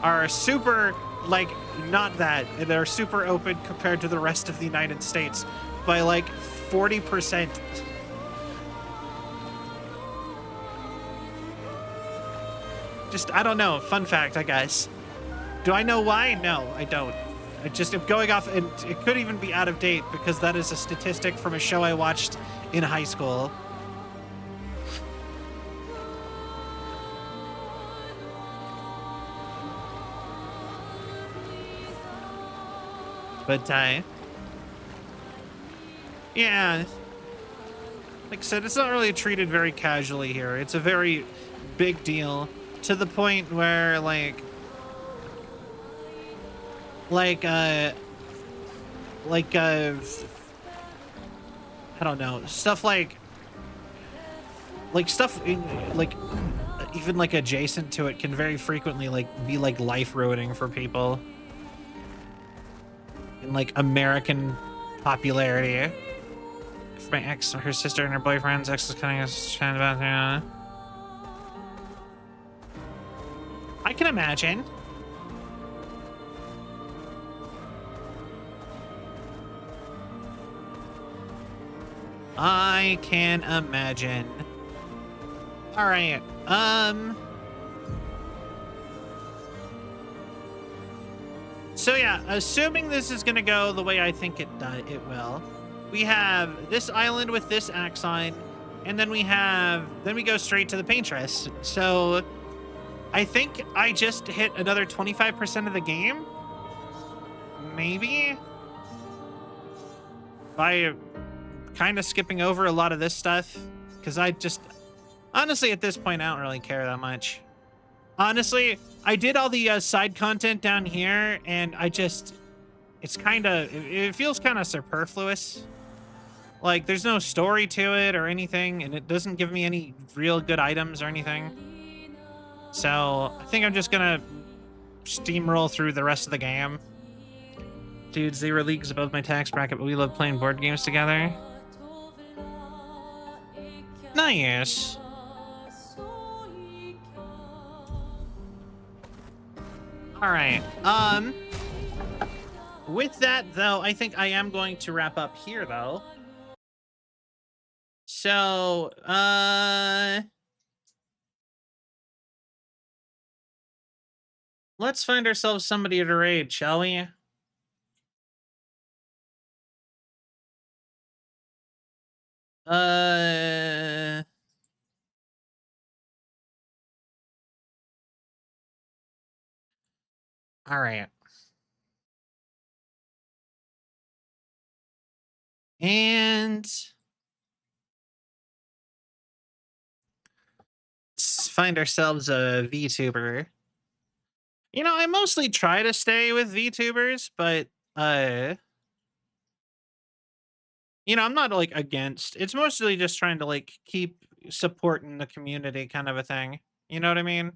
are super, like, not that. They're super open compared to the rest of the United States by like 40%. Just, I don't know. Fun fact, I guess. Do I know why? No, I don't. I just am going off, and it could even be out of date because that is a statistic from a show I watched in high school. But, yeah. Like I said, it's not really treated very casually here. It's a very big deal to the point where, I don't know, stuff like stuff in, even like adjacent to it can very frequently be life ruining for people in like American popularity. If my ex, her sister, and her boyfriend's ex is cutting us trying to bathroom. I can imagine. I can imagine. All right. So yeah, assuming this is gonna go the way I think it will, we have this island with this Axon, and then we go straight to the Paintress. So I think I just hit another 25% of the game, maybe, by kind of skipping over a lot of this stuff, because I just honestly at this point I don't really care that much. Honestly, I did all the side content down here, and it feels kind of superfluous. Like, there's no story to it or anything, and it doesn't give me any real good items or anything. So I think I'm just gonna steamroll through the rest of the game. Dude, 0 leagues above my tax bracket, but we love playing board games together. Nice. All right. With that, though, I think I am going to wrap up here, though. So, let's find ourselves somebody to raid, shall we? All right. And let's find ourselves a VTuber. You know, I mostly try to stay with VTubers, but you know, I'm not like against. It's mostly just trying to like keep supporting the community kind of a thing. You know what I mean?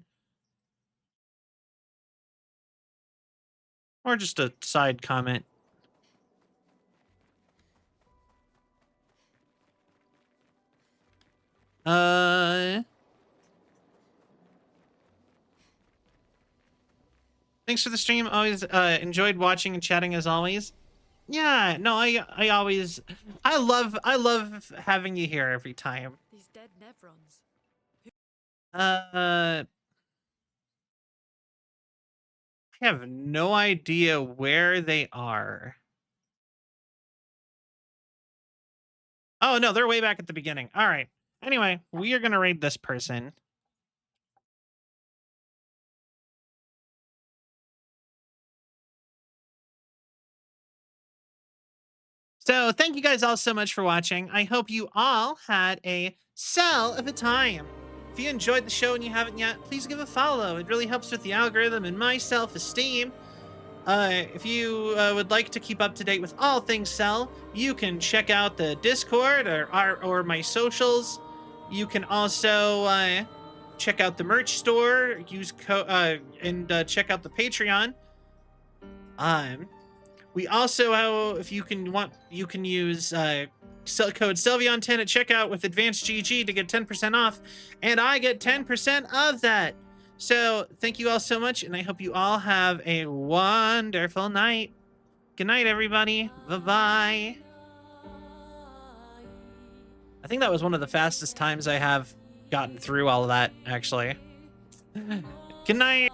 Or just a side comment. Thanks for the stream. Always enjoyed watching and chatting as always. Yeah, no, I always I love having you here every time. These dead Nevrons. I have no idea where they are. Oh no, they're way back at the beginning. All right. Anyway, we are gonna raid this person. So thank you guys all so much for watching. I hope you all had a cell of a time. If you enjoyed the show and you haven't yet, please give a follow. It really helps with the algorithm and my self-esteem. If you would like to keep up to date with all things Cell, you can check out the Discord or my socials. You can also check out the merch store, use and check out the Patreon. We also, if you can use code Sylveon10 at checkout with Advanced GG to get 10% off, and I get 10% of that. So thank you all so much, and I hope you all have a wonderful night. Good night, everybody. Bye-bye. I think that was one of the fastest times I have gotten through all of that, actually. Good night.